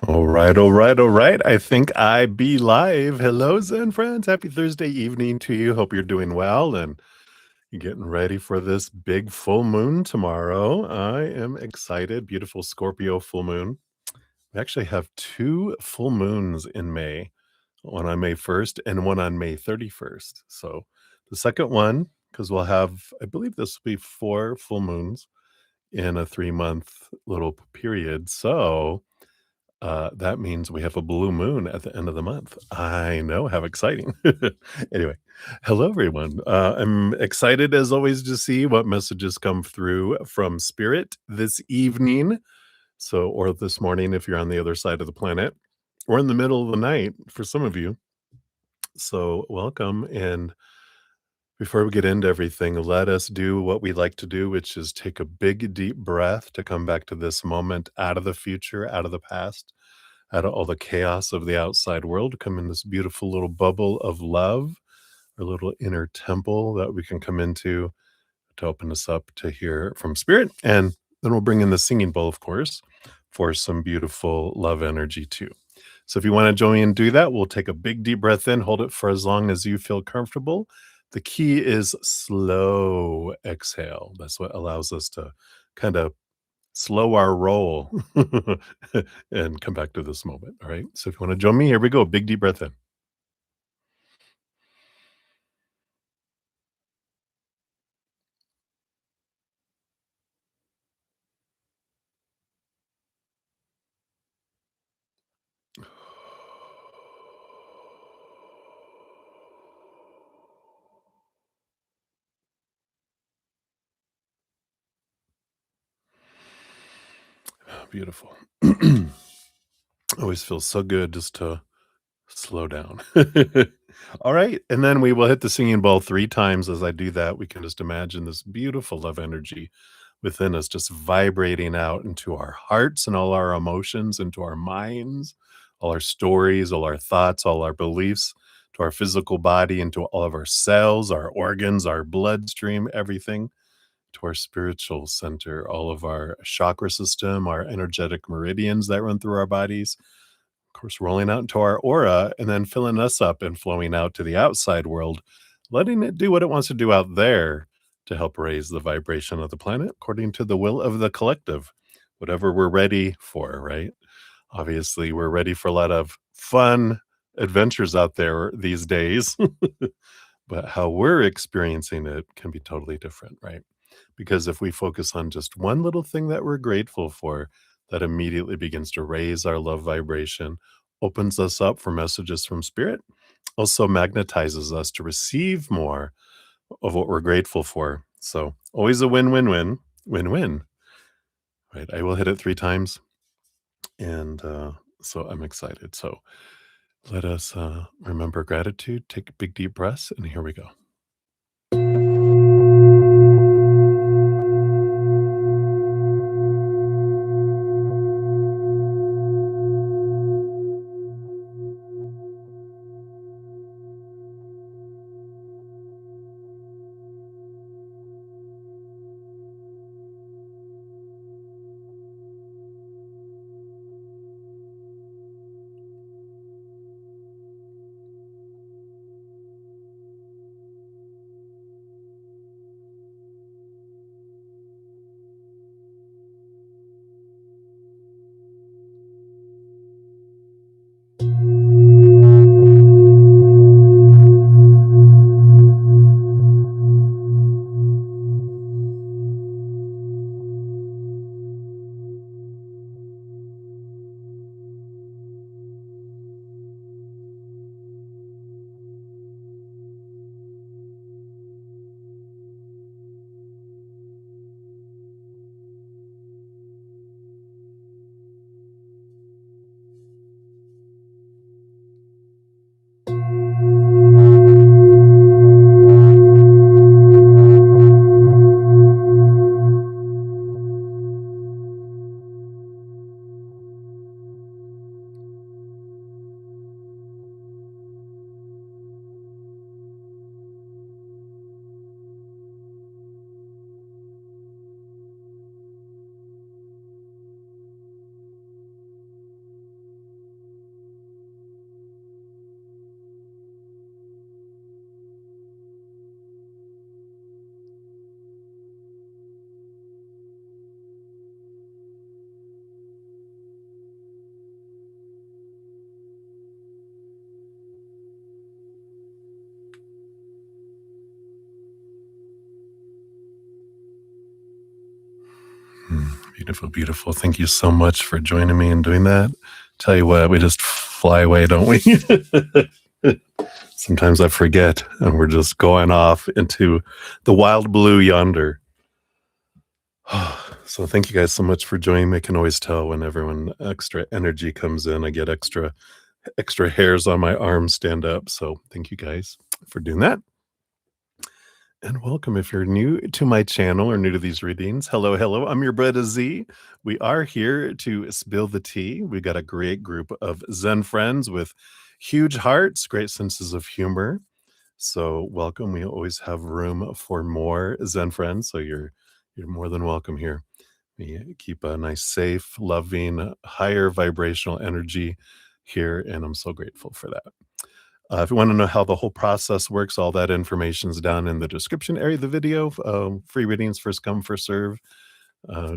All right, all right, all right. I think I be live. Hello, Zen friends. Happy Thursday evening to you. Hope you're doing well and you're getting ready for this big full moon tomorrow. I am excited. Beautiful Scorpio full moon. We actually have two full moons in May, one on May 1st and one on May 31st. So the second one, because we'll have, I believe this will be four full moons in a 3-month little period. So that means we have a blue moon at the end of the month. I know, how exciting. Anyway, hello, everyone. I'm excited, as always, to see what messages come through from Spirit this evening. So, or this morning, if you're on the other side of the planet, or in the middle of the night for some of you. So, welcome. And before we get into everything, let us do what we like to do, which is take a big, deep breath to come back to this moment out of the future, out of the past, out of all the chaos of the outside world, come in this beautiful little bubble of love, our little inner temple that we can come into to open us up to hear from Spirit. And then we'll bring in the singing bowl, of course, for some beautiful love energy too. So if you want to join me and do that, we'll take a big deep breath in, hold it for as long as you feel comfortable. The key is slow exhale. That's what allows us to kind of slow our roll and come back to this moment. All right. So if you want to join me, here we go. Big deep breath in. Beautiful. Always feels so good just to slow down. All right. And then we will hit the singing bowl 3 times. As I do that, we can just imagine this beautiful love energy within us just vibrating out into our hearts and all our emotions, into our minds, all our stories, all our thoughts, all our beliefs, to our physical body, into all of our cells, our organs, our bloodstream, everything, to our spiritual center, all of our chakra system, our energetic meridians that run through our bodies, of course, rolling out into our aura and then filling us up and flowing out to the outside world, letting it do what it wants to do out there to help raise the vibration of the planet according to the will of the collective, whatever we're ready for, right? Obviously, we're ready for a lot of fun adventures out there these days, but how we're experiencing it can be totally different, right? Because if we focus on just one little thing that we're grateful for, that immediately begins to raise our love vibration, opens us up for messages from spirit, also magnetizes us to receive more of what we're grateful for. So always a win win win, win win, right? I will hit it 3 times. And so I'm excited. So let us remember gratitude, take big deep breaths, and here we go. Beautiful, beautiful. Thank you so much for joining me and doing that. Tell you what, we just fly away, don't we? Sometimes I forget, and we're just going off into the wild blue yonder. So thank you guys so much for joining me. I can always tell when everyone extra energy comes in. I get extra hairs on my arms stand up. So thank you guys for doing that. And welcome if you're new to my channel or new to these readings. Hello, hello. I'm your brother Z. We are here to spill the tea. We got a great group of Zen friends with huge hearts, great senses of humor. So welcome. We always have room for more Zen friends. So you're more than welcome here. We keep a nice, safe, loving, higher vibrational energy here, and I'm so grateful for that. If you want to know how the whole process works, all that information is down in the description area of the video. Free readings, first come, first serve.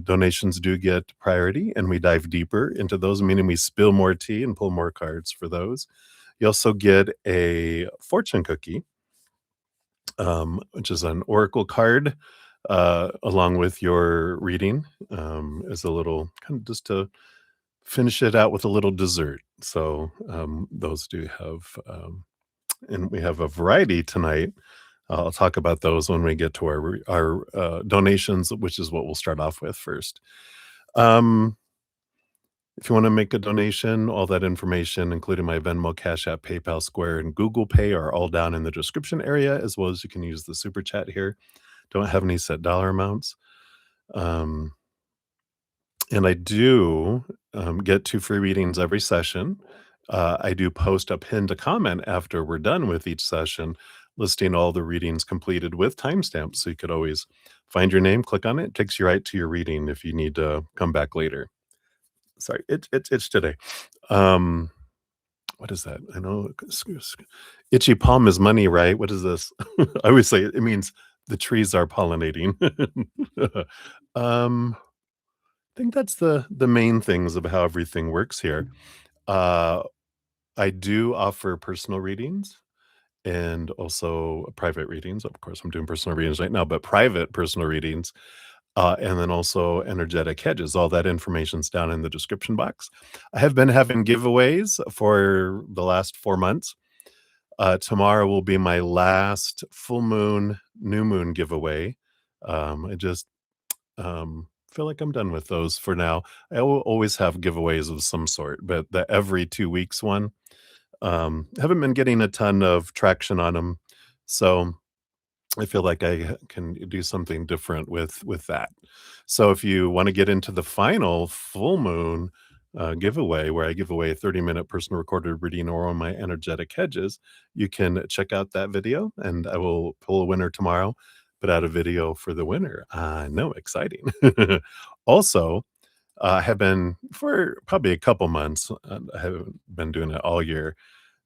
Donations do get priority, and we dive deeper into those, meaning we spill more tea and pull more cards for those. You also get a fortune cookie, which is an oracle card, along with your reading, as a little kind of just to finish it out with a little dessert. So those do have, and we have a variety tonight. I'll talk about those when we get to our donations, which is what we'll start off with first. Um, if you want to make a donation, all that information, including my Venmo, Cash App, PayPal, Square, and Google Pay, are all down in the description area, as well as you can use the super chat here. Don't have any set dollar amounts. Um, and I do get 2 free readings every session. I do post a pinned comment after we're done with each session, listing all the readings completed with timestamps. So you could always find your name, click on it, takes you right to your reading if you need to come back later. Sorry, it's today. Um, what is that? I know itchy palm is money, right? What is this? I always say it means the trees are pollinating. um, I think that's the main things of how everything works here. Uh, I do offer personal readings and also private readings. Of course, I'm doing personal readings right now, but private personal readings, and then also energetic hedges. All that information's down in the description box. I have been having giveaways for the last 4 months. Tomorrow will be my last full moon, new moon giveaway. I just feel like I'm done with those for now. I will always have giveaways of some sort, but the every 2 weeks one, haven't been getting a ton of traction on them. So I feel like I can do something different with that. So if you want to get into the final full moon giveaway, where I give away a 30-minute personal recorded reading or on my energetic hedges, you can check out that video, and I will pull a winner tomorrow. Put out a video for the winner. I know, exciting. Also, I have been for probably a couple months. I haven't been doing it all year,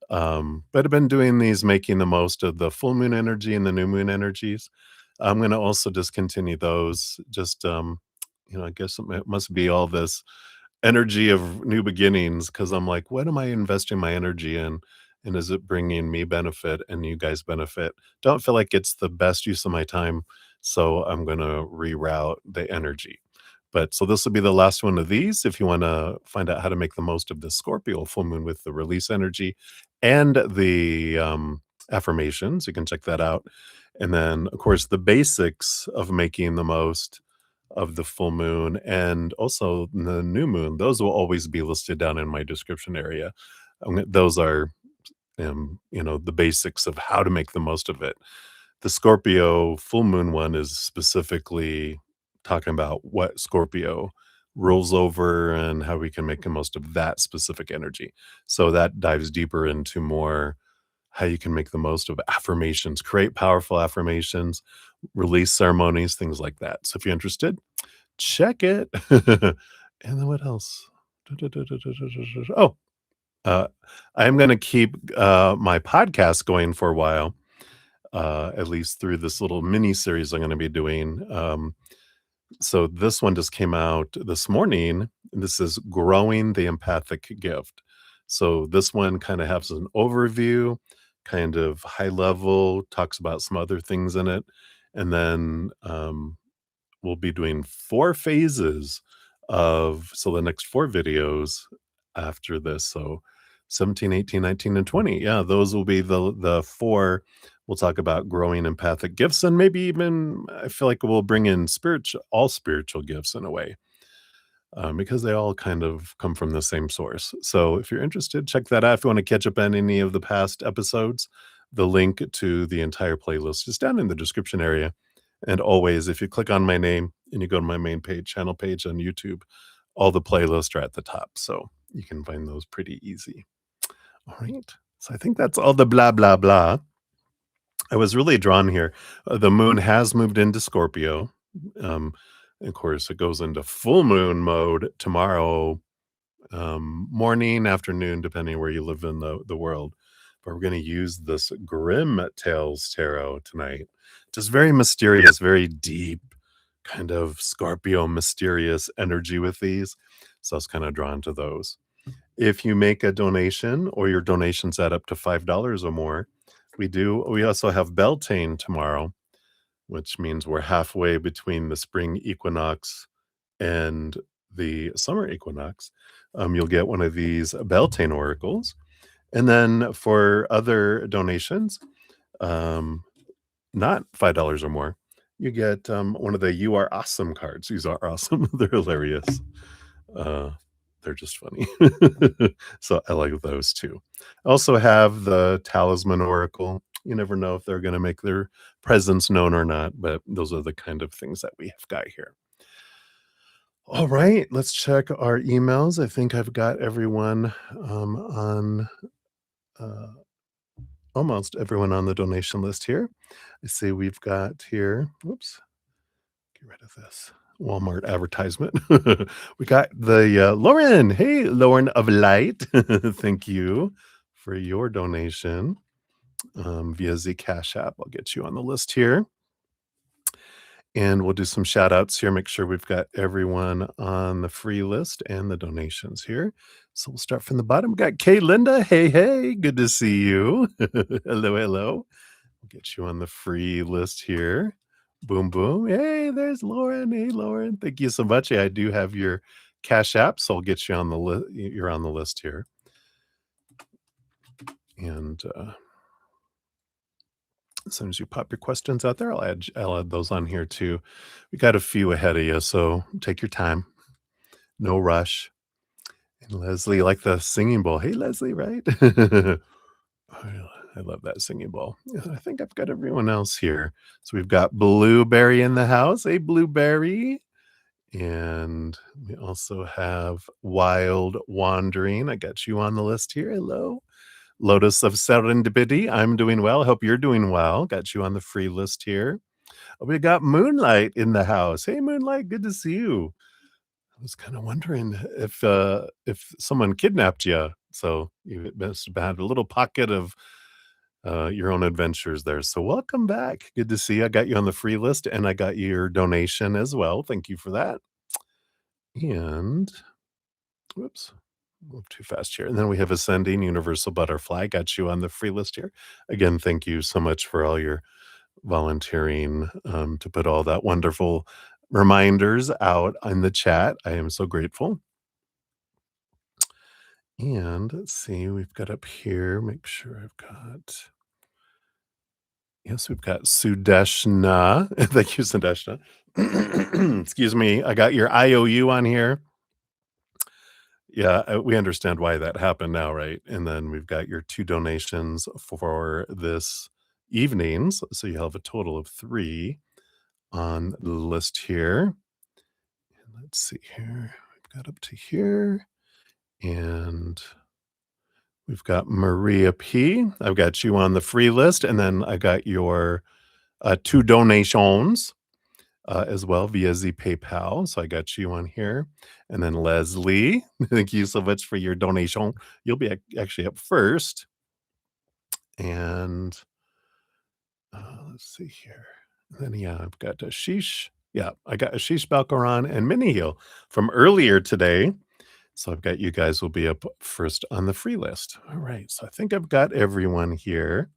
but I've been doing these, making the most of the full moon energy and the new moon energies. I'm going to also discontinue those. Just, I guess it must be all this energy of new beginnings, because I'm like, what am I investing my energy in? And is it bringing me benefit and you guys benefit? Don't feel like it's the best use of my time. So I'm going to reroute the energy. But so this will be the last one of these. If you want to find out how to make the most of the Scorpio full moon with the release energy and the affirmations, you can check that out. And then, of course, the basics of making the most of the full moon and also the new moon, those will always be listed down in my description area. Those are, the basics of how to make the most of it. The Scorpio full moon one is specifically talking about what Scorpio rolls over and how we can make the most of that specific energy. So that dives deeper into more how you can make the most of affirmations, create powerful affirmations, release ceremonies, things like that. So if you're interested, check it. And then what else? Oh, uh, I'm going to keep my podcast going for a while, at least through this little mini series I'm going to be doing. So this one just came out this morning. This is Growing the Empathic Gift. So this one kind of has an overview, kind of high level, talks about some other things in it. And then we'll be doing 4 phases of the next 4 videos after this. So 17, 18, 19, and 20. Yeah, those will be the 4. We'll talk about growing empathic gifts, and maybe even I feel like we'll bring in all spiritual gifts in a way, because they all kind of come from the same source. So if you're interested, check that out. If you want to catch up on any of the past episodes, the link to the entire playlist is down in the description area. And always, if you click on my name and you go to my main page, channel page on YouTube, all the playlists are at the top. So you can find those pretty easy. All right. So I think that's all the blah, blah, blah. I was really drawn here. The moon has moved into Scorpio. Um, of course, it goes into full moon mode tomorrow morning, afternoon, depending where you live in the world. But we're going to use this Grim Tales Tarot tonight. Just very mysterious, very deep, kind of Scorpio mysterious energy with these. So I was kind of drawn to those. If you make a donation or your donations add up to $5 or more, we also have Beltane tomorrow, which means we're halfway between the spring equinox and the summer equinox. You'll get one of these Beltane oracles. And then for other donations, um, not $5 or more, you get one of the You Are Awesome cards. These are awesome. They're hilarious. Uh, they're just funny. So I like those too. I also have the Talisman Oracle. You never know if they're going to make their presence known or not, but those are the kind of things that we have got here. All right, let's check our emails. I think I've got everyone on uh, almost everyone on the donation list here. I see we've got here. Whoops, get rid of this Walmart advertisement. We got the Lauren. Hey, Lauren of Light. Thank you for your donation via the Cash App. I'll get you on the list here. And we'll do some shout outs here. Make sure we've got everyone on the free list and the donations here. So we'll start from the bottom. We got Kay Linda. Hey, hey, good to see you. Hello, hello. We'll get you on the free list here. Boom, boom. Hey, there's Lauren. Hey, Lauren. Thank you so much. Yeah, I do have your Cash App, so I'll get you on the list. You're on the list here. And as soon as you pop your questions out there, I'll add those on here too. We got a few ahead of you, so take your time. No rush. And Leslie, like the singing bowl. Hey, Leslie, right? I love that singing bowl. Yeah, I think I've got everyone else here. So we've got Blueberry in the house. Hey, Blueberry. And we also have Wild Wandering. I got you on the list here. Hello. Lotus of Serendipity. I'm doing well. Hope you're doing well. Got you on the free list here. We got Moonlight in the house. Hey, Moonlight, good to see you. I was kind of wondering if someone kidnapped you. So you must have had a little pocket of your own adventures there. So welcome back. Good to see you. I got you on the free list and I got your donation as well. Thank you for that. And whoops, move too fast here. And then we have Ascending Universal Butterfly. Got you on the free list here. Again, thank you so much for all your volunteering to put all that wonderful reminders out in the chat. I am so grateful. And let's see, we've got up here, make sure I've got, yes, we've got Sudeshna. Thank you, Sudeshna. Excuse me, I got your IOU on here. Yeah, we understand why that happened now, right? And then we've got your 2 donations for this evenings. So you have a total of 3 on the list here. And let's see here. We've got up to here. And we've got Maria P. I've got you on the free list. And then I got your 2 donations as well via the PayPal. So I got you on here. And then Leslie, thank you so much for your donation. You'll be actually up first. And let's see here. And then, yeah, I've got Ashish. Yeah, I got Ashish Balkaran and Mini Heal from earlier today. So I've got you guys will be up first on the free list. All right. So I think I've got everyone here.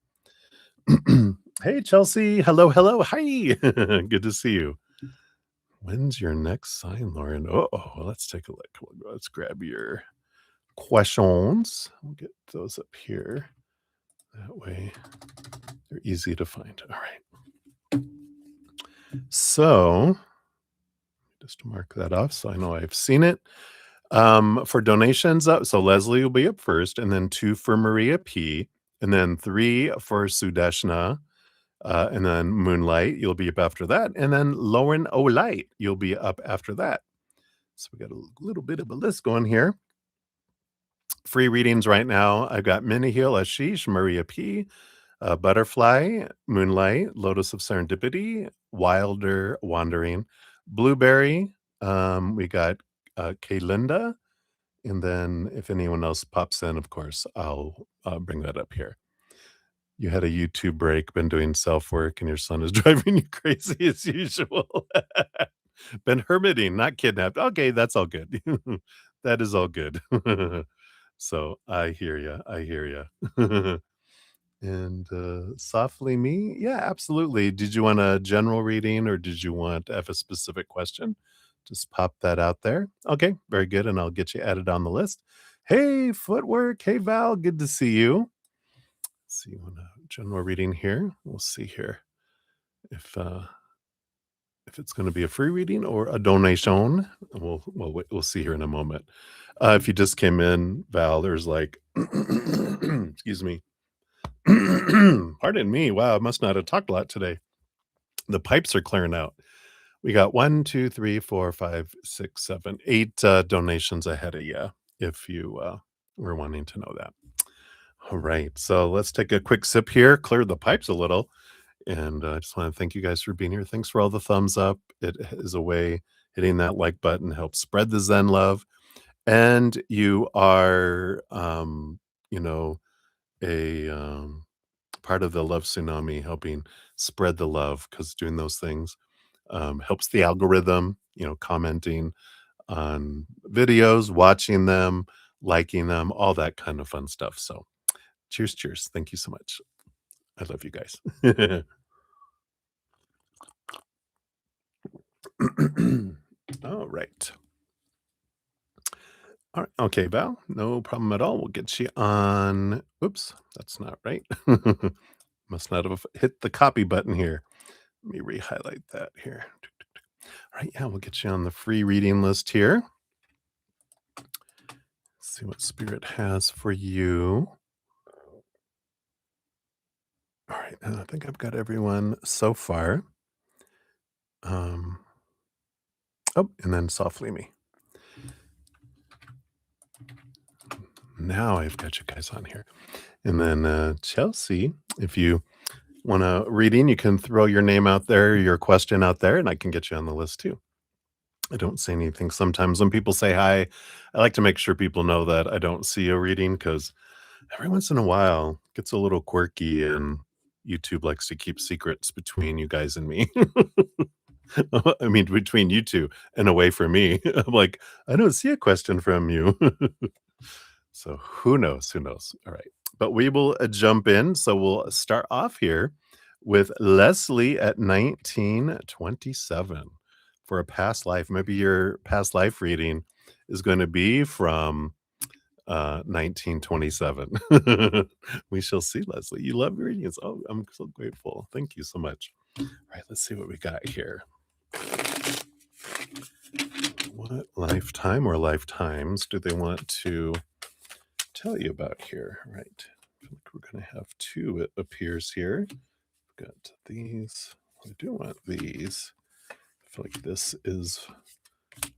Hey, Chelsea. Hello, hello. Hi. Good to see you. When's your next sign, Lauren? Oh, let's take a look. Let's grab your questions. We'll get those up here. That way they're easy to find. All right. So just to mark that off so I know I've seen it. For donations, so Leslie will be up first, and then 2 for Maria P, and then 3 for Sudeshna, and then Moonlight, you'll be up after that, and then Lauren Olight, you'll be up after that. So we got a little bit of a list going here. Free readings right now. I've got Minihil Ashish, Maria P, Butterfly, Moonlight, Lotus of Serendipity, Wilder Wandering, Blueberry. We got Kaylinda, and then if anyone else pops in, of course, I'll bring that up here. You had a YouTube break, been doing self work, and your son is driving you crazy as usual. Been hermiting, not kidnapped. Okay, that's all good. That is all good. So I hear you. I hear you. And softly me, yeah, absolutely. Did you want a general reading or did you want to have a specific question? Just pop that out there. Okay, very good. And I'll get you added on the list. Hey, footwork. Hey, Val. Good to see you. See you want a general reading here. We'll see here if it's going to be a free reading or a donation. We'll see here in a moment. If you just came in, Val, there's like, excuse me. Pardon me. Wow, I must not have talked a lot today. The pipes are clearing out. We got 1, 2, 3, 4, 5, 6, 7, 8 donations ahead of you if you were wanting to know that. All right, so let's take a quick sip here, clear the pipes a little. And I just want to thank you guys for being here. Thanks for all the thumbs up. It is a way, hitting that like button helps spread the Zen love. And you are, you know, a part of the love tsunami, helping spread the love, because doing those things helps the algorithm, commenting on videos, watching them, liking them, all that kind of fun stuff. So cheers, cheers. Thank you so much. I love you guys. All right. All right. Okay, Val, no problem at all. We'll get you on. Oops, that's not right. Must not have hit the copy button here. Let me re-highlight that here. All right, yeah, we'll get you on the free reading list here. See what Spirit has for you. All right, I think I've got everyone so far. Oh, and then softly me. Now I've got you guys on here. And then Chelsea, if you want a reading, you can throw your name out there, your question out there, and I can get you on the list too. I don't say anything. Sometimes when people say hi, I like to make sure people know that I don't see a reading, because every once in a while it gets a little quirky and YouTube likes to keep secrets between you guys and me. I mean, between you two and away from me. I'm like, I don't see a question from you. So who knows? Who knows? All right. But we will jump in. So we'll start off here with Leslie at 1927 for a past life. Maybe your past life reading is going to be from 1927. We shall see, Leslie. You love readings. Oh, I'm so grateful. Thank you so much. All right, let's see what we got here. What lifetime or lifetimes do they want to tell you about here? Right. I feel like we're going to have 2, it appears here. We've got these. I do want these. I feel like this is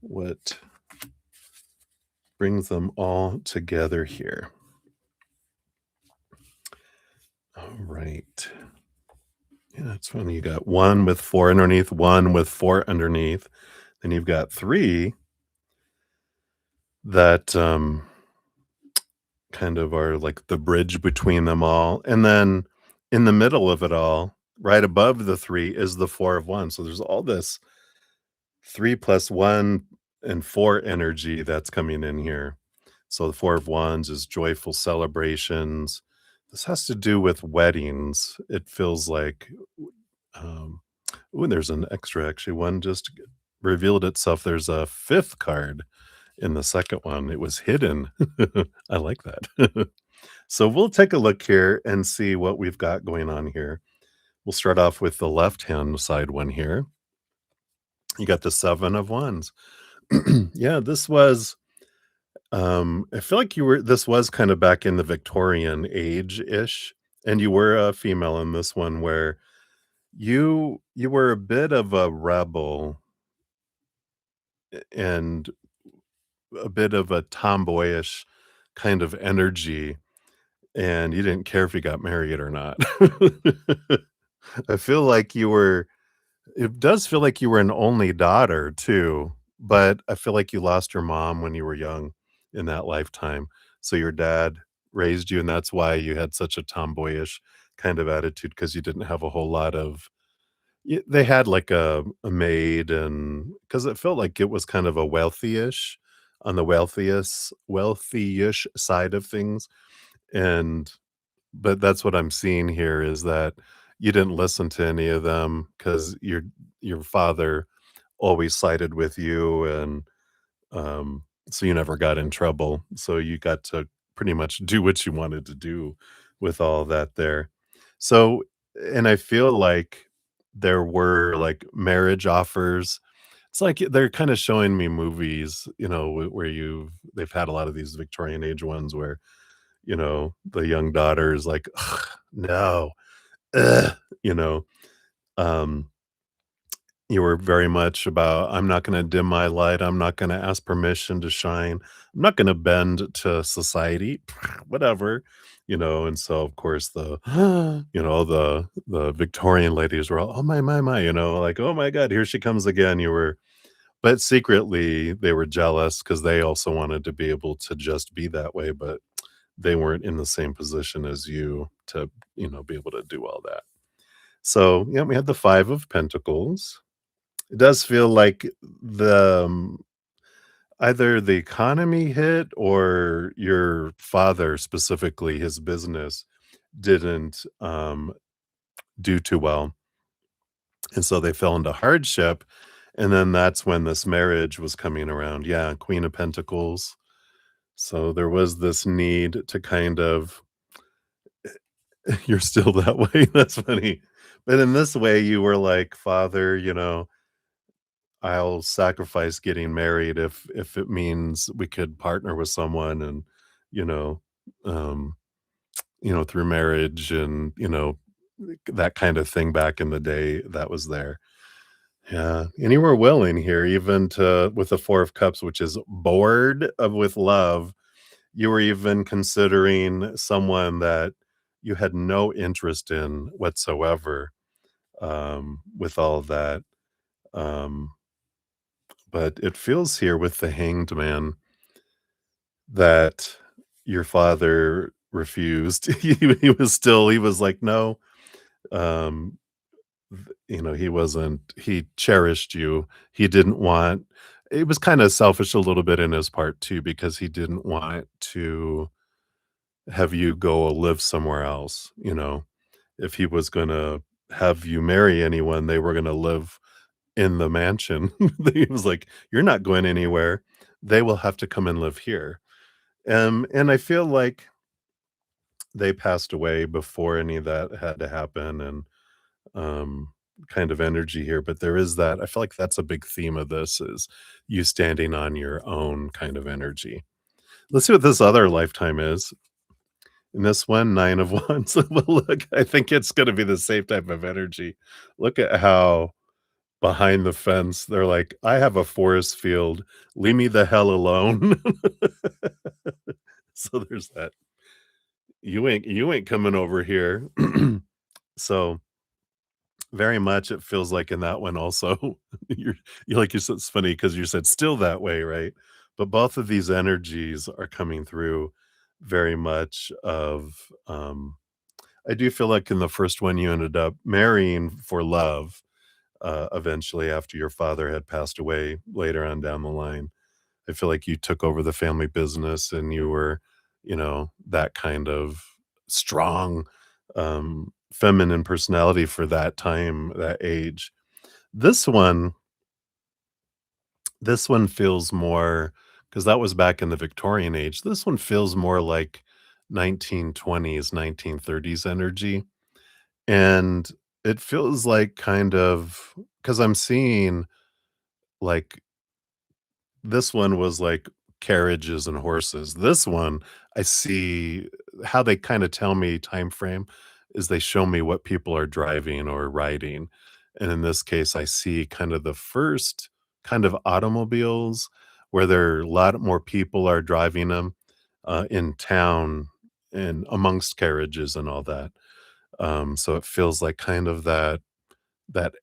what brings them all together here. All right. Yeah, it's funny. You got 1 with 4 underneath, 1 with 4 underneath. Then you've got 3 that kind of are like the bridge between them all. And then in the middle of it all, right above the 3 is the 4 of 1. So there's all this 3 plus 1 and 4 energy that's coming in here. So the 4 of Wands is joyful celebrations. This has to do with weddings. It feels like, there's an extra, actually, one just revealed itself there's a 5th card in the second one. It was hidden. I like that. So we'll take a look here and see what we've got going on here. We'll start off with the left-hand side one here. You got the 7 of wands. Yeah, this was, I feel like you were this was kinda back in the Victorian age-ish, and you were a female in this one where you were a bit of a rebel and a bit of a tomboyish kind of energy, and you didn't care if you got married or not. I feel like you were it does feel like you were an only daughter too, but I feel like you lost your mom when you were young in that lifetime. So your dad raised you, and that's why you had such a tomboyish kind of attitude because you didn't have a whole lot of they had like a maid and because it felt like it was kind of a wealthy-ish on the wealthy-ish side of things, and but that's what I'm seeing here is that you didn't listen to any of them because your father always sided with you, and, so you never got in trouble, so you got to pretty much do what you wanted to do with all that there. So and I feel like there were, like, marriage offers. It's like they're kinda showing me movies, where they've had a lot of these Victorian age ones where the young daughter is like, "Ugh, no, ugh," you know, um, you were very much about, "I'm not gonna dim my light, I'm not gonna ask permission to shine, I'm not gonna bend to society, whatever," and so, of course, the Victorian ladies were all, "Oh, my," like, "Oh my god, here she comes again," but secretly, they were jealous because they also wanted to be able to just be that way, but they weren't in the same position as you to, be able to do all that. So, yeah, we had the 5 of Pentacles. It does feel like either the economy hit or your father, specifically his business, didn't, do too well, and so they fell into hardship, and then that's when this marriage was coming around. Yeah, Queen of Pentacles. So there was this need to kind of you're still that way? That's funny. But in this way, you were like, "Father, I'll sacrifice getting married if it means we could partner with someone and, you know, um, through marriage and, that kind of thing back in the day that was there." Yeah, and you were willing here even to with the 4 of Cups, which is bored of with love, you were even considering someone that you had no interest in whatsoever, with all of that, um, but it feels here with the Hanged Man that your father refused. He was like, "No," um, he cherished you. He didn't want it was kinda selfish a little bit in his part too because he didn't want to have you go live somewhere else, If he was gonna have you marry anyone, they were gonna live in the mansion. He was like, "You're not going anywhere. They will have to come and live here." And I feel like they passed away before any of that had to happen and, um, kind of energy here, but there is that I feel like that's a big theme of this is you standing on your own kind of energy. Let's see what this other lifetime is. In this one, 9 of wands. Well, look, I think it's gonna be the same type of energy. Look at how behind the fence, they're like, "I have a forest field. Leave me the hell alone." So there's that. You ain't coming over here. So, very much it feels like in that one also, you're like you said it's funny because you said "still that way," right? But both of these energies are coming through very much of, I do feel like in the first one, you ended up marrying for love, eventually after your father had passed away later on down the line. I feel like you took over the family business and you were, that kind of strong, feminine personality for that time, that age. This one, This one feels more, because that was back in the Victorian age. This one feels more like 1920s, 1930s energy, and it feels like kind of, because 'cause I'm seeing, like, this one was like carriages and horses. This one, I see how they kinda tell me time frame is they show me what people are driving or riding, and in this case, I see kind of the first kind of automobiles where there are a lot more people are driving them, in town and amongst carriages and all that. So it feels like kind of that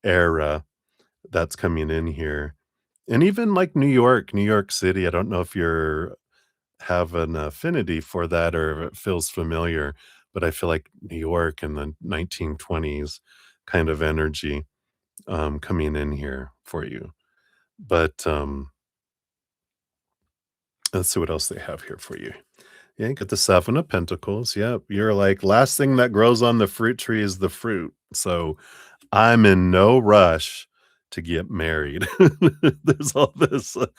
era that's coming in here. And even like New York City, I don't know if you're have an affinity for that or if it feels familiar, but I feel like New York in the 1920s kind of energy, coming in here for you. But, let's see what else they have here for you. Yeah, you got the 7 of Pentacles, yep, you're like, "Last thing that grows on the fruit tree is the fruit." So I'm in no rush to get married. There's all this, and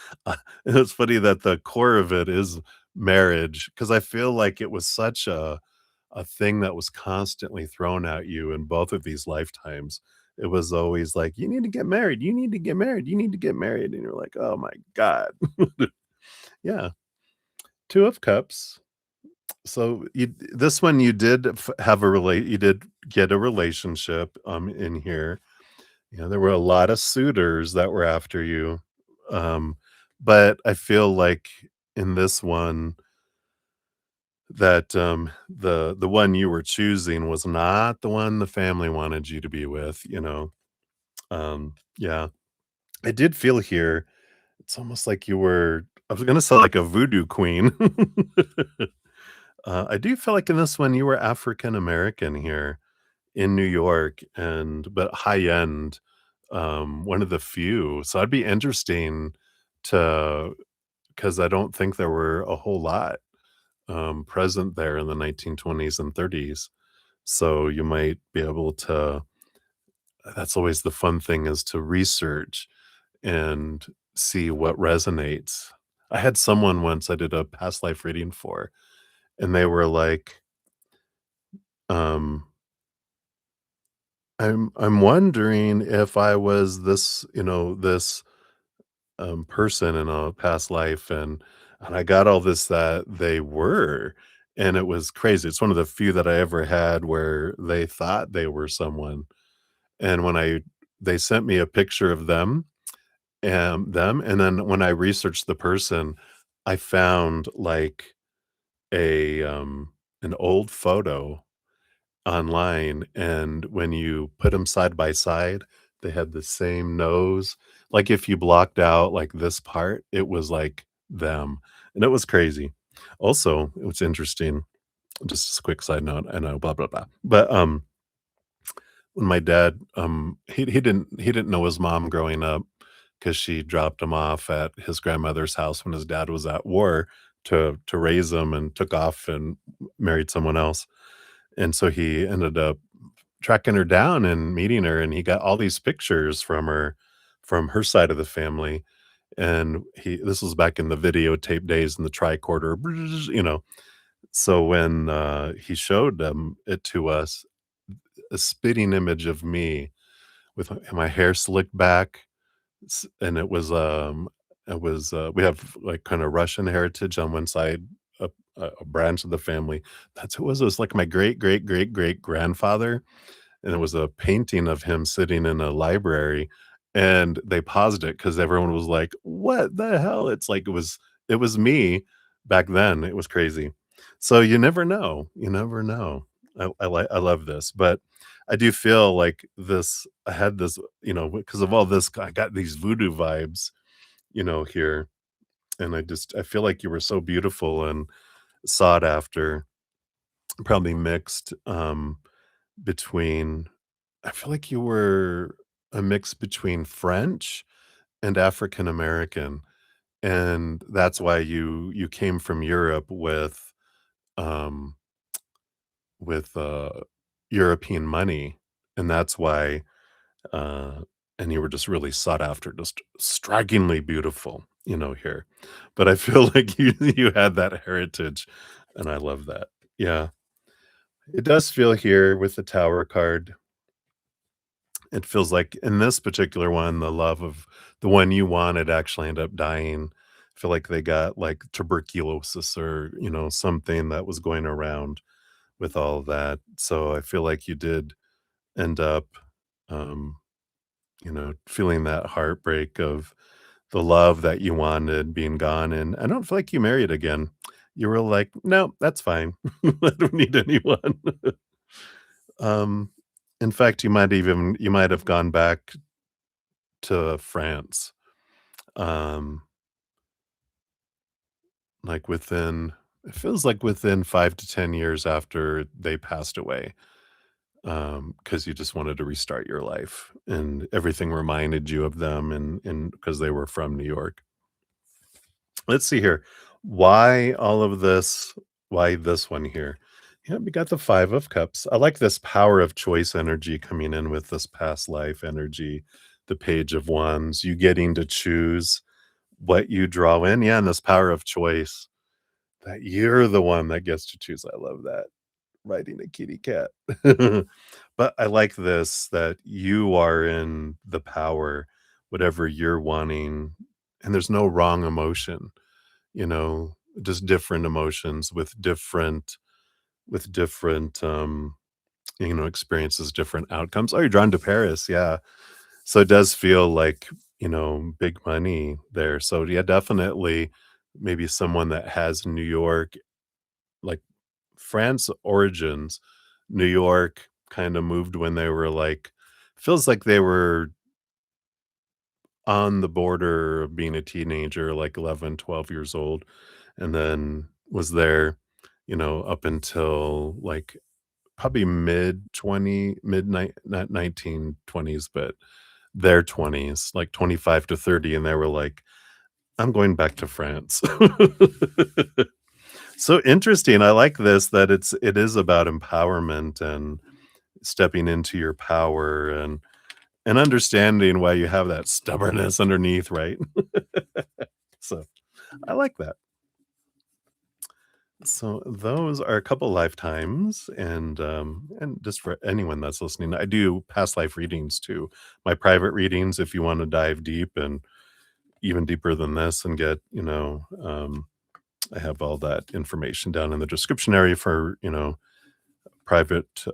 it's funny that the core of it is marriage, because I feel like it was such a thing that was constantly thrown at you in both of these lifetimes. It was always like, "You need to get married, you need to get married, you need to get married," and you're like, "Oh my god." Yeah, 2 of Cups. So you this one you did have a relate you did get a relationship, in here. Yeah, there were a lot of suitors that were after you, um, but I feel like in this one that, the one you were choosing was not the one the family wanted you to be with, you know? Yeah. I did feel here, it's almost like you were, I was gonna say like a voodoo queen. I do feel like in this one you were African American here in New York, and but high end, one of the few. So I'd be interesting to, because I don't think there were a whole lot, present there in the 1920s and 30s. So you might be able to, that's always the fun thing, is to research and see what resonates. I had someone once I did a past life reading for, and they were like, um, I'm wondering if I was this, this person in a past life, and I got all this that they were, and it was crazy. It's one of the few that I ever had where they thought they were someone, and when I they sent me a picture of them, and then when I researched the person, I found like a an old photo online, and when you put them side by side, they had the same nose. Like, if you blocked out, like, this part, it was like them, and it was crazy. Also, it was interesting, just a quick side note, I know, blah, blah, blah, but, when my dad, he didn't know his mom growing up, because she dropped him off at his grandmother's house when his dad was at war to raise him and took off and married someone else, and so he ended up tracking her down and meeting her, and he got all these pictures from her side of the family, and he this was back in the videotape days and the tricorder, so when, he showed it to us, a spitting image of me with my hair slicked back, and we have, like, kinda Russian heritage on one side, a branch of the family. That's who it was like my great, great, great, great grandfather, and it was a painting of him sitting in a library, and they paused it because everyone was like, "What the hell?" It's like it was me back then, it was crazy. So you never know, you never know. I love this, but I do feel like this I had this, because of all this, I got these voodoo vibes, here, and I feel like you were so beautiful and sought after, probably mixed, between, I feel like you were a mix between French and African American, and that's why you came from Europe um, with European money, and that's why, uh, and you were just really sought after, just strikingly beautiful, here. But I feel like you had that heritage, and I love that. Yeah. It does feel here with the Tower card, it feels like in this particular one, the love of the one you wanted actually ended up dying. I feel like they got, like, tuberculosis or, something that was going around with all of that. So I feel like you did end up, um, feeling that heartbreak of the love that you wanted being gone, and I don't feel like you married again. You were like, "No, that's fine. I don't need anyone." Um, in fact, you might have gone back to France, um, like within it feels like within 5 to 10 years after they passed away, because you just wanted to restart your life, and everything reminded you of them and because they were from New York. Let's see here. Why all of this? Why this one here? Yeah, we got the 5 of cups. I like this power of choice energy coming in with this past life energy, the page of wands, you getting to choose what you draw in. Yeah, and this power of choice that you're the one that gets to choose. I love that. Riding a kitty cat. But I like this that you are in the power, whatever you're wanting, and there's no wrong emotion, you know, just different emotions with different experiences, different outcomes. Oh, you're drawn to Paris, yeah. So it does feel like, big money there. So yeah, definitely maybe someone that has New York, like France origins, New York kind of moved when they were like feels like they were on the border of being a teenager, like 11, 12 years old, and then was there, up until like probably not 1920s, but their 20s, like 25 to 30, and they were like, "I'm going back to France." So interesting. I like this that it is about empowerment and stepping into your power and understanding why you have that stubbornness underneath, right? So, I like that. So, those are a couple lifetimes, and just for anyone that's listening, I do past life readings too. My private readings, if you wanna dive deep and even deeper than this and get, I have all that information down in the description area for, private,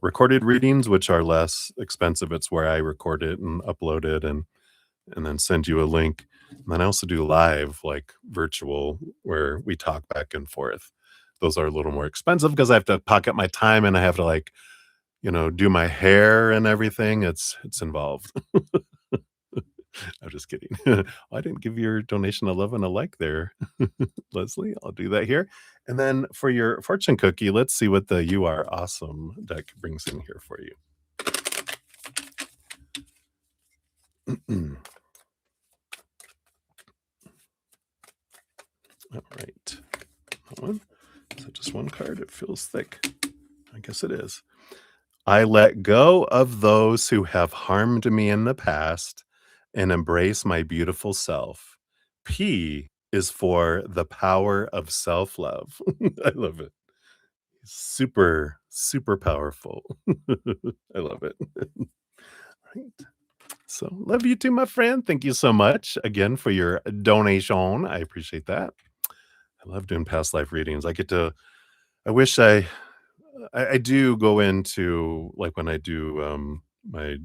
recorded readings, which are less expensive. It's where I record it and upload it and then send you a link. And then I also do live, like virtual, where we talk back and forth. Those are a little more expensive because I have to pocket my time and I have to like, do my hair and everything. It's involved. I'm just kidding. I didn't give your donation a love and a like there, Leslie. I'll do that here. And then for your fortune cookie, let's see what the You Are Awesome deck brings in here for you. All right. That one. Is it just one card? It feels thick. I guess it is. I let go of those who have harmed me in the past and embrace my beautiful self. P is for the power of self love. I love it. Super, super powerful. I love it. Right. So, love you too, my friend. Thank you so much again for your donation. I appreciate that. I love doing past life readings. I wish I do go into like when I do my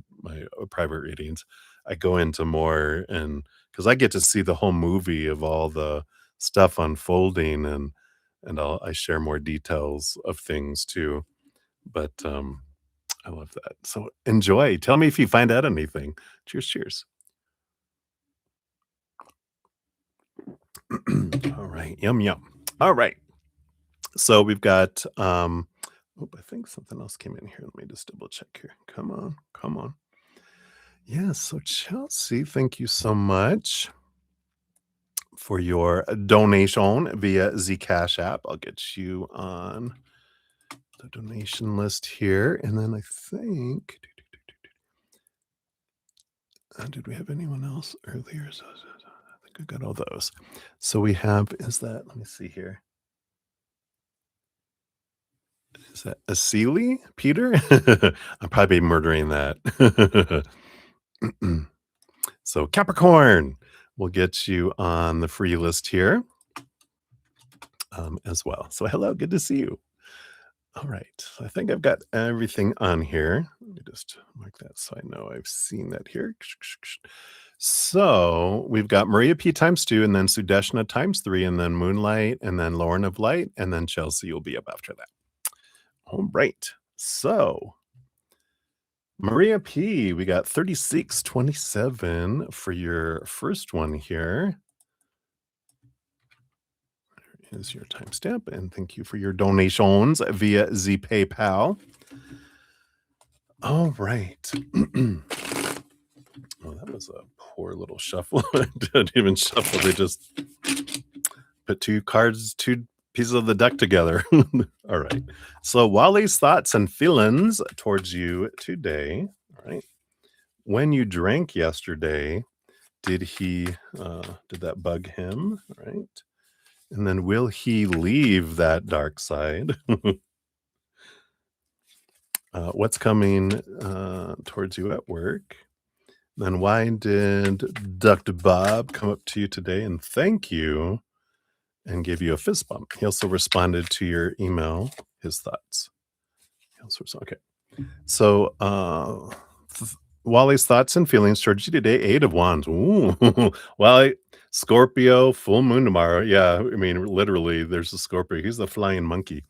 private readings, I go into more and because I get to see the whole movie of all the stuff unfolding I share more details of things too. But I love that. So enjoy. Tell me if you find out anything. Cheers, cheers. All right. Yum yum. All right. So we've got I think something else came in here. Let me just double check here. Come on, come on. Yeah, so Chelsea, thank you so much for your donation via Zcash app. I'll get you on the donation list here. And then I think Did we have anyone else earlier? I think I got all those. So we have, is that, let me see here. Is that Asili, Peter? I'm probably murdering that. So Capricorn, we'll get you on the free list here as well. So hello, good to see you. All right, so I think I've got everything on here. Let me just mark that so I know I've seen that here. So we've got Maria P times 2, and then Sudeshna times 3, and then Moonlight, and then Lauren of Light, and then Chelsea will be up after that. All right. So Maria P, we got 3627 for your first one here. Here's your timestamp, and thank you for your donations via Z PayPal. All right. Oh, that was a poor little shuffle. I didn't even shuffle. They just put two pieces of the deck together. All right. So Wally's thoughts and feelings towards you today. All right. When you drank yesterday, did that bug him? All right. And then will he leave that dark side? What's coming towards you at work? Then why did Dr. Bob come up to you today and thank you and give you a fist bump? He also responded to your email, his thoughts. Okay. So Wally's thoughts and feelings towards you today, 8 of Wands. Ooh. Wally, Scorpio, full moon tomorrow. Yeah, I mean, literally, there's a Scorpio. He's the flying monkey.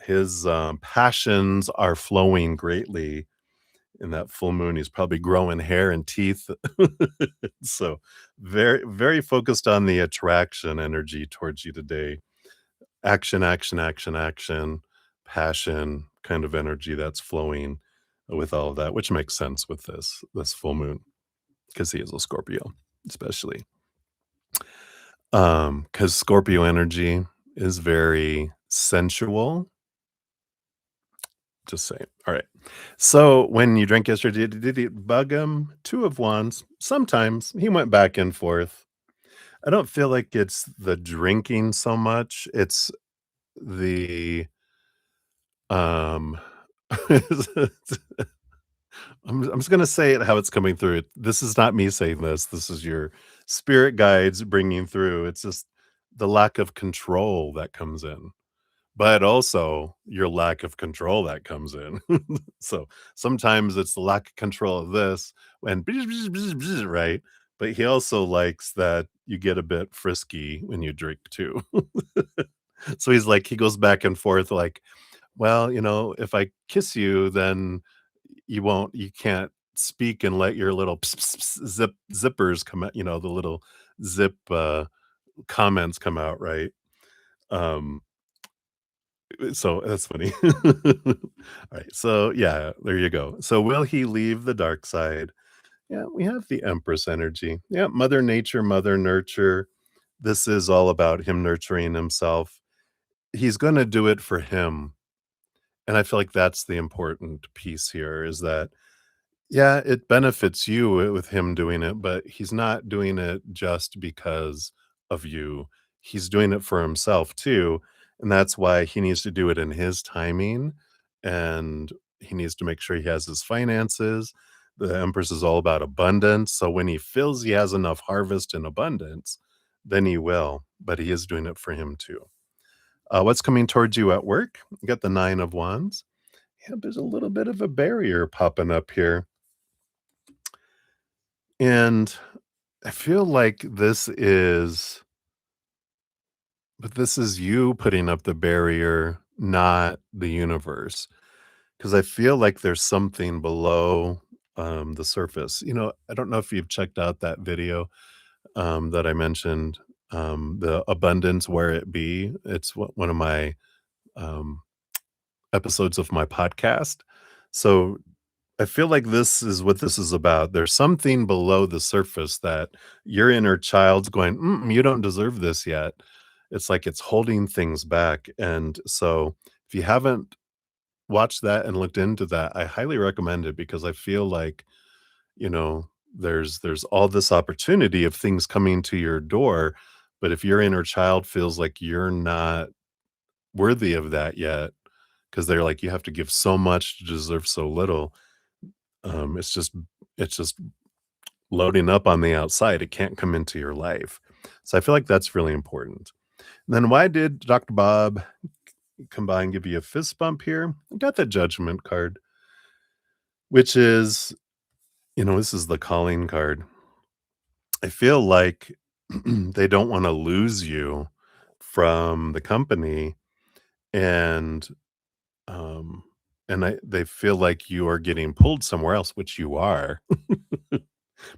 His passions are flowing greatly in that full moon. He's probably growing hair and teeth. So very, very focused on the attraction energy towards you today. Action, action, action, action, passion kind of energy that's flowing with all of that, which makes sense with this full moon because he is a Scorpio, especially. Because Scorpio energy is very sensual. Just saying. All right. So when you drank yesterday, did it bug him? 2 of Wands. Sometimes he went back and forth. I don't feel like it's the drinking so much. It's the um I'm just gonna say it how it's coming through. This is not me saying this. This is your spirit guides bringing through. It's just the lack of control that comes in, but also your lack of control that comes in. So sometimes it's the lack of control of this when right. But he also likes that you get a bit frisky when you drink too. So he's like, he goes back and forth, like, well, if I kiss you, then you can't speak and let your little zippers come out, the little zip comments come out, right? Um, so that's funny. All right. So yeah, there you go. So will he leave the dark side? Yeah, we have the Empress energy. Yeah, Mother Nature, Mother Nurture. This is all about him nurturing himself. He's going to do it for him. And I feel like that's the important piece here is that, yeah, it benefits you with him doing it, but he's not doing it just because of you. He's doing it for himself too. And that's why he needs to do it in his timing. And he needs to make sure he has his finances. The Empress is all about abundance. So when he feels he has enough harvest and abundance, then he will. But he is doing it for him too. What's coming towards you at work? You got the 9 of Wands. Yeah, there's a little bit of a barrier popping up here. And I feel like this is you putting up the barrier, not the universe. Because I feel like there's something below the surface. I don't know if you've checked out that video that I mentioned, the abundance where it be. It's one of my um, episodes of my podcast. So I feel like this is what this is about. There's something below the surface that your inner child's going, you don't deserve this yet. It's like it's holding things back. And so if you haven't watched that and looked into that, I highly recommend it because I feel like, you know, there's all this opportunity of things coming to your door, but if your inner child feels like you're not worthy of that yet, because they're like, you have to give so much to deserve so little. It's just loading up on the outside. It can't come into your life. So I feel like that's really important. And then why did Dr. Bob come by and give you a fist bump here? I got the judgment card, which is, this is the calling card. I feel like they don't want to lose you from the company, and um they feel like you are getting pulled somewhere else, which you are.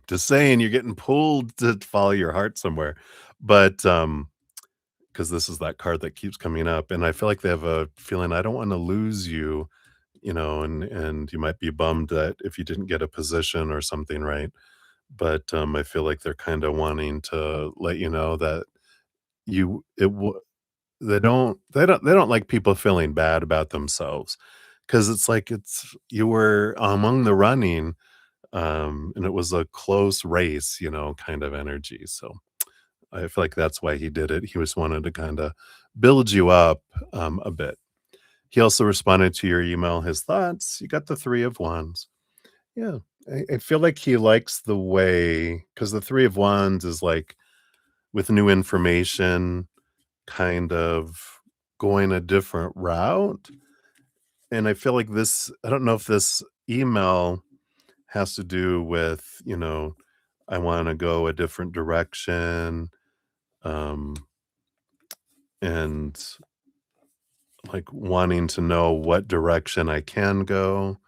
Just saying, you're getting pulled to follow your heart somewhere. But because this is that card that keeps coming up, and I feel like they have a feeling, I don't want to lose you, and you might be bummed that if you didn't get a position or something, right? But I feel like they're kind of wanting to let you know that you it w- they don't like people feeling bad about themselves, because it's like, you were among the running, and it was a close race, kind of energy. So I feel like that's why he did it. He just wanted to kind of build you up a bit. He also responded to your email, his thoughts. You got the three of wands. Yeah. I feel like he likes the way, because the three of wands is like, with new information, kind of going a different route. And I feel like I don't know if this email has to do with, I want to go a different direction, um, and like wanting to know what direction I can go,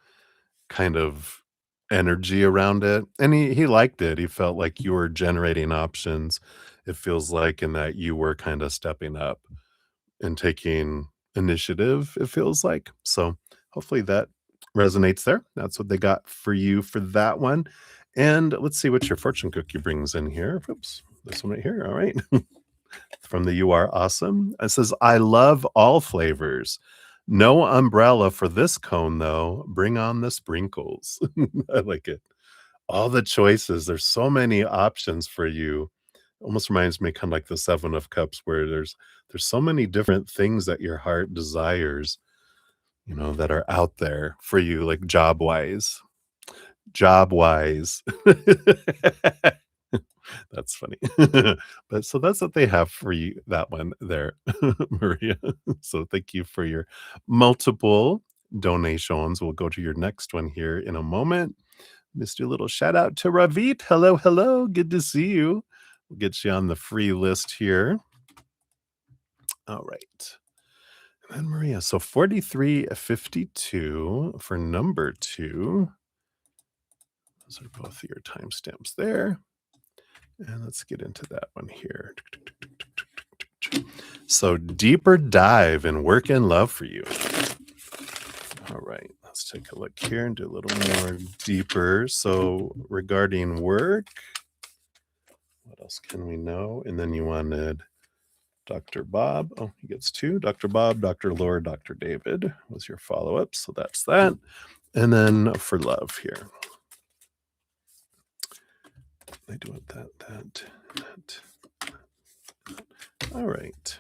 kind of energy around it. And he liked it. He felt like you were generating options. It feels like, in that you were kind of stepping up and taking initiative, it feels like. So hopefully that resonates there. That's what they got for you for that one. And let's see what your fortune cookie brings in here. Oops, this one right here. All right. From the You Are Awesome. It says, I love all flavors. No umbrella for this cone, though. Bring on the sprinkles. I like it. All the choices. There's so many options for you. Almost reminds me kind of like the Seven of Cups, where there's so many different things that your heart desires, that are out there for you, like job wise. Job wise. That's funny. But so that's what they have for you, that one there, Maria. So thank you for your multiple donations. We'll go to your next one here in a moment. Let's do a little shout out to Ravit. Hello, hello. Good to see you. We'll get you on the free list here. All right. And then Maria. So 4352 for number two. Those are both your timestamps there. And let's get into that one here. So, deeper dive in work and love for you. All right, let's take a look here and do a little more deeper. So, regarding work, what else can we know? And then you wanted Dr. Bob. Oh, he gets two. Dr. Bob, Dr. Lord, Dr. David was your follow up. So, that's that. And then for love here. I do it that. All right.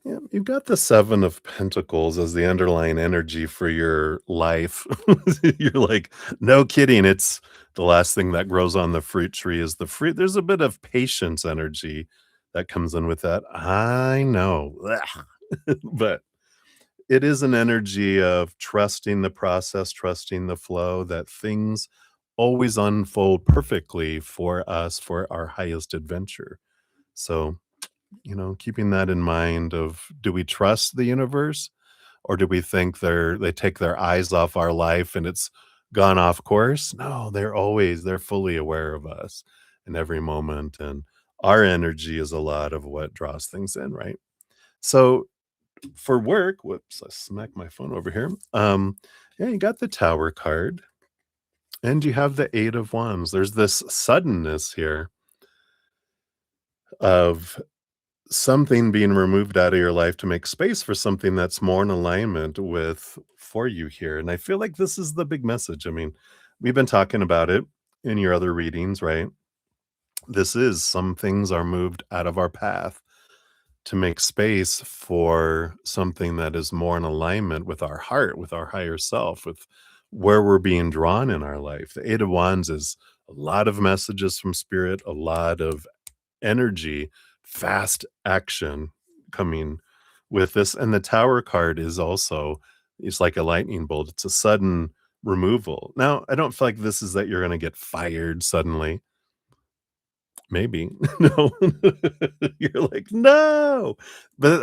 Yeah, you've got the Seven of Pentacles as the underlying energy for your life. You're like, no kidding. It's the last thing that grows on the fruit tree is the fruit. There's a bit of patience energy that comes in with that. I know. But it is an energy of trusting the process, trusting the flow, that things always unfold perfectly for us for our highest adventure. So, keeping that in mind of, do we trust the universe, or do we think they take their eyes off our life and it's gone off course? No, they're fully aware of us in every moment, and our energy is a lot of what draws things in, right? So for work, whoops, I smacked my phone over here. Yeah, you got the Tower card and you have the Eight of Wands. There's this suddenness here of something being removed out of your life to make space for something that's more in alignment with for you here. And I feel like this is the big message. I mean, we've been talking about it in your other readings, right? This is some things are moved out of our path to make space for something that is more in alignment with our heart, with our higher self, with where we're being drawn in our life. The Eight of Wands is a lot of messages from spirit, a lot of energy, fast action coming with this. And the Tower card is also, it's like a lightning bolt. It's a sudden removal. Now, I don't feel like this is that you're going to get fired suddenly. Maybe. No. You're like, "No!" But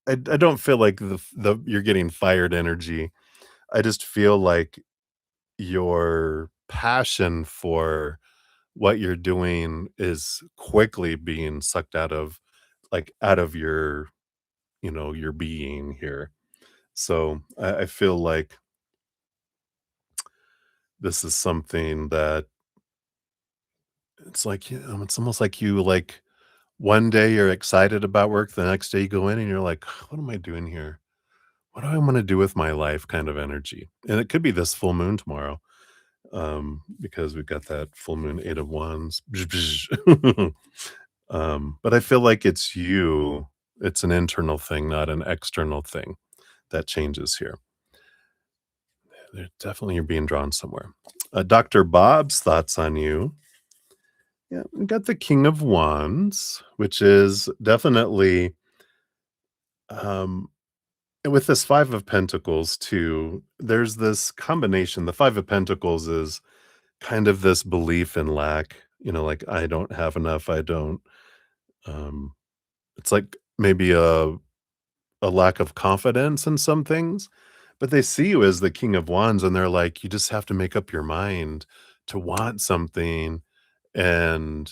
I don't feel like the you're getting fired energy. I just feel like your passion for what you're doing is quickly being sucked out of, like, out of your, your being here. So, I feel like this is something that it's like, it's almost like you, like, one day you're excited about work, the next day you go in and you're like, "What am I doing here? What do I wanna do with my life?" kind of energy. And it could be this full moon tomorrow, because we've got that full moon, 8 of Wands. But I feel like it's you. It's an internal thing, not an external thing that changes here. Definitely you're being drawn somewhere. Dr. Bob's thoughts on you. Yeah, we got the King of Wands, which is definitely, um and with this 5 of Pentacles too, there's this combination. The 5 of Pentacles is kind of this belief in lack, like, "I don't have enough, I don't," um it's like maybe a lack of confidence in some things, but they see you as the King of Wands, and they're like, "You just have to make up your mind to want something," and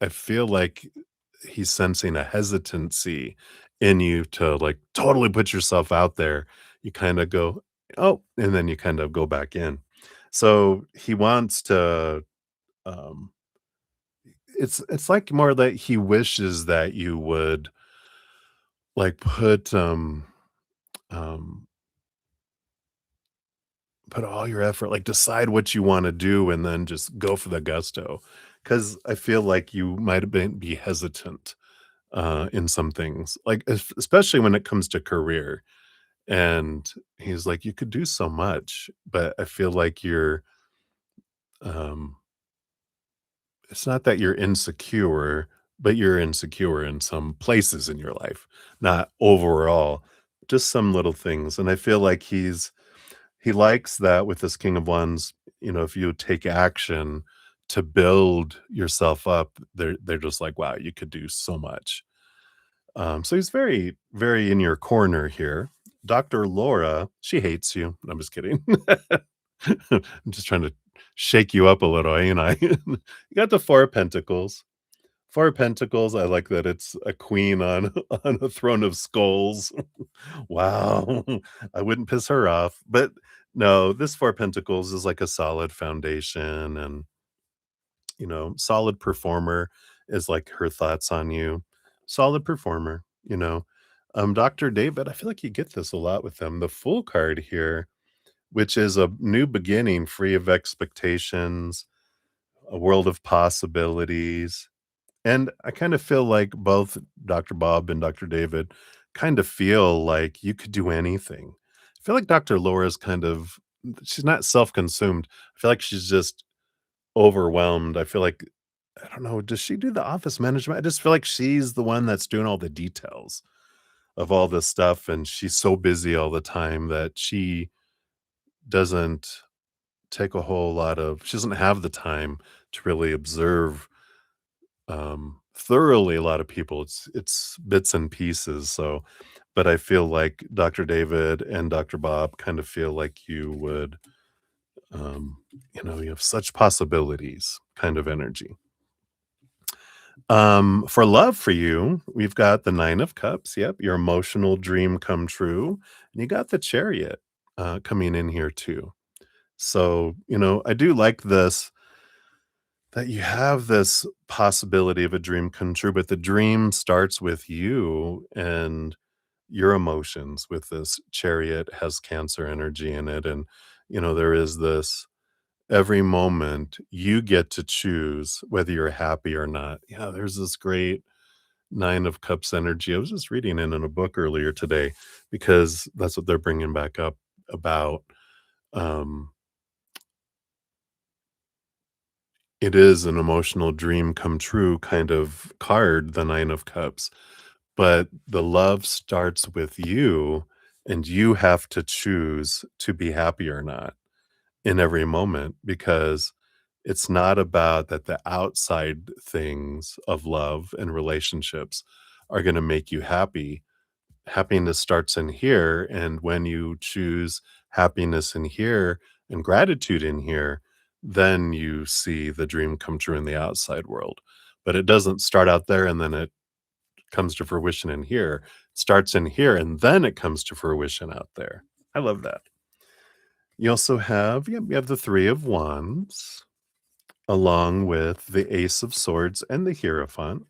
I feel like he's sensing a hesitancy in you to, like, totally put yourself out there. You kinda go, "Oh," and then you kind of go back in. So, he wants to, um it's like more that he wishes that you would, like, um put all your effort, like, decide what you wanna do and then just go for the gusto. Because I feel like you might have be hesitant, in some things, like, especially when it comes to career, and he's like, "You could do so much," but I feel like um it's not that you're insecure, but you're insecure in some places in your life, not overall, just some little things, and I feel like he likes that with this King of Wands, if you take action to build yourself up, they're just like, "Wow, you could do so much." So he's very, very in your corner here. Dr. Laura, she hates you. I'm just kidding. I'm just trying to shake you up a little, ain't I? You got the 4 of Pentacles. 4 of Pentacles, I like that it's a queen on on a throne of skulls. Wow. I wouldn't piss her off, but no, this 4 of Pentacles is like a solid foundation and, solid performer is like her thoughts on you. Solid performer, Dr. David, I feel like you get this a lot with them. The Fool card here, which is a new beginning, free of expectations, a world of possibilities. And I kind of feel like both Dr. Bob and Dr. David kind of feel like you could do anything. I feel like Dr. Laura's she's not self-consumed. I feel like she's just overwhelmed. I feel like, I don't know, does she do the office management? I just feel like she's the one that's doing all the details of all this stuff. And she's so busy all the time that she doesn't take a whole lot of, she doesn't have the time to really observe thoroughly a lot of people. It's bits and pieces. So, but I feel like Dr. David and Dr. Bob kind of feel like you would, you have such possibilities kind of energy. For love for you, we've got the 9 of Cups. Yep, your emotional dream come true. And you got the Chariot coming in here too. So, I do like this. that you have this possibility of a dream come true, but the dream starts with you and your emotions. With this chariot has Cancer energy in it, and there is this every moment you get to choose whether you're happy or not. Yeah, there's this great Nine of Cups energy. I was just reading it in a book earlier today because that's what they're bringing back up about. Um, it is an emotional dream come true kind of card, the Nine of Cups, but the love starts with you, and you have to choose to be happy or not in every moment, because it's not about that the outside things of love and relationships are going to make you happy. Happiness starts in here, and when you choose happiness in here and gratitude in here, then you see the dream come true in the outside world. But it doesn't start out there and then it comes to fruition in here. It starts in here and then it comes to fruition out there. I love that. You also have, yeah, you have the Three of Wands along with the Ace of Swords and the Hierophant.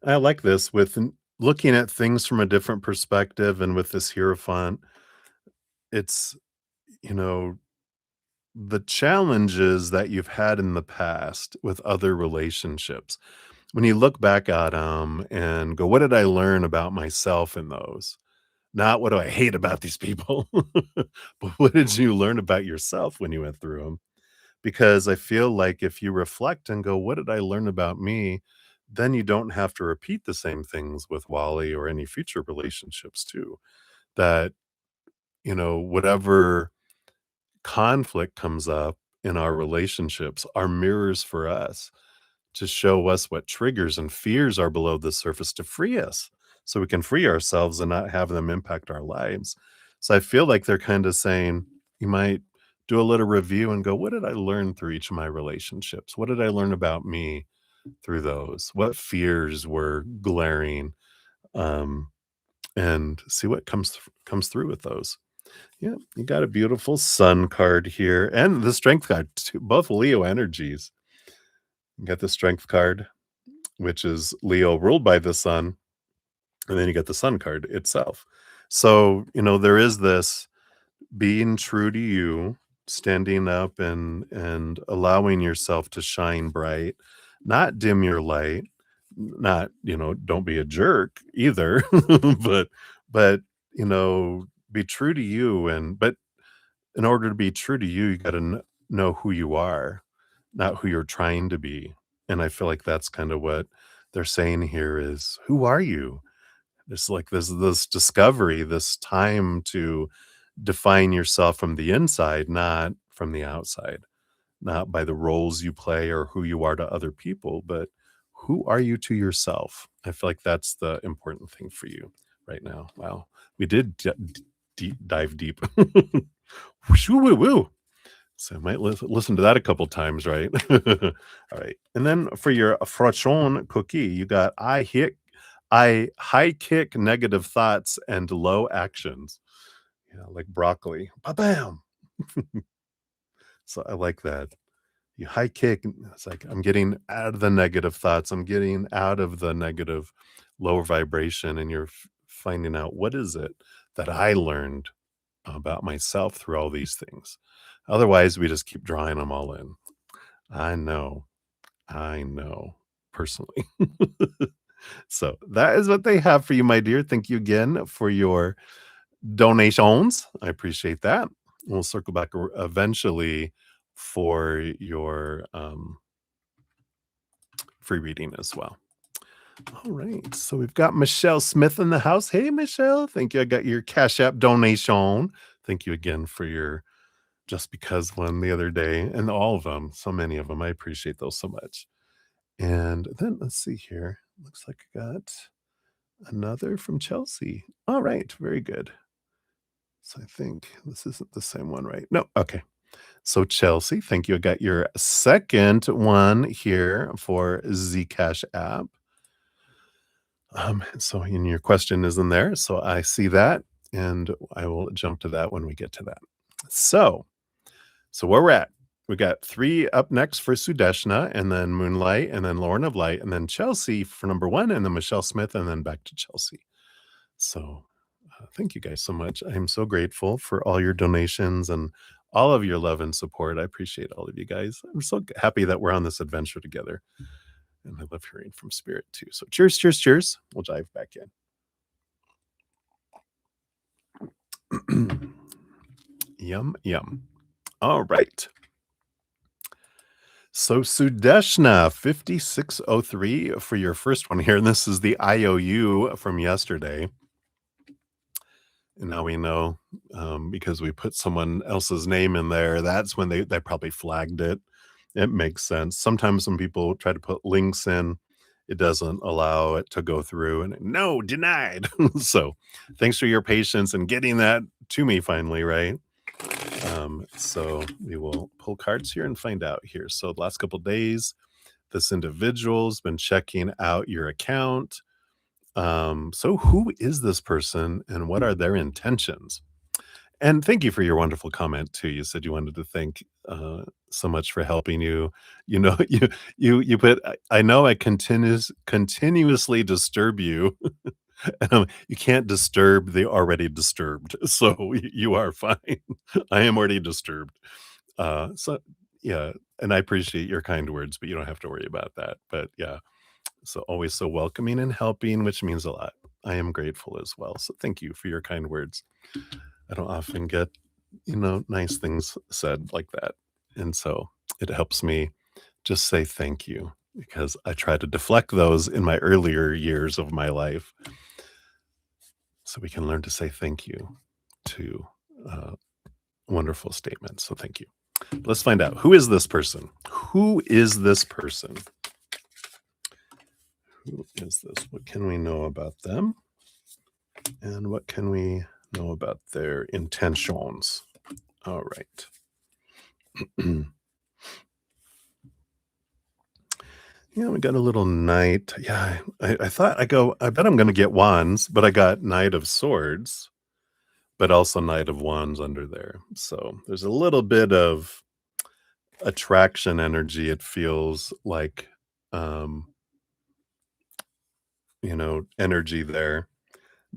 I like this with looking at things from a different perspective, and with this Hierophant, it's, you know, the challenges that you've had in the past with other relationships. When you look back at them and go, what did I learn about myself in those? Not what do I hate about these people, but what did you learn about yourself when you went through them? Because I feel like if you reflect and go, what did I learn about me? Then you don't have to repeat the same things with Wally or any future relationships too. That, whatever conflict comes up in our relationships are mirrors for us to show us what triggers and fears are below the surface to free us so we can free ourselves and not have them impact our lives. So I feel like they're kind of saying you might do a little review and go, what did I learn through each of my relationships? What did I learn about me through those? What fears were glaring? Um, and see what comes through with those. Yeah, you got a beautiful sun card here and the strength card, too, both Leo energies. You got the strength card, which is Leo ruled by the sun, and then you get the sun card itself. So, there is this being true to you, standing up and allowing yourself to shine bright, not dim your light, not, don't be a jerk either, but but, be true to you, and but in order to be true to you, you gotta know who you are, not who you're trying to be, and I feel like that's kinda what they're saying here is, "Who are you?" It's like this discovery, this time to define yourself from the inside, not from the outside, not by the roles you play or who you are to other people, but who are you to yourself? I feel like that's the important thing for you right now. Wow. We did dive deep. Whoo, woo, woo. So I might listen to that a couple times, right? All right. And then for your frachon cookie, you got I high kick negative thoughts and low actions. Yeah, like broccoli. Ba-bam. So I like that. You high kick, and it's like I'm getting out of the negative thoughts. I'm getting out of the negative lower vibration, and you're finding out what is it that I learned about myself through all these things. Otherwise, we just keep drawing them all in. I know. I know personally. So that is what they have for you, my dear. Thank you again for your donations. I appreciate that. We'll circle back eventually for your free reading as well. All right. So we've got Michelle Smith in the house. Hey, Michelle. Thank you. I got your Cash App donation. Thank you again for your Just Because one the other day, and all of them. So many of them. I appreciate those so much. And then let's see here. Looks like I got another from Chelsea. All right. Very good. So I think this isn't the same one, right? No. Okay. So Chelsea, thank you. I got your second one here for Zcash app. So and your question is in there. So I see that, and I will jump to that when we get to that. So so where we're at. We got 3 up next for Sudeshna, and then Moonlight, and then Lauren of Light, and then Chelsea for number 1, and then Michelle Smith, and then back to Chelsea. So, thank you guys so much. I am so grateful for all your donations and all of your love and support. I appreciate all of you guys. I'm so happy that we're on this adventure together, and I love hearing from Spirit too. So cheers, cheers, cheers. We'll dive back in. Yum, yum. All right. So Sudeshna 5603 for your first one here. And this is the IOU from yesterday. And now we know because we put someone else's name in there, that's when they probably flagged it. It makes sense. Sometimes when people try to put links in, it doesn't allow it to go through and no, denied. So thanks for your patience and getting that to me finally, right? So we will pull cards here and find out here. So the last couple days, this individual's been checking out your account. So who is this person and what are their intentions? And thank you for your wonderful comment too. You said you wanted to thank so much for helping you. You know, you put I know I continuously disturb you. You can't disturb the already disturbed. So you are fine. I am already disturbed. So yeah, and I appreciate your kind words, but you don't have to worry about that. But yeah, so always so welcoming and helping, which means a lot. I am grateful as well. So thank you for your kind words. I don't often get, nice things said like that. And so it helps me just say thank you because I try to deflect those in my earlier years of my life so we can learn to say thank you to wonderful statements. So thank you. Let's find out. Who is this person? Who is this person? Who is this? What can we know about them? And what can we know about their intentions? All right. Yeah, we got a little knight. Yeah, I thought I bet I'm going to get wands, but I got knight of swords, but also knight of wands under there. So there's a little bit of attraction energy. It feels like, energy there,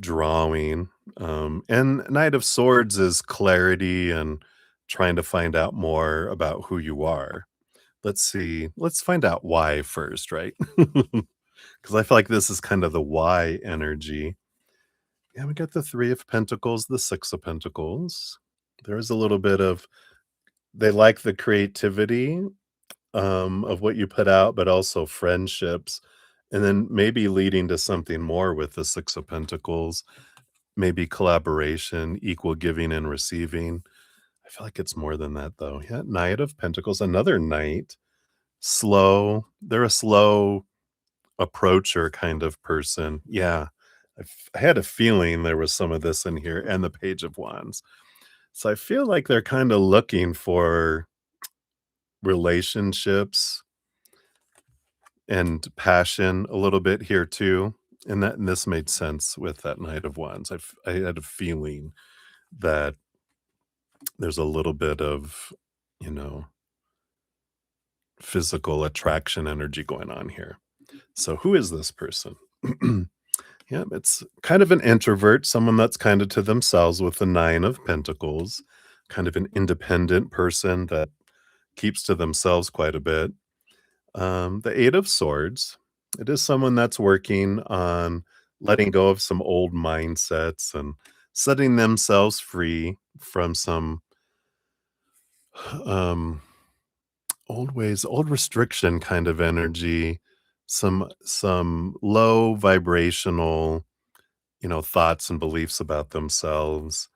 drawing. And knight of swords is clarity and trying to find out more about who you are. Let's see. Let's find out why first, right? Because I feel like this is kind of the why energy. Yeah, we got the 3 of Pentacles, the 6 of Pentacles. There is a little bit of they like the creativity of what you put out, but also friendships, and then maybe leading to something more with the 6 of Pentacles, maybe collaboration, equal giving and receiving. I feel like it's more than that though. Yeah, Knight of Pentacles, another knight. Slow. They're a slow approacher kind of person. Yeah. I had a feeling there was some of this in here and the Page of Wands. So I feel like they're kind of looking for relationships and passion a little bit here too. And this made sense with that Knight of Wands. I had a feeling that there's a little bit of, you know, physical attraction energy going on here. So who is this person? Yeah, it's kind of an introvert, someone that's kind of to themselves with the 9 of Pentacles, kind of an independent person that keeps to themselves quite a bit. The 8 of Swords, it is someone that's working on letting go of some old mindsets and setting themselves free from some um, old ways, old restriction kind of energy, some low vibrational, thoughts and beliefs about themselves.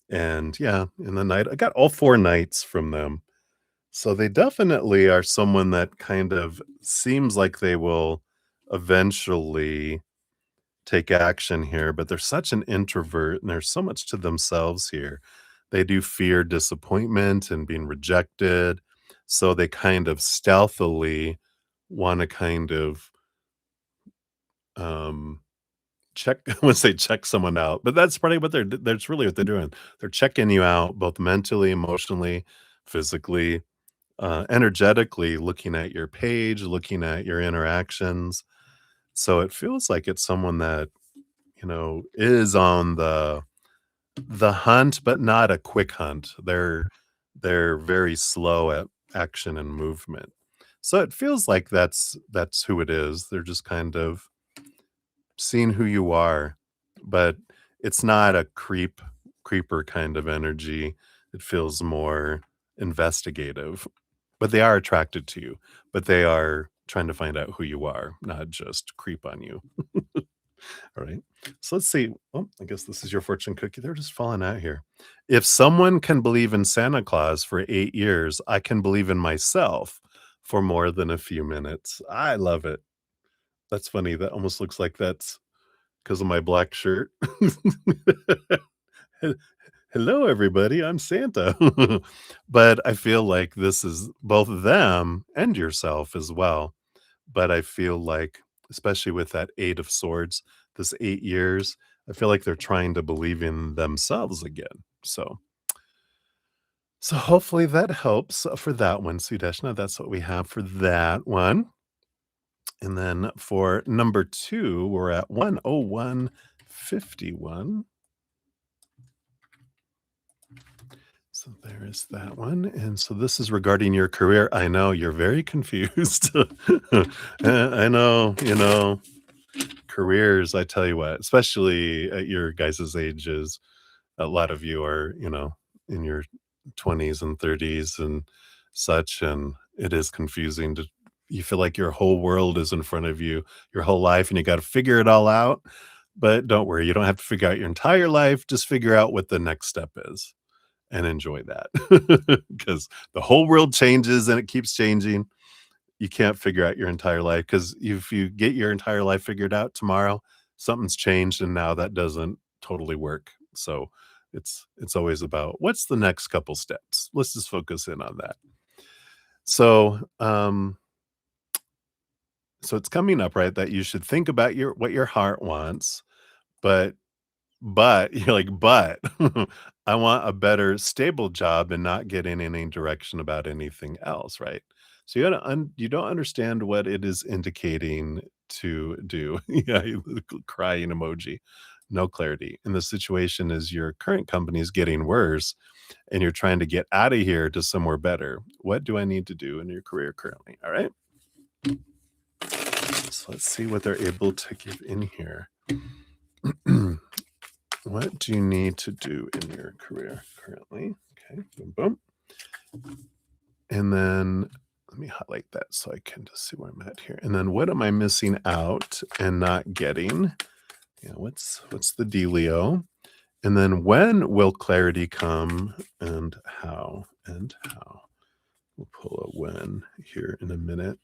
And yeah, in the night, I got all 4 nights from them. So they definitely are someone that kind of seems like they will eventually take action here, but they're such an introvert and there's so much to themselves here. They do fear disappointment and being rejected. So they kind of stealthily want to kind of um check I would say check someone out, but that's probably what that's really what they're doing. They're checking you out both mentally, emotionally, physically. energetically looking at your page, looking at your interactions. So it feels like it's someone that, is on the hunt, but not a quick hunt. They're very slow at action and movement. So it feels like that's who it is. They're just kind of seeing who you are, but it's not a creeper kind of energy. It feels more investigative. But they are attracted to you, but they are trying to find out who you are, not just creep on you. All right. So let's see. Oh, I guess this is your fortune cookie. They're just falling out here. If someone can believe in Santa Claus for 8 years, I can believe in myself for more than a few minutes. I love it. That's funny. That almost looks like that's because of my black shirt. Hello, everybody. I'm Santa. But I feel like this is both them and yourself as well. But I feel like, especially with that 8 of swords, this 8 years, I feel like they're trying to believe in themselves again. So hopefully that helps for that one, Sudeshna. That's what we have for that one. And then for number 2, we're at 10151. So there is that one. And so this is regarding your career. I know you're very confused. I know, careers, I tell you what, especially at your guys' ages, a lot of you are, in your 20s and 30s and such. And it is confusing to, you feel like your whole world is in front of you, your whole life, and you got to figure it all out. But don't worry, you don't have to figure out your entire life. Just figure out what the next step is and enjoy that because the whole world changes and it keeps changing. You can't figure out your entire life because if you get your entire life figured out tomorrow, something's changed and now that doesn't totally work. So it's always about what's the next couple steps. Let's just focus in on that. So so it's coming up, right, that you should think about your what your heart wants, but you're like, "But I want a better stable job and not get in any direction about anything else," right? So you don't understand what it is indicating to do. Yeah, crying emoji. No clarity. And the situation is your current company is getting worse and you're trying to get out of here to somewhere better. What do I need to do in your career currently? All right. So let's see what they're able to give in here. What do you need to do in your career currently? Okay, boom, boom. And then let me highlight that so I can just see where I'm at here. And then what am I missing out and not getting? Yeah, what's the dealio? And then when will clarity come and how? And how? We'll pull a when here in a minute.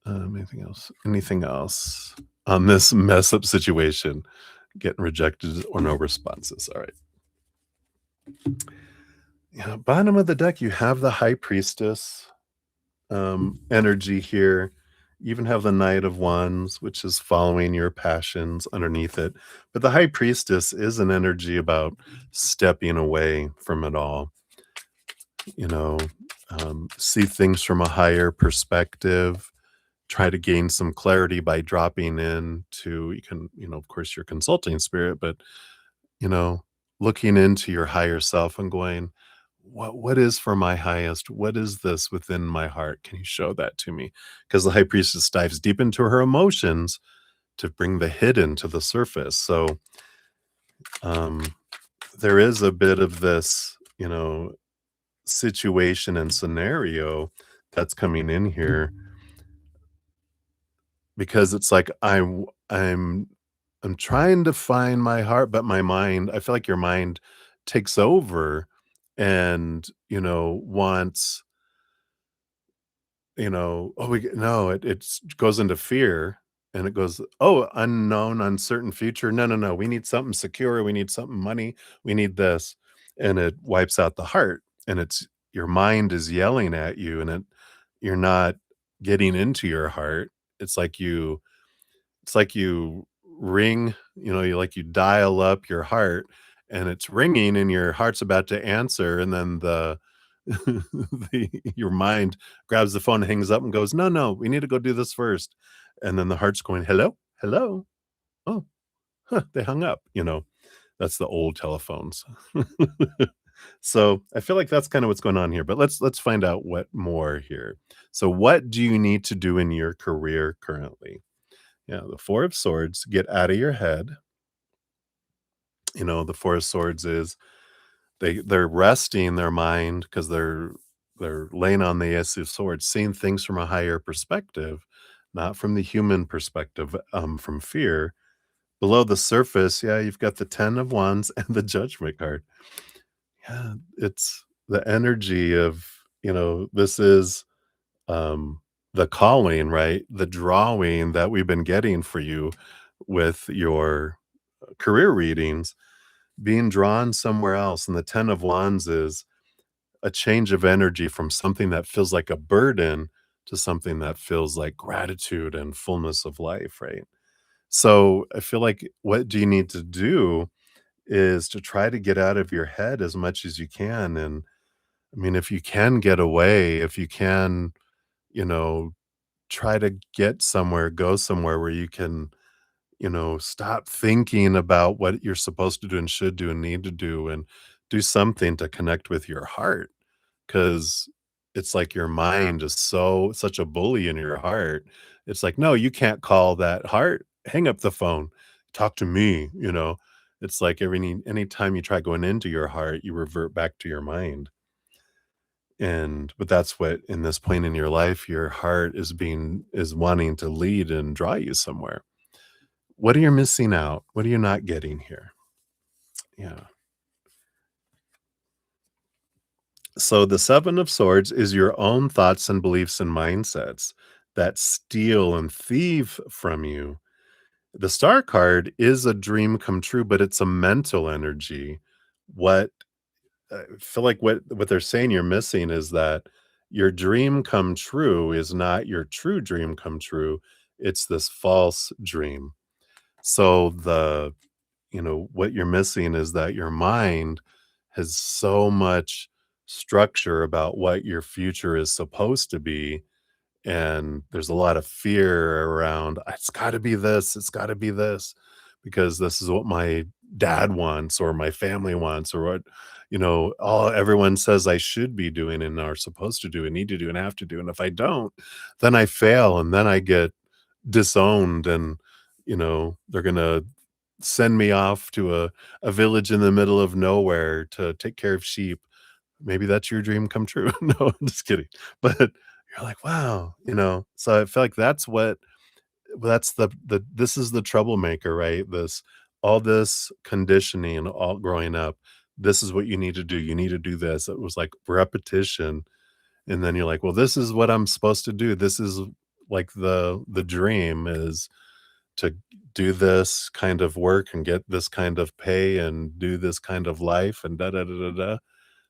Anything else? Anything else on this mess up situation? Getting rejected or no responses. All right. Yeah, bottom of the deck, you have the high priestess energy here. You even have the Knight of Wands, which is following your passions underneath it. But the high priestess is an energy about stepping away from it all. You know, see things from a higher perspective. Try to gain some clarity by dropping into, you can, of course, your consulting spirit, but you know, looking into your higher self and going, what is for my highest? What is this within my heart? Can you show that to me? Because the high priestess dives deep into her emotions to bring the hidden to the surface. So um, there is a bit of this, situation and scenario that's coming in here because it's like I'm trying to find my heart, but my mind, I feel like your mind takes over and, wants, oh, no, it goes into fear and it goes, oh, unknown, uncertain future. No, no, no. We need something secure. We need something money. We need this. And it wipes out the heart. And it's your mind is yelling at you and you're not getting into your heart. It's like you ring, you dial up your heart and it's ringing and your heart's about to answer. And then Your mind grabs the phone, hangs up, and goes, "No, no, we need to go do this first." And then the heart's going, "Hello? Hello? Oh, huh, they hung up," you know? That's the old telephones. So, I feel like that's kinda what's going on here, but let's find out what more here. So, what do you need to do in your career currently? Yeah, the 4 of Swords, get out of your head. You know, the 4 of Swords is they're resting their mind because they're laying on the Ace of Swords, seeing things from a higher perspective, not from the human perspective, from fear. Below the surface, yeah, you've got the 10 of Wands and the Judgment card. Yeah, it's the energy of, this is, um, the calling, right? The drawing that we've been getting for you with your career readings, being drawn somewhere else. And the 10 of Wands is a change of energy from something that feels like a burden to something that feels like gratitude and fullness of life, right? So I feel like what do you need to do is to try to get out of your head as much as you can. And I mean, if you can get away, if you can, you know, try to get somewhere, go somewhere where you can, stop thinking about what you're supposed to do and should do and need to do and do something to connect with your heart. 'Cause it's like your mind is such a bully in your heart. It's like, "No, you can't call that heart. Hang up the phone. Talk to me," you know? It's like anytime you try going into your heart, you revert back to your mind. But that's what in this point in your life, your heart is wanting to lead and draw you somewhere. What are you missing out? What are you not getting here? Yeah. So the 7 of Swords is your own thoughts and beliefs and mindsets that steal and thieve from you. The Star card is a dream come true, but it's a mental energy. What I feel like what they're saying you're missing is that your dream come true is not your true dream come true. It's this false dream. So what you're missing is that your mind has so much structure about what your future is supposed to be, and there's a lot of fear around, "It's gotta be this, it's gotta be this, because this is what my dad wants or my family wants or what, all everyone says I should be doing and are supposed to do and need to do and have to do, and if I don't, then I fail, and then I get disowned, and, they're gonna send me off to a village in the middle of nowhere to take care of sheep." Maybe that's your dream come true. No, I'm just kidding. But you're like, "Wow," So I feel like that's the this is the troublemaker, right? All this conditioning all growing up. This is what you need to do. You need to do this. It was like repetition. And then you're like, "Well, this is what I'm supposed to do. This is like the dream is to do this kind of work and get this kind of pay and do this kind of life and da da da da da."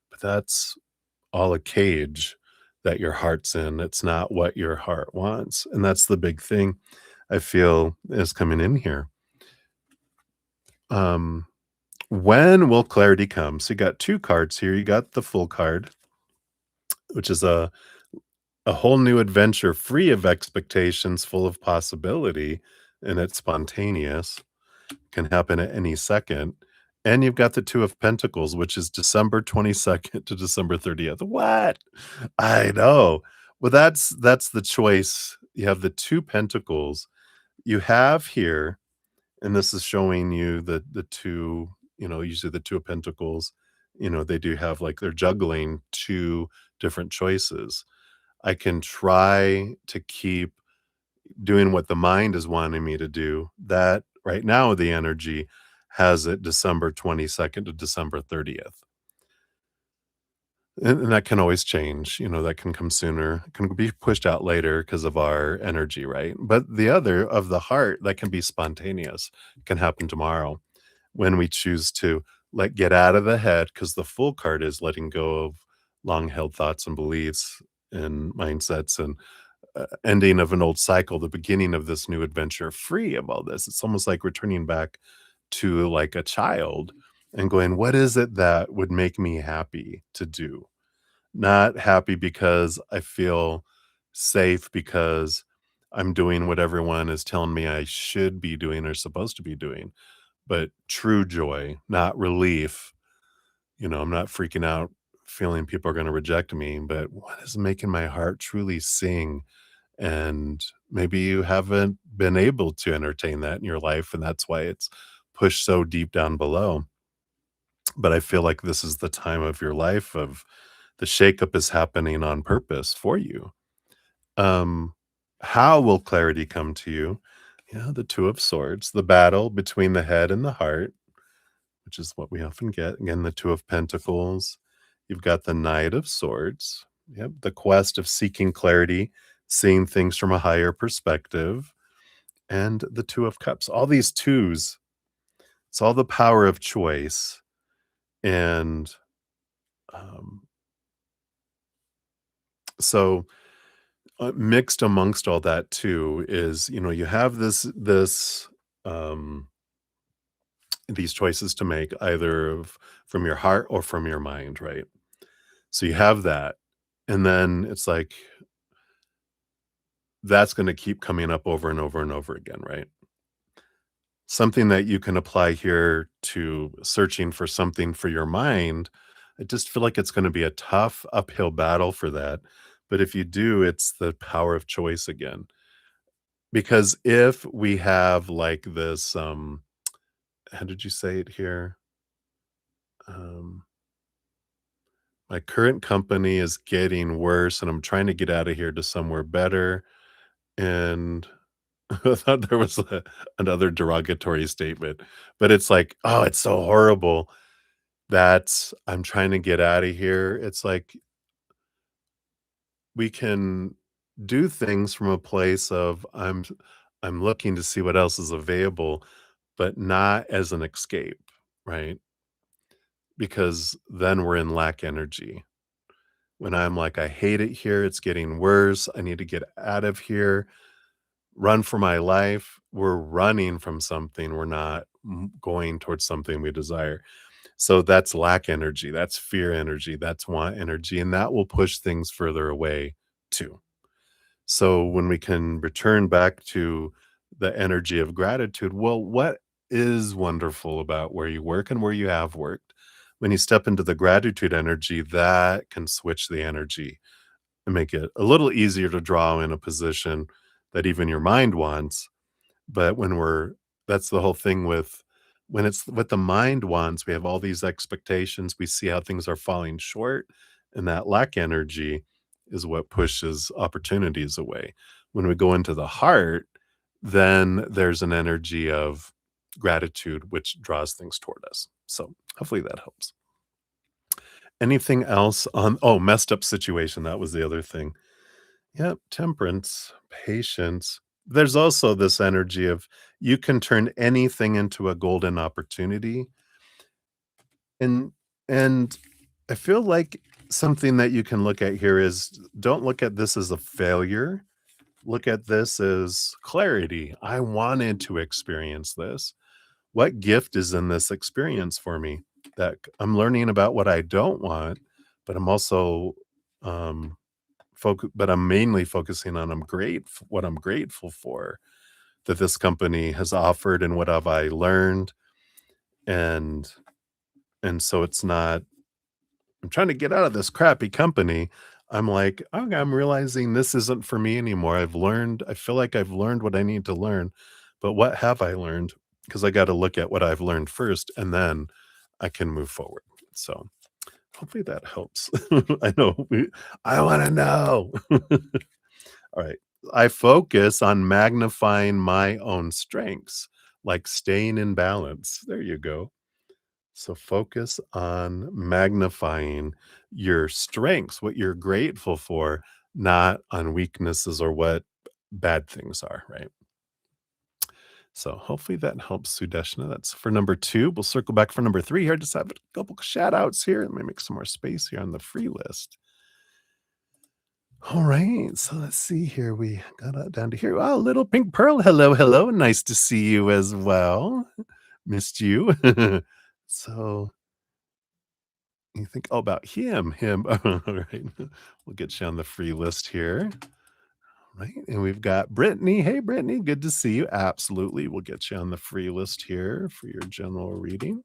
But that's all a cage that your heart's in. It's not what your heart wants. And that's the big thing I feel is coming in here. Um, when will clarity come? So you got two cards here. You got the full card, which is a whole new adventure free of expectations, full of possibility, and it's spontaneous. Can happen at any second. And you've got the 2 of Pentacles, which is December 22nd to December 30th. What? I know. Well, that's the choice. You have the 2 Pentacles. You have here, and this is showing you the 2, usually the 2 of Pentacles, they do have like they're juggling 2 different choices. I can try to keep doing what the mind is wanting me to do. That right now, the energy has it December 22nd to December 30th. And that can always change, that can come sooner, it can be pushed out later because of our energy, right? But the other of the heart, that can be spontaneous, can happen tomorrow when we choose to get out of the head, because the full card is letting go of long held thoughts and beliefs and mindsets and ending of an old cycle, the beginning of this new adventure, free of all this. It's almost like returning back to like a child and going, what is it that would make me happy to do? Not happy because I feel safe because I'm doing what everyone is telling me I should be doing or supposed to be doing, but true joy, not relief. I'm not freaking out feeling people are gonna reject me, but what is making my heart truly sing? And maybe you haven't been able to entertain that in your life, and that's why it's pushed so deep down below. But I feel like this is the time of your life of the shakeup is happening on purpose for you. Um, how will clarity come to you? Yeah, the Two of Swords, the battle between the head and the heart, which is what we often get. Again, the Two of Pentacles. You've got the Knight of Swords. Yep, the quest of seeking clarity, seeing things from a higher perspective, and the Two of Cups. All these twos, it's all the power of choice. And um, so mixed amongst all that too is, you have um, these choices to make either from your heart or from your mind, right? So you have that, and then it's like that's going to keep coming up over and over and over again, right? Something that you can apply here to searching for something for your mind. I just feel like it's going to be a tough uphill battle for that. But if you do, it's the power of choice again. Because if we have like this, how did you say it here? Um, my current company is getting worse and I'm trying to get out of here to somewhere better. And I thought there was another derogatory statement, but it's like, oh, it's so horrible that I'm trying to get out of here. It's like we can do things from a place of I'm looking to see what else is available, but not as an escape, right? Because then we're in lack energy. When I'm like, I hate it here, it's getting worse. I need to get out of here, run for my life. We're running from something. We're not going towards something we desire. So that's lack energy. That's fear energy. That's want energy. And that will push things further away too. So when we can return back to the energy of gratitude, well, what is wonderful about where you work and where you have worked? When you step into the gratitude energy, that can switch the energy and make it a little easier to draw in a position that even your mind wants. But that's the whole thing with when it's what the mind wants, we have all these expectations, we see how things are falling short, and that lack energy is what pushes opportunities away. When we go into the heart, then there's an energy of gratitude which draws things toward us. So hopefully that helps. Anything else on messed up situation, that was the other thing. Yep, temperance, patience. There's also this energy of you can turn anything into a golden opportunity. And and I feel like something that you can look at here is don't look at this as a failure. Look at this as clarity. I wanted to experience this. What gift is in this experience for me? That I'm learning about what I don't want, but I'm also um but I'm mainly focusing on what I'm grateful for that this company has offered and what have I learned. And so it's not I'm trying to get out of this crappy company. I'm like, okay, I'm realizing this isn't for me anymore. I feel like I've learned what I need to learn, but what have I learned? Because I got to look at what I've learned first and then I can move forward. So hopefully that helps. I know I want to know. All right. I focus on magnifying my own strengths, like staying in balance. There you go. So focus on magnifying your strengths, what you're grateful for, not on weaknesses or what bad things are, right? So hopefully that helps, Sudeshna. That's for number two. We'll circle back for number three here. Just have a couple shout outs here. Let me make some more space here on the free list. All right, so let's see here. We got down to here. Oh, little pink pearl. Hello, hello. Nice to see you as well. Missed you. So You think, oh, about him. All right. We'll get you on the free list here. Right. And we've got Brittany. Hey, Brittany, good to see you. Absolutely. We'll get you on the free list here for your general reading.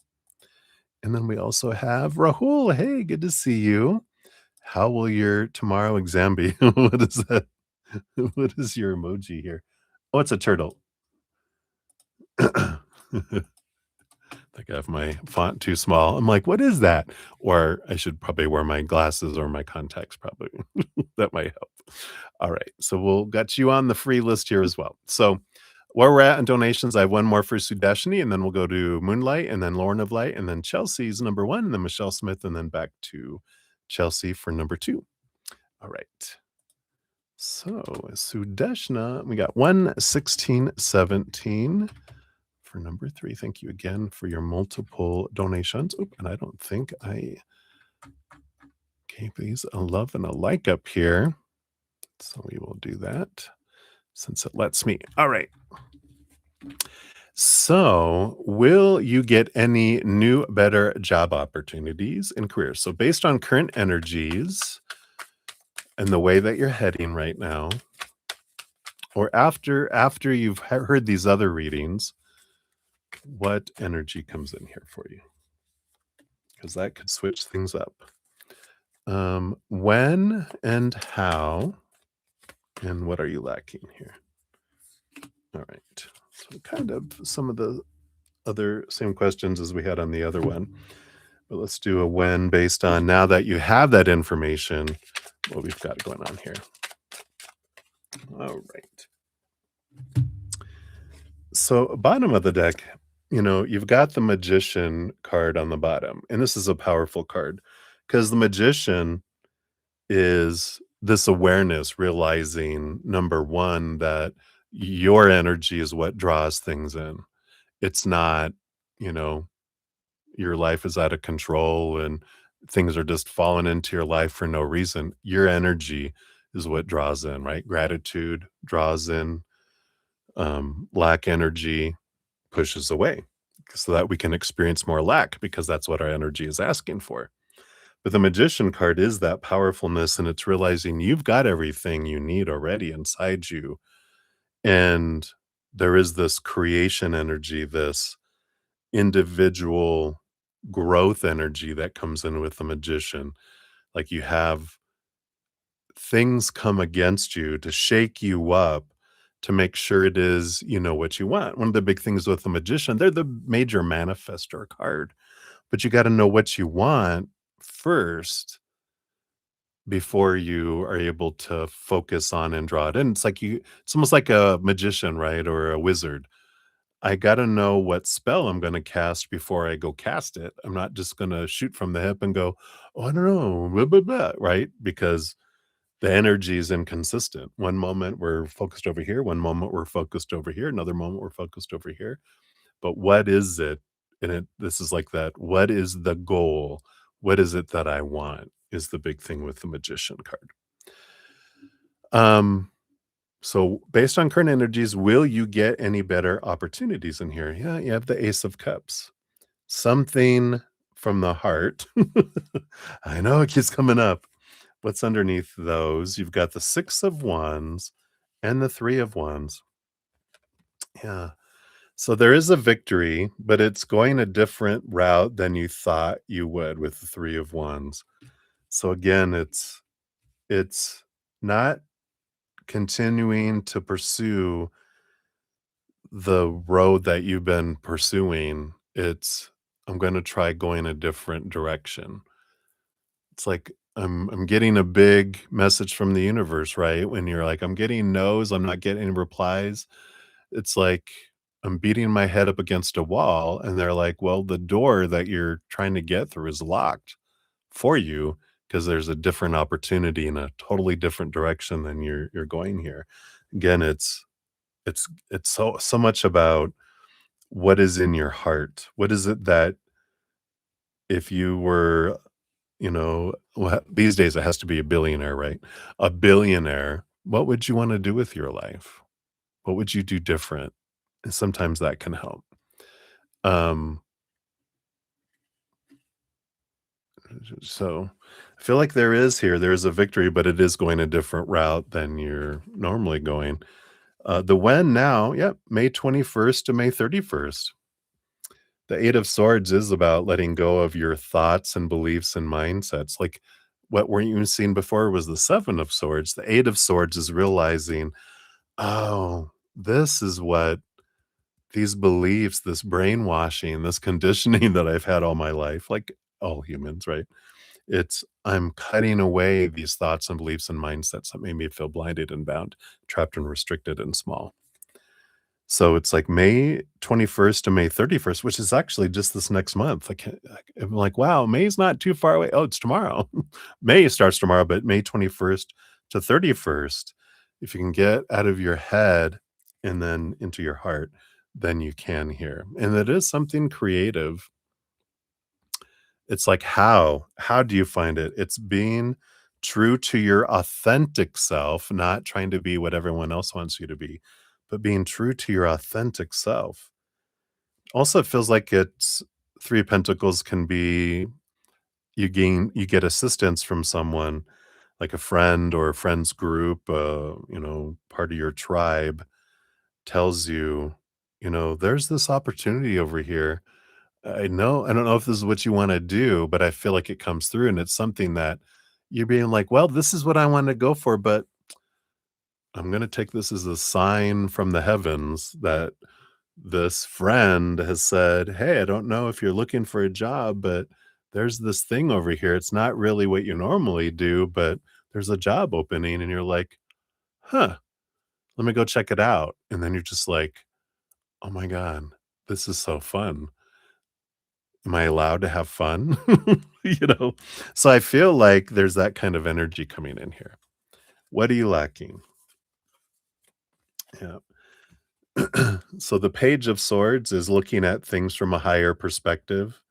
And then we also have Rahul. Hey, good to see you. How will your tomorrow exam be? What is that? What is your emoji here? Oh, it's a turtle. Think I have my font too small. I'm like, what is that? Or I should probably wear my glasses or my contacts, probably. That might help. All right. So we'll get you on the free list here as well. So where we're at in donations, I have one more for Sudeshini, and then we'll go to Moonlight, and then Lauren of Light, and then Chelsea's number one, and then Michelle Smith, and then back to Chelsea for number two. All right. So Sudeshna, we got 11617 for number three. Thank you again for your multiple donations. Oop, and I don't think I gave these a love and a like up here. So we will do that since it lets me. All right. So, will you get any new, better job opportunities in career? So, based on current energies and the way that you're heading right now, or after you've heard these other readings, what energy comes in here for you? Because that could switch things up. When and how, and what are you lacking here? All right. So, kind of some of the other same questions as we had on the other one. But let's do a when based on now that you have that information, what we've got going on here. All right. So, bottom of the deck, you've got the Magician card on the bottom. And this is a powerful card because the Magician is this awareness, realizing number one, that your energy is what draws things in. It's not, you know, your life is out of control and things are just falling into your life for no reason. Your energy is what draws in, right? Gratitude draws in, lack energy pushes away so that we can experience more lack because that's what our energy is asking for. But the Magician card is that powerfulness, and it's realizing you've got everything you need already inside you. And there is this creation energy, this individual growth energy that comes in with the Magician. Like you have things come against you to shake you up to make sure it is, what you want. One of the big things with the Magician, they're the major manifestor card, but you got to know what you want first before you are able to focus on and draw it in. It's almost like a magician, right? Or a wizard. I gotta know what spell I'm gonna cast before I go cast it. I'm not just gonna shoot from the hip and go, "Oh, I don't know, blah, blah, blah," right? Because the energy is inconsistent. One moment we're focused over here, one moment we're focused over here, another moment we're focused over here. But what is it? This is like that. What is the goal? What is it that I want? Is the big thing with the Magician card. So based on current energies, will you get any better opportunities in here? Yeah, you have the Ace of Cups. Something from the heart. I know it keeps coming up. What's underneath those? You've got the Six of Wands and the Three of Wands. Yeah. So there is a victory, but it's going a different route than you thought you would with the Three of Wands. So again, it's not continuing to pursue the road that you've been pursuing. I'm going to try going a different direction. It's like I'm getting a big message from the universe, right? When you're like, I'm getting no's, I'm not getting replies. It's like I'm beating my head up against a wall, and they're like, well, the door that you're trying to get through is locked for you because there's a different opportunity in a totally different direction than you're going here. Again, it's so much about what is in your heart. What is it that if you were, these days it has to be a billionaire, right? A billionaire, what would you want to do with your life? What would you do different? And sometimes that can help. Um, So I feel like there is a victory, but it is going a different route than you're normally going. The when now, yep, May 21st to May 31st. The Eight of Swords is about letting go of your thoughts and beliefs and mindsets. Like what weren't you seeing before was the Seven of Swords. The Eight of Swords is realizing, oh, this is what these beliefs, this brainwashing, this conditioning that I've had all my life, like all humans, right? I'm cutting away these thoughts and beliefs and mindsets that made me feel blinded and bound, trapped and restricted and small. So it's like May 21st to May 31st, which is actually just this next month. I'm like, wow, May's not too far away. Oh, it's tomorrow. May starts tomorrow, but May 21st to 31st, if you can get out of your head and then into your heart, then you can hear. And it is something creative. It's like how do you find it? It's being true to your authentic self, not trying to be what everyone else wants you to be, but being true to your authentic self. Also, it feels like it's 3 Pentacles can be you get assistance from someone, like a friend or a friend's group, part of your tribe tells you, "There's this opportunity over here. I don't know if this is what you wanna do, but I feel like it comes through, and it's something that you're being like, 'Well, this is what I wanna go for, but I'm gonna take this as a sign from the heavens that this friend has said, "Hey, I don't know if you're looking for a job, but there's this thing over here. It's not really what you normally do, but there's a job opening." And you're like, "Huh, let me go check it out." And then you're just like, "Oh my god, this is so fun. Am I allowed to have fun?" You know? So I feel like there's that kind of energy coming in here. What are you lacking? Yeah. So the Page of Swords is looking at things from a higher perspective,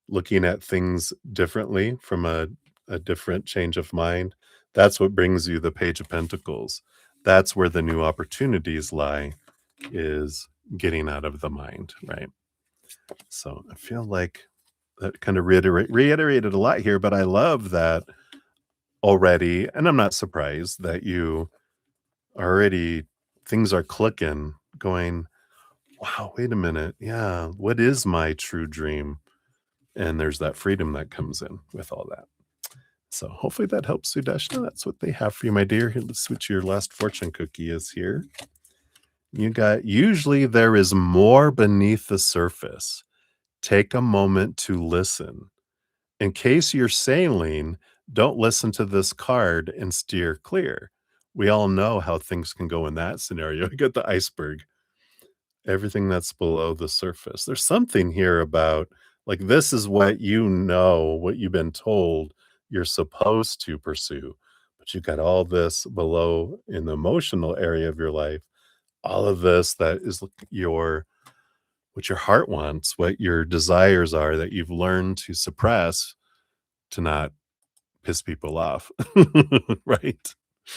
looking at things differently from a different change of mind. That's what brings you the Page of Pentacles. That's where the new opportunities lie, is getting out of the mind, right? So I feel like that kind of reiterated a lot here, but I love that already. And I'm not surprised that you already, things are clicking, going, wow, wait a minute. Yeah. What is my true dream? And there's that freedom that comes in with all that. So hopefully that helps, Sudeshna. That's what they have for you, my dear. Here, let's switch your last fortune cookie is here. You got, usually there is more beneath the surface. Take a moment to listen. In case you're sailing, don't listen to this card and steer clear. We all know how things can go in that scenario. You got the iceberg, everything that's below the surface. There's something here about, like, this is what what you've been told you're supposed to pursue, but you got all this below in the emotional area of your life, all of this that is what your heart wants, what your desires are that you've learned to suppress to not piss people off, right?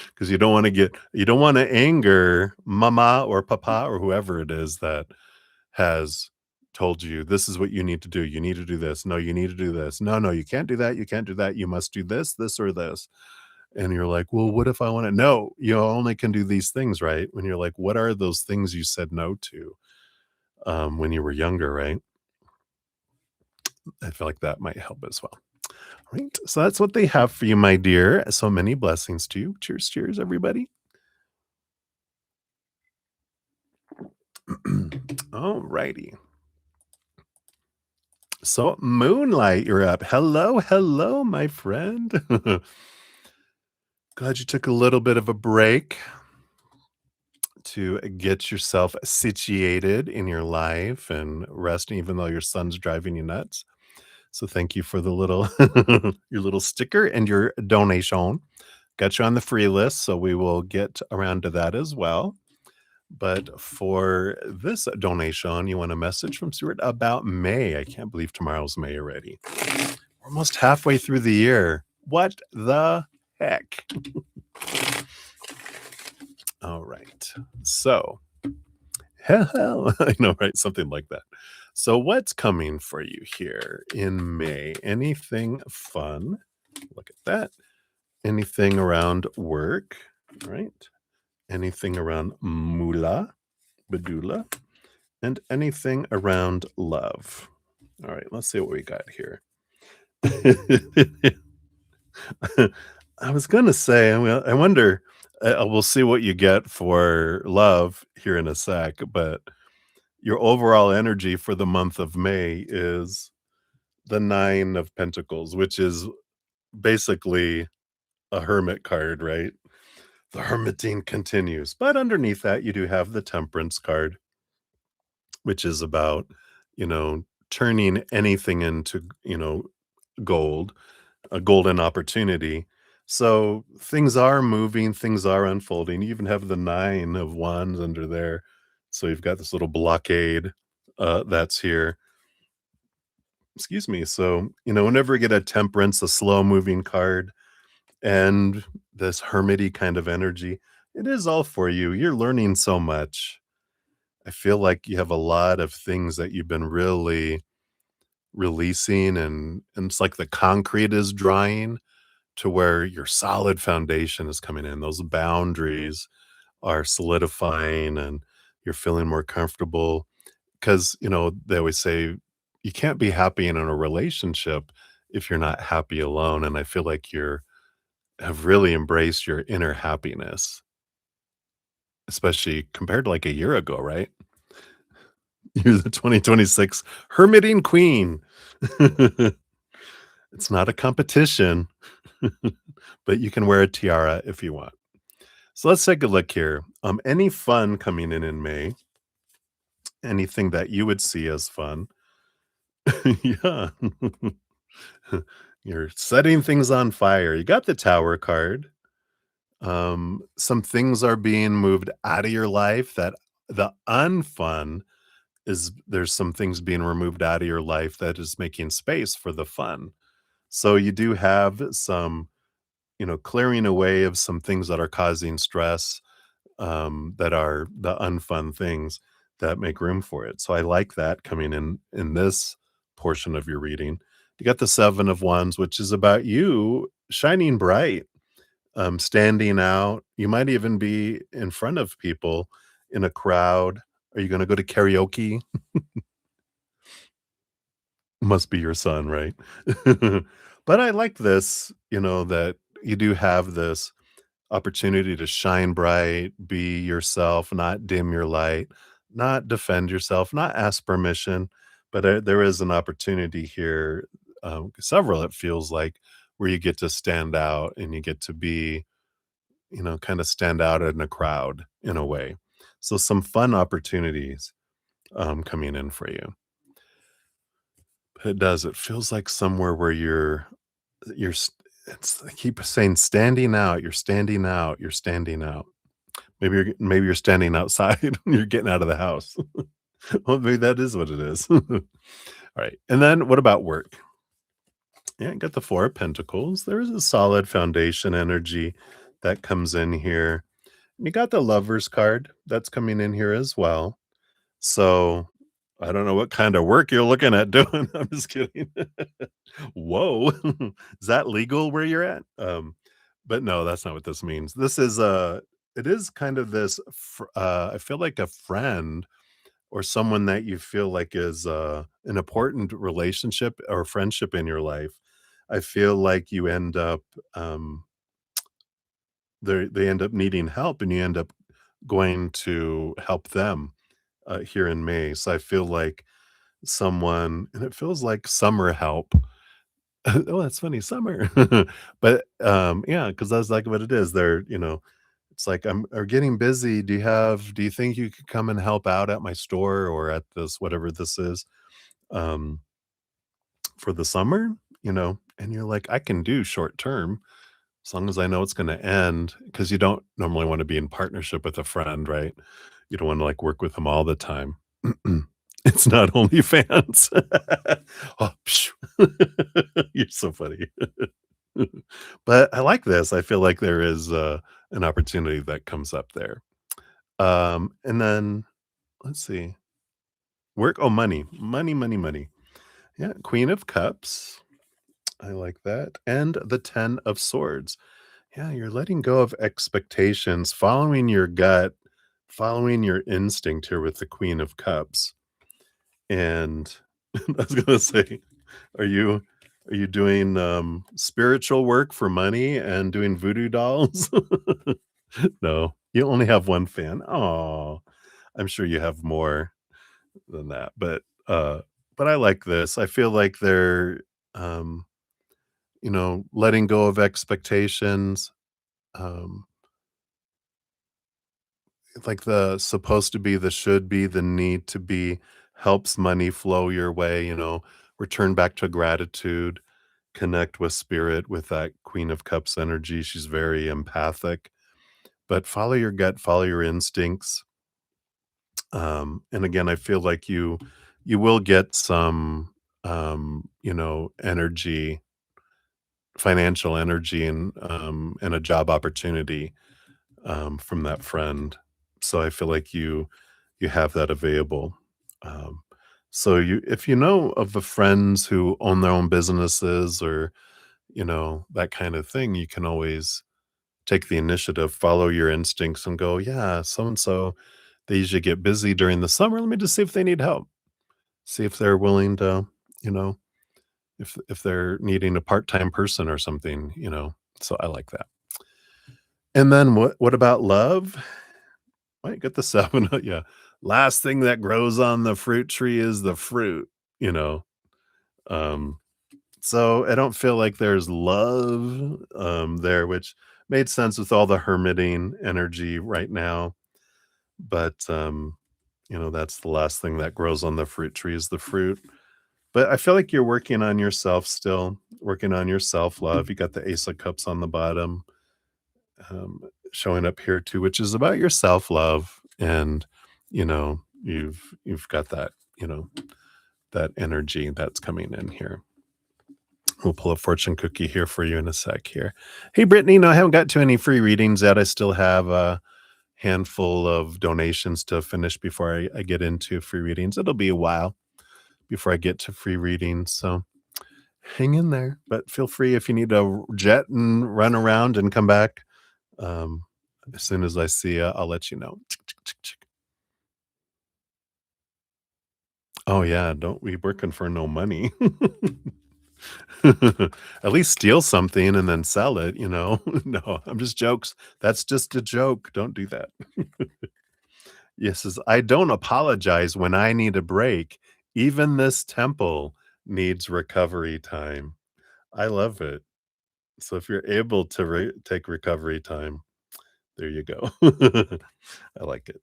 Because you don't want to anger mama or papa or whoever it is that has told you this is what you need to do. You need to do this. No, you need to do this. No, no, you can't do that. You can't do that. You must do this, this, or this. And you're like, well, what if I want to? No, you only can do these things, right? When you're like, what are those things you said no to when you were younger, right? I feel like that might help as well. Right. So that's what they have for you, my dear. So many blessings to you. Cheers, cheers, everybody. All righty. So, Moonlight, you're up. Hello, hello, my friend. Glad you took a little bit of a break to get yourself situated in your life and resting, even though your son's driving you nuts. So, thank you for the little your little sticker and your donation. Got you on the free list, so we will get around to that as well. But for this donation, you want a message from Stuart about May. I can't believe tomorrow's May already. We're almost halfway through the year. What the heck? All right. So, hell, I know, right? Something like that. So, what's coming for you here in May? Anything fun? Look at that. Anything around work, right? Anything around moolah, badula, and anything around love. All right, let's see what we got here. I was gonna say, I wonder. We'll see what you get for love here in a sec, but your overall energy for the month of May is the Nine of Pentacles, which is basically a hermit card, right? The hermiting continues. But underneath that, you do have the Temperance card, which is about, you know, turning anything into, gold, a golden opportunity. So things are moving, things are unfolding. You even have the Nine of Wands under there. So you've got this little blockade that's here. Excuse me. So, whenever you get a temperance, a slow moving card, and this hermity kind of energy, it is all for you. You're learning so much. I feel like you have a lot of things that you've been really releasing, and it's like the concrete is drying to where your solid foundation is coming in. Those boundaries are solidifying and you're feeling more comfortable because, they always say you can't be happy in a relationship if you're not happy alone. And I feel like you're have really embraced your inner happiness, especially compared to like a year ago, right? You're the 2026 hermiting queen. It's not a competition, but you can wear a tiara if you want. So let's take a look here. Any fun coming in May? Anything that you would see as fun? Yeah. You're setting things on fire. You got the Tower card. Some things are being moved out of your life that the unfun is there's some things being removed out of your life that is making space for the fun. So you do have some, clearing away of some things that are causing stress, that are the unfun things that make room for it. So I like that coming in this portion of your reading. You got the Seven of Wands, which is about you shining bright, standing out. You might even be in front of people in a crowd. Are you going to go to karaoke? Must be your son, right? But I like this, that you do have this opportunity to shine bright, be yourself, not dim your light, not defend yourself, not ask permission. But there is an opportunity here, several, it feels like, where you get to stand out and you get to be, kind of stand out in a crowd in a way. So some fun opportunities coming in for you. It does. It feels like somewhere where you're s it's I keep saying standing out, you're standing out, you're standing out. Maybe you're standing outside and you're getting out of the house. Well, maybe that is what it is. Alright, and then what about work? Yeah, got the Four of Pentacles. There is a solid foundation energy that comes in here. You got the Lovers card that's coming in here as well. So, I don't know what kind of work you're looking at doing. I'm just kidding. Whoa. Is that legal where you're at? But no, that's not what this means. This is it is kind of this I feel like a friend or someone that you feel like is an important relationship or friendship in your life. I feel like you end up they end up needing help and you end up going to help them here in May. So I feel like someone, and it feels like summer help. Oh, that's funny, summer. But, yeah, because that's like what it is. They're, it's like, "Are getting busy. Do you think you could come and help out at my store or at this whatever this is, um, for the summer?" And you're like, "I can do short term as long as I know it's gonna end, because you don't normally wanna be in partnership with a friend, right? You don't wanna, like, work with them all the time. It's not OnlyFans. Oh, pshh. You're so funny. But I like this. I feel like there is, an opportunity that comes up there. And then let's see. Work? Oh, money. Money, money, money. Yeah, Queen of Cups. I like that. And the 10 of Swords. Yeah, you're letting go of expectations, following your gut, following your instinct here with the Queen of Cups. And I was gonna say, are you are you doing spiritual work for money and doing voodoo dolls? No, you only have one fan. Oh, I'm sure you have more than that. But I like this. I feel like they're um, letting go of expectations. Um, like the supposed to be, the should be, the need to be helps money flow your way, return back to gratitude, connect with spirit with that Queen of Cups energy. She's very empathic, but follow your gut, follow your instincts. And again, I feel like you will get some energy, financial energy and a job opportunity from that friend. So I feel like you have that available. Um, so if you know of the friends who own their own businesses or that kind of thing, you can always take the initiative, follow your instincts, and go, yeah, so and so. They usually get busy during the summer. Let me just see if they need help. See if they're willing to, you know, if they're needing a part time person or something. So I like that. And then what about love? Might get the 7, yeah. Last thing that grows on the fruit tree is the fruit, you know? Um, so I don't feel like there's love, there, which made sense with all the hermiting energy right now, but, that's the last thing that grows on the fruit tree is the fruit. But I feel like you're working on yourself still, working on your self-love. You got the Ace of Cups on the bottom, um, showing up here too, which is about your self-love, and you've got that, that energy that's coming in here. We'll pull a fortune cookie here for you in a sec here. Hey, Brittany, no, I haven't got to any free readings yet. I still have a handful of donations to finish before I get into free readings. It'll be a while before I get to free readings, so hang in there. But feel free if you need to jet and run around and come back. Um, as soon as I see you, I'll let you know. Oh yeah, don't be working for no money. At least steal something and then sell it. No, I'm just jokes. That's just a joke. Don't do that. Yes, I don't apologize when I need a break. Even this temple needs recovery time. I love it. So if you're able to take recovery time, there you go. I like it.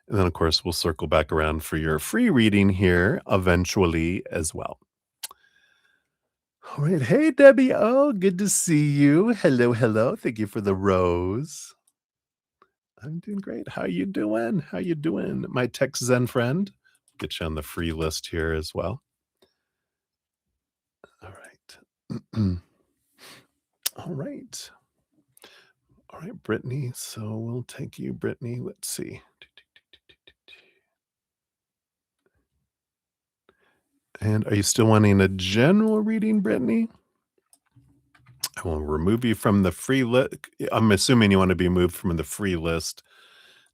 And then, of course, we'll circle back around for your free reading here eventually as well. All right. Hey, Debbie. Oh, good to see you. Hello, hello. Thank you for the rose. I'm doing great. How you doing? How you doing? My tech Zen friend. Get you on the free list here as well. All right. All right. All right, Brittany. So we'll take you, Brittany. Let's see. And are you still wanting a general reading, Brittany? I will remove you from the free list. I'm assuming you want to be moved from the free list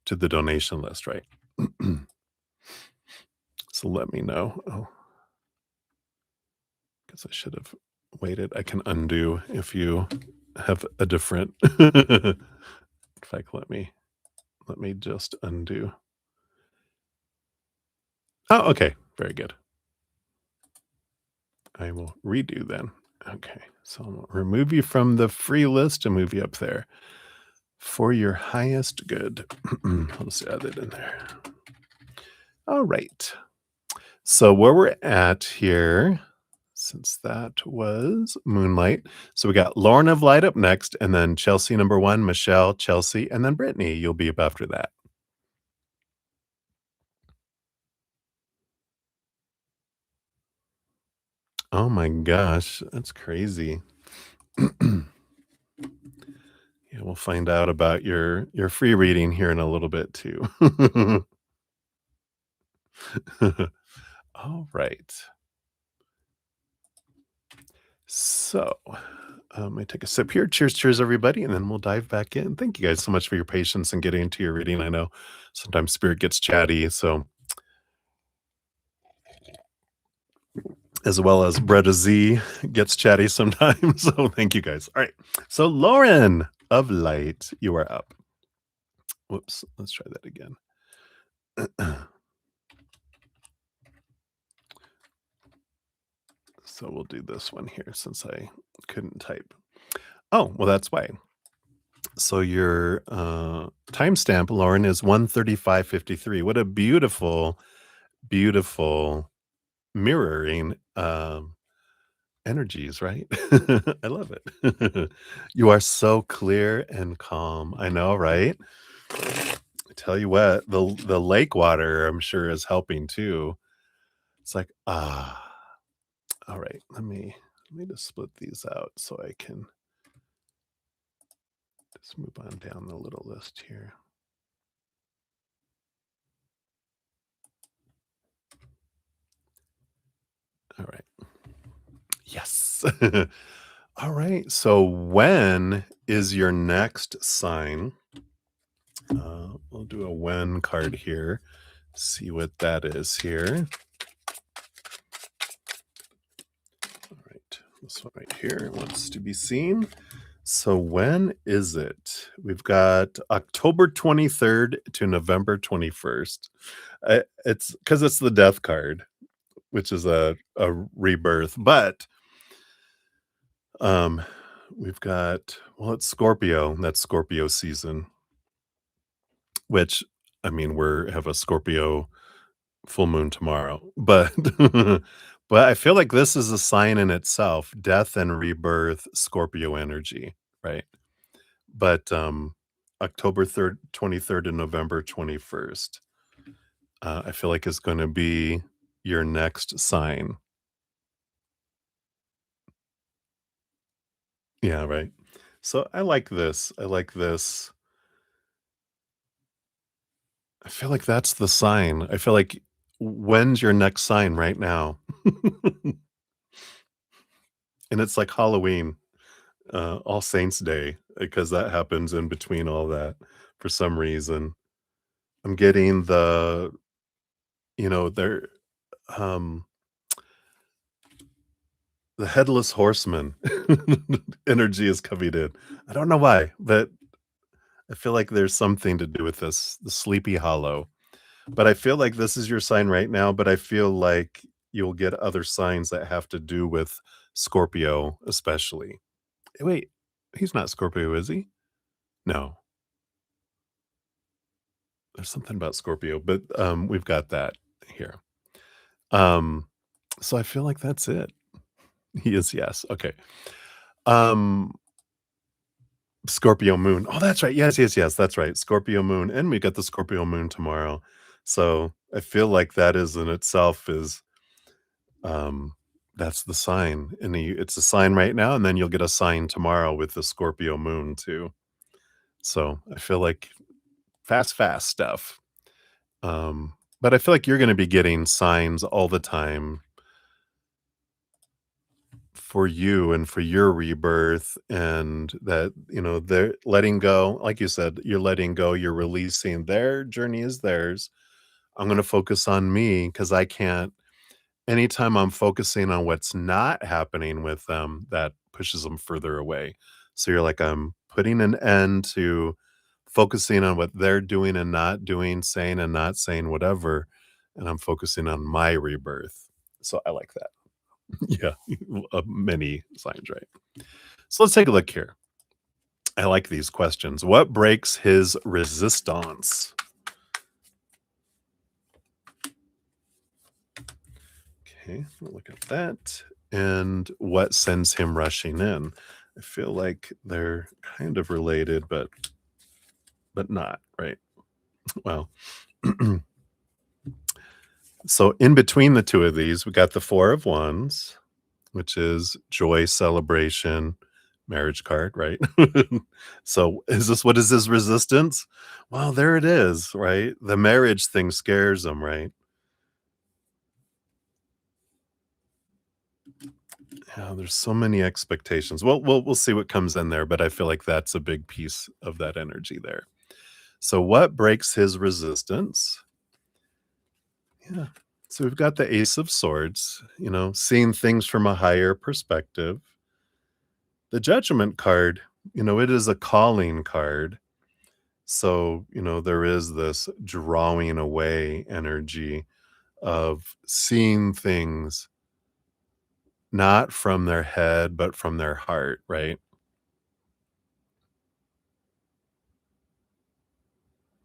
to the donation list, right? So let me know. Oh, guess I should have waited. I can undo if you have a different. In fact, let me just undo. Oh, okay. Very good. I will redo then. Okay. So I'll remove you from the free list and move you up there for your highest good. I'll just add it in there. All right. So where we're at here, since that was Moonlight. So we got Lauren of Light up next, and then Chelsea number 1, Michelle, Chelsea, and then Brittany. You'll be up after that. Oh my gosh, that's crazy. Yeah, we'll find out about your free reading here in a little bit too. All right. So, let me take a sip here. Cheers, cheers, everybody, and then we'll dive back in. Thank you guys so much for your patience and getting into your reading. I know sometimes spirit gets chatty, so as well as Bretta Z gets chatty sometimes. So thank you guys. All right. So Lauren of Light, you are up. Whoops. Let's try that again. So we'll do this one here since I couldn't type. Oh, well, that's why. So your timestamp, Lauren, is 135:53. What a beautiful, beautiful mirroring energies, right? I love it. You are so clear and calm. I know, right? I tell you what, the lake water, I'm sure, is helping too. It's like, ah, all right, let me just split these out so I can just move on down the little list here. All right. Yes. All right. So when is your next sign? We'll do a when card here. See what that is here. All right. This one right here wants to be seen. So when is it? We've got October 23rd to November 21st. It's because it's the death card, which is a rebirth. But um, we've got, well, it's Scorpio. That's Scorpio season, which I mean, we're have a Scorpio full moon tomorrow, but but I feel like this is a sign in itself, death and rebirth, Scorpio energy, right? But October 3rd, 23rd and November 21st, I feel like is going to be your next sign. Yeah, right. So I like this. I like this. I feel like that's the sign. I feel like when's your next sign right now? And it's like Halloween, All Saints Day, because that happens in between all that for some reason. I'm getting there, um, the headless horseman energy is coming in. I don't know why, but I feel like there's something to do with this, the Sleepy Hollow. But I feel like this is your sign right now, but I feel like you'll get other signs that have to do with Scorpio, especially. Wait, he's not Scorpio, is he? No, there's something about Scorpio, but we've got that here. Um, so I feel like that's it. He is, yes. Okay. Um, Scorpio moon. Oh, that's right. Yes, yes, yes. That's right. Scorpio moon. And we got the Scorpio moon tomorrow. So I feel like that is in itself is um that's the sign. And it's a sign right now, and then you'll get a sign tomorrow with the Scorpio moon too. So I feel like fast, fast stuff. But I feel like you're gonna be getting signs all the time for you and for your rebirth, and that, they're letting go. Like you said, you're letting go, you're releasing. Their journey is theirs. I'm gonna focus on me because I can't anytime I'm focusing on what's not happening with them, that pushes them further away. So you're like, I'm putting an end to focusing on what they're doing and not doing, saying and not saying, whatever, and I'm focusing on my rebirth. So I like that. Yeah, many signs, right? So let's take a look here. I like these questions. What breaks his resistance? Okay, we'll look at that. And what sends him rushing in? I feel like they're kind of related, but not, right? Well, so in between the two of these, we got the Four of Wands, which is joy, celebration, marriage card, right? So what is his resistance? Well, there it is, right? The marriage thing scares him, right? Yeah, there's so many expectations. Well, we'll see what comes in there, but I feel like that's a big piece of that energy there. So what breaks his resistance? Yeah. So we've got the Ace of Swords, seeing things from a higher perspective. The Judgment card, it is a calling card. So, there is this drawing away energy of seeing things not from their head, but from their heart, right?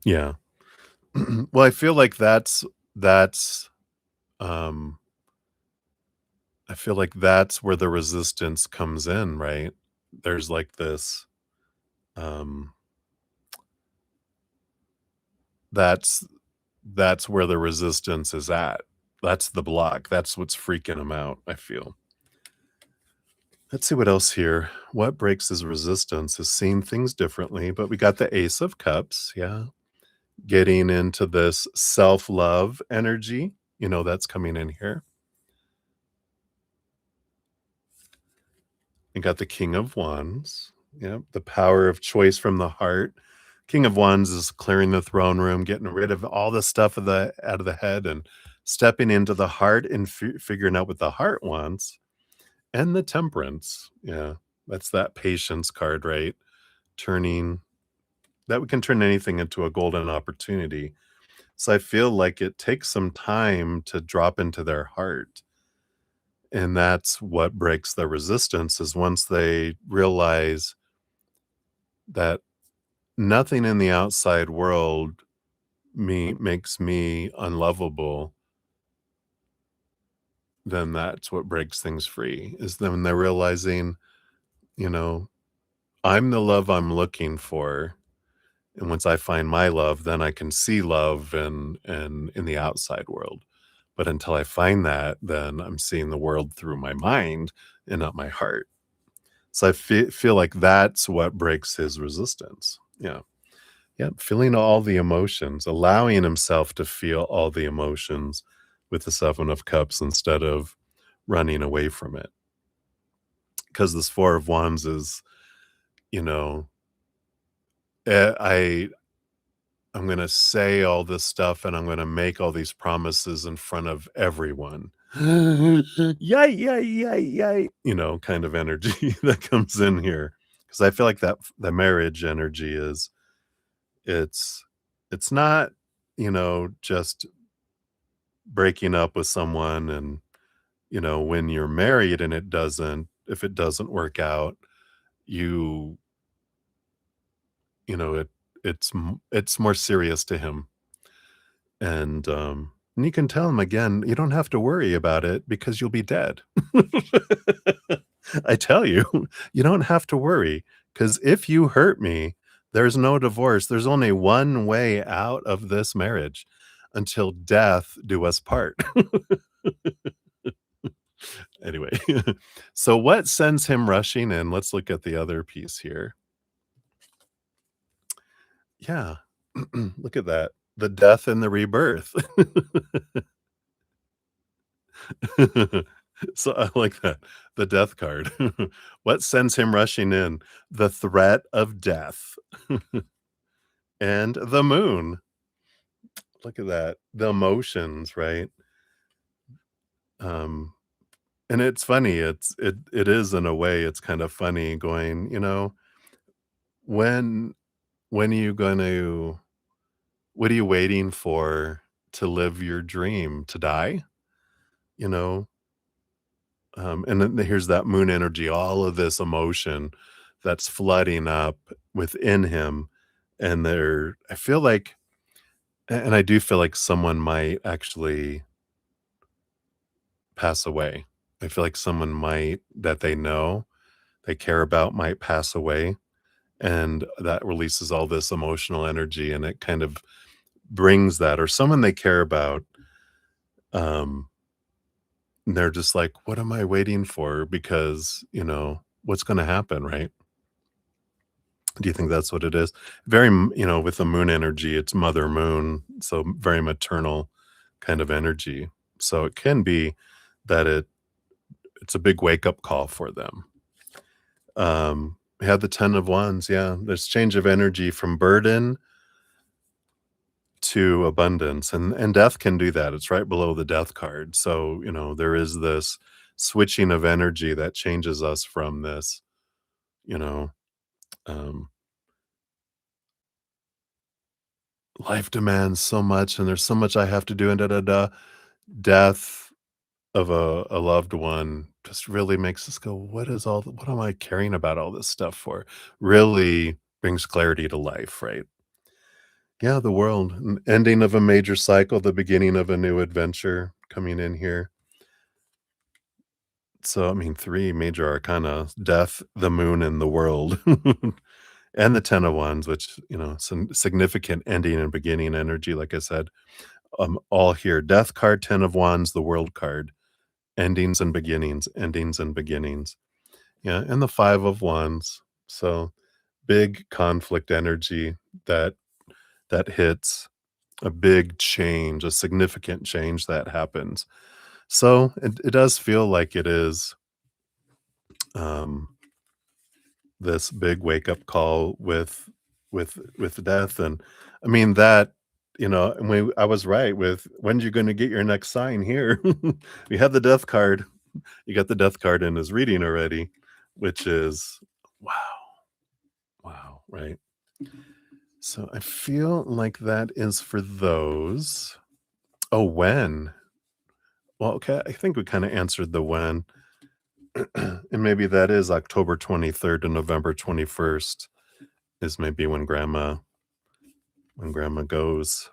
Yeah. Well, I feel like that's um I feel like that's where the resistance comes in, right? There's like this um that's that's where the resistance is at. That's the block. That's what's freaking him out, I feel. Let's see what else here. What breaks his resistance is seeing things differently, but we got the Ace of Cups, yeah. Getting into this self-love energy, that's coming in here. You got the King of Wands. Yep, the power of choice from the heart. King of Wands is clearing the throne room, getting rid of all the stuff out of the head and stepping into the heart and figuring out what the heart wants. And the Temperance. Yeah, that's that patience card, right? Turning that we can turn anything into a golden opportunity. So I feel like it takes some time to drop into their heart. And that's what breaks the resistance is once they realize that nothing in the outside world makes me unlovable, then that's what breaks things free, is then they're realizing, you know, I'm the love I'm looking for, and once I find my love, then I can see love and in the outside world. But until I find that, then I'm seeing the world through my mind and not my heart. So I feel like that's what breaks his resistance. Yeah. Yeah, feeling all the emotions, allowing himself to feel all the emotions with the 7 of Cups instead of running away from it. Because this 4 of Wands is, you know, I I'm gonna say all this stuff and I'm gonna make all these promises in front of everyone. Yay, yay, yay, yay, kind of energy that comes in here. Because I feel like that the marriage energy is it's it's not, just breaking up with someone and, when you're married and if it doesn't work out, you you know, it's more serious to him. And you can tell him again, you don't have to worry about it because you'll be dead. I tell you, you don't have to worry because if you hurt me, there's no divorce. There's only one way out of this marriage until death do us part. Anyway, so what sends him rushing in? Let's look at the other piece here. Yeah. Look at that. The death and the rebirth. So I like that. The death card. What sends him rushing in? The threat of death and the moon. Look at that. The emotions, right? Um, and it's funny. It is in a way. It's kind of funny going. When when are you going to? What are you waiting for to live your dream? To die? You know, and then here's that moon energy, all of this emotion that's flooding up within him. And I feel like, and I do feel like someone might actually pass away. I feel like someone that they know, they care about might pass away. And that releases all this emotional energy and it kind of brings that, or someone they care about. Um, and they're just like, what am I waiting for? Because, what's going to happen, right? Do you think that's what it is? Very, with the moon energy, it's Mother Moon, so very maternal kind of energy. So it can be that it it's a big wake up call for them. We had the 10 of wands, yeah. There's change of energy from burden to abundance, and death can do that. It's right below the death card. So, there is this switching of energy that changes us from this, you know, um, life demands so much and there's so much I have to do and da da da. Death of a loved one just really makes us go, what am I caring about all this stuff for? Really brings clarity to life, right? Yeah, the world, an ending of a major cycle, the beginning of a new adventure coming in here. So, I mean, 3 major arcana, death, the moon, and the world, and the 10 of wands, which, some significant ending and beginning energy, like I said, all here. Death card, 10 of wands, the world card, endings and beginnings, endings and beginnings. Yeah, and the 5 of wands. So, big conflict energy that that hits, a big change, a significant change that happens. So, it does feel like it is, um this big wake up call with death, and I mean that, and I was right with when you're gonna get your next sign here. We had the death card. You got the death card in his reading already, which is wow, wow, right? So I feel like that is for those. Oh, when? Well, okay, I think we kinda answered the when, and maybe that is October 23rd to November 21st is maybe when grandma goes.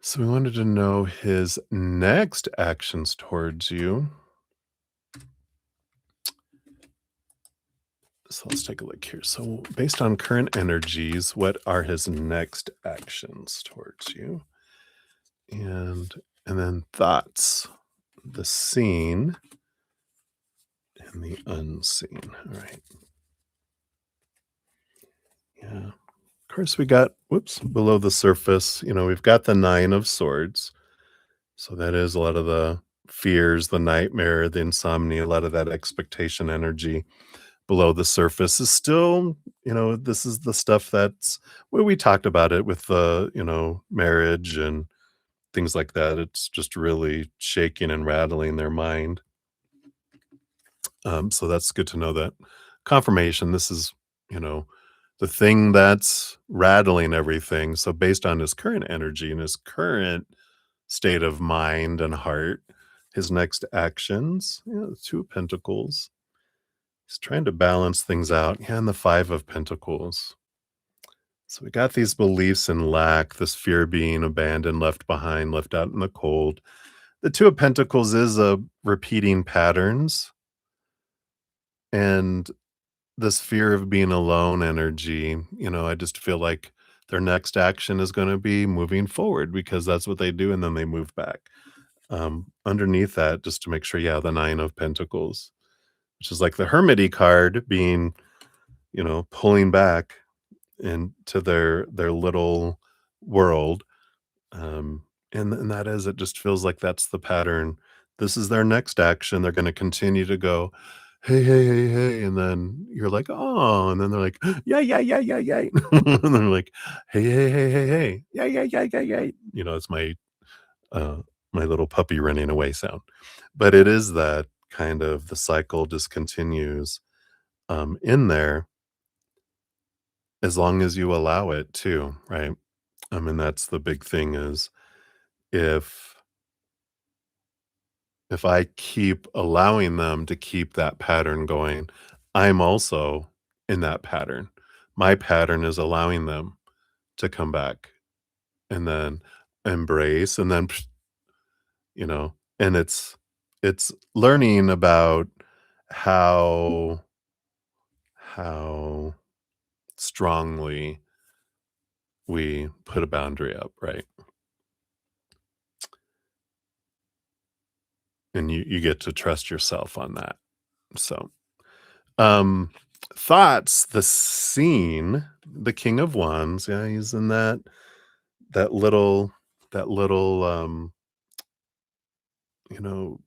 So we wanted to know his next actions towards you. So let's take a look here. So based on current energies, what are his next actions towards you? And then thoughts, the seen and the unseen. All right. Yeah. Of course, we got, whoops, below the surface, we've got the 9 of swords. So that is a lot of the fears, the nightmare, the insomnia, a lot of that expectation energy below the surface is still, this is the stuff that's where we talked about it with the, marriage and things like that. It's just really shaking and rattling their mind. So that's good to know that confirmation. This is, you know, the thing that's rattling everything. So based on his current energy and his current state of mind and heart, his next actions, the 2 of Pentacles. He's trying to balance things out. Yeah, and the 5 of Pentacles. So we got these beliefs in lack, this fear of being abandoned, left behind, left out in the cold. The 2 of Pentacles is a repeating patterns and this fear of being alone energy. I just feel like their next action is going to be moving forward because that's what they do and then they move back. Underneath that, just to make sure, yeah, the 9 of Pentacles, which is like the hermity card being, pulling back into their little world. And that is, it just feels like that's the pattern. This is their next action. They're going to continue to go, hey, hey, hey, hey. And then you're like, oh, and then they're like, yeah, yeah, yeah, yeah, yeah. And they're like, hey, hey, hey, hey, hey, yeah, yeah, yeah, yeah, yeah. It's uh, my little puppy running away sound. But it is that kind of the cycle just continues in there as long as you allow it to, right? I mean, that's the big thing is if if I keep allowing them to keep that pattern going, I'm also in that pattern. My pattern is allowing them to come back and then embrace and then, and it's learning about how how strongly we put a boundary up, right? And you get to trust yourself on that. So, um, thoughts, the scene, the King of Wands, yeah, he's in that that little that little, you know,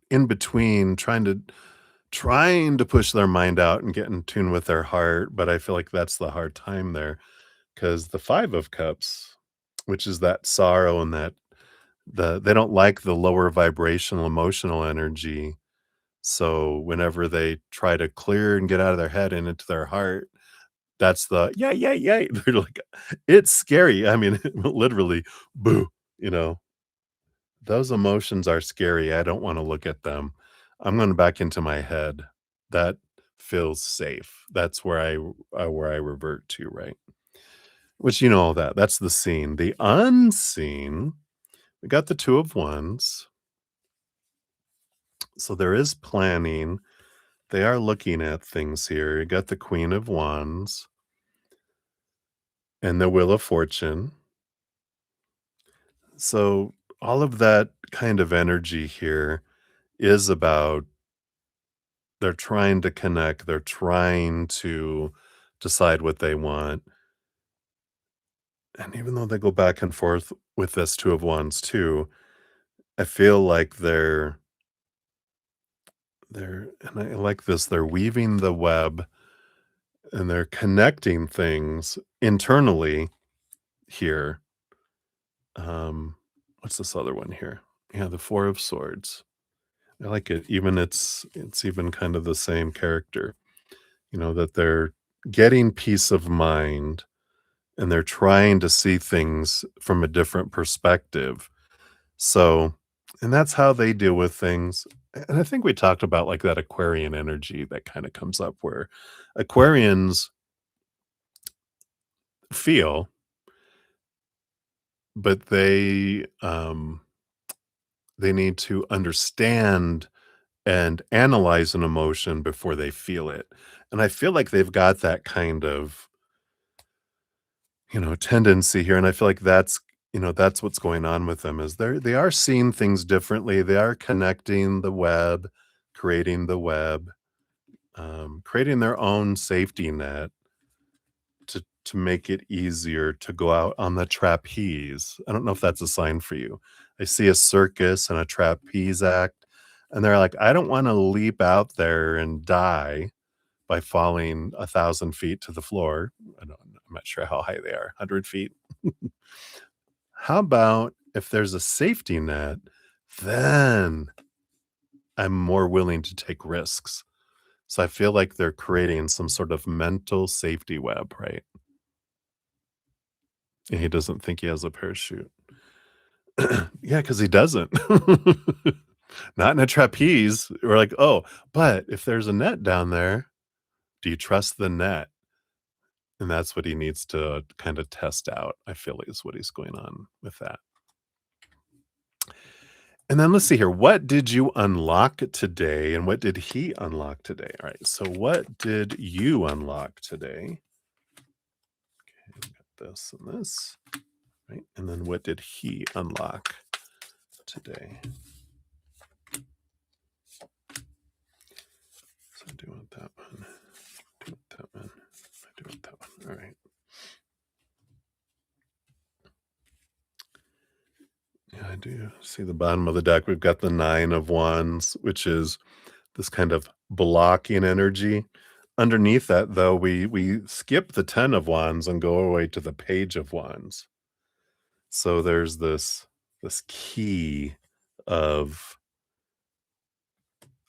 in between trying to push their mind out and get in tune with their heart, but I feel like that's the hard time there, because the 5 of Cups, which is that sorrow and that they don't like the lower vibrational emotional energy, so whenever they try to clear and get out of their head and into their heart, that's the, "Yeah, yeah, yeah." They're like, it's scary, I mean, literally, boo, you know? Those emotions are scary, I don't wanna look at them. I'm going back into my head. That feels safe. That's where I revert to, right? Which, all that. That's the seen. The unseen, we got the 2 of Wands, so there is planning. They are looking at things here. You got the Queen of Wands and the Wheel of Fortune. So all of that kind of energy here is about they're trying to connect, they're trying to decide what they want, and even though they go back and forth with this 2 of Wands too, I feel like they're and I like this, they're weaving the web and they're connecting things internally here. Um, what's this other one here? Yeah, the 4 of Swords. I like it. Even it's even kind of the same character, that they're getting peace of mind and they're trying to see things from a different perspective. So, and that's how they deal with things. And I think we talked about like that Aquarian energy that kind of comes up where Aquarians feel, but they need to understand and analyze an emotion before they feel it. And I feel like they've got that kind of, tendency here. And I feel like that's what's going on with them is they are seeing things differently. They are connecting the web, creating the web, creating their own safety net to make it easier to go out on the trapeze. I don't know if that's a sign for you. I see a circus and a trapeze act, and they're like, I don't want to leap out there and die by falling 1,000 feet to the floor. I'm not sure how high they are, 100 feet. How about if there's a safety net, then I'm more willing to take risks. So I feel like they're creating some sort of mental safety web, right? And he doesn't think he has a parachute. Yeah, because he doesn't. Not in a trapeze. We're like, oh, but if there's a net down there, do you trust the net? And that's what he needs to kind of test out, I feel is what he's going on with that. And then let's see here. What did you unlock today? And what did he unlock today? All right. So, what did you unlock today? Okay, we got this and this. Right. And then what did he unlock today? So, I do want that one. I do want that one. I do want that one. All right. Yeah, I do see the bottom of the deck. We've got the 9 of Wands, which is this kind of blocking energy. Underneath that, though, we skip the 10 of Wands and go away to the Page of Wands. So there's this key of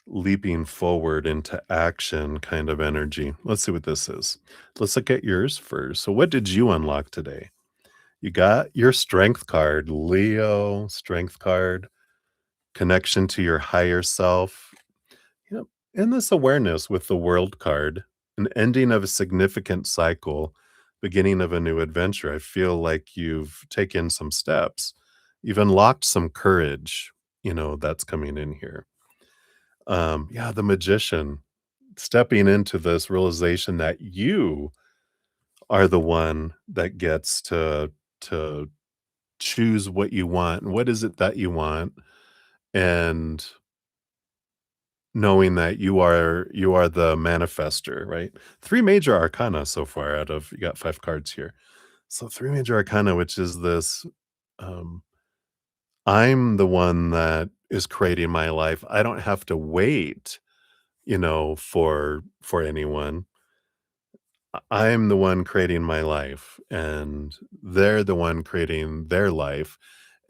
leaping forward into action kind of energy. Let's see what this is. Let's look at yours first. So what did you unlock today? You got your strength card, Leo, strength card, connection to your higher self. Yep. And this awareness with the world card, an ending of a significant cycle, beginning of a new adventure. I feel like you've taken some steps. You've unlocked some courage, that's coming in here. Yeah, the magician stepping into this realization that you are the one that gets to choose what you want. And what is it that you want? And knowing that you are the manifester, right? 3 major arcana so far out of you got 5 cards here. So three major arcana, which is this, um, I'm the one that is creating my life. I don't have to wait, for anyone. I'm the one creating my life, and they're the one creating their life,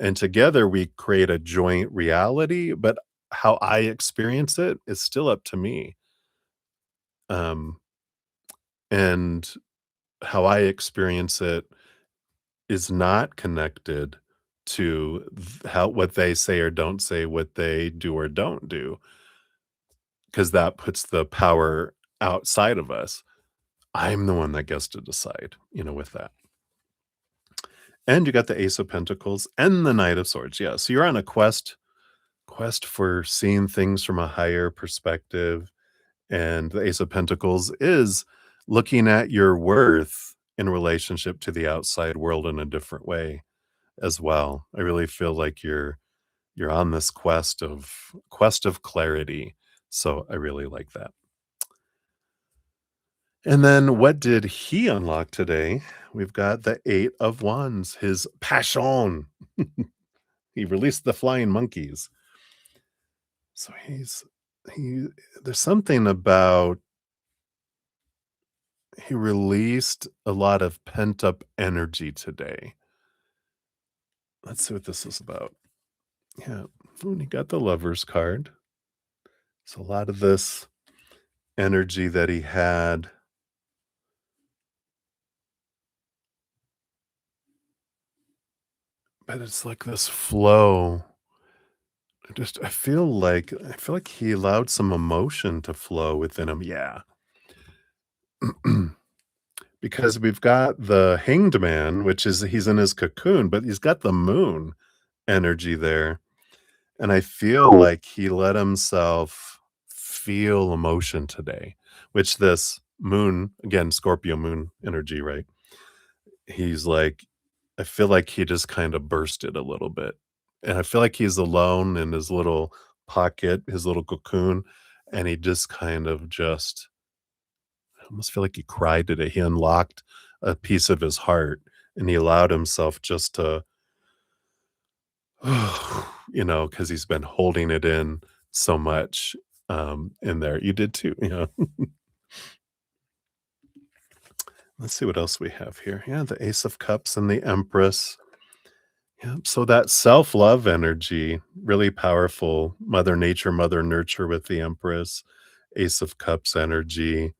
and together we create a joint reality, but how I experience it is still up to me, um, and how I experience it is not connected to how what they say or don't say, what they do or don't do, because that puts the power outside of us. I'm the one that gets to decide, with that. And you got the Ace of Pentacles and the Knight of Swords. Yeah, so you're on a quest for seeing things from a higher perspective, and the Ace of Pentacles is looking at your worth in relationship to the outside world in a different way as well. I really feel like you're on this quest of clarity. So I really like that. And then what did he unlock today? We've got the 8 of Wands, his passion. He released the flying monkeys. So he there's something about he released a lot of pent-up energy today. Let's see what this is about. Yeah. And he got the Lover's card. So a lot of this energy that he had, but it's like this flow. I feel like he allowed some emotion to flow within him. Yeah. Because we've got the Hanged Man, which is he's in his cocoon, but he's got the moon energy there. And I feel like he let himself feel emotion today, which this moon, again, Scorpio moon energy, right? He's like, I feel like he just kind of bursted a little bit. And I feel like he's alone in his little pocket, his little cocoon, and he just kind of just I almost feel like he cried today. He unlocked a piece of his heart and he allowed himself just to, because he's been holding it in so much in there. You did too, Let's see what else we have here. Yeah, the Ace of Cups and the Empress. Yeah, so that self-love energy, really powerful. Mother Nature, Mother Nurture with the Empress, Ace of Cups energy.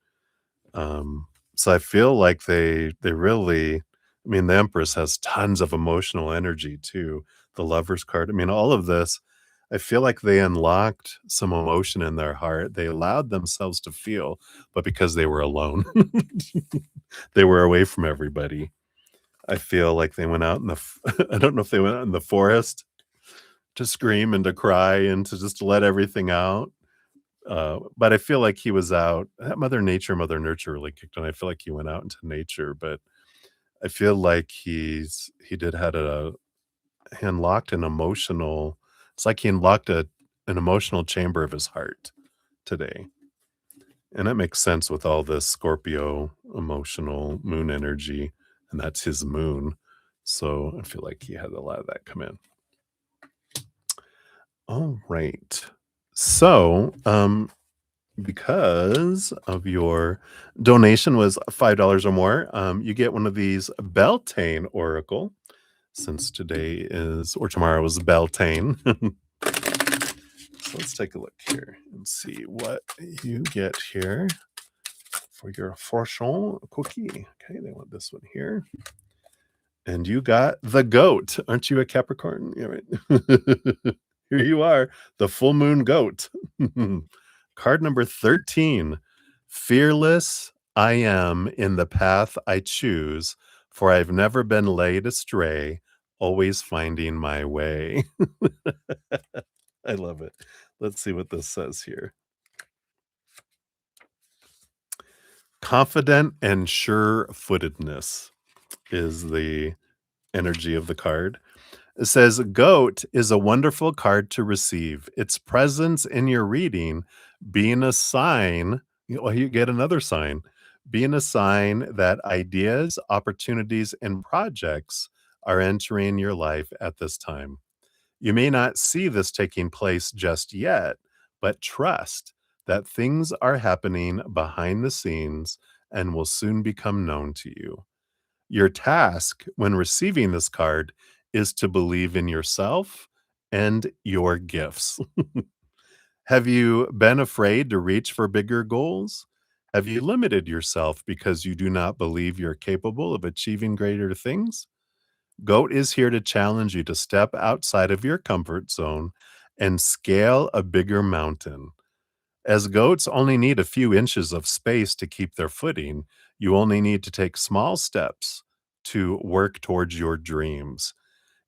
Um, so I feel like they really the Empress has tons of emotional energy too. The Lover's card. All of this, I feel like they unlocked some emotion in their heart. They allowed themselves to feel, but because they were alone, they were away from everybody. I feel like they went out in I don't know if they went out in the forest to scream and to cry and to just let everything out. But I feel like he was out. That Mother Nature, Mother Nurture really kicked on. I feel like he went out into nature, but I feel like he did had he unlocked an emotional. It's like he unlocked an emotional chamber of his heart today, and that makes sense with all this Scorpio emotional moon energy, and that's his moon. So I feel like he had a lot of that come in. All right. So, because of your donation was $5 or more, you get one of these Beltane Oracle, since today is or tomorrow is Beltane. So let's take a look here and see what you get here for your fortune cookie. Okay, they want this one here. And you got the goat. Aren't you a Capricorn? Yeah, right. Here you are, the full moon goat. Card number 13. Fearless I am in the path I choose, for I've never been laid astray, always finding my way. I love it. Let's see what this says here. Confident and sure-footedness is the energy of the card. It says, Goat is a wonderful card to receive. Its presence in your reading being a sign, well, you get another sign, being a sign that ideas, opportunities, and projects are entering your life at this time. You may not see this taking place just yet, but trust that things are happening behind the scenes and will soon become known to you. Your task when receiving this card is to believe in yourself and your gifts. Have you been afraid to reach for bigger goals? Have you limited yourself because you do not believe you're capable of achieving greater things? GOAT is here to challenge you to step outside of your comfort zone and scale a bigger mountain. As goats only need a few inches of space to keep their footing, you only need to take small steps to work towards your dreams.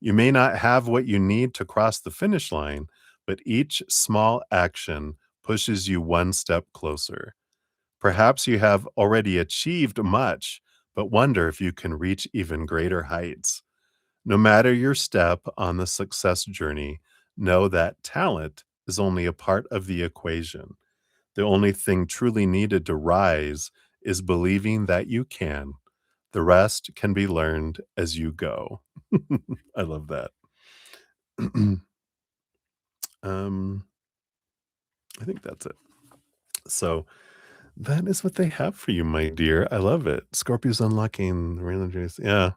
You may not have what you need to cross the finish line, but each small action pushes you one step closer. Perhaps you have already achieved much, but wonder if you can reach even greater heights. No matter your step on the success journey, know that talent is only a part of the equation. The only thing truly needed to rise is believing that you can. The rest can be learned as you go. I love that. um, I think that's it. So that is what they have for you, my dear. I love it. Scorpio's unlocking random dreams. Yeah,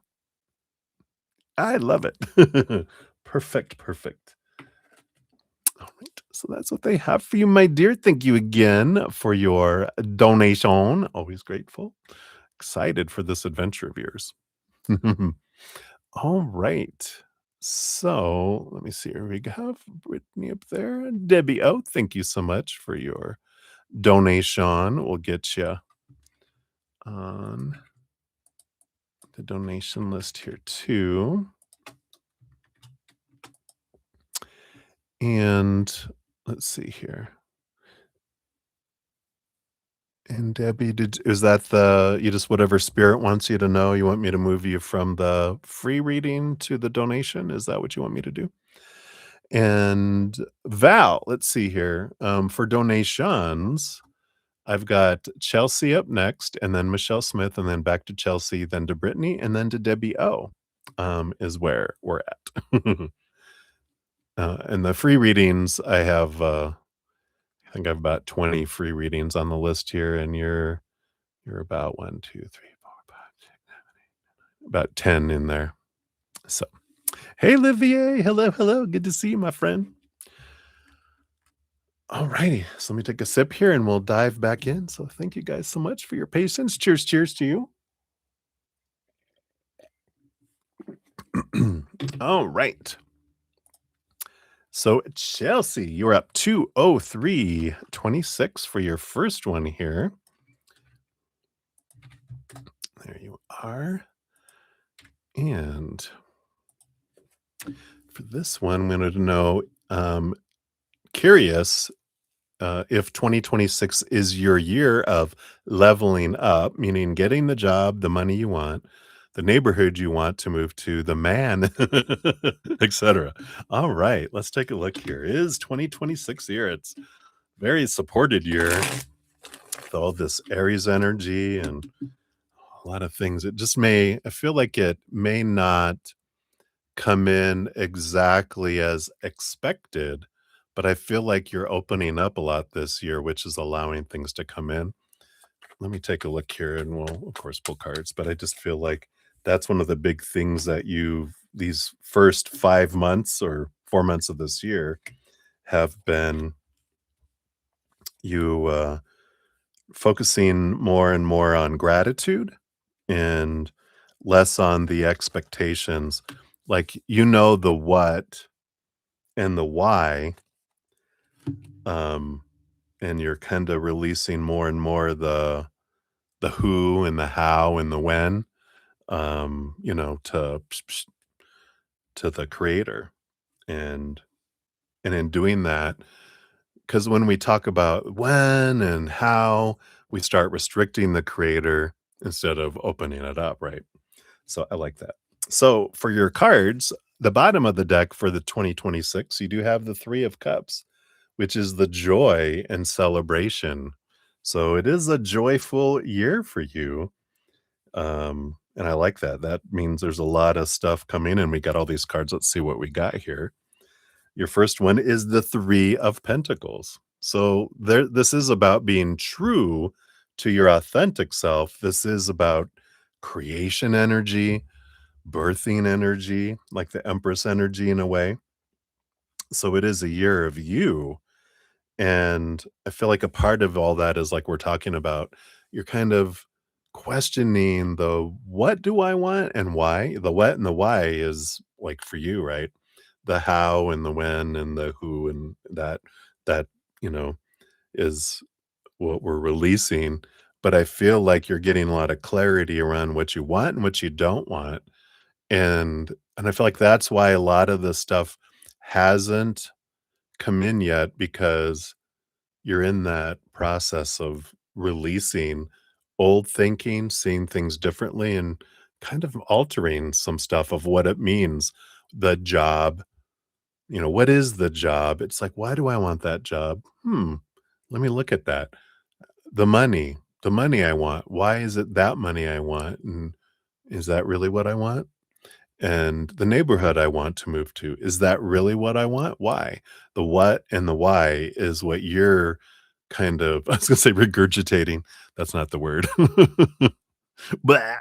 I love it. Perfect, perfect. All right. So that's what they have for you, my dear. Thank you again for your donation. Always grateful. Excited for this adventure of yours. All right. So let me see. Here we have Brittany up there. Debbie O, thank you so much for your donation. We'll get you on the donation list here too. And let's see here. And Debbie, is that the you just whatever spirit wants you to know? You want me to move you from the free reading to the donation? Is that what you want me to do? And Val, let's see here. For donations, I've got Chelsea up next, and then Michelle Smith, and then back to Chelsea, then to Brittany, and then to Debbie O. Is where we're at. And the free readings, I think I have about 20 free readings on the list here, and you're about 1, 2, 3, 4, 5, 6, 7, 8, about 10 in there. So, hey, Olivier. Hello, hello. Good to see you, my friend. All righty. So let me take a sip here and we'll dive back in. So thank you guys so much for your patience. Cheers, cheers to you. All right. So Chelsea, you're up 203.26 for your first one here. There you are. And for this one, I'm going to know, curious if 2026 is your year of leveling up, meaning getting the job, the money you want, the neighborhood you want to move to, the man, etc. All right, let's take a look here. Is 2026 year? It's very supported year with all this Aries energy and a lot of things. It just I feel like it may not come in exactly as expected, but I feel like you're opening up a lot this year, which is allowing things to come in. Let me take a look here and we'll, of course, pull cards, but I just feel like that's one of the big things that these first 5 months or 4 months of this year have been you focusing more and more on gratitude and less on the expectations. Like, the what and the why, and you're kind of releasing more and more the who and the how and the when, to the creator. And in doing that, because when we talk about when and how, we start restricting the creator instead of opening it up, right? So I like that. So for your cards, the bottom of the deck for the 2026, you do have the 3 of Cups, which is the joy and celebration So it is a joyful year for you. And I like that. That means there's a lot of stuff coming, and we got all these cards. Let's see what we got here. Your first one is the 3 of Pentacles. So this is about being true to your authentic self. This is about creation energy, birthing energy, like the Empress energy in a way. So it is a year of you. And I feel like a part of all that is like we're talking about, you're kind of questioning the what do I want and why. The what and the why is like for you, right? The how and the when and the who and that, you know, is what we're releasing. But I feel like you're getting a lot of clarity around what you want and what you don't want. And I feel like that's why a lot of this stuff hasn't come in yet because you're in that process of releasing old thinking, seeing things differently, and kind of altering some stuff of what it means. The job, what is the job? It's like, why do I want that job? Let me look at that. The money I want. Why is it that money I want? And is that really what I want? And the neighborhood I want to move to, is that really what I want? Why? The what and the why is what you're kind of I was gonna say regurgitating, that's not the word. Blah.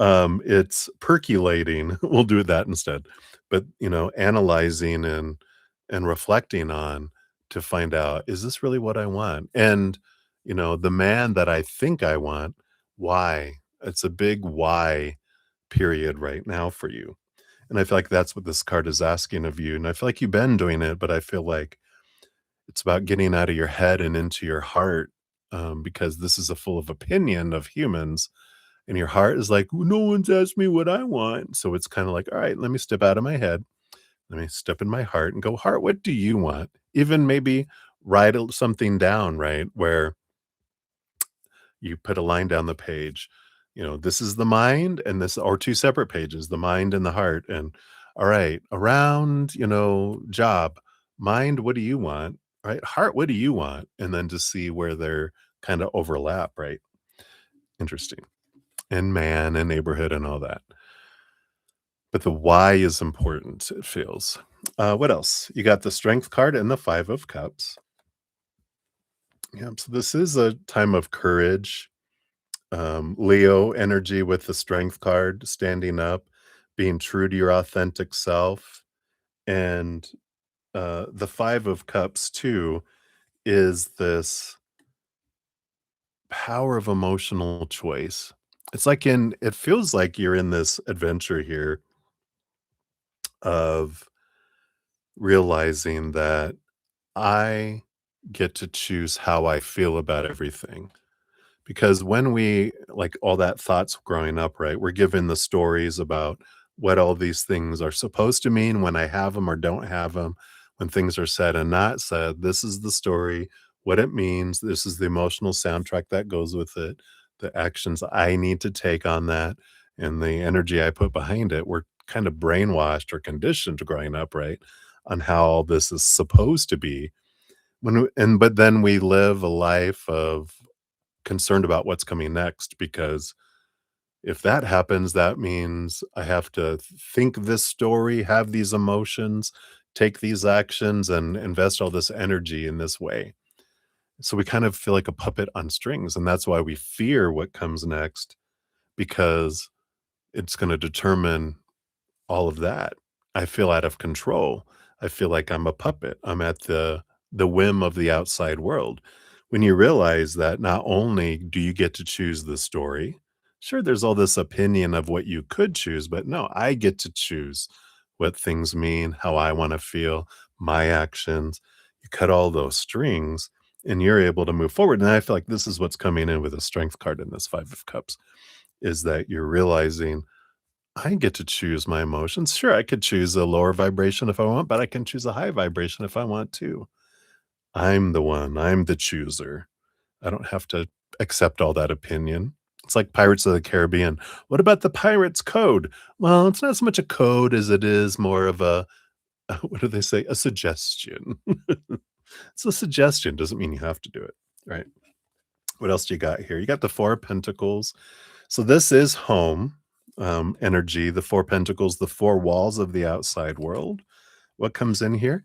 It's percolating, we'll do that instead. But, analyzing and reflecting on to find out, is this really what I want? And, the man that I think I want, why? It's a big why period right now for you. And I feel like that's what this card is asking of you. And I feel like you've been doing it, but I feel like it's about getting out of your head and into your heart, because this is a full of opinion of humans. And your heart is like, "Well, no one's asked me what I want." So it's kind of like, all right, let me step out of my head. Let me step in my heart and go, heart, what do you want? Even maybe write something down, right? Where you put a line down the page, this is the mind and this, or two separate pages, the mind and the heart. And all right, around, job, mind, what do you want? Right? Heart, what do you want? And then to see where they're kind of overlap, right? Interesting. And man and neighborhood and all that. But the why is important, it feels. What else? You got the strength card and the 5 of Cups. Yeah, so this is a time of courage. Leo energy with the strength card, standing up, being true to your authentic self. And the 5 of Cups, too, is this power of emotional choice. It feels like you're in this adventure here of realizing that I get to choose how I feel about everything. Because when we like all that thoughts growing up, right? We're given the stories about what all these things are supposed to mean when I have them or don't have them. When things are said and not said, this is the story, what it means. This is the emotional soundtrack that goes with it, the actions I need to take on that, and the energy I put behind it. We're kind of brainwashed or conditioned growing up, right? On how all this is supposed to be. But then we live a life of concerned about what's coming next because if that happens, that means I have to think this story, have these emotions, take these actions, and invest all this energy in this way. So we kind of feel like a puppet on strings. And that's why we fear what comes next because it's going to determine all of that. I feel out of control. I feel like I'm a puppet. I'm at the whim of the outside world. When you realize that not only do you get to choose the story, sure, there's all this opinion of what you could choose, but no, I get to choose what things mean, how I want to feel, my actions. You cut all those strings and you're able to move forward. And I feel like this is what's coming in with a strength card in this 5 of Cups is that you're realizing I get to choose my emotions. Sure, I could choose a lower vibration if I want, but I can choose a high vibration if I want to. I'm the one, I'm the chooser. I don't have to accept all that opinion. It's like Pirates of the Caribbean. What about the pirate's code? Well, it's not so much a code as it is more of a what do they say? A suggestion. It's a suggestion, doesn't mean you have to do it, right? What else do you got here? You got the Four of Pentacles. So this is home energy, the Four Pentacles, the four walls of the outside world. What comes in here?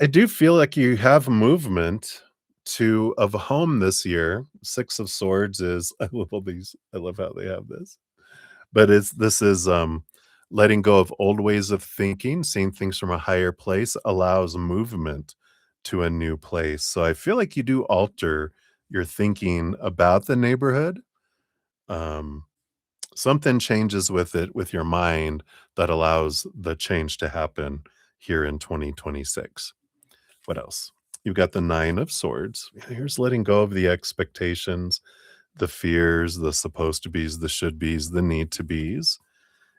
I do feel like you have movement to of home this year. Six of Swords is I love all these. I love how they have this. But it's this is letting go of old ways of thinking, seeing things from a higher place allows movement to a new place. So I feel like you do alter your thinking about the neighborhood. Um, Something changes with it with your mind that allows the change to happen here in 2026. What else? You've got the Nine of Swords. Here's letting go of the expectations, the fears, the supposed to be's, the should be's, the need to be's.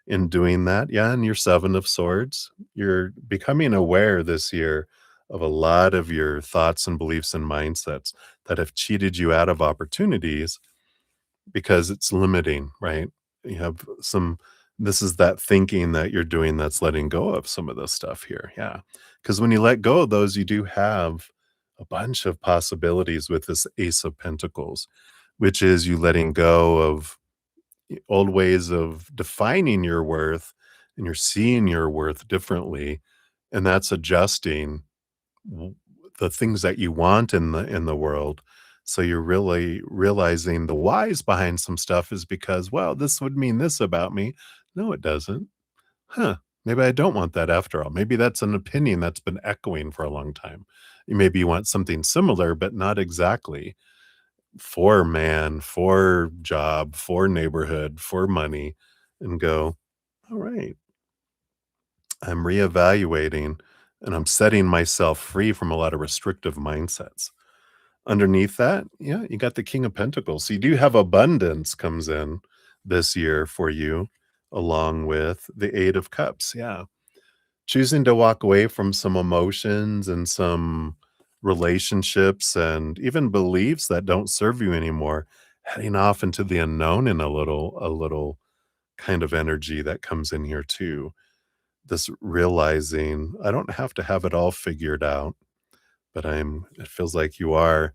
In doing that, yeah, and your Seven of Swords, you're becoming aware this year of a lot of your thoughts and beliefs and mindsets that have cheated you out of opportunities because it's limiting, right? You have some this is that thinking that you're doing that's letting go of some of this stuff here. Yeah. Because when you let go of those, you do have a bunch of possibilities with this Ace of Pentacles, which is you letting go of old ways of defining your worth and you're seeing your worth differently. And that's adjusting w- the things that you want in the world. So you're really realizing the whys behind some stuff is because, well, this would mean this about me. No, it doesn't. Huh. Maybe I don't want that after all. Maybe that's an opinion that's been echoing for a long time. Maybe you want something similar, but not exactly for man, for job, for neighborhood, for money, and go, all right, I'm reevaluating and I'm setting myself free from a lot of restrictive mindsets. Underneath that, yeah, you got the King of Pentacles. So you do have abundance comes in this year for you, along with the Eight of Cups. Yeah. Choosing to walk away from some emotions and some relationships and even beliefs that don't serve you anymore, heading off into the unknown in a little kind of energy that comes in here too. This realizing I don't have to have it all figured out, but it feels like you are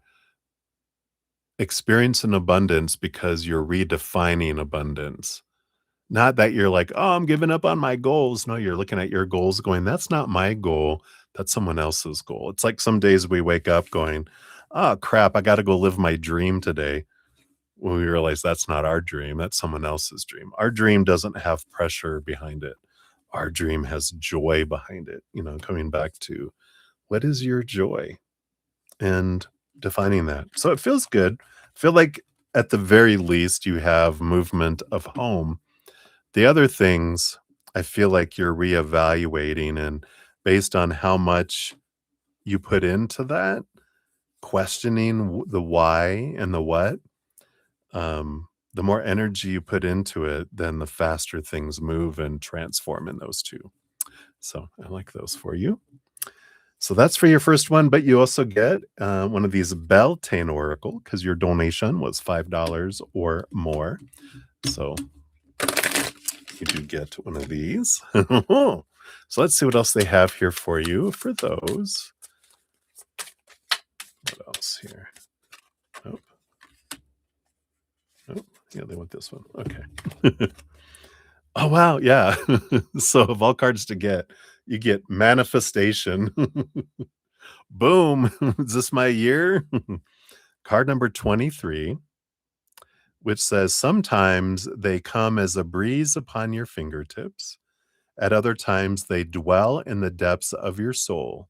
experiencing abundance because you're redefining abundance. Not that you're like, "Oh, I'm giving up on my goals." No, you're looking at your goals going, "That's not my goal. That's someone else's goal." It's like some days we wake up going, "Oh, crap, I gotta go live my dream today." When we realize that's not our dream, that's someone else's dream. Our dream doesn't have pressure behind it. Our dream has joy behind it, coming back to what is your joy and defining that. So it feels good. I feel like at the very least you have movement of home. The other things, I feel like you're reevaluating and based on how much you put into that, questioning the why and the what, the more energy you put into it, then the faster things move and transform in those two. So I like those for you. So that's for your first one, but you also get one of these Beltane Oracle because your donation was $5 or more. So you do get one of these. So let's see what else they have here for you for those. What else here? Oh, oh, yeah, they want this one. Okay. Oh, wow. Yeah. So of all cards to get, you get manifestation. Boom. Is this my year? Card number 23, which says sometimes they come as a breeze upon your fingertips. At other times, they dwell in the depths of your soul.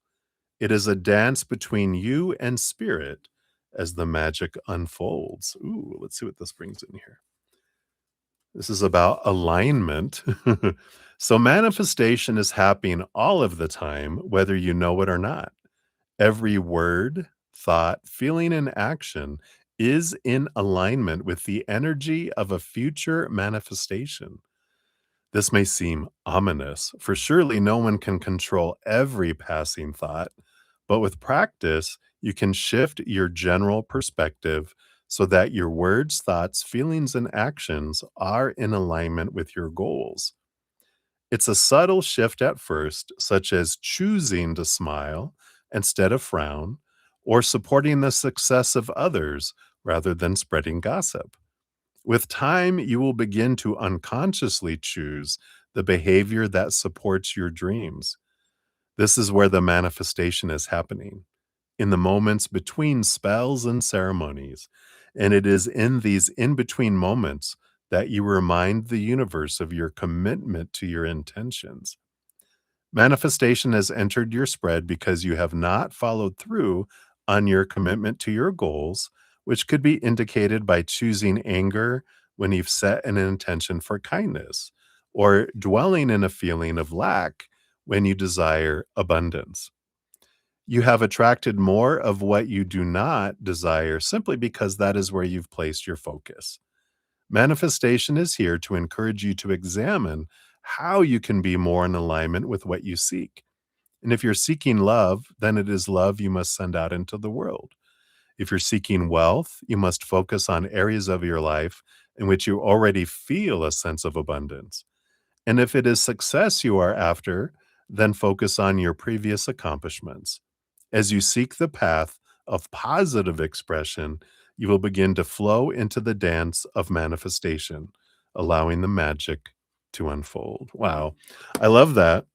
It is a dance between you and spirit as the magic unfolds. Ooh, let's see what this brings in here. This is about alignment. So, manifestation is happening all of the time, whether you know it or not. Every word, thought, feeling, and action is in alignment with the energy of a future manifestation. This may seem ominous, for surely no one can control every passing thought, but with practice, you can shift your general perspective so that your words, thoughts, feelings, and actions are in alignment with your goals. It's a subtle shift at first, such as choosing to smile instead of frown, or supporting the success of others rather than spreading gossip. With time, you will begin to unconsciously choose the behavior that supports your dreams. This is where the manifestation is happening, in the moments between spells and ceremonies. And it is in these in between moments that you remind the universe of your commitment to your intentions. Manifestation has entered your spread because you have not followed through on your commitment to your goals, which could be indicated by choosing anger when you've set an intention for kindness, or dwelling in a feeling of lack when you desire abundance. You have attracted more of what you do not desire simply because that is where you've placed your focus. Manifestation is here to encourage you to examine how you can be more in alignment with what you seek. And if you're seeking love, then it is love you must send out into the world. If you're seeking wealth, you must focus on areas of your life in which you already feel a sense of abundance. And if it is success you are after, then focus on your previous accomplishments. As you seek the path of positive expression, you will begin to flow into the dance of manifestation, allowing the magic to unfold. Wow. I love that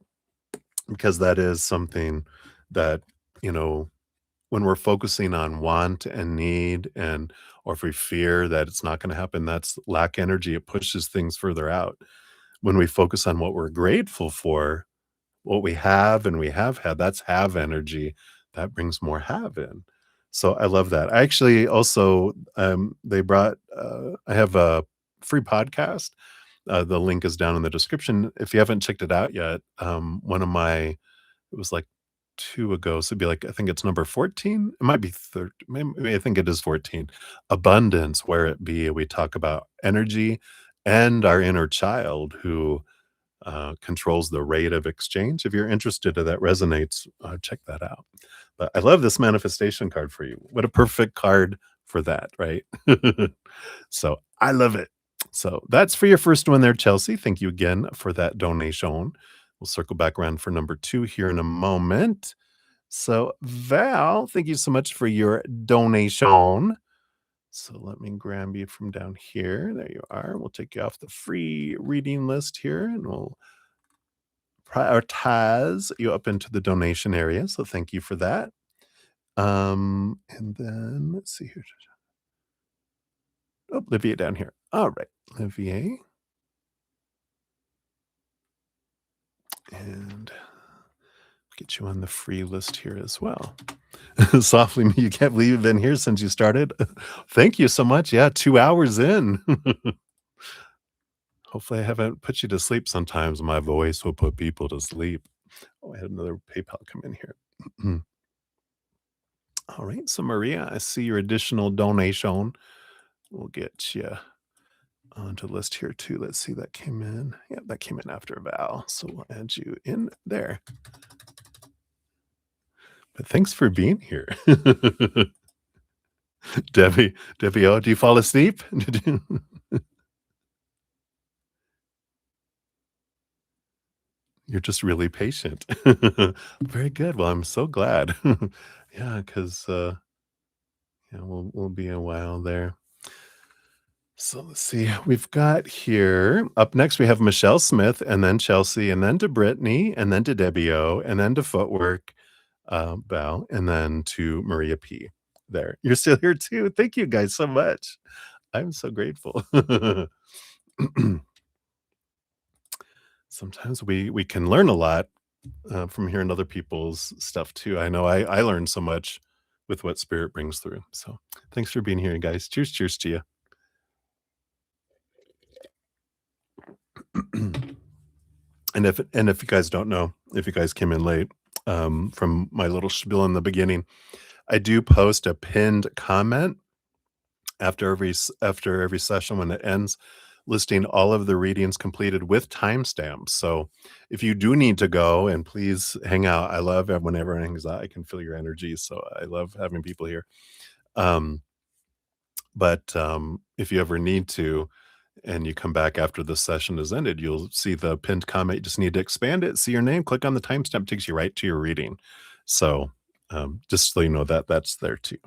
because that is something that, you know, when we're focusing on want and need, and or if we fear that it's not going to happen, that's lack energy. It pushes things further out. When we focus on what we're grateful for, what we have and we have had, that's have energy. That brings more have in. So I love that. I actually also, they brought, I have a free podcast. The link is down in the description. If you haven't checked it out yet, one of my, it was like 2 ago, so it'd be like, I think it's number 14? It might be 13, maybe I think it is 14. Abundance, Where It Be. We talk about energy and our inner child who controls the rate of exchange. If you're interested, if that resonates, check that out. But I love this manifestation card for you. What a perfect card for that, right? So I love it. So that's for your first one there, Chelsea. Thank you again for that donation. We'll circle back around for number 2 here in a moment. So, Val, thank you so much for your donation. So let me grab you from down here. There you are. We'll take you off the free reading list here and we'll prioritize you up into the donation area. So thank you for that. And then let's see here. Oh, Olivier down here. All right, Olivier. And get you on the free list here as well. Softly, you can't believe you've been here since you started. Thank you so much. Yeah, 2 hours in. Hopefully, I haven't put you to sleep. Sometimes my voice will put people to sleep. Oh, I had another PayPal come in here. All right. So, Maria, I see your additional donation. We'll get you onto the list here too. Let's see, that came in. Yeah, that came in after Val. So, we'll add you in there. But thanks for being here. Debbie, oh, do you fall asleep? You're just really patient. Very good. Well, I'm so glad. Yeah, 'cause, yeah, we'll be a while there. So let's see. We've got here up next, we have Michelle Smith, and then Chelsea, and then to Brittany, and then to Debbie O, and then to Footwork, Val, and then to Maria P. There. You're still here too. Thank you guys so much. I'm so grateful. Sometimes we can learn a lot from hearing other people's stuff too. I know I learned so much with what spirit brings through. So thanks for being here, guys. Cheers to you. And if you guys don't know, if you guys came in late, from my little spiel in the beginning, I do post a pinned comment after every session when it ends, listing all of the readings completed with timestamps. So if you do need to go, and please hang out. I love when everyone hangs out. I can feel your energy. So I love having people here. Um, but if you ever need to, and you come back after the session is ended, you'll see the pinned comment. You just need to expand it, see your name, click on the timestamp, takes you right to your reading. So just so you know that that's there too.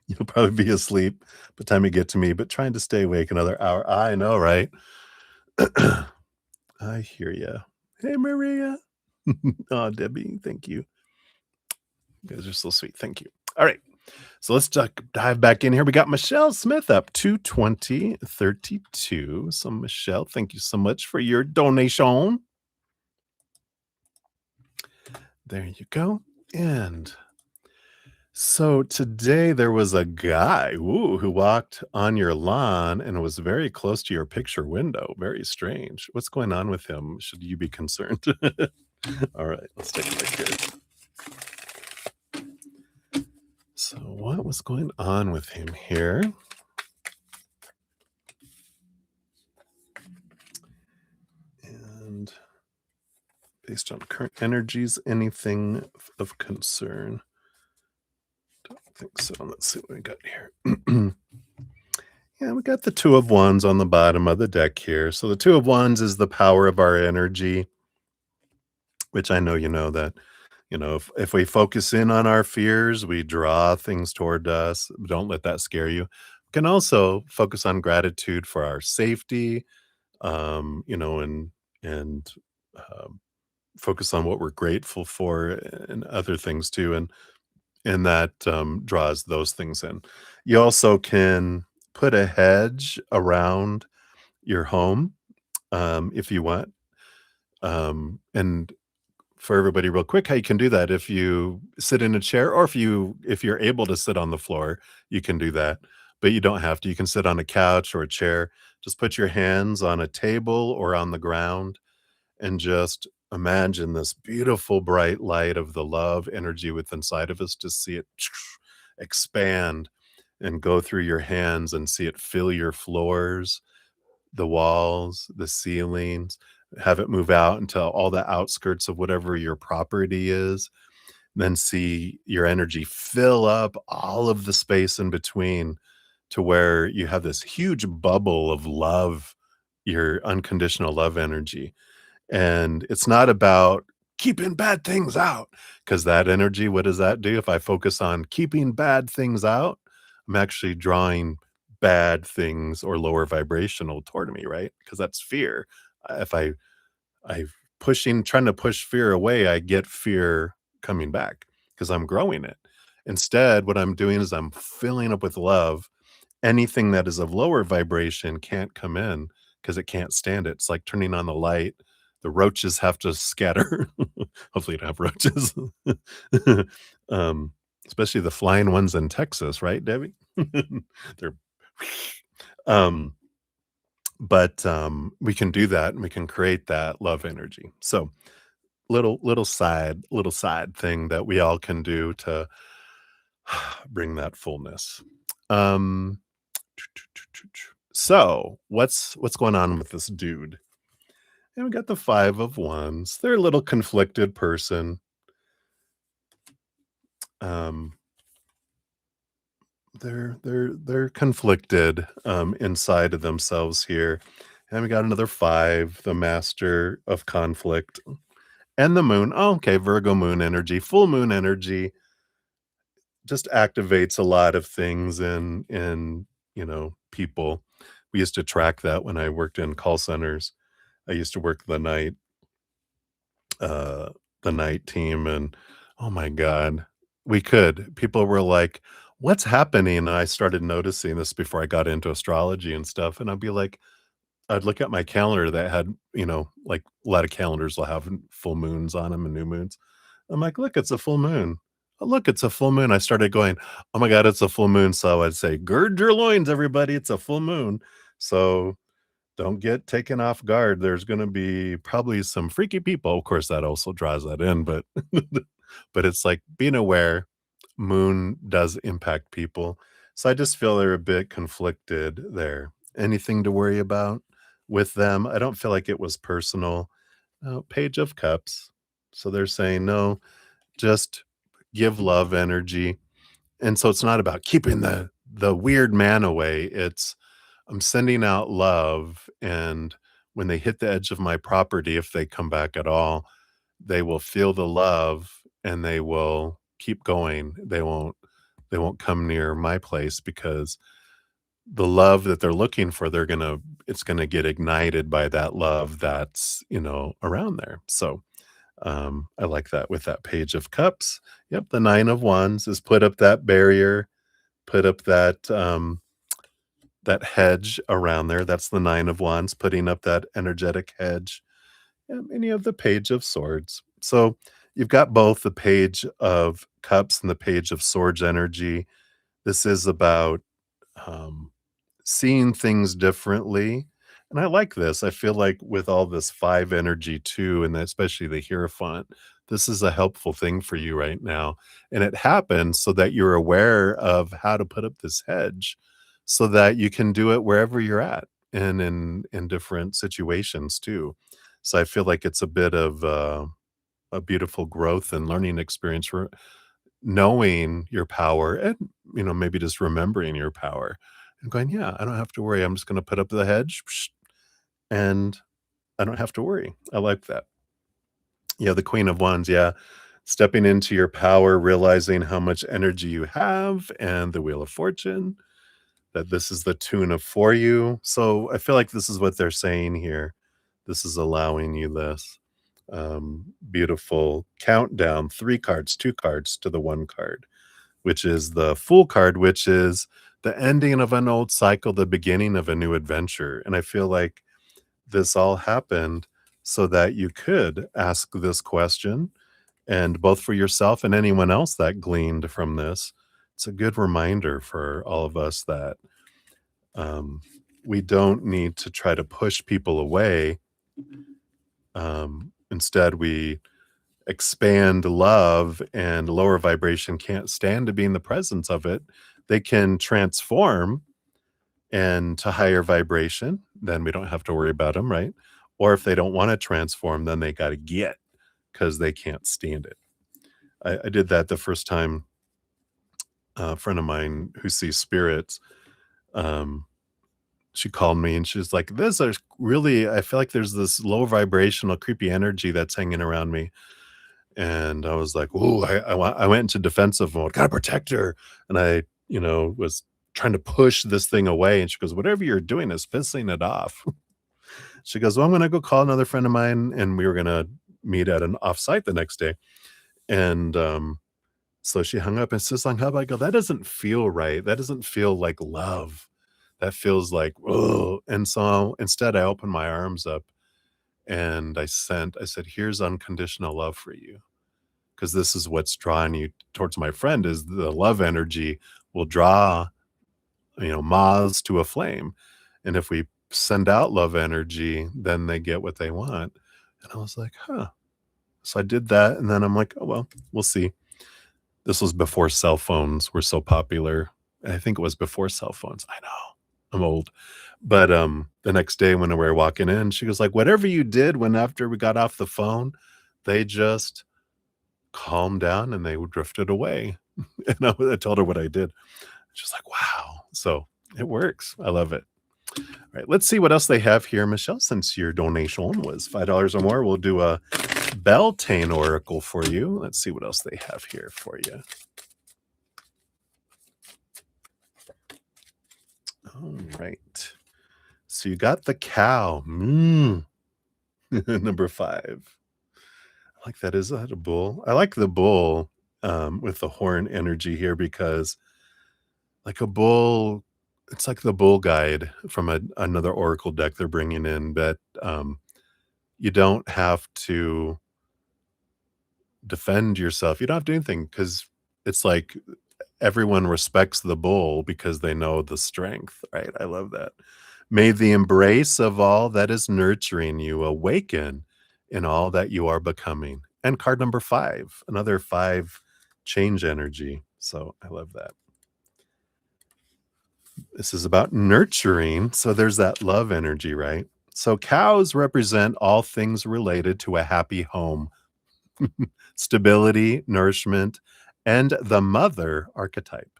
You'll probably be asleep by the time you get to me, but trying to stay awake another hour. I know, right? I hear ya. Hey, Maria. Oh, Debbie, thank you. You guys are so sweet. Thank you. All right. So let's dive back in here. We got Michelle Smith up 220.32. So, Michelle, thank you so much for your donation. There you go. And so today there was a guy who walked on your lawn and was very close to your picture window. Very strange. What's going on with him? Should you be concerned? All right, let's take a look here. So, what was going on with him here? And based on current energies, anything of concern? Don't think so. Let's see what we got here. Yeah, we got the Two of Wands on the bottom of the deck here. So the Two of Wands is the power of our energy, which I know you know that, if we focus in on our fears, we draw things toward us. Don't let that scare you. We can also focus on gratitude for our safety, and um, focus on what we're grateful for and other things too. And that draws those things in. You also can put a hedge around your home if you want. And for everybody, real quick, how you can do that: if you sit in a chair, or if you're able to sit on the floor, you can do that. But you don't have to. You can sit on a couch or a chair. Just put your hands on a table or on the ground, and just imagine this beautiful bright light of the love energy within inside of us. Just see it expand and go through your hands and see it fill your floors, the walls, the ceilings, have it move out until all the outskirts of whatever your property is. Then see your energy fill up all of the space in between to where you have this huge bubble of love, your unconditional love energy. And it's not about keeping bad things out, because that energy, what does that do? If I focus on keeping bad things out, I'm actually drawing bad things or lower vibrational toward me, right? Because that's fear. If I trying to push fear away, I get fear coming back because I'm growing it. Instead, what I'm doing is I'm filling up with love. Anything that is of lower vibration can't come in because it can't stand it. It's like turning on the light. The roaches have to scatter. Hopefully you don't have roaches. um, Especially the flying ones in Texas, right, Debbie? They're um, but we can do that, and we can create that love energy. So little side thing that we all can do to bring that fullness. Um, so what's going on with this dude? And we got the Five of Wands. They're a little conflicted person. Um, they're conflicted inside of themselves here. And we got another five, the Master of Conflict, and the Moon. Oh, okay, Virgo moon energy, full moon energy just activates a lot of things in people. We used to track that when I worked in call centers. I used to work uh, the night team, and oh my god, people were like, "What's happening?" And I started noticing this before I got into astrology and stuff, and I'd look at my calendar that had, like a lot of calendars will have full moons on them and new moons. I'm like, "Look, it's a full moon. Oh, look, it's a full moon." I started going, "Oh my god, it's a full moon." So I'd say, "Gird your loins, everybody, it's a full moon." So don't get taken off guard. There's gonna be probably some freaky people. Of course, that also draws that in, but but it's like being aware, moon does impact people. So I just feel they're a bit conflicted there. Anything to worry about with them? I don't feel like it was personal. Page of Cups. So they're saying, no, just give love energy. And so it's not about keeping the weird man away. It's I'm sending out love, and when they hit the edge of my property, if they come back at all, they will feel the love and they will keep going. They won't they won't come near my place because the love that they're looking for, it's gonna get ignited by that love that's, around there. So, I like that with that Page of Cups. Yep, the Nine of Wands is put up that barrier, put up that hedge around there. That's the Nine of Wands, putting up that energetic hedge. And you have the Page of Swords. So you've got both the Page of Cups and the Page of Swords energy. This is about um, seeing things differently. And I like this. I feel like with all this five energy too, and especially the Hierophant, this is a helpful thing for you right now. And it happens so that you're aware of how to put up this hedge so that you can do it wherever you're at and in different situations too. So I feel like it's a bit of a beautiful growth and learning experience for knowing your power and, maybe just remembering your power and going, "Yeah, I don't have to worry. I'm just gonna put up the hedge, and I don't have to worry." I like that. Yeah, the Queen of Wands, yeah. Stepping into your power, realizing how much energy you have, and the Wheel of Fortune, that this is the tune of for you. So I feel like this is what they're saying here. This is allowing you this beautiful countdown, 3 cards, 2 cards to the 1 card, which is the Fool card, which is the ending of an old cycle, the beginning of a new adventure. And I feel like this all happened so that you could ask this question, and both for yourself and anyone else that gleaned from this, it's a good reminder for all of us that um, we don't need to try to push people away. Instead, we expand love, and lower vibration can't stand to be in the presence of it. They can transform and to higher vibration, then we don't have to worry about them, right? Or if they don't want to transform, then they got to get because they can't stand it. I did that the first time. A friend of mine who sees spirits, um, she called me and she's like, "This is really, I feel like there's this low vibrational, creepy energy that's hanging around me." And I was like, "Ooh, I went into defensive mode, gotta protect her." And I, was trying to push this thing away. And she goes, "Whatever you're doing is pissing it off." She goes, "Well, I'm gonna go call another friend of mine, and we were gonna meet at an offsite the next day." And so she hung up and just hung up. I go, "That doesn't feel right. That doesn't feel like love. That feels like, oh." And so instead I opened my arms up and I said, "Here's unconditional love for you." Because this is what's drawing you towards my friend is the love energy will draw, moths to a flame. And if we send out love energy, then they get what they want. And I was like, huh. So I did that. And then I'm like, oh, well, we'll see. This was before cell phones were so popular. I think it was before cell phones. I know I'm old. But the next day when we were walking in, she was like, "Whatever you did when after we got off the phone, they just calmed down and they drifted away." And I told her what I did. She's like, "Wow." So it works. I love it. All right, let's see what else they have here, Michelle. Since your donation was $5 or more, we'll do a Beltane Oracle for you. Let's see what else they have here for you. All right. So you got the cow. Number 5. I like that. Is that a bull? I like the bull with the horn energy here because like a bull, it's like the bull guide from another oracle deck they're bringing in, but you don't have to defend yourself. You don't have to do anything because it's like everyone respects the bull because they know the strength, right? I love that. May the embrace of all that is nurturing you awaken in all that you are becoming. And card number 5, another 5 change energy. So I love that. This is about nurturing. So there's that love energy, right? So cows represent all things related to a happy home, stability, nourishment, and the mother archetype.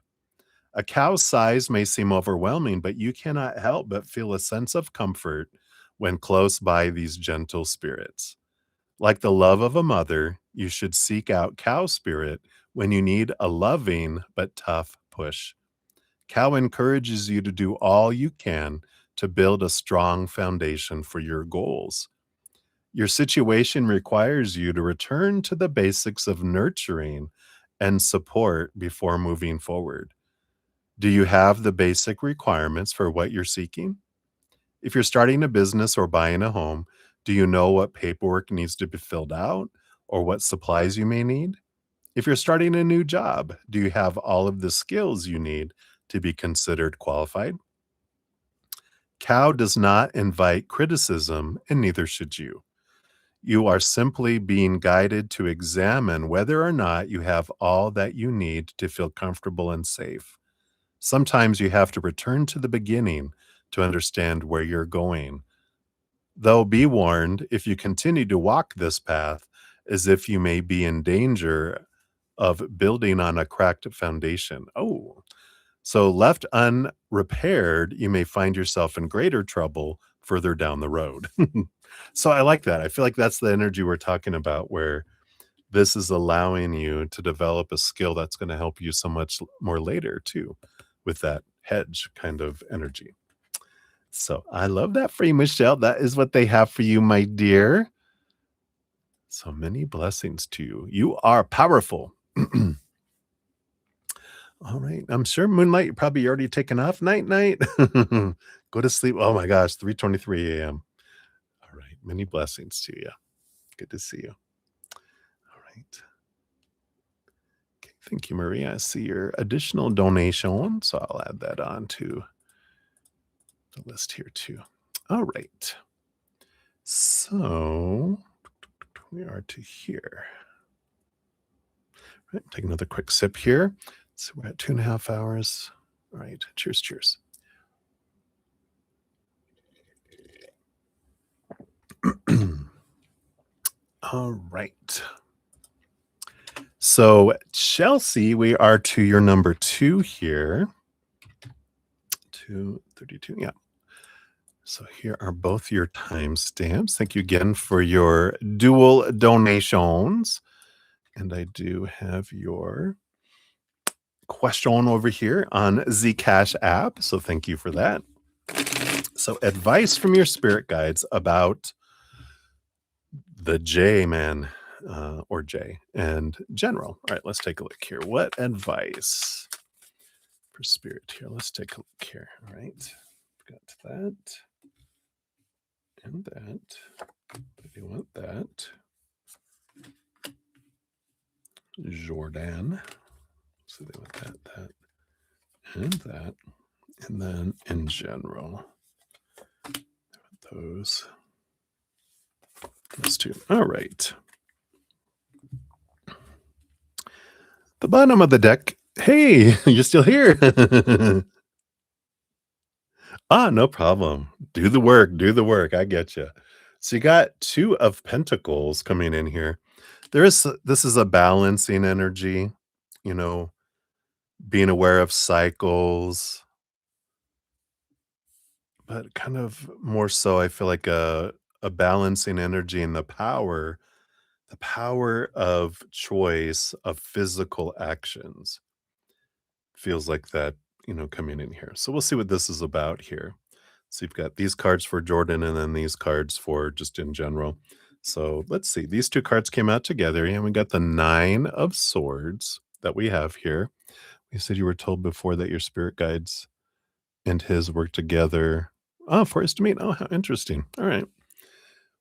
A cow's size may seem overwhelming, but you cannot help but feel a sense of comfort when close by these gentle spirits. Like the love of a mother, you should seek out cow spirit when you need a loving but tough push. Cow encourages you to do all you can to build a strong foundation for your goals. Your situation requires you to return to the basics of nurturing and support before moving forward. Do you have the basic requirements for what you're seeking? If you're starting a business or buying a home, do you know what paperwork needs to be filled out or what supplies you may need? If you're starting a new job, do you have all of the skills you need to be considered qualified? Cow does not invite criticism, and neither should you. You are simply being guided to examine whether or not you have all that you need to feel comfortable and safe. Sometimes you have to return to the beginning to understand where you're going. Though be warned, if you continue to walk this path as if you may be in danger of building on a cracked foundation. Oh, so left unrepaired, you may find yourself in greater trouble further down the road. So I like that. I feel like that's the energy we're talking about, where this is allowing you to develop a skill that's going to help you so much more later, too, with that hedge kind of energy. So I love that for you, Michelle. That is what they have for you, my dear. So many blessings to you. You are powerful. All right. I'm sure Moonlight, you're probably already taken off. Night, night. Go to sleep. Oh my gosh, 3:23 a.m. All right. Many blessings to you. Good to see you. All right. Okay. Thank you, Maria. I see your additional donation, so I'll add that on to the list here too. All right. So we are to here. All right. Take another quick sip here. So we're at 2.5 hours. All right. Cheers, cheers. All right. So, Chelsea, we are to your number 2 here. 2:32. Yeah. So here are both your timestamps. Thank you again for your dual donations. And I do have your question over here on Zcash app. So thank you for that. So advice from your spirit guides about the J man or J and general. All right, let's take a look here. What advice for spirit here? Let's take a look here. All right, got that and that. I do want that. Jordan. So they want that, and that. And then in general, those two. All right. The bottom of the deck. Hey, you're still here. No problem. Do the work. Do the work. I get you. So you got 2 of Pentacles coming in here. This is a balancing energy, you know, being aware of cycles, but kind of more so I feel like a balancing energy and the power of choice of physical actions feels like that, coming in here. So we'll see what this is about here. So you've got these cards for Jordan and then these cards for just in general. So let's see. These 2 cards came out together and we got the 9 of Swords that we have here. You said you were told before that your spirit guides and his work together. Oh, for us to meet. Oh, how interesting. All right.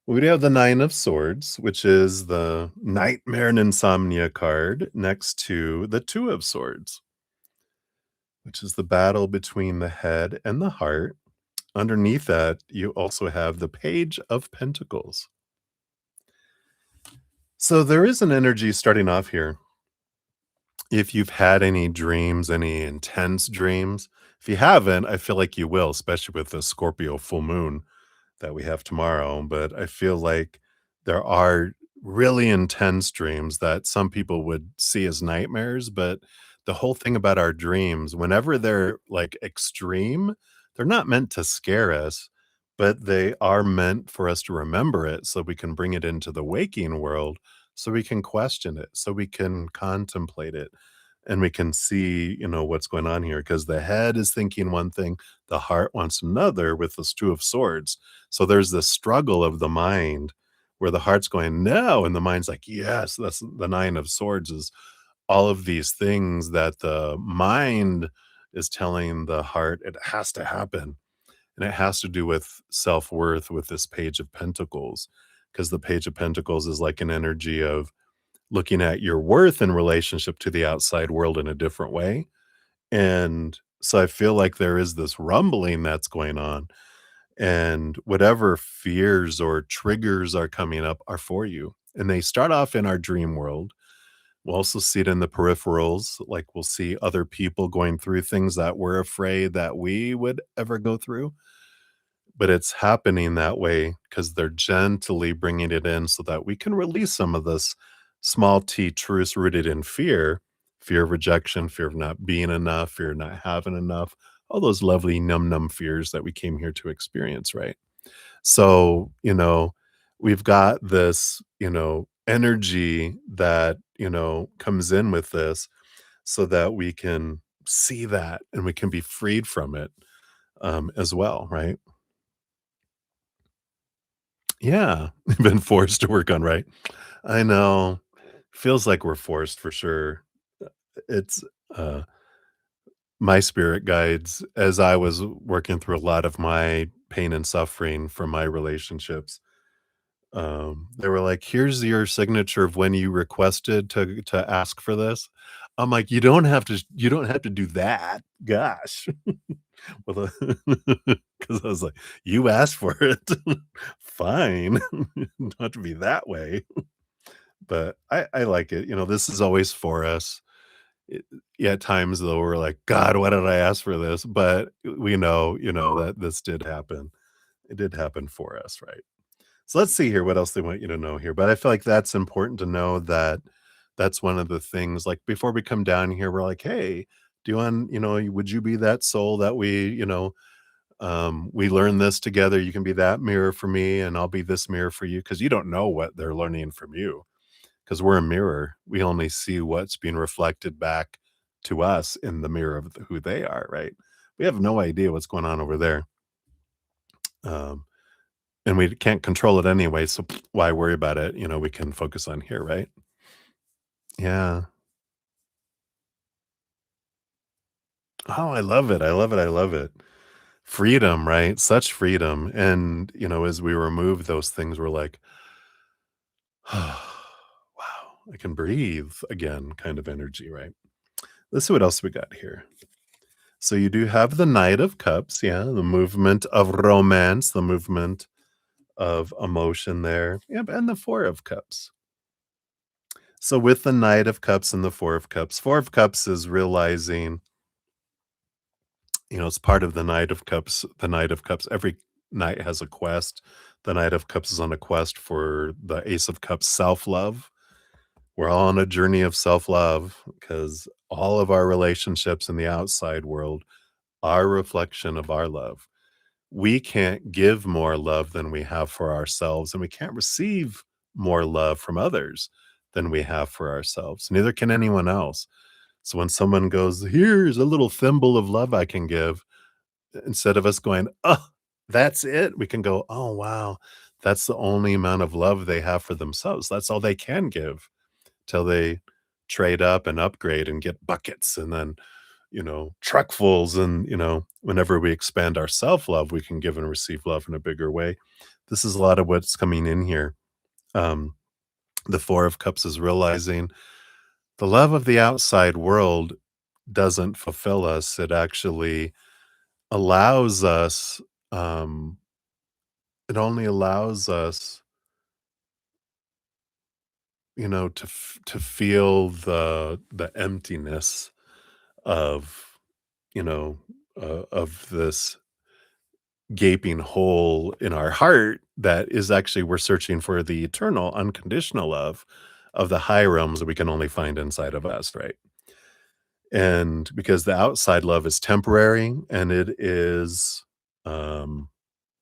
Well, we have the 9 of Swords, which is the Nightmare and Insomnia card next to the 2 of Swords, which is the battle between the head and the heart. Underneath that, you also have the Page of Pentacles. So there is an energy starting off here. If you've had any dreams, any intense dreams, if you haven't, I feel like you will, especially with the Scorpio full moon that we have tomorrow. But I feel like there are really intense dreams that some people would see as nightmares. But the whole thing about our dreams, whenever they're like extreme, they're not meant to scare us, but they are meant for us to remember it so we can bring it into the waking world, so we can question it, so we can contemplate it, and we can see, what's going on here. Because the head is thinking one thing, the heart wants another with this two of swords. So there's this struggle of the mind where the heart's going, "No," and the mind's like, "Yes." That's the nine of swords is all of these things that the mind is telling the heart it has to happen. And it has to do with self-worth with this Page of Pentacles, because the Page of Pentacles is like an energy of looking at your worth in relationship to the outside world in a different way. And so I feel like there is this rumbling that's going on, and whatever fears or triggers are coming up are for you. And they start off in our dream world. We'll also see it in the peripherals, like we'll see other people going through things that we're afraid that we would ever go through, but it's happening that way because they're gently bringing it in so that we can release some of this small t truths rooted in fear, fear of rejection, fear of not being enough, fear of not having enough, all those lovely num fears that we came here to experience, right? So, we've got this, energy that, comes in with this so that we can see that and we can be freed from it as well, right? Yeah, been forced to work on, right? I know. Feels like we're forced for sure. It's, uh, my spirit guides as I was working through a lot of my pain and suffering from my relationships. They were like, "Here's your signature of when you requested to ask for this." I'm like, you don't have to do that. Gosh." Well, 'cause I was like, "You asked for it. Fine. Not to be that way." But I like it. This is always for us. It Yeah, at times, though, we're like, "God, why did I ask for this?" But we know, that this did happen. It did happen for us, right? So let's see here what else they want you to know here. But I feel like that's important to know that that's one of the things, like, before we come down here, we're like, "Hey, do you want would you be that soul that we learn this together? You can be that mirror for me, and I'll be this mirror for you," because you don't know what they're learning from you. Because 'cause we're a mirror. We only see what's being reflected back to us in the mirror of who they are, right? We have no idea what's going on over there, um, and we can't control it anyway, so why worry about it? We can focus on here, right? Yeah. Oh, I love it, I love it, I love it. Freedom, right? Such freedom, and, as we remove those things, we're like, "Wow, I can breathe again," kind of energy, right? Let's see what else we got here. So you do have the Knight of Cups, yeah, the movement of romance, the movement of emotion there. Yep, and the Four of Cups. So with the Knight of Cups and the Four of Cups is realizing, it's part of the Knight of Cups. The Knight of Cups, every knight has a quest. The Knight of Cups is on a quest for the Ace of Cups self-love. We're all on a journey of self-love because all of our relationships in the outside world are a reflection of our love. We can't give more love than we have for ourselves, and we can't receive more love from others than we have for ourselves. Neither can anyone else. So when someone goes, "Here's a little thimble of love I can give," instead of us going, "Oh, that's it," we can go, "Oh, wow, that's the only amount of love they have for themselves. That's all they can give till they trade up and upgrade and get buckets and then truckfuls. And, whenever we expand our self love, we can give and receive love in a bigger way. This is a lot of what's coming in here. Um, the Four of Cups is realizing the love of the outside world doesn't fulfill us. It actually allows us, um, it only allows us, to feel the emptiness of, of this gaping hole in our heart that is actually we're searching for the eternal unconditional love of the high realms that we can only find inside of us, right? And because the outside love is temporary and it is um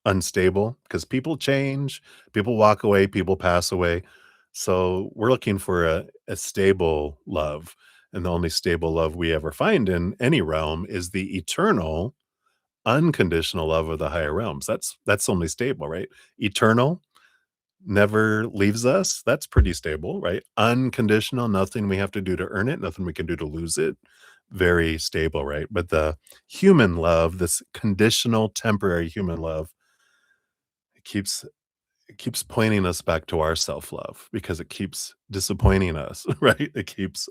unstable because people change, people walk away, people pass away. So we're looking for a stable love. And the only stable love we ever find in any realm is the eternal, unconditional love of the higher realms. That's only stable, right? Eternal never leaves us. That's pretty stable, right? Unconditional, nothing we have to do to earn it, nothing we can do to lose it. Very stable, right? But the human love, this conditional, temporary human love, it keeps pointing us back to our self-love because it keeps disappointing us, right? It keeps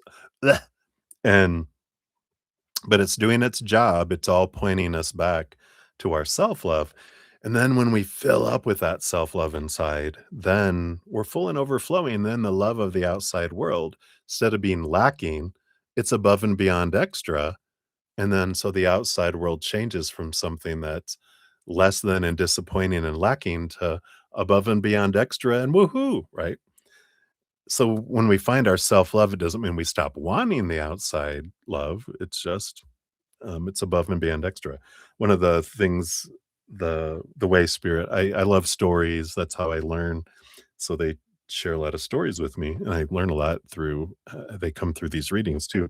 and but it's doing its job. It's all pointing us back to our self-love. And then when we fill up with that self-love inside, then we're full and overflowing. Then the love of the outside world, instead of being lacking, it's above and beyond extra. And then so the outside world changes from something that's less than and disappointing and lacking to above and beyond extra and woohoo, right? So when we find our self-love, it doesn't mean we stop wanting the outside love. It's above and beyond extra. One of the things, the way spirit, I love stories. That's how I learn. So they share a lot of stories with me, and I learn a lot through. They come through these readings too.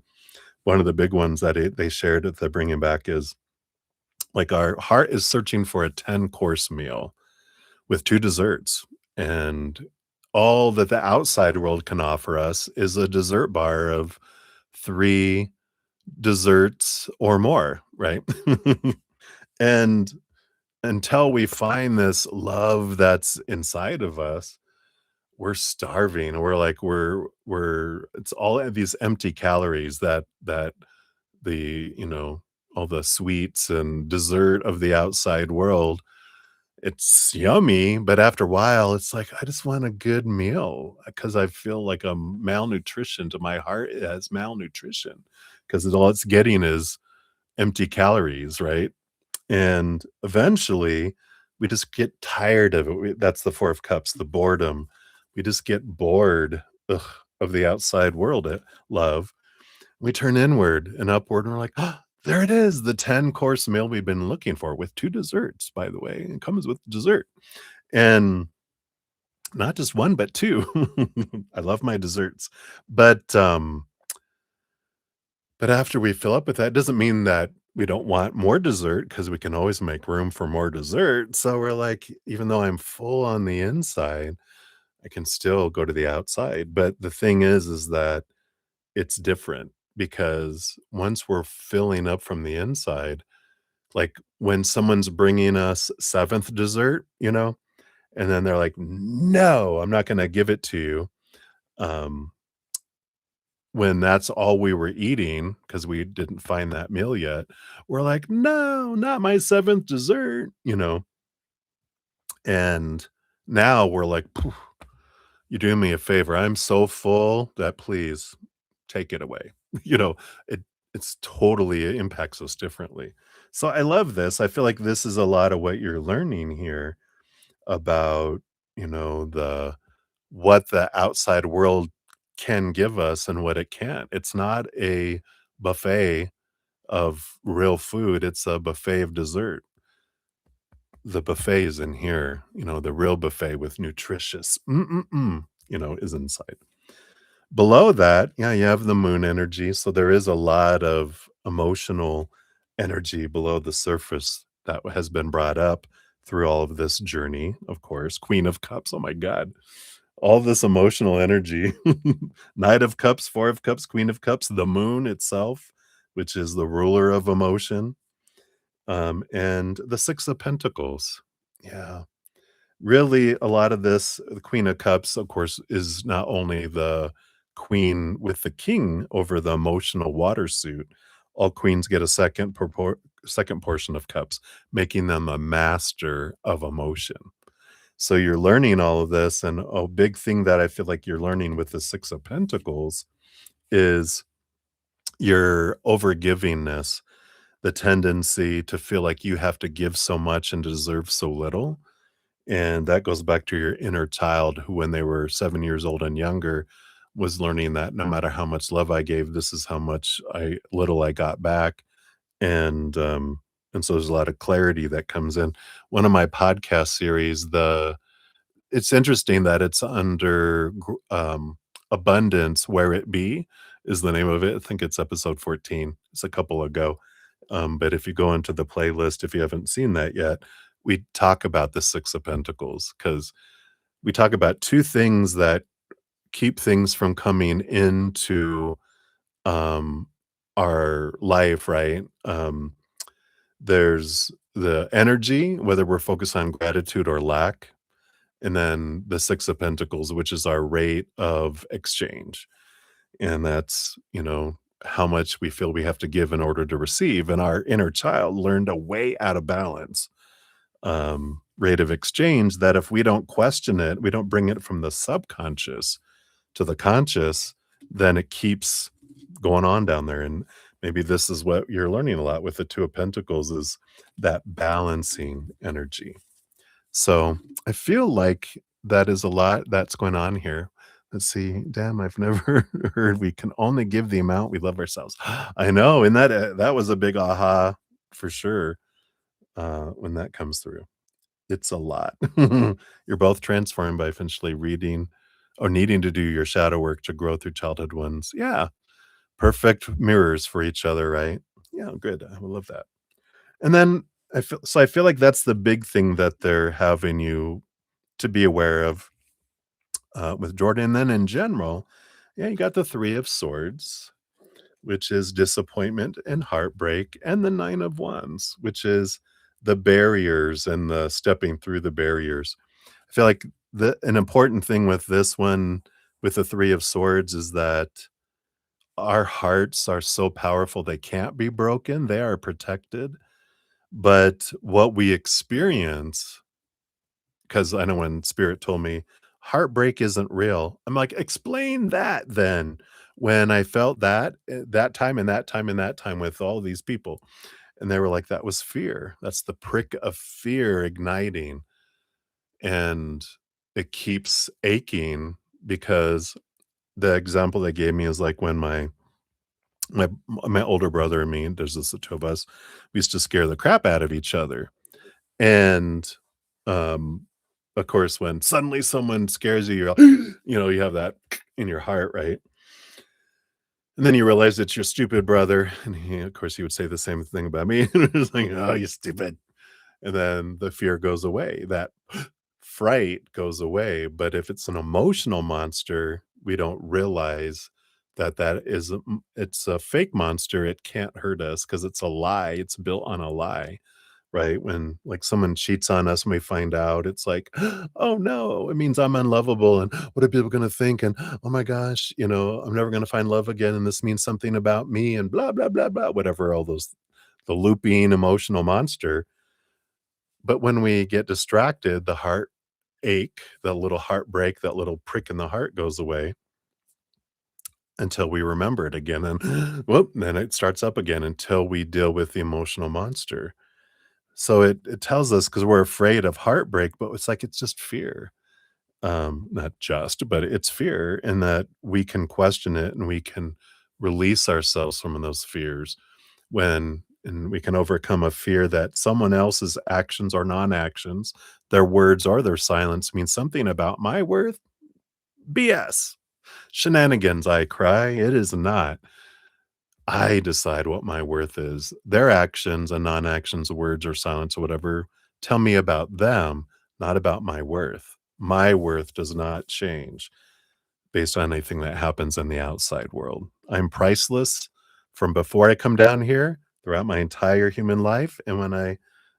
One of the big ones that they shared that they're bringing back is like our heart is searching for a 10-course meal with 2 desserts, and all that the outside world can offer us is a dessert bar of 3 desserts or more, right? And until we find this love that's inside of us, we're starving. We're like we're it's all of these empty calories that the, all the sweets and dessert of the outside world, it's yummy, but after a while, it's like, I just want a good meal because I feel like I'm malnutrition to my heart. It has malnutrition because all it's getting is empty calories, right? And eventually, we just get tired of it. That's the Four of Cups, the boredom. We just get bored, ugh, of the outside world, love. We turn inward and upward, and we're like, "Ah, there it is, the 10-course meal we've been looking for with 2 desserts, by the way. It comes with dessert." And not just 1, but 2. I love my desserts. But, um but after we fill up with that, doesn't mean that we don't want more dessert because we can always make room for more dessert. So we're like, even though I'm full on the inside, I can still go to the outside. But the thing is that it's different because once we're filling up from the inside, like when someone's bringing us 7th dessert, and then they're like, "No, I'm not gonna give it to you." Um, when that's all we were eating because we didn't find that meal yet, we're like, "No, not my 7th dessert." And now we're like, "Poof, you're doing me a favor. I'm so full that please take it away." You know, it it's totally it impacts us differently. So I love this. I feel like this is a lot of what you're learning here about, the what the outside world can give us and what it can't. It's not a buffet of real food, it's a buffet of dessert. The buffet is in here, the real buffet with nutritious is inside. Below that, yeah, you have the moon energy, so there is a lot of emotional energy below the surface that has been brought up through all of this journey, of course. Queen of Cups, oh my god. All this emotional energy. Knight of Cups, Four of Cups, Queen of Cups, the moon itself, which is the ruler of emotion, and the Six of Pentacles. Yeah. Really, a lot of this the Queen of Cups, of course, is not only the queen with the king over the emotional water suit. All queens get a second portion of cups, making them a master of emotion. So you're learning all of this, and a big thing that I feel like you're learning with the Six of Pentacles is your overgivingness, the tendency to feel like you have to give so much and deserve so little. And that goes back to your inner child who, when they were 7 years old and younger, was learning that no matter how much love I gave, this is how much little I got back. And And so there's a lot of clarity that comes in. One of my podcast series, the it's interesting that it's under abundance where it be is the name of it. I think it's episode 14. It's a couple ago. But if you go into the playlist, if you haven't seen that yet, we talk about the Six of Pentacles because we talk about two things that keep things from coming into um, our life, right? There's the energy, whether we're focused on gratitude or lack, and then the Six of Pentacles, which is our rate of exchange. And that's, how much we feel we have to give in order to receive. And our inner child learned a way out of balance rate of exchange that if we don't question it, we don't bring it from the subconscious to the conscious, then it keeps going on down there. And maybe this is what you're learning a lot with the Two of Pentacles is that balancing energy. So I feel like that is a lot that's going on here. Let's see. Damn, I've never heard we can only give the amount we love ourselves. I know, and that was a big aha for sure when that comes through. It's a lot. You're both transformed by eventually reading or needing to do your shadow work to grow through childhood ones. Yeah, perfect mirrors for each other, right? Yeah, good. I would love that. And then I feel like that's the big thing that they're having you to be aware of with Jordan. And then in general, yeah, you got the Three of Swords, which is disappointment and heartbreak, and the Nine of Wands, which is the barriers and the stepping through the barriers. I feel like an important thing with this one, with the Three of Swords, is that our hearts are so powerful they can't be broken. They are protected. But what we experience, because I know when Spirit told me heartbreak isn't real, I'm like, explain that then. When I felt that, that time and that time and that time with all these people, and they were like, that was fear. That's the prick of fear igniting. And it keeps aching because the example they gave me is like when my my older brother and me, there's just the two of us, we used to scare the crap out of each other. And um of course, when suddenly someone scares you, you're like, you have that in your heart, right? And then you realize it's your stupid brother. And of course, he would say the same thing about me. It's like, oh, you stupid. And then the fear goes away. That fright goes away. But if it's an emotional monster, we don't realize that it's a fake monster. It can't hurt us because it's a lie. It's built on a lie. Right? When, like, someone cheats on us and we find out, it's like, "Oh, no, it means I'm unlovable, and what are people gonna think?" And, "Oh my gosh, I'm never gonna find love again, and this means something about me," and blah, blah, blah, blah, whatever all those the looping emotional monster. But when we get distracted, the heart ache, that little heartbreak, that little prick in the heart goes away until we remember it again, and whoop, then it starts up again until we deal with the emotional monster. So it tells us because 'cause we're afraid of heartbreak, but it's like it's just fear. Not just, but it's fear, and that we can question it and we can release ourselves from those fears and we can overcome a fear that someone else's actions or non-actions, their words or their silence means something about my worth. BS. Shenanigans, I cry. It is not. I decide what my worth is. Their actions and non-actions, words or silence or whatever, tell me about them, not about my worth. My worth does not change based on anything that happens in the outside world. I'm priceless from before I come down here, throughout my entire human life, and when I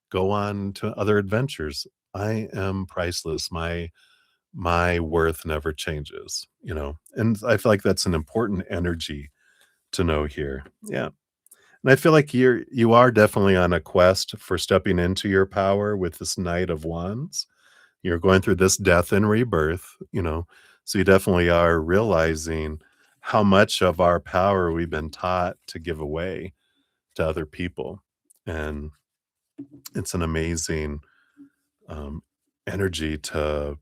go on to other adventures. I am priceless. My worth never changes. And I feel like that's an important energy to know here. Yeah. And I feel like you are definitely on a quest for stepping into your power with this Knight of Wands. You're going through this death and rebirth. So you definitely are realizing how much of our power we've been taught to give away to other people. And it's an amazing um, energy to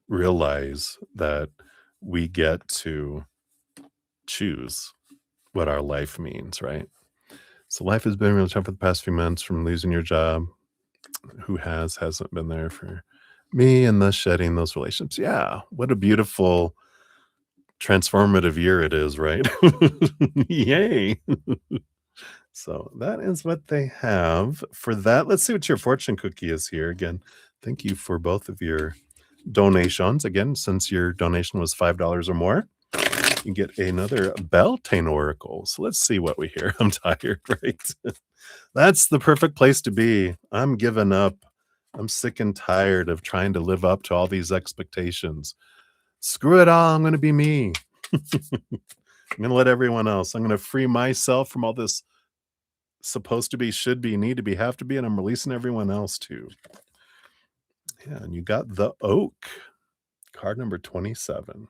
realize that we get to choose what our life means, right? So life has been really tough for the past few months from losing your job. Who hasn't been there for me and thus shedding those relationships. Yeah, what a beautiful transformative year it is, right? Yay. So that is what they have for that. Let's see what your fortune cookie is here. Again, thank you for both of your donations. Again, since your donation was $5 or more, you get another Beltane Oracle. So let's see what we hear. I'm tired, right? That's the perfect place to be. I'm giving up. I'm sick and tired of trying to live up to all these expectations. Screw it all. I'm going to be me. I'm going to let everyone else. I'm going to free myself from all this supposed to be, should be, need to be, have to be, and I'm releasing everyone else too. Yeah, and you got the Oak, card number 27.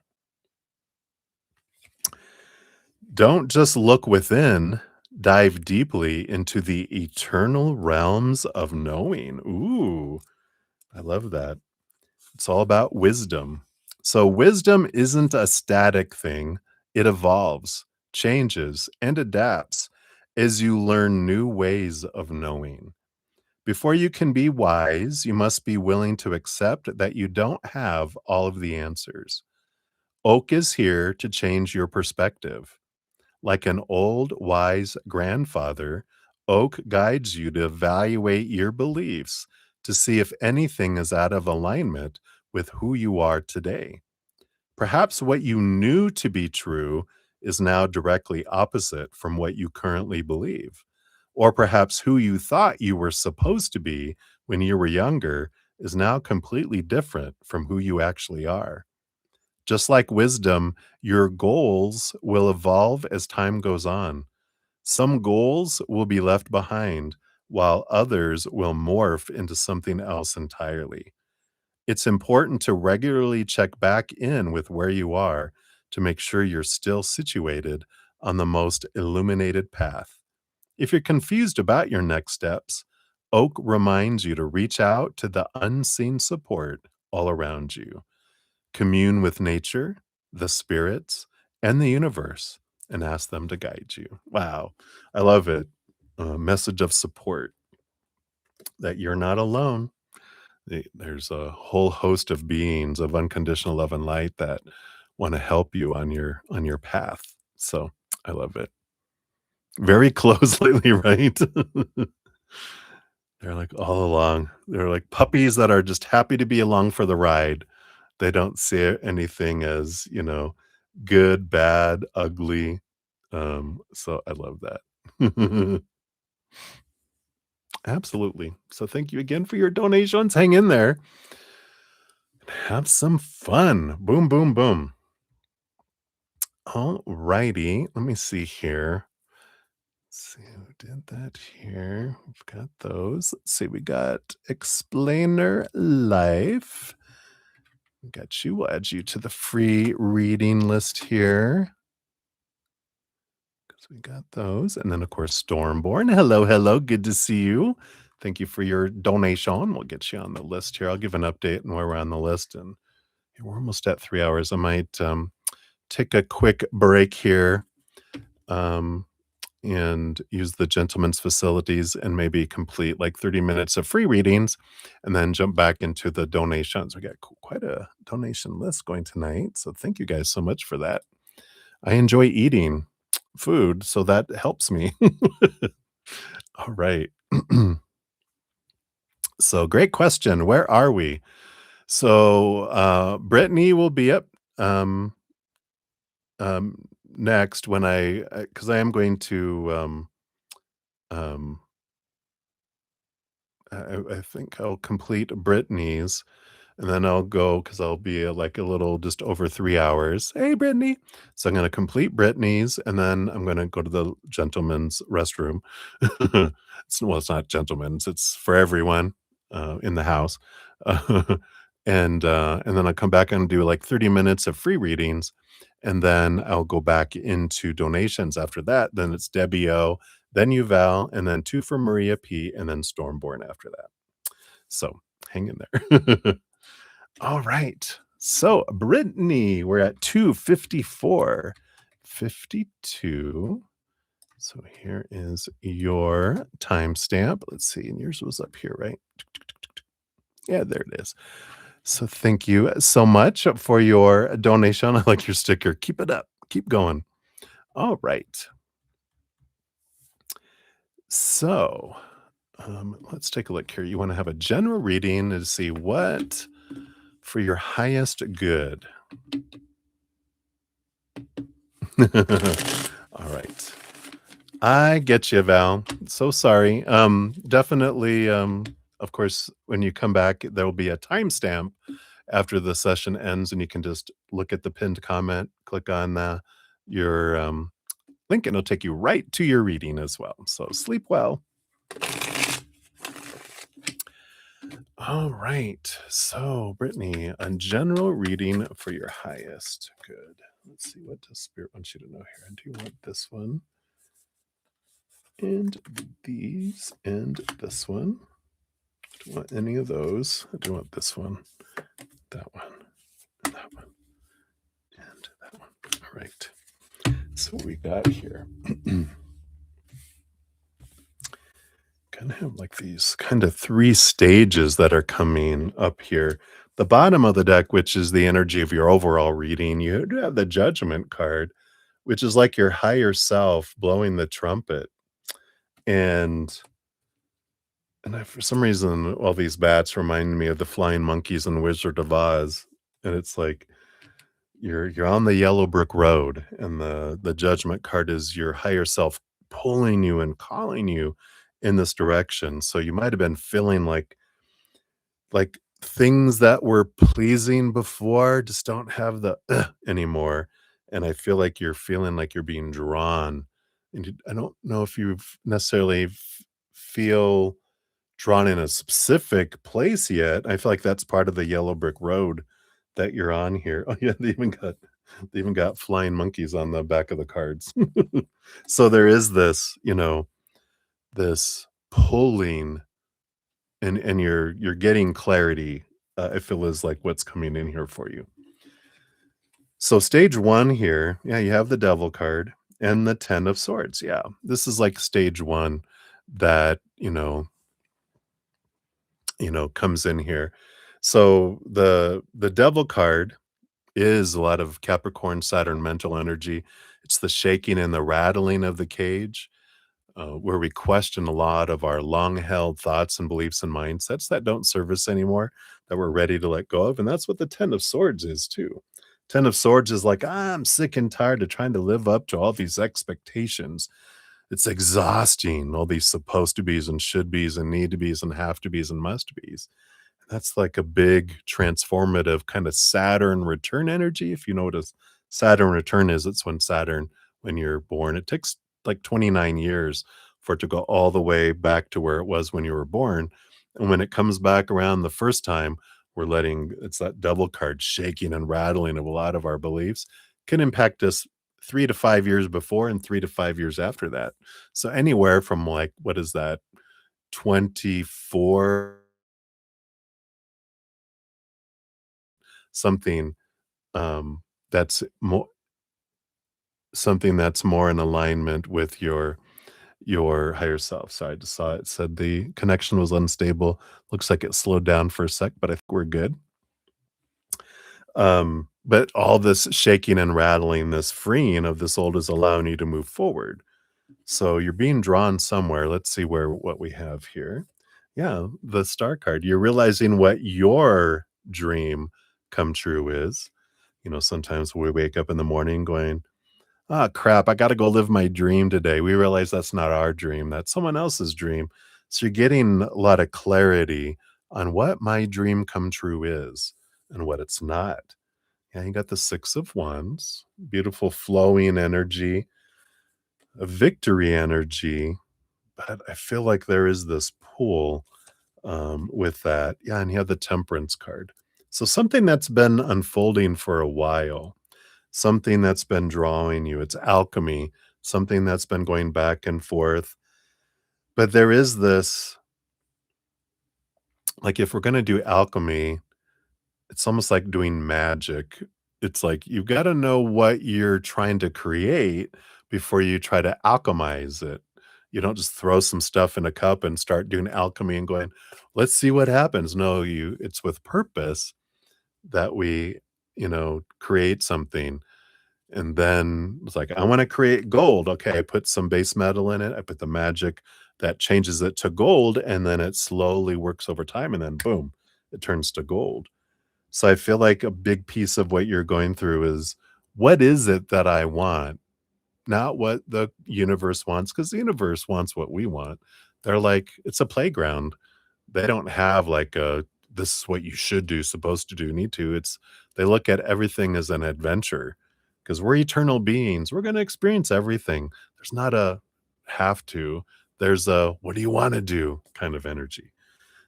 Don't just look within, dive deeply into the eternal realms of knowing. Ooh, I love that. It's all about wisdom. So, wisdom isn't a static thing, it evolves, changes, and adapts as you learn new ways of knowing. Before you can be wise, you must be willing to accept that you don't have all of the answers. Oak is here to change your perspective. Like an old, wise grandfather, Oak guides you to evaluate your beliefs to see if anything is out of alignment with who you are today. Perhaps what you knew to be true is now directly opposite from what you currently believe. Or perhaps who you thought you were supposed to be when you were younger is now completely different from who you actually are. Just like wisdom, your goals will evolve as time goes on. Some goals will be left behind, while others will morph into something else entirely. It's important to regularly check back in with where you are to make sure you're still situated on the most illuminated path. If you're confused about your next steps, Oak reminds you to reach out to the unseen support all around you. Commune with nature, the spirits, and the universe, and ask them to guide you. Wow, I love it. A message of support that you're not alone. There's a whole host of beings of unconditional love and light that want to help you on your path. So I love it. Very close lately, right? They're like all along. They're like puppies that are just happy to be along for the ride. They don't see anything as, good, bad, ugly. So I love that. Absolutely. So thank you again for your donations. Hang in there. Have some fun. Boom, boom, boom. All righty. Let me see here. Let's see who did that here. We've got those. Let's see. We got Explainer Life. We got you. We'll add you to the free reading list here. So we got those. And then, of course, Stormborn. Hello, hello. Good to see you. Thank you for your donation. We'll get you on the list here. I'll give an update on where we're on the list. And we're almost at 3 hours. I might take a quick break here and use the gentleman's facilities and maybe complete like 30 minutes of free readings and then jump back into the donations. We got quite a donation list going tonight. So thank you guys so much for that. I enjoy eating food, so that helps me. All right. So great question. Where are we? So Brittany will be up next when because I am going to um I think I'll complete Brittany's and then I'll go because I'll be like a little just over 3 hours. Hey, Brittany. So I'm going to complete Brittany's and then I'm going to go to the gentleman's restroom. It's not gentleman's, it's for everyone in the house. And then I'll come back and do like 30 minutes of free readings. And then I'll go back into donations after that. Then it's Debbie O, then Yuval, and then two for Maria P, and then Stormborn after that. So hang in there. All right. So Brittany, we're at 254. 52. So here is your timestamp. Let's see, and yours was up here, right? Yeah, there it is. So thank you so much for your donation. I like your sticker. Keep it up. Keep going. All right. So let's take a look here. You want to have a general reading to see what for your highest good. All right. I get you, Val. So sorry. Definitely, of course, when you come back, there will be a timestamp after the session ends, and you can just look at the pinned comment, click on your link, and it'll take you right to your reading as well. So sleep well. All right. So, Brittany, a general reading for your highest good. Let's see, what does Spirit want you to know here? Do you want this one? And these, and this one. Do you want any of those? I do want this one, that one, and that one, and that one. All right. So what we got here. Kind of have like these kind of three stages that are coming up here. The bottom of the deck, which is the energy of your overall reading, you do have the Judgment card, which is like your higher self blowing the trumpet. And for some reason, all these bats remind me of the flying monkeys in Wizard of Oz. And it's like you're on the yellow brick road, and the Judgment card is your higher self pulling you and calling you in this direction. So you might have been feeling like things that were pleasing before just don't have the anymore. And I feel like you're feeling like you're being drawn. And I don't know if you necessarily feel drawn in a specific place yet. I feel like that's part of the yellow brick road that you're on here. Oh yeah, they even got flying monkeys on the back of the cards. So there is this, this pulling, and you're getting clarity. I feel is like what's coming in here for you. So stage one here, yeah, you have the Devil card and the Ten of Swords. Yeah, this is like stage one that comes in here. So the Devil card is a lot of Capricorn Saturn mental energy. It's the shaking and the rattling of the cage, where we question a lot of our long held thoughts and beliefs and mindsets that don't serve us anymore, that we're ready to let go of. And that's what the Ten of Swords is too. Ten of Swords is like, I'm sick and tired of trying to live up to all these expectations. It's exhausting, all these supposed to be's and should be's and need to be's and have to be's and must be's. That's like a big transformative kind of Saturn return energy. If you know what a Saturn return is, it's when you're born. It takes like 29 years for it to go all the way back to where it was when you were born. And when it comes back around the first time, it's that double card shaking and rattling of a lot of our beliefs can impact us 3 to 5 years before and 3 to 5 years after that. So anywhere from like, what is that, 24 something, that's more something that's more in alignment with your higher self. So I just saw it said the connection was unstable. Looks like it slowed down for a sec, but I think we're good. But all this shaking and rattling, this freeing of this old is allowing you to move forward. So you're being drawn somewhere. Let's see what we have here. Yeah, the star card. You're realizing what your dream come true is. Sometimes we wake up in the morning going, "Ah, crap, I gotta go live my dream today." We realize that's not our dream, that's someone else's dream. So you're getting a lot of clarity on what my dream come true is and what it's not. Yeah, you got the Six of Wands, beautiful flowing energy, a victory energy, but I feel like there is this pull with that. Yeah, and you have the Temperance card. So something that's been unfolding for a while, something that's been drawing you. It's alchemy, something that's been going back and forth. But there is this, like, if we're going to do alchemy, it's almost like doing magic. It's like you've got to know what you're trying to create, before you try to alchemize it. You don't just throw some stuff in a cup and start doing alchemy and going, "Let's see what happens." No, you it's with purpose that we, create something. And then it's like, I want to create gold. Okay, I put some base metal in it. I put the magic that changes it to gold, and then it slowly works over time, and then boom, it turns to gold. So I feel like a big piece of what you're going through is, what is it that I want? Not what the universe wants, because the universe wants what we want. They're like, it's a playground. They don't have like a, this is what you should do, supposed to do, need to. It's, they look at everything as an adventure because we're eternal beings. We're going to experience everything. There's not a have to, there's a what do you want to do kind of energy.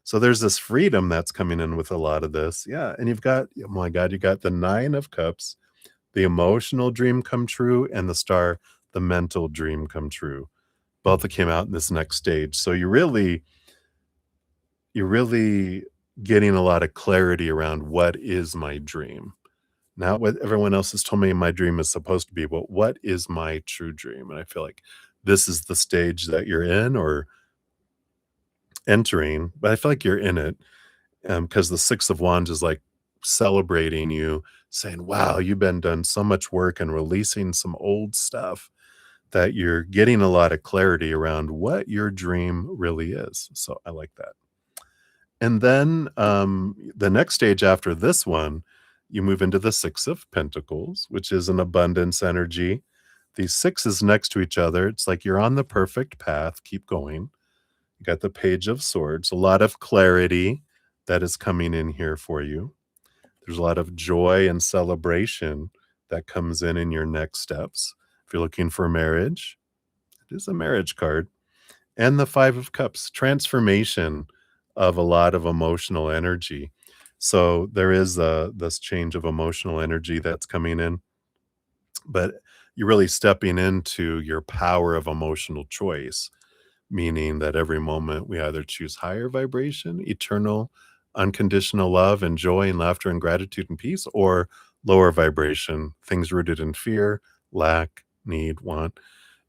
So there's this freedom that's coming in with a lot of this. Yeah. And you've got, oh my God, you got the Nine of Cups, the emotional dream come true, and the Star, the mental dream come true. Both that came out in this next stage. So you're really getting a lot of clarity around what is my dream. Not what everyone else has told me my dream is supposed to be, but what is my true dream? And I feel like this is the stage that you're in or entering, but I feel like you're in it, because the Six of Wands is like celebrating you, saying, "Wow, you've been done so much work and releasing some old stuff that you're getting a lot of clarity around what your dream really is." So I like that. And then, the next stage after this one, you move into the Six of Pentacles, which is an abundance energy. These sixes next to each other, it's like you're on the perfect path, keep going. You got the Page of Swords, a lot of clarity that is coming in here for you. There's a lot of joy and celebration that comes in your next steps. If you're looking for marriage, it is a marriage card. And the Five of Cups, transformation of a lot of emotional energy. So there is this change of emotional energy that's coming in, but you're really stepping into your power of emotional choice, meaning that every moment we either choose higher vibration, eternal, unconditional love and joy and laughter and gratitude and peace, or lower vibration, things rooted in fear, lack, need, want.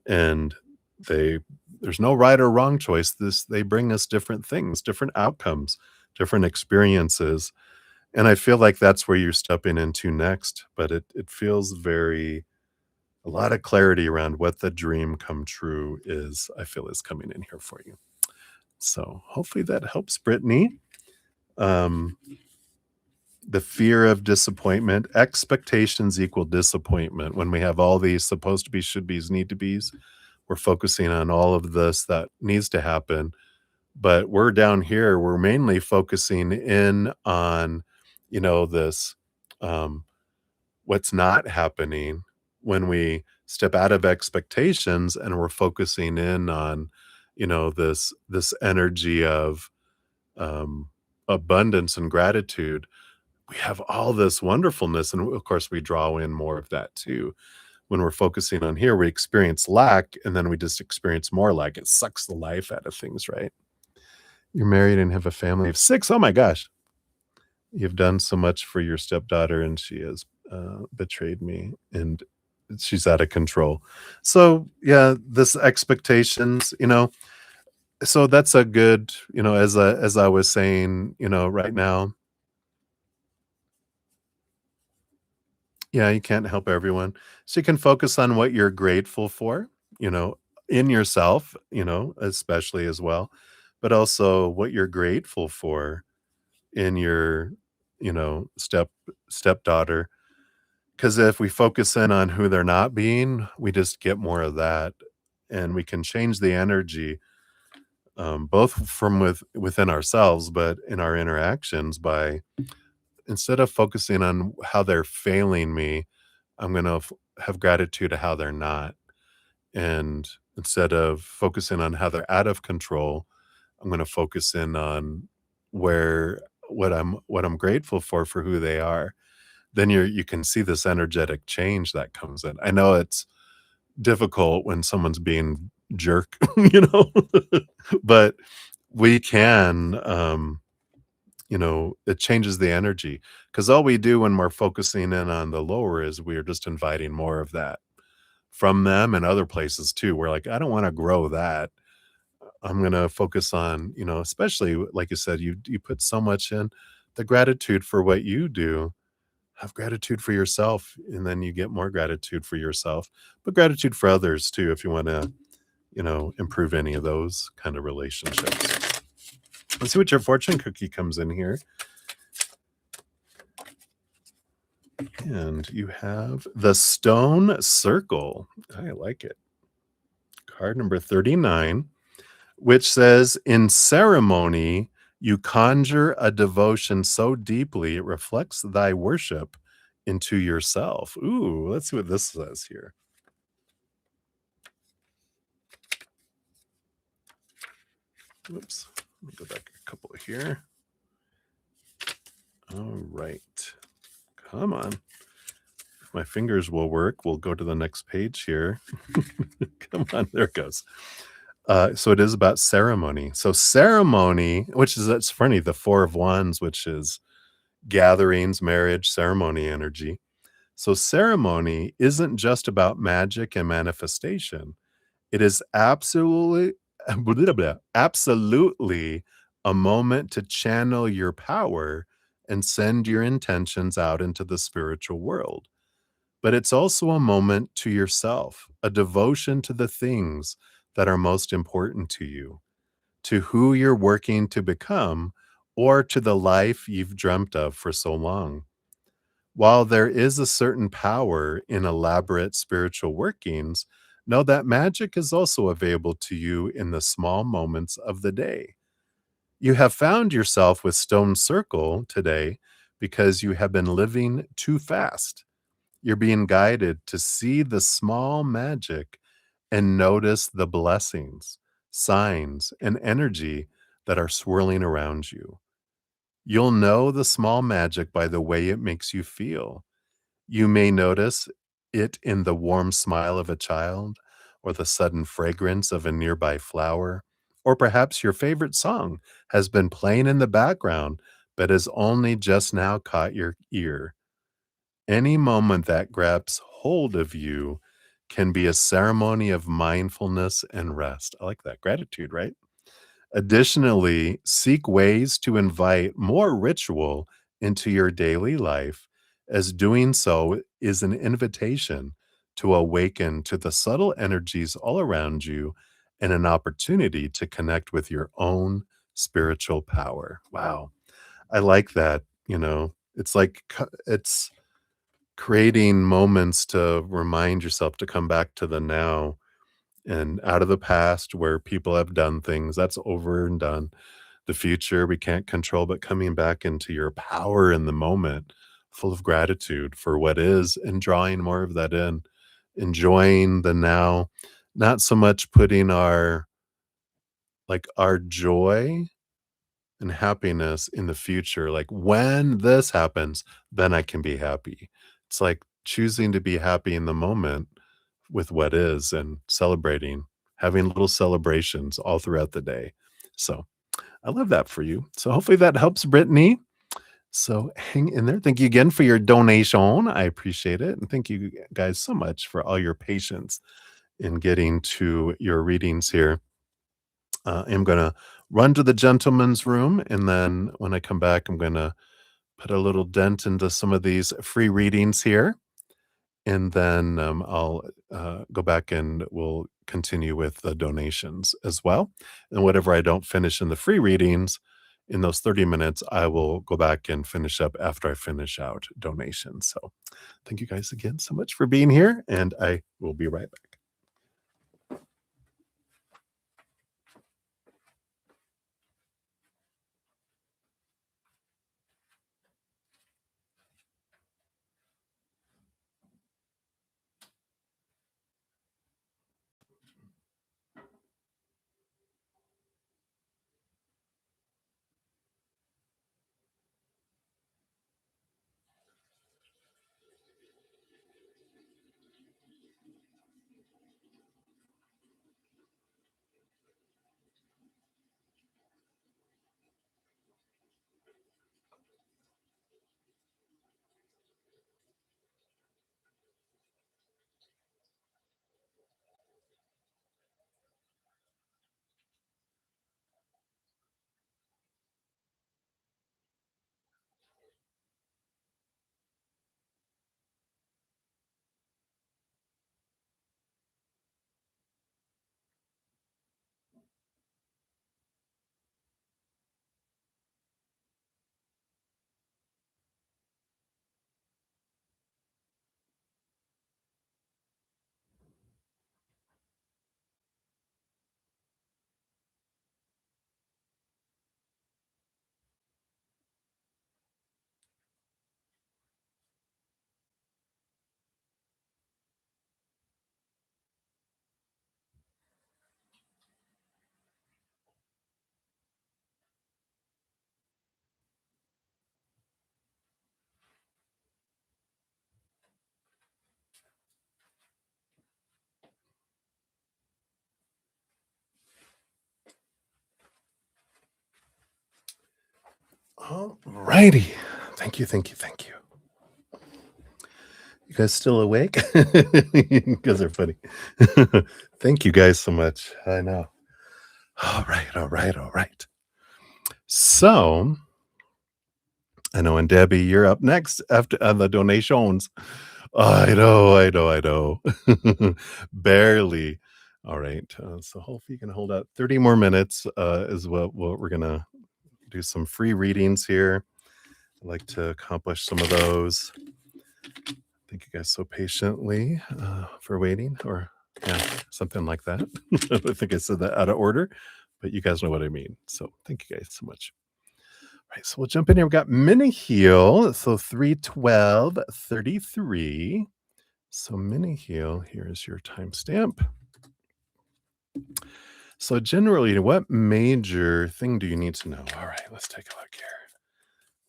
And they there's no right or wrong choice. They bring us different things, different outcomes, different experiences. And I feel like that's where you're stepping into next. But it feels very, a lot of clarity around what the dream come true is, I feel is coming in here for you. So hopefully that helps, Brittany. Um, the fear of disappointment, expectations equal disappointment. When we have all these supposed to be, should be's, need to be's, we're focusing on all of this that needs to happen. But we're down here, we're mainly focusing in on, this, um, what's not happening when we step out of expectations and we're focusing in on, this energy of, um, abundance and gratitude. We have all this wonderfulness, and of course, we draw in more of that too. When we're focusing on here, we experience lack, and then we just experience more lack. It sucks the life out of things, right? You're married and have a family of 6. Oh my gosh. You've done so much for your stepdaughter, and she has, betrayed me, and she's out of control. So, yeah, this expectations, so that's a good, as I was saying, right now, yeah, you can't help everyone. So you can focus on what you're grateful for, you know, in yourself, especially as well, but also what you're grateful for in your, stepdaughter. Because if we focus in on who they're not being, we just get more of that, and we can change the energy, both from within ourselves, but in our interactions by, instead of focusing on how they're failing me, I'm gonna have gratitude to how they're not. And instead of focusing on how they're out of control, I'm gonna focus in on where what I'm grateful for who they are. Then you can see this energetic change that comes in. I know it's difficult when someone's being jerk, but we can, it changes the energy, because all we do when we're focusing in on the lower is we're just inviting more of that. from them and other places too. We're like, I don't want to grow that. I'm going to focus on, especially like you said, you put so much in the gratitude for what you do. Have gratitude for yourself, and then you get more gratitude for yourself, but gratitude for others too, if you want to, improve any of those kind of relationships. Let's see what your fortune cookie comes in here. And you have the Stone Circle. I like it. Card number 39, which says, in ceremony, you conjure a devotion so deeply it reflects thy worship into yourself. Ooh, let's see what this says here. Oops. Let me go back a couple here. All right. Come on. If my fingers will work, we'll go to the next page here. Come on. There it goes. So it is about ceremony. So ceremony, which is, it's funny, the Four of Wands, which is gatherings, marriage, ceremony energy. So ceremony isn't just about magic and manifestation. It is absolutely a moment to channel your power and send your intentions out into the spiritual world. But it's also a moment to yourself, a devotion to the things that are most important to you, to who you're working to become, or to the life you've dreamt of for so long. While there is a certain power in elaborate spiritual workings, know that magic is also available to you in the small moments of the day. You have found yourself with Stone Circle today because you have been living too fast. You're being guided to see the small magic and notice the blessings, signs, and energy that are swirling around you. You'll know the small magic by the way it makes you feel. You may notice it in the warm smile of a child, or the sudden fragrance of a nearby flower, or perhaps your favorite song has been playing in the background but has only just now caught your ear. Any moment that grabs hold of you can be a ceremony of mindfulness and rest. I like that. Gratitude, right? Additionally, seek ways to invite more ritual into your daily life, as doing so is an invitation to awaken to the subtle energies all around you and an opportunity to connect with your own spiritual power. Wow. I like that. It's like it's creating moments to remind yourself to come back to the now and out of the past where people have done things that's over and done. The future we can't control, but coming back into your power in the moment, full of gratitude for what is and drawing more of that in, enjoying the now, not so much putting our joy and happiness in the future. Like, when this happens, then I can be happy. It's like choosing to be happy in the moment with what is and celebrating, having little celebrations all throughout the day. So I love that for you. So hopefully that helps, Brittany. So hang in there. Thank you again for your donation. I appreciate it. And thank you guys so much for all your patience in getting to your readings here. I'm going to run to the gentleman's room. And then when I come back, I'm going to put a little dent into some of these free readings here. And then I'll go back and we'll continue with the donations as well. And whatever I don't finish in the free readings in those 30 minutes, I will go back and finish up after I finish out donations. So thank you guys again so much for being here. And I will be right back. All righty. Thank you, thank you, thank you. You guys still awake? You guys are funny. Thank you guys so much. I know. All right, all right, all right. So, I know, and Debbie, you're up next after on the donations. I know, I know, I know. Barely. All right. So hopefully you can hold out 30 more minutes is what we're gonna do some free readings here. I'd like to accomplish some of those. Thank you guys so patiently for waiting, or yeah, something like that. I think I said that out of order, but you guys know what I mean. So thank you guys so much. All right, so we'll jump in here. We've got mini heal. So 31233. So mini heal, here's your timestamp. So generally, what major thing do you need to know? All right, let's take a look here.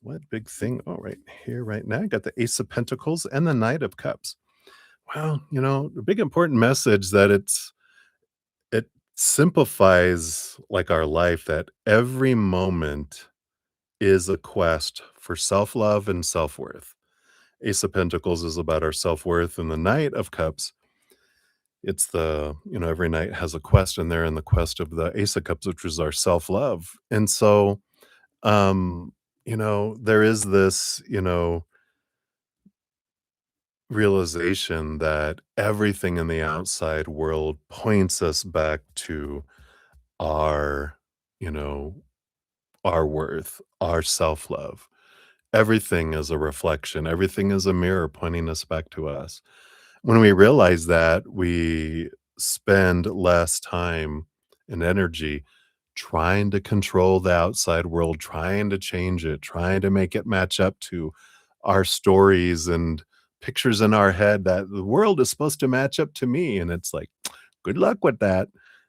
What big thing? Oh, right here, right now, I got the Ace of Pentacles and the Knight of Cups. Well, the big important message that it simplifies like our life, that every moment is a quest for self-love and self-worth. Ace of Pentacles is about our self-worth, and the Knight of Cups, it's every night has a quest in there, and the quest of the Ace of Cups, which is our self-love. And so, there is this, realization that everything in the outside world points us back to our, you know, our worth, our self-love. Everything is a reflection, everything is a mirror pointing us back to us. When we realize that, we spend less time and energy trying to control the outside world, trying to change it, trying to make it match up to our stories and pictures in our head that the world is supposed to match up to me. And it's like, good luck with that.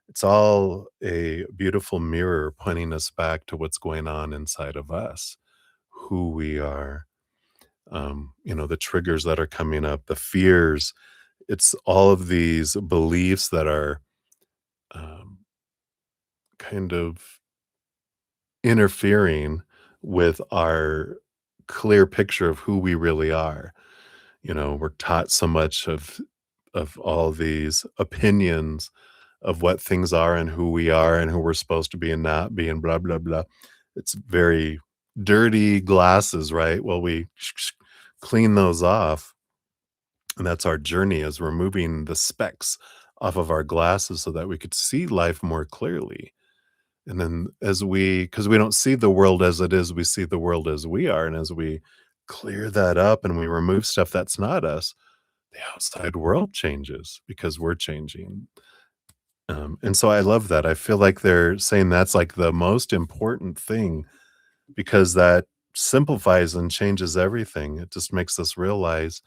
It's all a beautiful mirror pointing us back to what's going on inside of us, who we are, the triggers that are coming up, the fears. It's all of these beliefs that are um, kind of interfering with our clear picture of who we really are. We're taught so much of all these opinions of what things are and who we are and who we're supposed to be and not be and blah blah blah. It's very dirty glasses, right? Well, we clean those off, and that's our journey, as removing the specks off of our glasses so that we could see life more clearly. And then because we don't see the world as it is, we see the world as we are. And as we clear that up and we remove stuff that's not us, the outside world changes because we're changing. And so I love that. I feel like they're saying that's like the most important thing, because that simplifies and changes everything. It just makes us realize,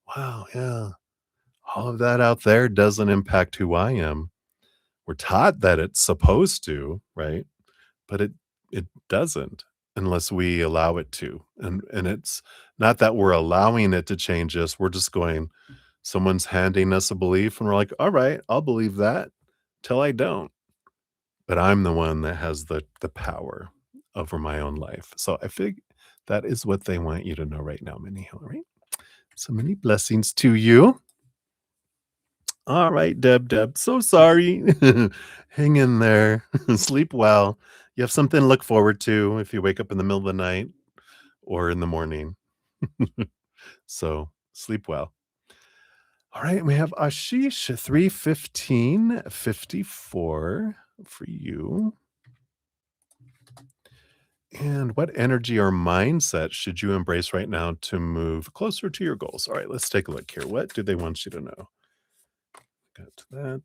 wow, yeah, all of that out there doesn't impact who I am. We're taught that it's supposed to, right? But it doesn't, unless we allow it to. And it's not that we're allowing it to change us. We're just going, someone's handing us a belief and we're like, all right, I'll believe that till I don't. But I'm the one that has the power over my own life. So I think that is what they want you to know right now, Minnie. All right. So many blessings to you. All right, Deb. So sorry. Hang in there. Sleep well. You have something to look forward to if you wake up in the middle of the night or in the morning. So sleep well. All right, we have Ashish 31554 for you. And what energy or mindset should you embrace right now to move closer to your goals? All right, let's take a look here. What do they want you to know? Got that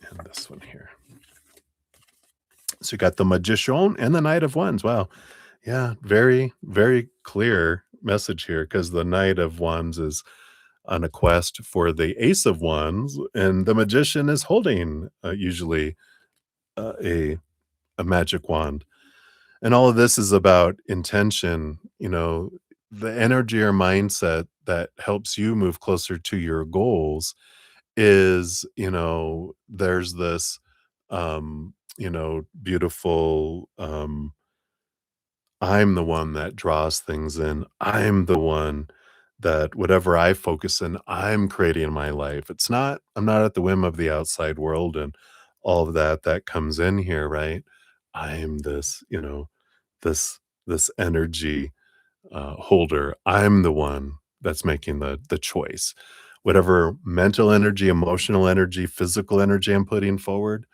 and this one here. So you got the Magician and the Knight of Wands. Wow. Yeah, very, very clear message here, because the Knight of Wands is on a quest for the Ace of Wands, and the Magician is holding usually a magic wand. And all of this is about intention, the energy or mindset that helps you move closer to your goals is, there's this, beautiful, I'm the one that draws things in. I'm the one that whatever I focus in, I'm creating in my life. I'm not at the whim of the outside world and all of that comes in here, right? I'm this, this this energy holder. I'm the one that's making the choice. Whatever mental energy, emotional energy, physical energy I'm putting forward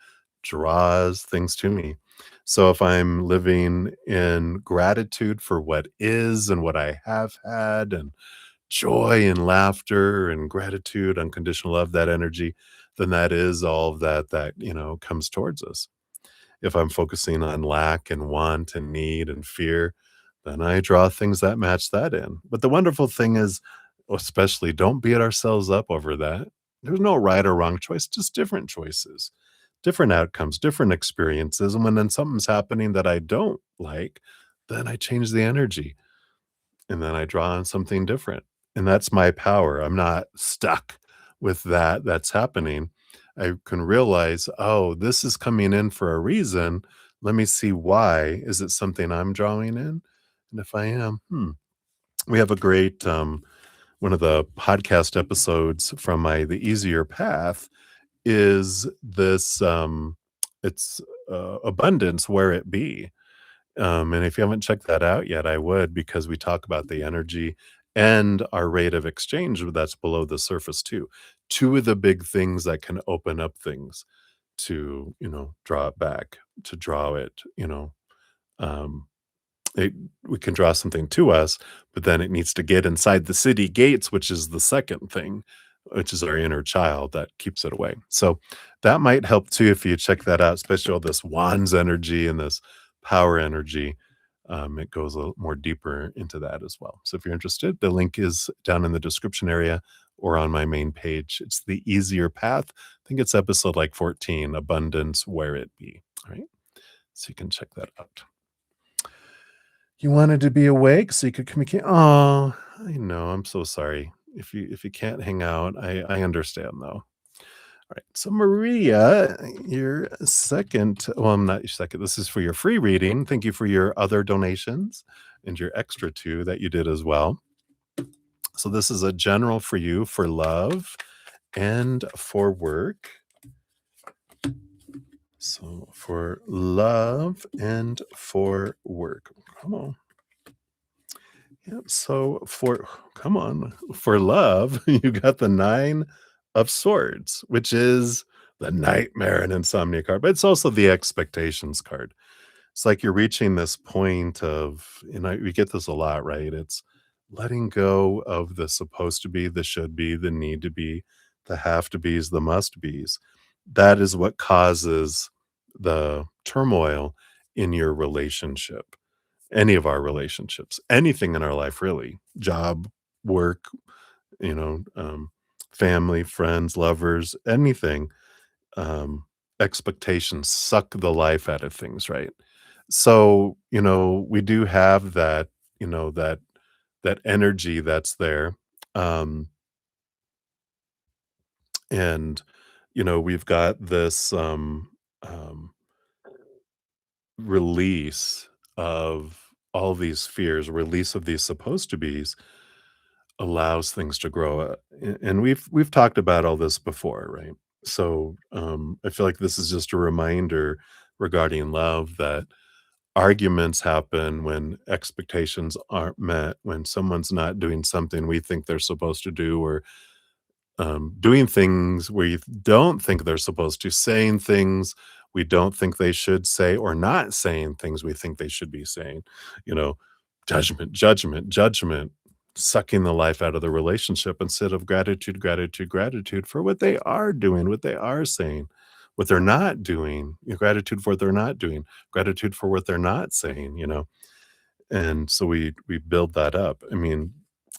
draws things to me. So if I'm living in gratitude for what is and what I have had and joy and laughter and gratitude, unconditional love, that energy, then that is all of that comes towards us. If I'm focusing on lack and want and need and fear, then I draw things that match that in. But the wonderful thing is, especially don't beat ourselves up over that. There's no right or wrong choice, just different choices, different outcomes, different experiences. And when then something's happening that I don't like, then I change the energy and then I draw on something different. And that's my power. I'm not stuck with that's happening. I can realize, oh, this is coming in for a reason. Let me see why. Is it something I'm drawing in? And if I am, we have a great one of the podcast episodes from my The Easier Path is this it's abundance where it be, and if you haven't checked that out yet, I would because we talk about the energy and our rate of exchange that's below the surface too. Two of the big things that can open up things to, draw it back, to draw it, um, it, we can draw something to us, but then it needs to get inside the city gates, which is the second thing, which is our inner child that keeps it away. So that might help too if you check that out, especially all this wands energy and this power energy. It goes a little more deeper into that as well. So if you're interested, the link is down in the description area or on my main page. It's the easier path. I think it's episode like 14, abundance where it be. All right. So you can check that out. You wanted to be awake so you could communicate. Oh, I know. I'm so sorry. If you can't hang out, I understand though. All right. So Maria, your second, well, I'm not your second. This is for your free reading. Thank you for your other donations and your extra two that you did as well. So this is a general for you for love and for work. So for love and for work. Come on. Yeah, so for come on, for love, you got the 9 of swords, which is the nightmare and insomnia card, but it's also the expectations card. It's like you're reaching this point of, we get this a lot, right? It's letting go of the supposed to be, the should be, the need to be, the have to be's, the must be's. That is what causes the turmoil in your relationship, any of our relationships, anything in our life, really, job, work, you know, um, family, friends, lovers, anything. Expectations suck the life out of things, right? So, we do have that, that energy that's there. Um, and, we've got this release of all these fears, release of these supposed to be's allows things to grow. And we've talked about all this before, right? So I feel like this is just a reminder regarding love that arguments happen when expectations aren't met, when someone's not doing something we think they're supposed to do, or doing things where you don't think they're supposed to, saying things we don't think they should say, or not saying things we think they should be saying. You know, judgment, judgment, judgment, sucking the life out of the relationship instead of gratitude, gratitude, gratitude for what they are doing, what they are saying, what they're not doing. Gratitude for what they're not doing, gratitude for what they're not saying. And so we build that up. I mean,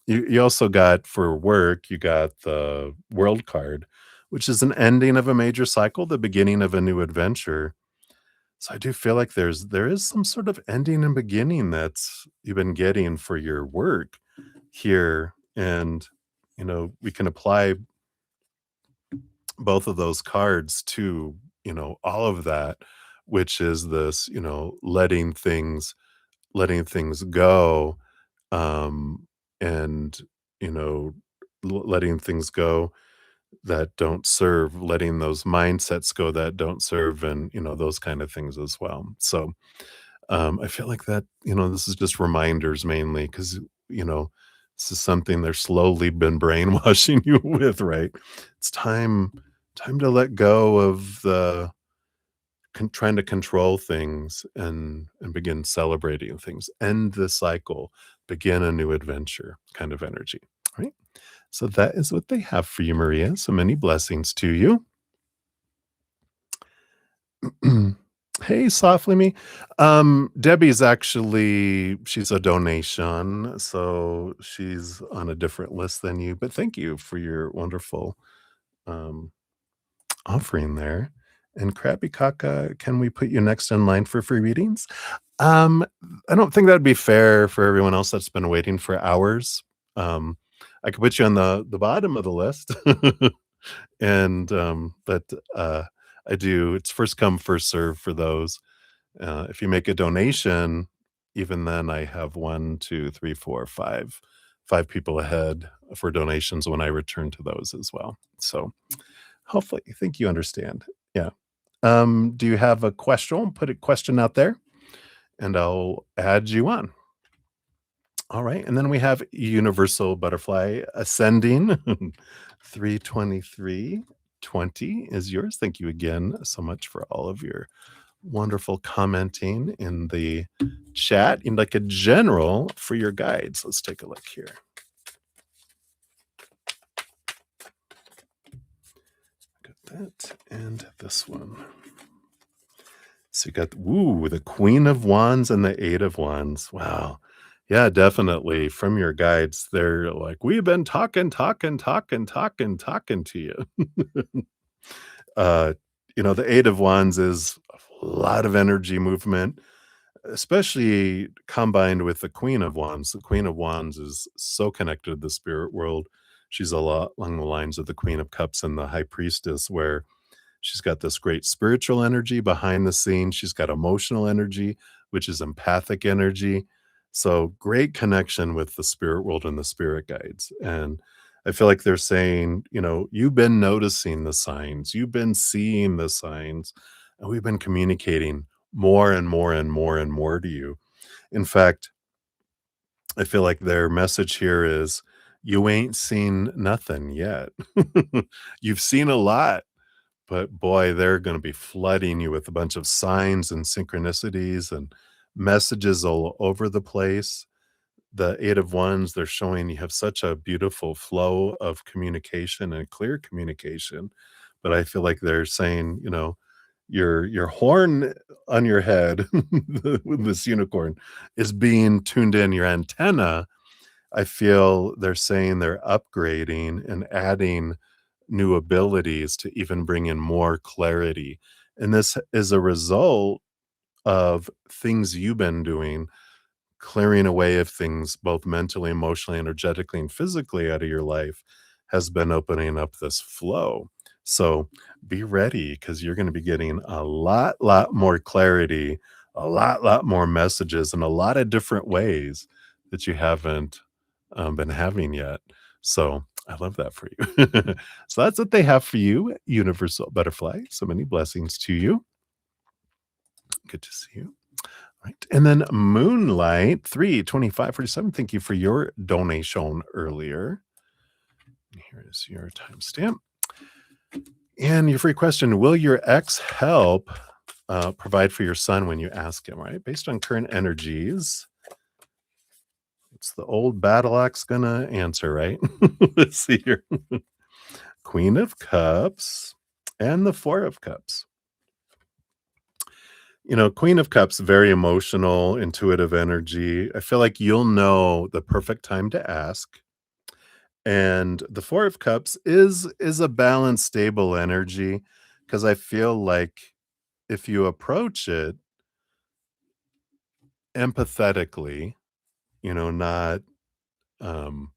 you also got for work, you got the world card, which is an ending of a major cycle, the beginning of a new adventure. So I do feel like there is some sort of ending and beginning that's you've been getting for your work here. And we can apply both of those cards to, all of that, which is this, letting things letting things go, and, you know, letting things go that don't serve, letting those mindsets go that don't serve, and, those kind of things as well. So, I feel like that, this is just reminders mainly because, you know, this is something they're slowly been brainwashing you with, right? It's time to let go of the trying to control things and begin celebrating things. End the cycle, begin a new adventure kind of energy, right? So that is what they have for you, Maria. So many blessings to you. Hey, softly me. Debbie's actually she's a donation, so she's on a different list than you. But thank you for your wonderful um, offering there. And Krabby Kaka, can we put you next in line for free readings? Um, I don't think that'd be fair for everyone else that's been waiting for hours. Um, I could put you on the bottom of the list. And, but, I do it's first come, first serve for those. If you make a donation, even then I have 1, 2, 3, 4, 5 people ahead for donations when I return to those as well. So, hopefully, I think you understand. Yeah. Do you have a question? Put a question out there, and I'll add you on. All right, and then we have universal butterfly ascending. 32320 is yours. Thank you again so much for all of your wonderful commenting in the chat in like a general for your guides. Let's take a look here. Got that and this one. So you got the Queen of Wands and the Eight of Wands. Wow. Yeah, definitely. From your guides, they're like, we've been talking to you. uh, the Eight of Wands is a lot of energy movement, especially combined with the Queen of Wands. The Queen of Wands is so connected to the spirit world. She's a lot along the lines of the Queen of Cups and the High Priestess, where she's got this great spiritual energy behind the scenes. She's got emotional energy, which is empathic energy. So great connection with the spirit world and the spirit guides. And I feel like they're saying, you've been noticing the signs, you've been seeing the signs, and we've been communicating more and more and more and more to you. In fact, I feel like their message here is you ain't seen nothing yet. You've seen a lot, but boy, they're gonna be flooding you with a bunch of signs and synchronicities and messages all over the place. The Eight of Wands, they're showing you have such a beautiful flow of communication and clear communication, but I feel like they're saying, your horn on your head with this unicorn is being tuned in, your antenna. I feel they're saying they're upgrading and adding new abilities to even bring in more clarity. And this is a result of things you've been doing, clearing away of things both mentally, emotionally, energetically, and physically out of your life has been opening up this flow. So be ready because you're going to be getting a lot more clarity, a lot more messages in a lot of different ways that you haven't been having yet. So I love that for you. So that's what they have for you, Universal Butterfly. So many blessings to you. Good to see you. Right. And then Moonlight 32547. Thank you for your donation earlier. Here is your timestamp. And your free question: will your ex help provide for your son when you ask him? Right, based on current energies, it's the old battle axe gonna answer, right? Let's see here. Queen of Cups and the Four of Cups. Queen of Cups, very emotional, intuitive energy. I feel like you'll know the perfect time to ask. And the Four of Cups is a balanced, stable energy because I feel like if you approach it empathetically, not um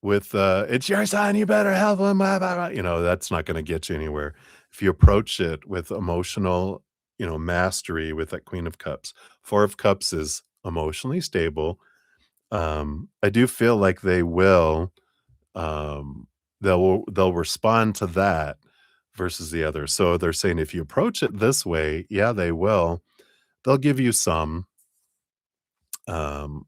with it's your son, you better help him, blah, blah, blah," that's not going to get you anywhere. If you approach it with emotional mastery with that Queen of Cups. Four of Cups is emotionally stable. I do feel like um, they'll respond to that versus the other. So they're saying if you approach it this way, yeah, they will. They'll give you some. Um,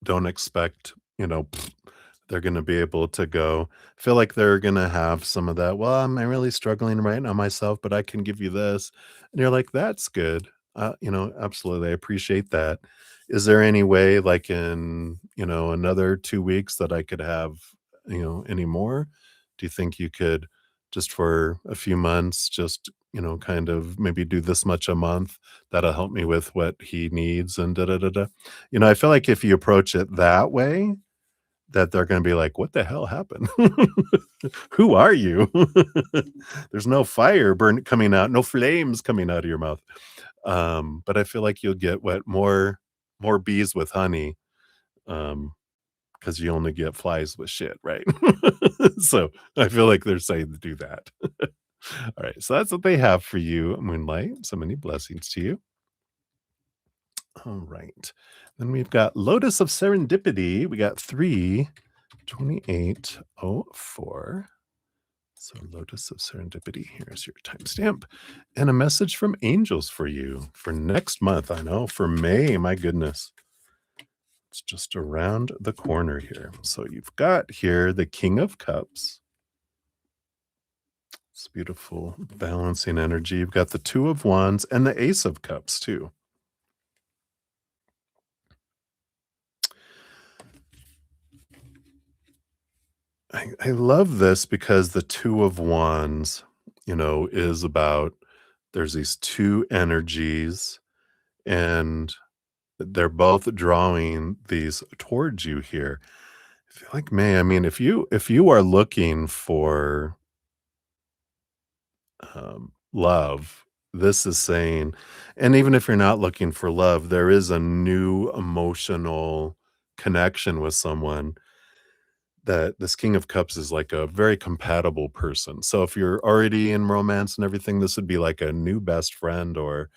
don't expect, they're gonna be able to go feel like they're gonna have some of that, "Well, I'm really struggling right now myself, but I can give you this." And you're like, "That's good." Absolutely, I appreciate that. Is there any way, like, in, another 2 weeks that I could have, any more? Do you think you could, just for a few months, just, kind of maybe do this much a month? That'll help me with what he needs and da da da da. I feel like if you approach it that way, that they're gonna be like, "What the hell happened? Who are you?" There's no fire coming out, no flames coming out of your mouth. But I feel like you'll get more bees with honey, because you only get flies with shit, right? So, I feel like they're saying to do that. Alright, so that's what they have for you, Moonlight. So many blessings to you. Alright. Then we've got Lotus of Serendipity. We got 32804. So Lotus of Serendipity, here's your timestamp. And a message from angels for you for next month. I know for May, my goodness. It's just around the corner here. So you've got here the King of Cups. It's beautiful balancing energy. You've got the Two of Wands and the Ace of Cups too. I love this because the Two of Wands, is about there's these two energies and they're both drawing these towards you here. I feel like, man, I mean, if you are looking for love, this is saying, and even if you're not looking for love, there is a new emotional connection with someone that this King of Cups is like a very compatible person. So if you're already in romance and everything, this would be like a new best friend or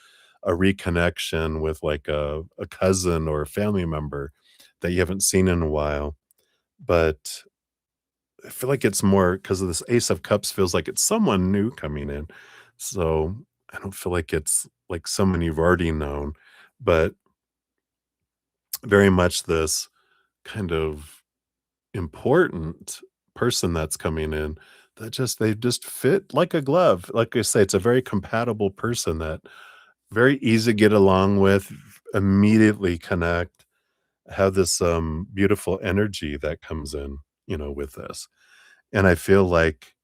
a reconnection with like a cousin or a family member that you haven't seen in a while. But I feel like it's more because of this Ace of Cups feels like it's someone new coming in. So I don't feel like it's like someone you've already known, but very much this kind of important person that's coming in that they just fit like a glove. Like I say, it's a very compatible person that very easy to get along with, immediately connect, have this beautiful energy that comes in, with this. And I feel like,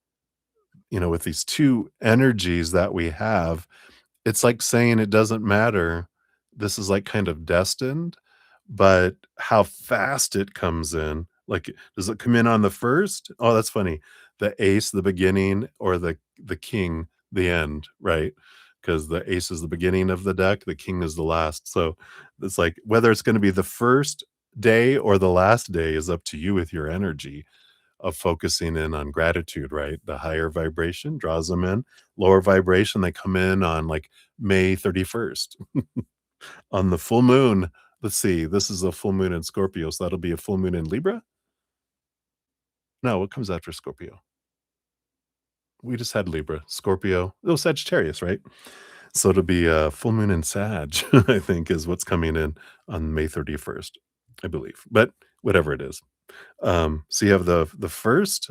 with these two energies that we have, it's like saying it doesn't matter. This is like kind of destined, but how fast it comes in. Like, does it come in on the first? Oh, that's funny. The ace, the beginning, or the king, the end, right? Because the ace is the beginning of the deck, the king is the last. So it's like whether it's going to be the first day or the last day is up to you with your energy of focusing in on gratitude, right? The higher vibration draws them in. Lower vibration, they come in on like May 31st on the full moon. Let's see, this is a full moon in Scorpio, so that'll be a full moon in Libra. No, what comes after Scorpio? We just had Libra, Scorpio, oh, Sagittarius, right? So it'll be a full moon in Sag, I think, is what's coming in on May 31st, I believe. But whatever it is. So you have the first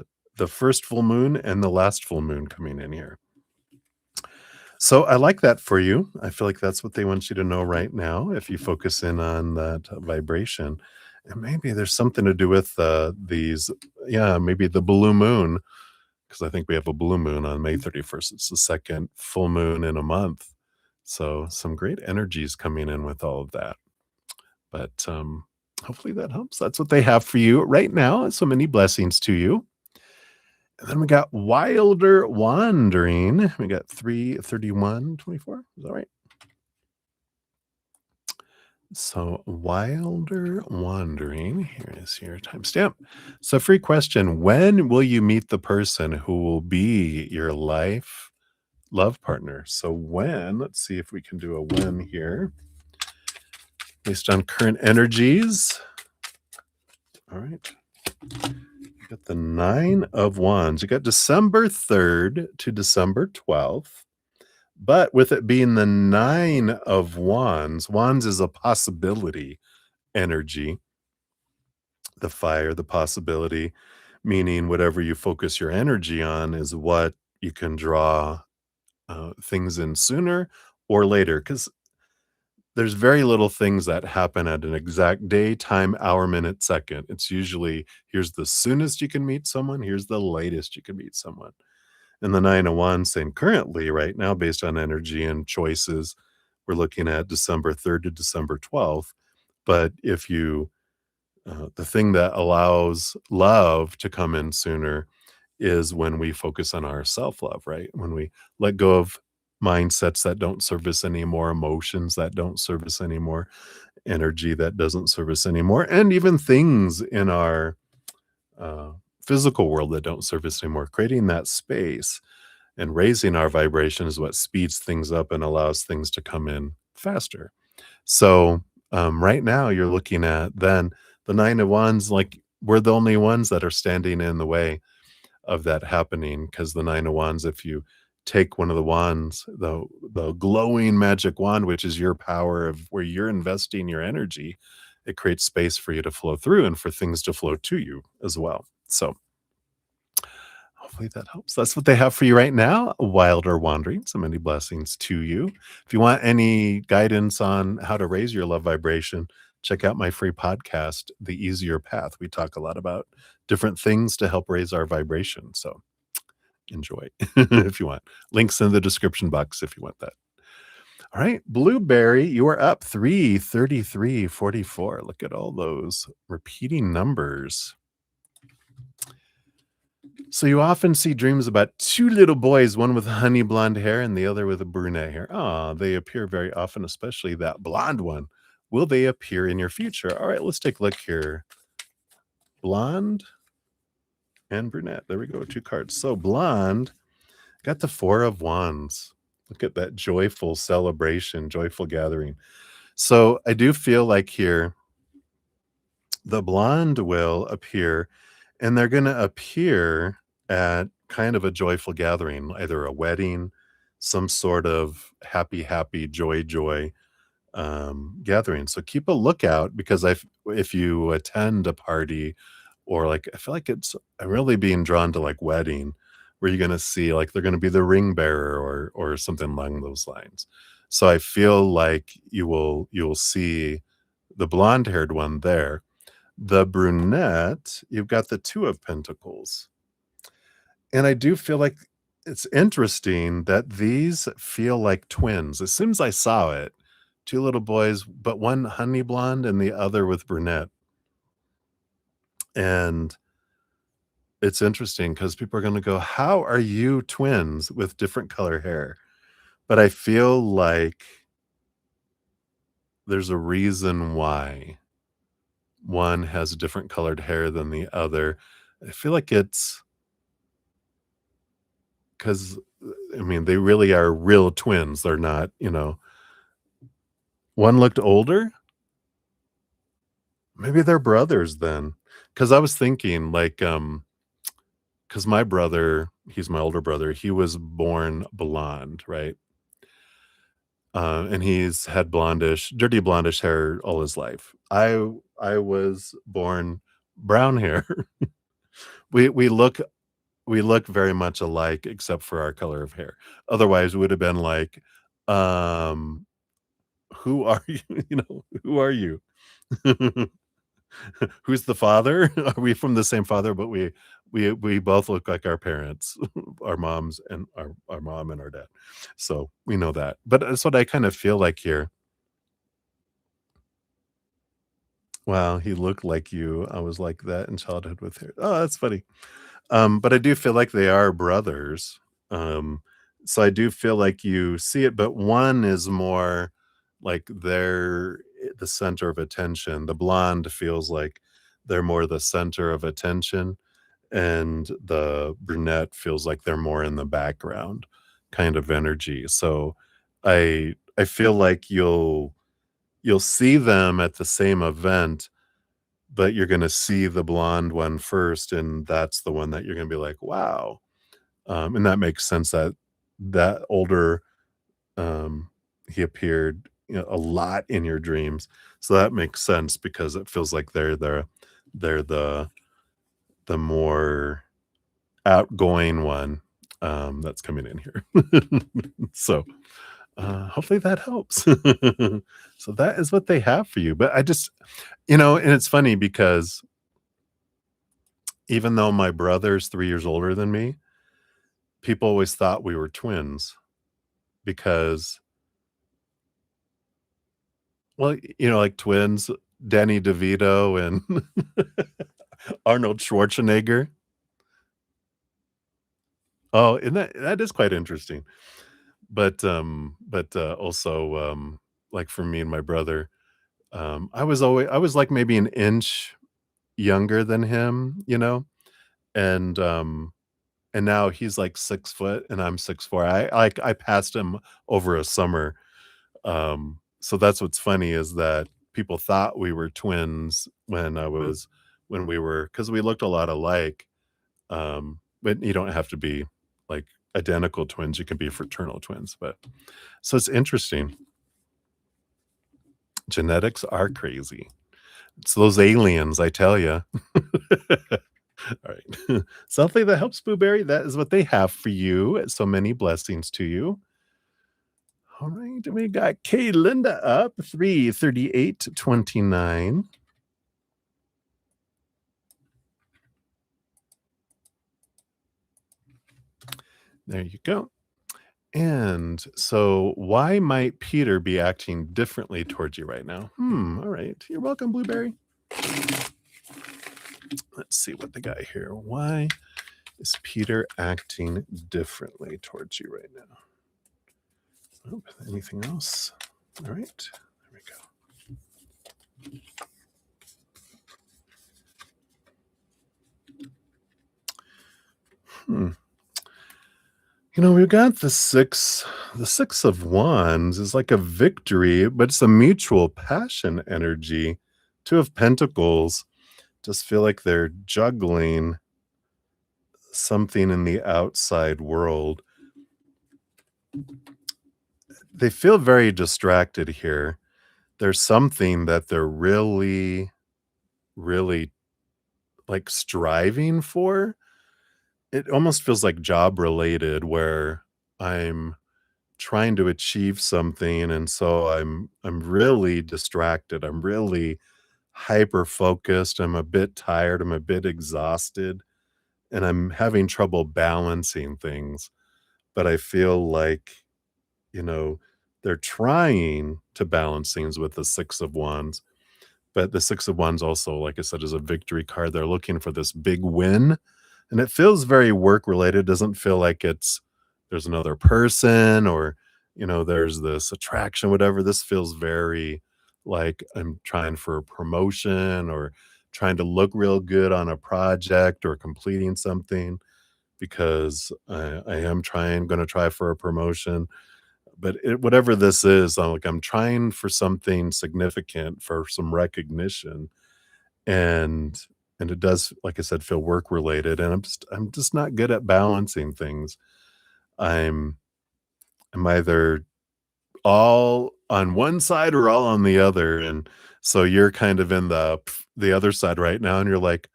full moon and the last full moon coming in here. So I like that for you. I feel like that's what they want you to know right now. If you focus in on that vibration, and maybe there's something to do with yeah, maybe the blue moon, because I think we have a blue moon on May 31st. It's the second full moon in a month. So some great energies coming in with all of that. But hopefully that helps. That's what they have for you right now. So many blessings to you. And then we got Wilder Wandering. We got 33124. Is that right? So Wilder Wandering. Here is your timestamp. So free question. When will you meet the person who will be your life love partner. So when, let's see if we can do a when here based on current energies. All right. You got the 9 of Wands. You got December 3rd to December 12th. But with it being the 9 of Wands, Wands is a possibility energy, the fire, the possibility, meaning whatever you focus your energy on is what you can draw things in sooner or later. Because there's very little things that happen at an exact day, time, hour, minute, second. It's usually here's the soonest you can meet someone, here's the latest you can meet someone. And the 9 of Wands saying currently, right now, based on energy and choices, we're looking at December 3rd to December 12th. But if you, the thing that allows love to come in sooner is when we focus on our self love, right? When we let go of mindsets that don't serve us anymore, emotions that don't serve us anymore, energy that doesn't serve us anymore, and even things in our uh, physical world that don't serve us anymore, creating that space and raising our vibration is what speeds things up and allows things to come in faster. So right now you're looking at then the 9 of Wands, like we're the only ones that are standing in the way of that happening, because the 9 of Wands, if you take one of the wands, the glowing magic wand, which is your power of where you're investing your energy, it creates space for you to flow through and for things to flow to you as well. So hopefully that helps. That's what they have for you right now. Wilder Wandering. So many blessings to you. If you want any guidance on how to raise your love vibration, check out my free podcast, The Easier Path. We talk a lot about different things to help raise our vibration. So enjoy if you want. Links in the description box if you want that. All right, Blueberry, you are up 33344. Look at all those repeating numbers. So you often see dreams about two little boys, one with honey blonde hair and the other with a brunette hair. Ah, they appear very often, especially that blonde one. Will they appear in your future? All right, let's take a look here. Blonde and brunette. There we go, 2 cards. So blonde got the 4 of Wands. Look at that joyful celebration, joyful gathering. So I do feel like here the blonde will appear, and they're going to appear at kind of a joyful gathering, either a wedding, some sort of happy, joy gathering. So keep a lookout, because if you attend a party, or like I feel like I'm really being drawn to like wedding, where you're going to see like they're going to be the ring bearer or something along those lines. So I feel like you'll see the blonde haired one there. The brunette, you've got the 2 of Pentacles. And I do feel like it's interesting that these feel like twins. As soon as I saw it, 2 little boys, but one honey blonde and the other with brunette. And it's interesting because people are going to go, how are you twins with different color hair? But I feel like there's a reason why one has different colored hair than the other. I feel like it's because, I mean, they really are real twins. They're not, one looked older. Maybe they're brothers then. Because I was thinking like, because my brother, he's my older brother, he was born blonde, right? And he's had dirty blondish hair all his life. I was born brown hair. we we look we look very much alike except for our color of hair. Otherwise, we would have been like, um, who are you? Who are you? Who's the father? Are we from the same father? But we both look like our parents, our moms and our mom and our dad. So we know that. But that's what I kind of feel like here. Wow, he looked like you. I was like that in childhood with hair. Oh, that's funny. But I do feel like they are brothers. Um, so I do feel like you see it, but one is more like they're the center of attention. The blonde feels like they're more the center of attention, and the brunette feels like they're more in the background kind of energy. So I feel like you'll see them at the same event, but you're gonna see the blonde one first, and that's the one that you're gonna be like, "Wow." And that makes sense that that older, um, he appeared, a lot in your dreams. So that makes sense because it feels like they're the more outgoing one, that's coming in here. So, hopefully that helps. So that is what they have for you, but I just and it's funny because even though my brother's 3 years older than me, people always thought we were twins because well, like twins, Danny DeVito and Arnold Schwarzenegger. Oh, and that is quite interesting. But also, like for me and my brother, I was like maybe an inch younger than him, and, and now he's like 6 foot and I'm 6'4". I passed him over a summer. So that's what's funny is that people thought we were twins when we were because we looked a lot alike. But you don't have to be like identical twins. You can be fraternal twins. But so it's interesting. Genetics are crazy. It's those aliens, I tell you. All right. So hopefully that helps, Booberry. That is what they have for you. So many blessings to you. All right. We got Kay Linda up 33829. There you go. And so, why might Peter be acting differently towards you right now? All right. You're welcome, Blueberry. Let's see what they got here. Why is Peter acting differently towards you right now? Oh, anything else? All right. There we go. We've got the 6 of wands is like a victory, but it's a mutual passion energy. 2 of pentacles just feel like they're juggling something in the outside world. They feel very distracted here. There's something that they're really, really like striving for. It almost feels like job related where I'm trying to achieve something and so I'm really distracted. I'm really hyper focused. I'm a bit tired. I'm a bit exhausted and I'm having trouble balancing things. But I feel like, you know, they're trying to balance things with the 6 of wands. But the 6 of wands also, like I said, is a victory card. They're looking for this big win and it feels very work related. It doesn't feel like there's another person or there's this attraction, whatever. This feels very like I'm trying for a promotion or trying to look real good on a project or completing something because I am going to try for a promotion. But whatever this is, I'm trying for something significant, for some recognition, and it does, like I said, feel work related, and I'm just not good at balancing things. I'm I'm either all on one side or all on the other, and so you're kind of in the other side right now, and you're like,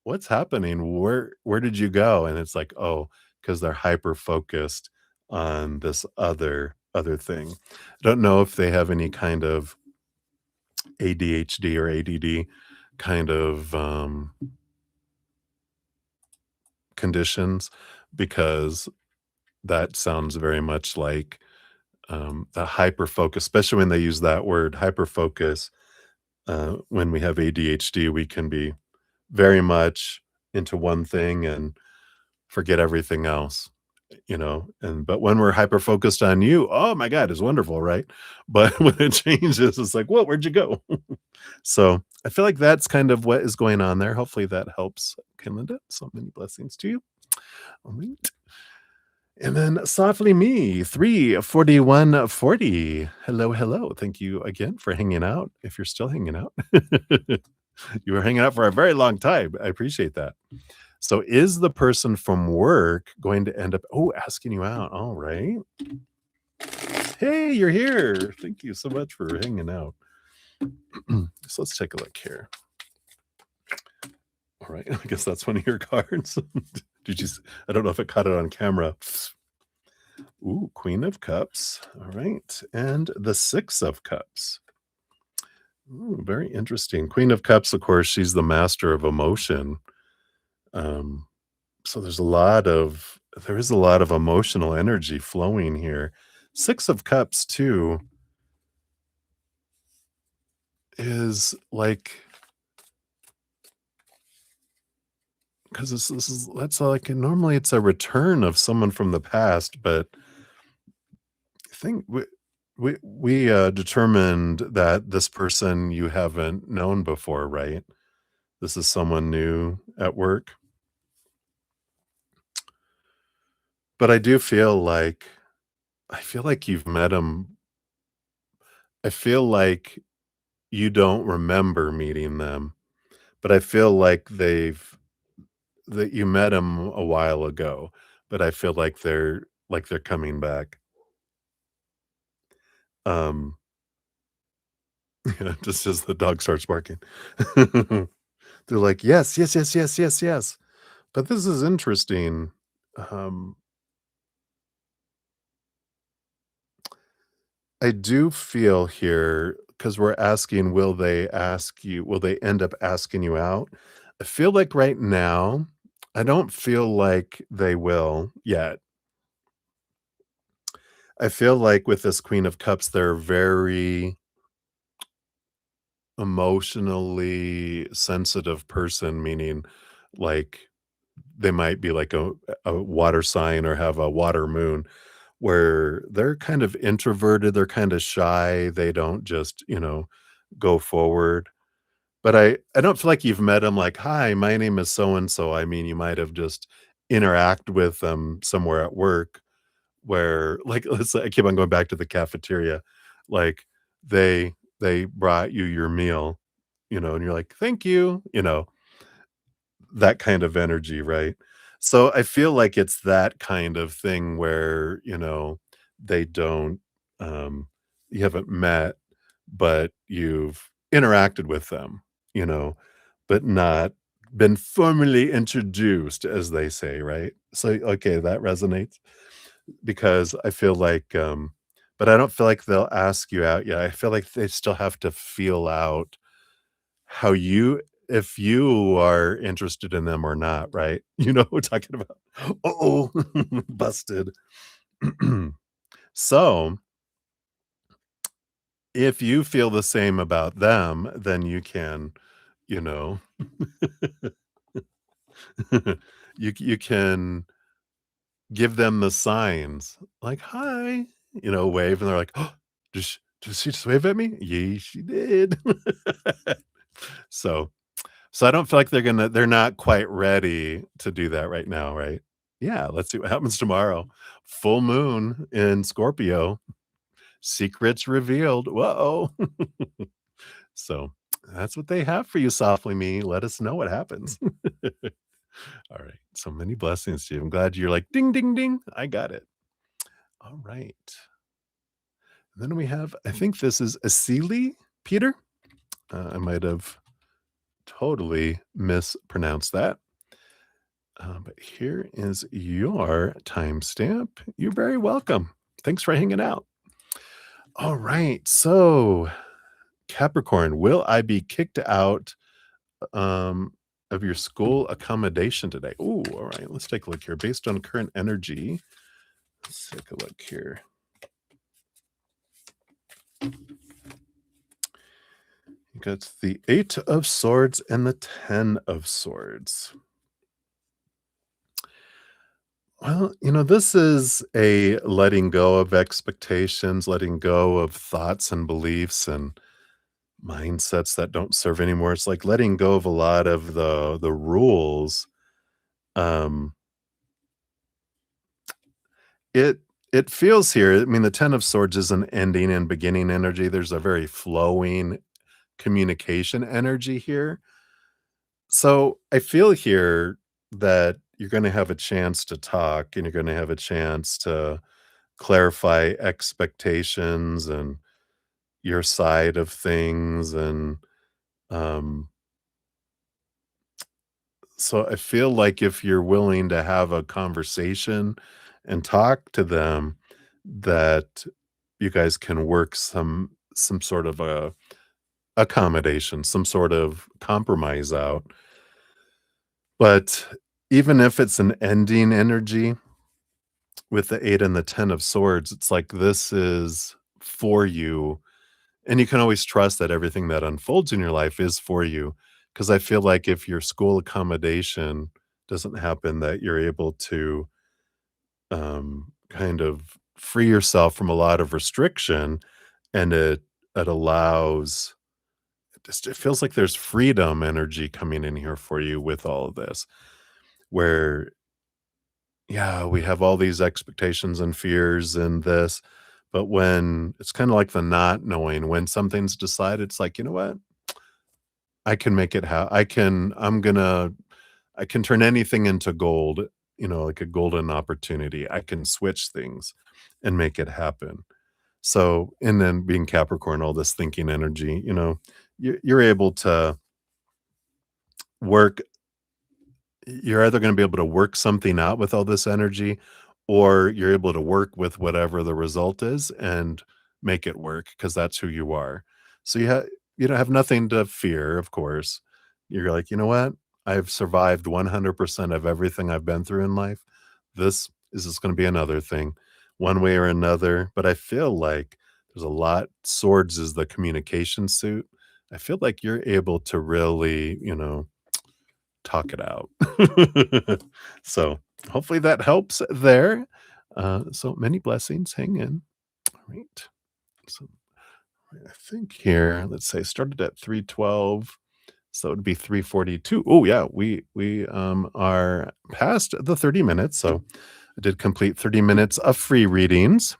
"What's happening? Where did you go?" And it's like, "Oh, because 'cause they're hyper focused on this other thing." I don't know if they have any kind of ADHD or ADD kind of, conditions because that sounds very much like the hyper focus, especially when they use that word hyper focus. When we have ADHD, we can be very much into one thing and forget everything else, but when we're hyper focused on you, oh my God, it's wonderful, right? But when it changes, it's like, whoa, where'd you go? So I feel like that's kind of what is going on there. Hopefully that helps. Okay, Linda. So many blessings to you. All right. And then Softly Me, 34140. Hello, hello. Thank you again for hanging out. If you're still hanging out, you were hanging out for a very long time. I appreciate that. So, is the person from work going to end up, asking you out? All right. Hey, you're here. Thank you so much for hanging out. So, let's take a look here. All right. I guess that's one of your cards. Did you? I don't know if it caught it on camera. Ooh, Queen of Cups. All right. And the Six of Cups. Ooh, very interesting. Queen of Cups, of course, she's the master of emotion. Um, so there is a lot of emotional energy flowing here. Six of Cups, too, is like because this is that's like normally it's a return of someone from the past, but I think we determined that this person you haven't known before, right? This is someone new at work. But I feel like you've met him. I feel like you don't remember meeting them, but I feel like that you met him a while ago, but I feel like they're coming back. Um, just as the dog starts barking. They're like, "Yes, yes, yes, yes, yes, yes." But this is interesting. Um, I do feel here because we're asking, will they end up asking you out? I feel like right now, I don't feel like they will yet. I feel like with this Queen of Cups, they're very emotionally sensitive person, meaning like they might be like a water sign or have a water moon where they're kind of introverted, they're kind of shy, they don't just, go forward. But I don't feel like you've met met 'em like, "Hi, my name is so and so." I mean, you might have just interact with them somewhere at work where, like, let's say I keep on going back to the cafeteria, like, they brought you your meal, and you're like, "Thank you," that kind of energy, right? So, I feel like it's that kind of thing where, they don't, um you haven't met, but you've interacted with them, you know, but not been formally introduced, as they say, right? So, okay, that resonates because I feel like, but I don't feel like they'll ask you out yet. I feel like they still have to feel out how you if you are interested in them or not, right? You know what we're talking about? Uh-oh, busted. So, if you feel the same about them, then you can, you know, you can give them the signs, like, "Hi," wave, and they're like, "Oh, did she just wave at me?" "Yeah, she did." So so I don't feel like they're not quite ready to do that right now, right? Yeah, let's see what happens tomorrow. Full moon in Scorpio, secrets revealed. Whoa. So, that's what they have for you, Softly Me. Let us know what happens. All right. So many blessings to you. I'm glad you're like, "Ding, ding, ding. I got it." All right. Then we have I think this is Asili, Peter? I might have totally mispronounced that. But here is your timestamp. You're very welcome. Thanks for hanging out. All right. So, Capricorn, will I be kicked out um, of your school accommodation today? Ooh, all right. Let's take a look here. Based on current energy, let's take a look here. You got the Eight of Swords and the Ten of Swords. Well, this is a letting go of expectations, letting go of thoughts and beliefs and mindsets that don't serve anymore. It's like letting go of a lot of the rules. Um, It it feels here, I mean, the 10 of swords is an ending and beginning energy. There's a very flowing communication energy here. So, I feel here that you're gonna have a chance to talk, and you're gonna have a chance to clarify expectations and your side of things, and, um, so I feel like if you're willing to have a conversation and talk to them, that you guys can work some sort of a accommodation, some sort of compromise out. But even if it's an ending energy with the 8 and the 10 of swords, it's like this is for you, and you can always trust that everything that unfolds in your life is for you. Because I feel like if your school accommodation doesn't happen, that you're able to, kind of free yourself from a lot of restriction, and it allows it feels like there's freedom energy coming in here for you with all of this, where yeah, we have all these expectations and fears and this, but when it's kind of like the not knowing, when something's decided, it's like, you know what? I can make it I can turn anything into gold, like a golden opportunity. I can switch things and make it happen. So, and then being Capricorn, all this thinking energy, you're able to work you're either gonna be able to work something out with all this energy, or you're able to work with whatever the result is and make it work because that's who you are. So you don't have nothing to fear, of course. You're like, "You know what? I've survived 100% of everything I've been through in life. This is just gonna be another thing, one way or another." But I feel like there's a lot swords is the communication suit. I feel like you're able to really, talk it out. So, hopefully that helps there. So many blessings, hang in. All right. So, I think here, let's say started at 3:12, so it would be 3:42. Oh, yeah, we are past the 30 minutes, so I did complete 30 minutes of free readings.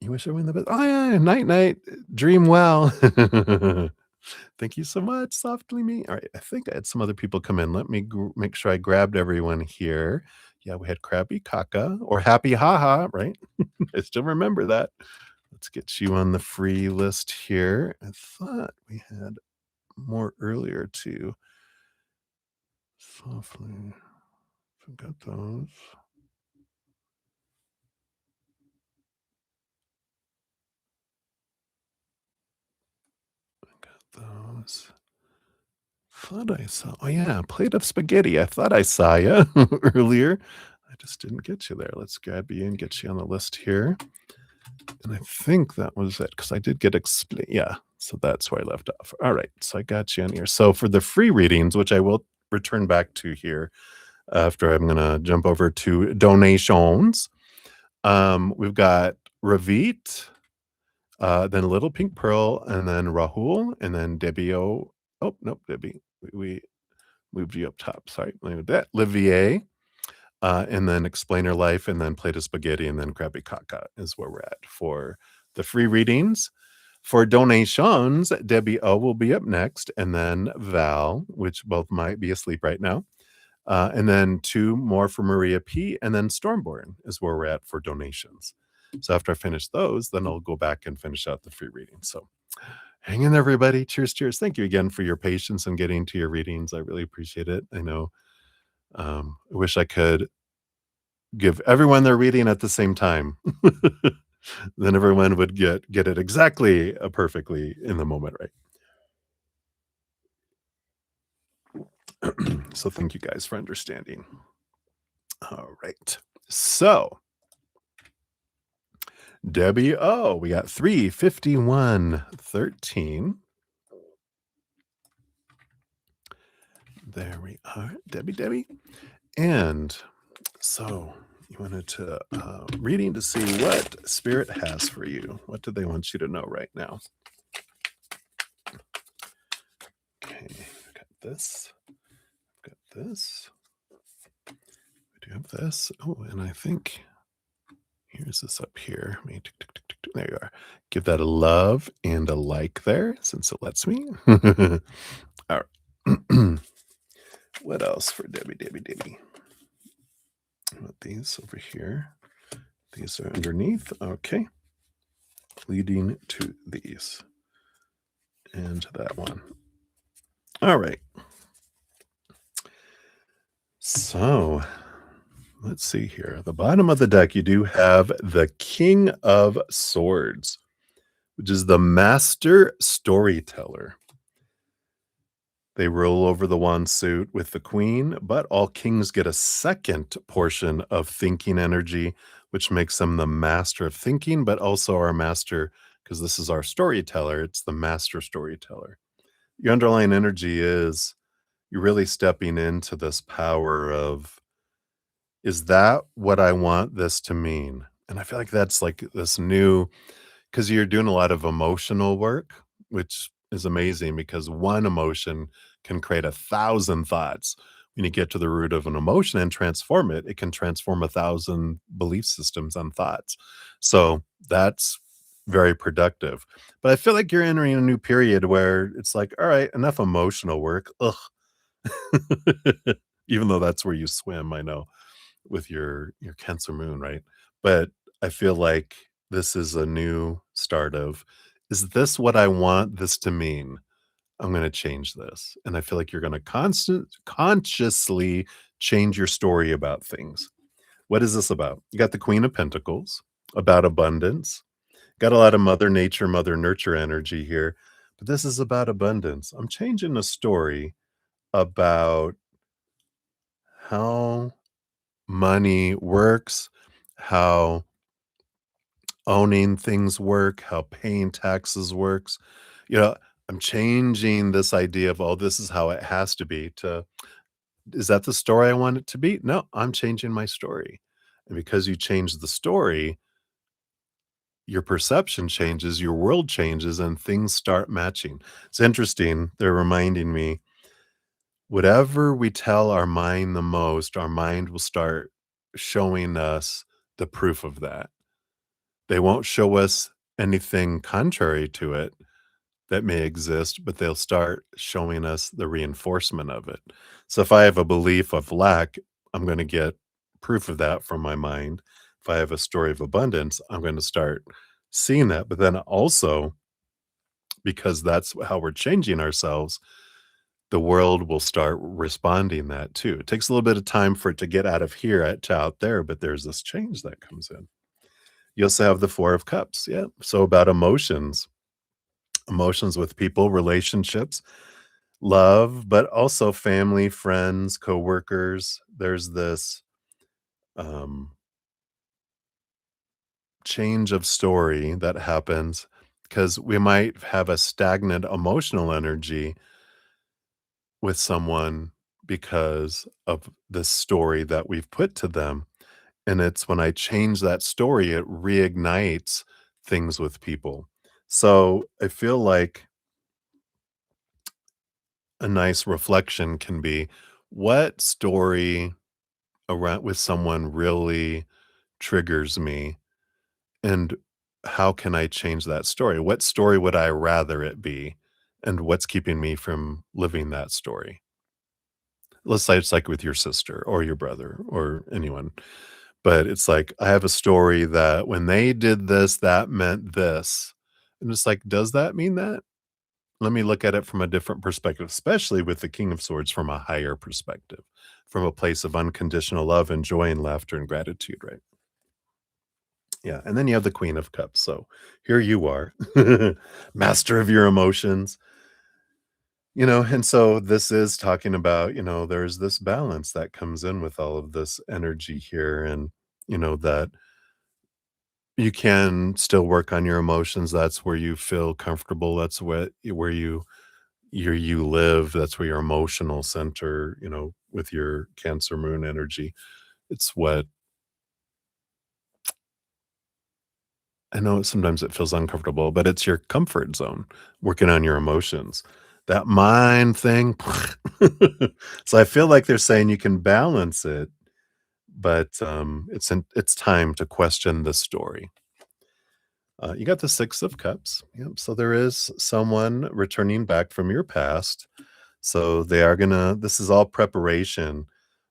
You wish everyone the best. Oh, yeah, night, night, dream well. Thank you so much, Softly Me. All right, I think I had some other people come in. Let me make sure I grabbed everyone here. Yeah, we had Krabby Kaka or Happy Haha, right? I still remember that. Let's get you on the free list here. I thought we had more earlier too. Softly. Forgot those. Got those. Thought I saw. Oh yeah, plate of spaghetti. I thought I saw you earlier. I just didn't get you there. Let's grab you and get you on the list here. And I think that was it because I did get yeah, so that's where I left off. All right, so I got you in here. So for the free readings, which I will return back to here after I'm gonna jump over to donations. We've got Ravit, then Little Pink Pearl, and then Rahul, and then Debbie O. Oh, nope, Debbie. We moved you up top. Sorry, look at that. Livier, and then Explainer Life, and then Plate of Spaghetti, and then Krabby Kaka is where we're at for the free readings. For donations, Debbie O will be up next, and then Val, which both might be asleep right now. And then two more for Maria P, and then Stormborn is where we're at for donations. So after I finish those, then I'll go back and finish out the free reading. So hang in there, everybody. Cheers, cheers. Thank you again for your patience and getting to your readings. I really appreciate it. I know I wish I could give everyone their reading at the same time. Then everyone would get it exactly, perfectly in the moment, right? So thank you guys for understanding. All right. So, Debbie O, we got 35113. There we are. Debbie. And so you wanted to reading to see what spirit has for you. What do they want you to know right now? Okay, got this. Got this. Do you have this? Oh, and I think here's this up here. There you are. Give that a love and a like there since it lets me. All right. What else for Debbie, Debbie, Debbie? Put these over here. These are underneath. Okay. Leading to these and that one. All right. So let's see here. At the bottom of the deck, you do have the King of Swords, which is the master storyteller. They roll over the wand suit with the queen, but all kings get a second portion of thinking energy, which makes them the master of thinking, but also our master, because this is our storyteller. It's the master storyteller. Your underlying energy is you're really stepping into this power of, is that what I want this to mean? And I feel like that's like this new, because you're doing a lot of emotional work, which is amazing because one emotion can create 1,000 thoughts. When you get to the root of an emotion and transform it, it can transform 1,000 belief systems and thoughts. So that's very productive. But I feel like you're entering a new period where it's like, all right, enough emotional work. Ugh. Even though that's where you swim, I know, with your Cancer moon, right? But I feel like this is a new start of, is this what I want this to mean? I'm gonna change this. And I feel like you're gonna consciously change your story about things. What is this about? You got the Queen of Pentacles, about abundance. Got a lot of Mother Nature, Mother Nurture energy here, but this is about abundance. I'm changing the story about how money works, how owning things work, how paying taxes works. You know, I'm changing this idea of, oh, this is how it has to be to, is that the story I want it to be? No, I'm changing my story. And because you change the story, your perception changes, your world changes, and things start matching. It's interesting. They're reminding me, whatever we tell our mind the most, our mind will start showing us the proof of that. They won't show us anything contrary to it that may exist, but they'll start showing us the reinforcement of it. So if I have a belief of lack, I'm going to get proof of that from my mind. If I have a story of abundance, I'm going to start seeing that. But then also, because that's how we're changing ourselves, the world will start responding that too. It takes a little bit of time for it to get out of here to out there, but there's this change that comes in. You also have the Four of Cups. Yeah. So about emotions, emotions with people, relationships, love, but also family, friends, coworkers. There's this um, change of story that happens because we might have a stagnant emotional energy with someone because of the story that we've put to them. And it's when I change that story, it reignites things with people. So I feel like a nice reflection can be, what story around with someone really triggers me, and how can I change that story? What story would I rather it be? And what's keeping me from living that story? Let's say it's like with your sister or your brother or anyone. But it's like, I have a story that when they did this, that meant this. And it's like, does that mean that? Let me look at it from a different perspective, especially with the King of Swords from a higher perspective, from a place of unconditional love and joy and laughter and gratitude, right? Yeah. And then you have the Queen of Cups. So here you are, master of your emotions, and so this is talking about, there's this balance that comes in with all of this energy here. And, that you can still work on your emotions. That's where you feel comfortable. That's where you live. That's where your emotional center, with your Cancer moon energy. It's what I know, sometimes it feels uncomfortable, but it's your comfort zone, working on your emotions. That mind thing. So I feel like they're saying you can balance it, but it's time to question the story. You got the Six of Cups. Yep. So there is someone returning back from your past. So they are gonna. This is all preparation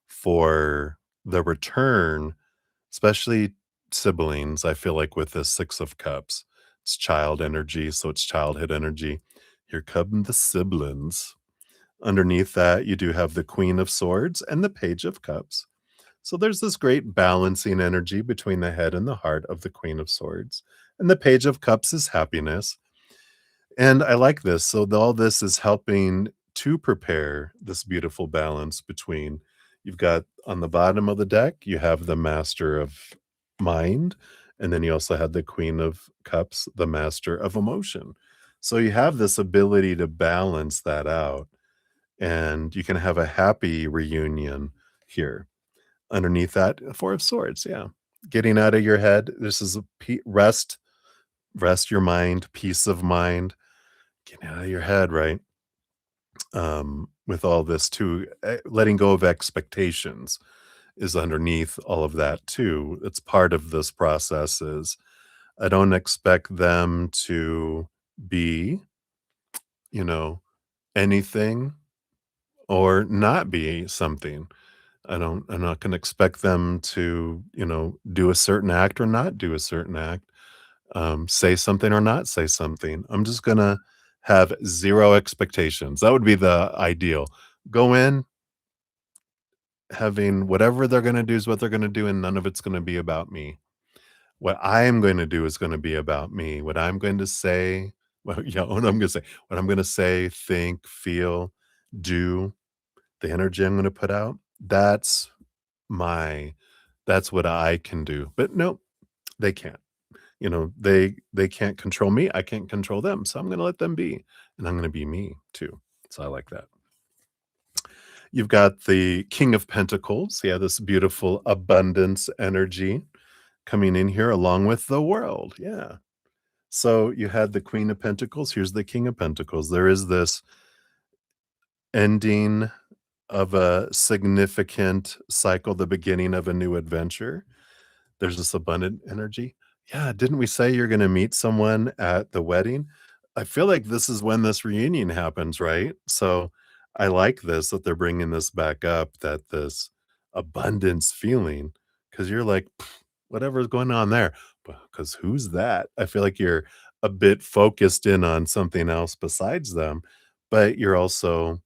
for the return, especially siblings. I feel like with the Six of Cups, it's child energy, so it's childhood energy. Here come the siblings. Underneath that, you do have the Queen of Swords and the Page of Cups. So there's this great balancing energy between the head and the heart of the Queen of Swords. And the Page of Cups is happiness. And I like this. So all this is helping to prepare this beautiful balance between you've got on the bottom of the deck, you have the Master of Mind, and then you also had the Queen of Cups, the Master of Emotion. So you have this ability to balance that out, and you can have a happy reunion here. Underneath that, Four of Swords, yeah. Getting out of your head. This is a rest your mind, peace of mind, getting out of your head, right? With all this too, letting go of expectations is underneath all of that too. It's part of this process is I don't expect them to be, you know, anything or not be something. I'm not gonna expect them to, do a certain act or not do a certain act, say something or not say something. I'm just gonna have 0 expectations. That would be the ideal. Go in having whatever they're gonna do is what they're gonna do, and none of it's gonna be about me. What I am going to do is gonna be about me. What I'm going to say well, yeah, what I'm gonna say, think, feel, do, the energy I'm gonna put out, my that's what I can do. But no, they can't. They can't control me, I can't control them, so I'm gonna let them be, and I'm gonna be me too. So I like that. You've got the King of Pentacles, yeah, this beautiful abundance energy coming in here along with the World, yeah. So you had the Queen of Pentacles, here's the King of Pentacles. There is this ending of a significant cycle, the beginning of a new adventure. There's this abundant energy. Yeah, didn't we say you're gonna meet someone at the wedding? I feel like this is when this reunion happens, right? So, I like this, that they're bringing this back up, that this abundance feeling, because 'cause you're like, "Whatever's going on there," because who's that? I feel like you're a bit focused in on something else besides them, but you're also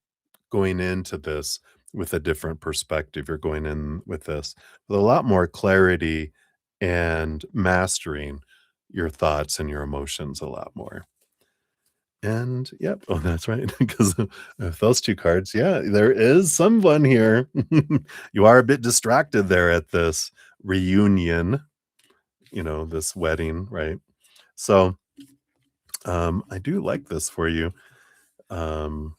going into this with a different perspective. You're going in with this with a lot more clarity and mastering your thoughts and your emotions a lot more. And yep, oh, that's right. Because of those two cards, yeah, there is someone here. You are a bit distracted there at this reunion, this wedding, right? So I do like this for you. Um,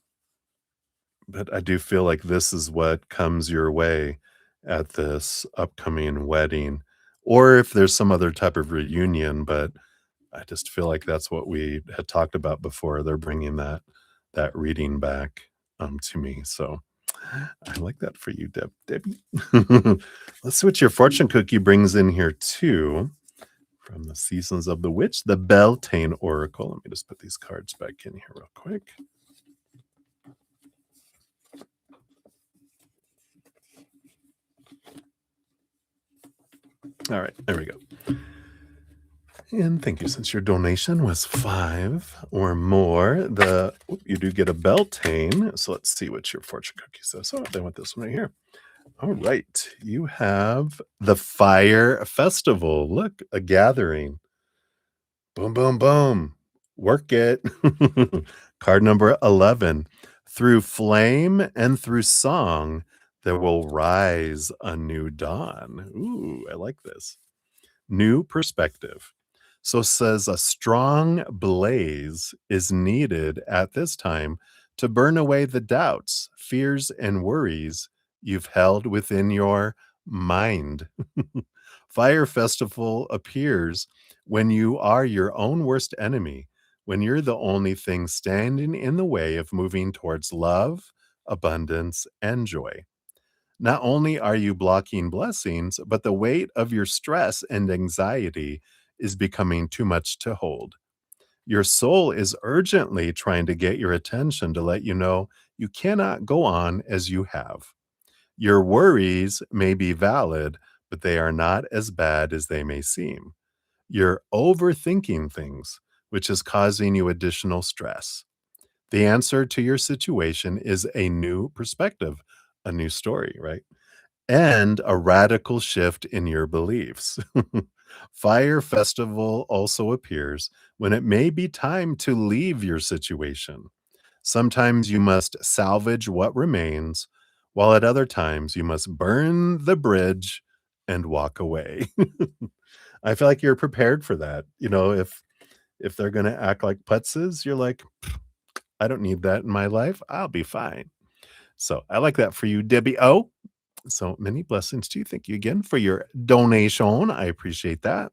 But I do feel like this is what comes your way at this upcoming wedding, or if there's some other type of reunion, but I just feel like that's what we had talked about before. They're bringing that reading back, to me, so I like that for you, Debbie. Let's see what your fortune cookie brings in here too, from the Seasons of the Witch, the Beltane Oracle. Let me just put these cards back in here real quick. All right, there we go. And thank you. Since your donation was 5 or more, you do get a Beltane. So let's see what your fortune cookie says. Oh, they want this one right here. All right. You have the Fire Festival. Look, a gathering. Boom, boom, boom. Work it. Card number 11. Through flame and through song, there will rise a new dawn. Ooh, I like this. New perspective. So says a strong blaze is needed at this time to burn away the doubts, fears, and worries you've held within your mind. Fire Festival appears when you are your own worst enemy, when you're the only thing standing in the way of moving towards love, abundance, and joy. Not only are you blocking blessings, but the weight of your stress and anxiety is becoming too much to hold. Your soul is urgently trying to get your attention to let you know you cannot go on as you have. Your worries may be valid, but they are not as bad as they may seem. You're overthinking things, which is causing you additional stress. The answer to your situation is a new perspective, a new story, right? And a radical shift in your beliefs. Fire Festival also appears when it may be time to leave your situation. Sometimes you must salvage what remains, while at other times you must burn the bridge and walk away. I feel like you're prepared for that. If they're gonna act like putzes, you're like, I don't need that in my life. I'll be fine. So I like that for you, Debbie O. So many blessings to you. Thank you again for your donation. I appreciate that.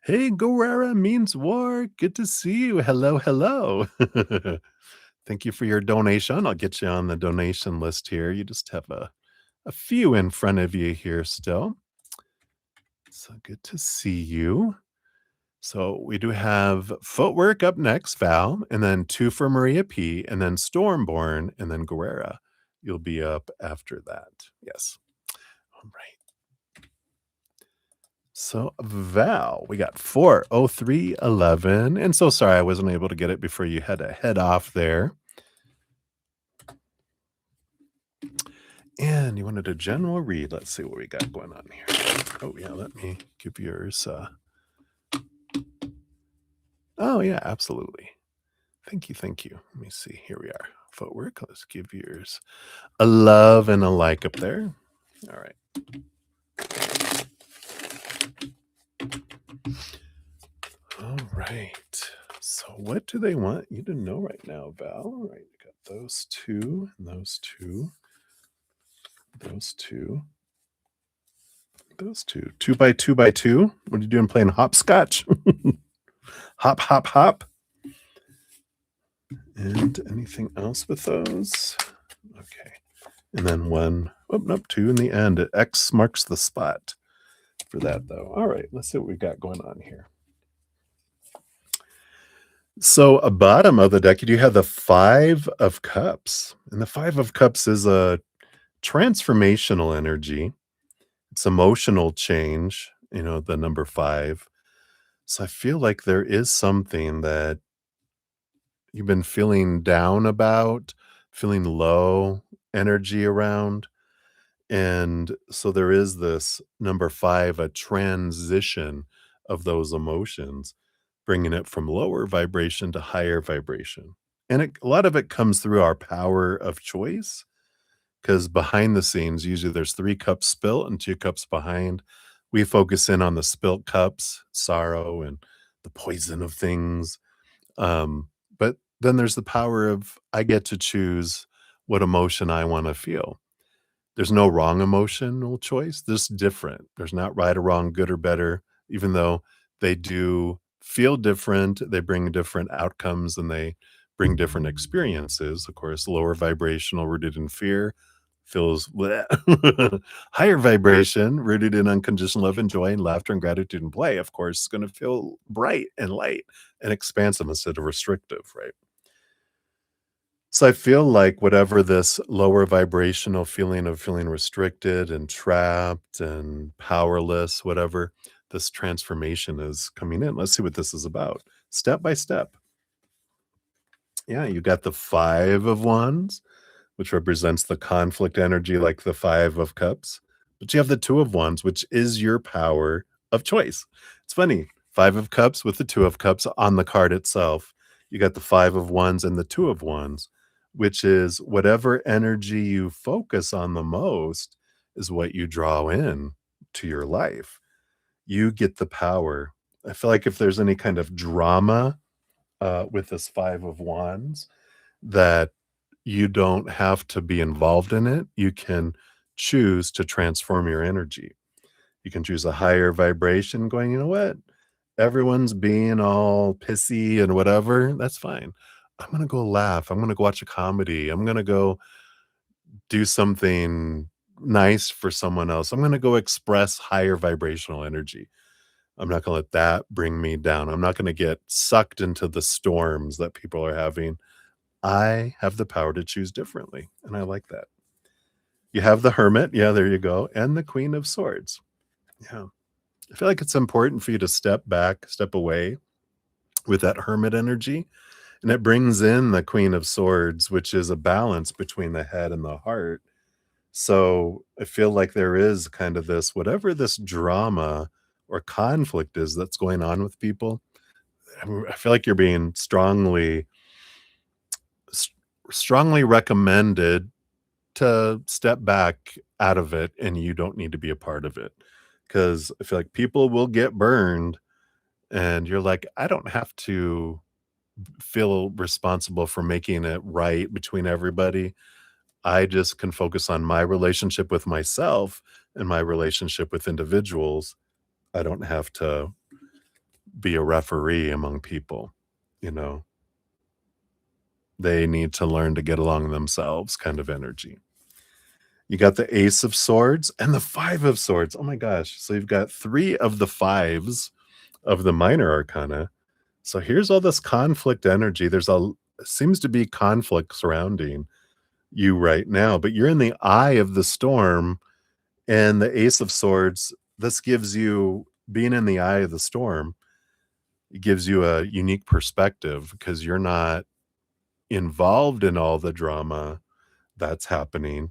Hey, Guerrera means war. Good to see you. Hello, hello. Thank you for your donation. I'll get you on the donation list here. You just have a few in front of you here still. So good to see you. So we do have Footwork up next, Val, and then two for Maria P, and then Stormborn, and then Guerrera. You'll be up after that. Yes. All right. So Val, we got 40311. And so sorry I wasn't able to get it before you had to head off there. And you wanted a general read. Let's see what we got going on here. Oh, yeah, let me give yours. Oh, yeah, absolutely. Thank you. Thank you. Let me see. Here we are. Footwork. Let's give yours a love and a like up there. All right. All right. So, what do they want you to know right now, Val? All right. You got those two, and those two, those two, those two. 2 by 2 by 2. What are you doing? Playing hopscotch? Hop, hop, hop. And anything else with those? Okay. And then one, oh, nope, two in the end. X marks the spot for that, though. All right. Let's see what we got going on here. So, a bottom of the deck, you do have the Five of Cups. And the Five of Cups is a transformational energy. It's emotional change, the number five. So I feel like there is something that you've been feeling down about, feeling low energy around. And so there is this number five, a transition of those emotions, bringing it from lower vibration to higher vibration. And a lot of it comes through our power of choice, because behind the scenes, usually there's 3 cups spilt and 2 cups behind. We focus in on the spilt cups, sorrow and the poison of things. But then there's the power of I get to choose what emotion I want to feel. There's no wrong emotional choice. There's different. There's not right or wrong, good or better, even though they do feel different. They bring different outcomes and they bring different experiences. Of course, lower vibrational, rooted in fear, feels bleh. Higher vibration, rooted in unconditional love and joy and laughter and gratitude and play, of course, is going to feel bright and light and expansive instead of restrictive, right? So I feel like whatever this lower vibrational feeling of feeling restricted and trapped and powerless, whatever this transformation is coming in. Let's see what this is about. Step by step. Yeah, you got the Five of Wands, which represents the conflict energy like the Five of Cups. But you have the Two of Wands, which is your power of choice. It's funny. Five of Cups with the Two of Cups on the card itself. You got the Five of Wands and the Two of Wands, which is whatever energy you focus on the most is what you draw in to your life. You get the power. I feel like if there's any kind of drama with this Five of Wands, that you don't have to be involved in it. You can choose to transform your energy. You can choose a higher vibration going, you know what? Everyone's being all pissy and whatever. That's fine. I'm going to go laugh. I'm going to go watch a comedy. I'm going to go do something nice for someone else. I'm going to go express higher vibrational energy. I'm not going to let that bring me down. I'm not going to get sucked into the storms that people are having. I have the power to choose differently. And I like that. You have the Hermit. Yeah, there you go. And the Queen of Swords. Yeah. I feel like it's important for you to step back, step away with that Hermit energy. And it brings in the Queen of Swords, which is a balance between the head and the heart. So I feel like there is kind of this, whatever this drama or conflict is that's going on with people, I feel like you're being s- strongly recommended to step back out of it, and you don't need to be a part of it. Because I feel like people will get burned, and you're like, I don't have to feel responsible for making it right between everybody. I just can focus on my relationship with myself and my relationship with individuals. I don't have to be a referee among people, you know. They need to learn to get along themselves kind of energy. You got the Ace of Swords and the Five of Swords. Oh my gosh. So you've got 3 of the fives of the minor arcana. So here's all this conflict energy. Seems to be conflict surrounding you right now, but you're in the eye of the storm. And the Ace of Swords, this gives you, being in the eye of the storm, it gives you a unique perspective because you're not involved in all the drama that's happening,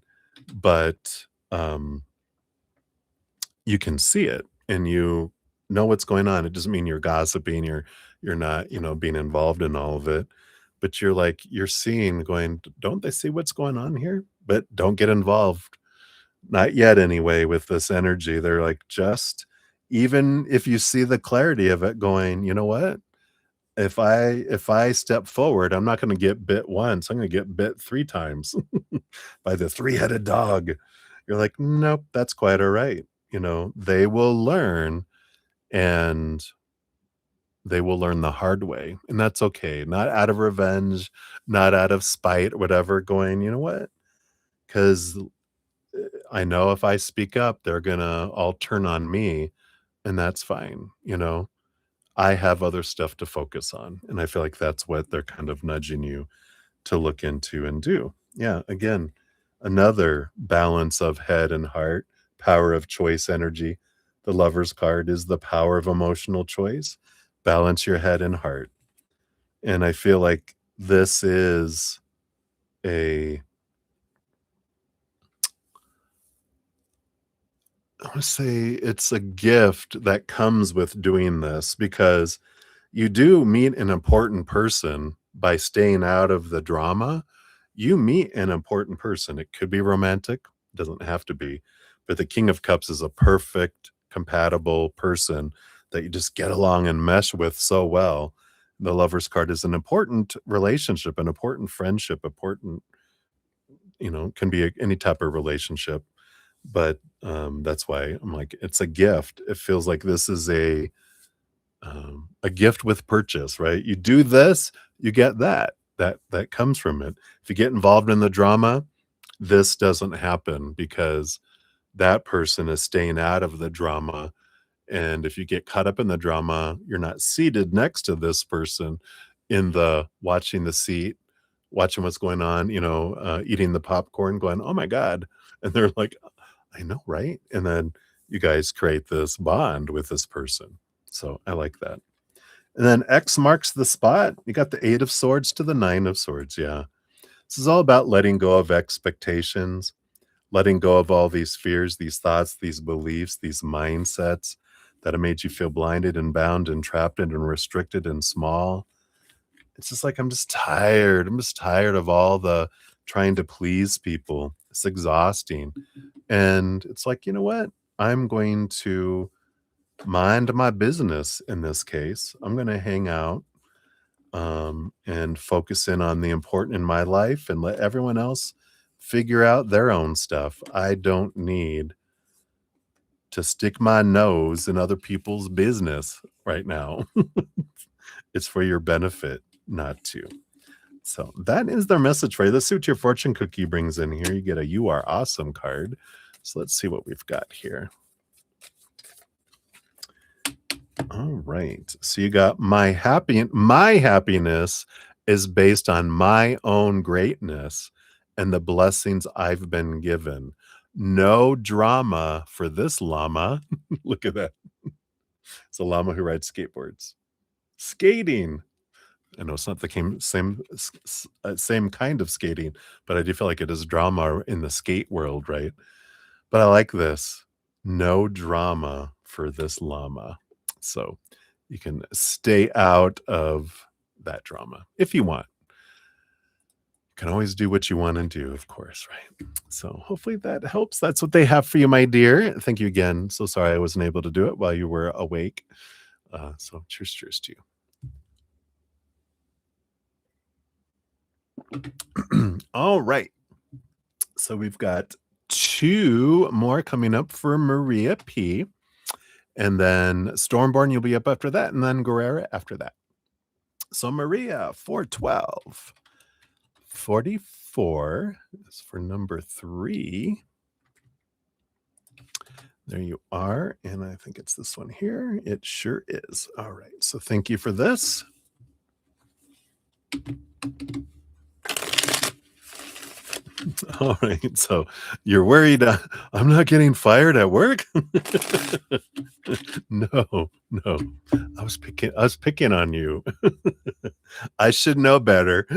but you can see it and you know what's going on. It doesn't mean you're gossiping, you're not, being involved in all of it, but you're seeing, going, don't they see what's going on here? But don't get involved. Not yet anyway with this energy. They're like, just even if you see the clarity of it, going, you know what? If I step forward, I'm not gonna get bit once, I'm gonna get bit 3 times by the three-headed dog. You're like, "Nope, that's quite all right." They will learn, and they will learn the hard way, and that's okay. Not out of revenge, not out of spite or whatever, going, "You know what? Because I know if I speak up, they're gonna all turn on me, and that's fine." I have other stuff to focus on, and I feel like that's what they're kind of nudging you to look into and do. Yeah, again, another balance of head and heart, power of choice energy. The Lover's card is the power of emotional choice. Balance your head and heart. And I feel like this is a I wanna say it's a gift that comes with doing this because you do meet an important person by staying out of the drama. You meet an important person. It could be romantic, doesn't have to be, but the King of Cups is a perfect, compatible person that you just get along and mesh with so well. The Lover's card is an important relationship, an important friendship, important, can be any type of relationship. But that's why I'm like, it's a gift. It feels like this is a gift with purchase, right? You do this, you get that. That comes from it. If you get involved in the drama, this doesn't happen because that person is staying out of the drama. And if you get caught up in the drama, you're not seated next to this person in the watching the seat, watching what's going on, eating the popcorn, going, oh my God. And they're like, I know, right? And then you guys create this bond with this person. So I like that. And then X marks the spot. You got the 8 of swords to the 9 of swords. Yeah. This is all about letting go of expectations, letting go of all these fears, these thoughts, these beliefs, these mindsets that have made you feel blinded and bound and trapped and restricted and small. It's just like, I'm just tired. I'm just tired of all the trying to please people. It's exhausting. And it's like, you know what? I'm going to mind my business in this case. I'm going to hang out and focus in on the important in my life and let everyone else figure out their own stuff. I don't need to stick my nose in other people's business right now. It's for your benefit not to. So that is their message for you. Let's see what your fortune cookie brings in here. You get a "You Are Awesome" card. So let's see what we've got here. All right. So you got my happiness is based on my own greatness and the blessings I've been given. No drama for this llama. Look at that. It's a llama who rides skateboards. Skating. I know it's not the same kind of skating, but I do feel like it is drama in the skate world, right? But I like this. No drama for this llama. So you can stay out of that drama if you want. You can always do what you want to do, of course, right? So hopefully that helps. That's what they have for you, my dear. Thank you again. So sorry I wasn't able to do it while you were awake. So cheers to you. All right. So we've got two more coming up for Maria P. And then Stormborn, you'll be up after that. And then Guerrera after that. So Maria, 412. 44 is for number 3. There you are. And I think it's this one here. It sure is. All right. So thank you for this. All right. So you're worried I'm not getting fired at work? No. I was picking on you. I should know better.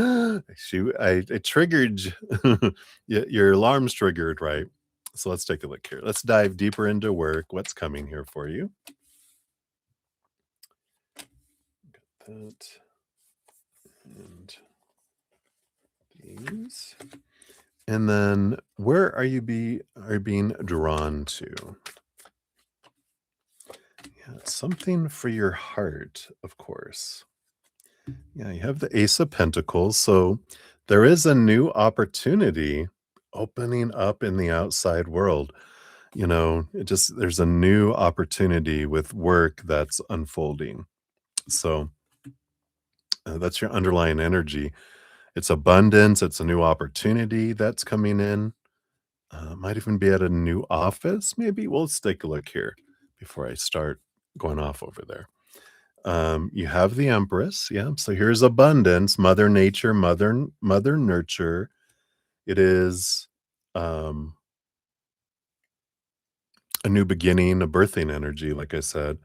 I triggered your alarm's triggered, right? So let's take a look here. Let's dive deeper into work. What's coming here for you? Got that. And these. And then where are you being drawn to? Yeah, something for your heart, of course. Yeah, you have the Ace of Pentacles. So there is a new opportunity opening up in the outside world. There's a new opportunity with work that's unfolding. So that's your underlying energy. It's abundance. It's a new opportunity that's coming in. Might even be at a new office, maybe. Well, let's take a look here before I start going off over there. You have the Empress, yeah. So here's abundance, Mother Nature, Mother Nurture. It is a new beginning, a birthing energy, like I said.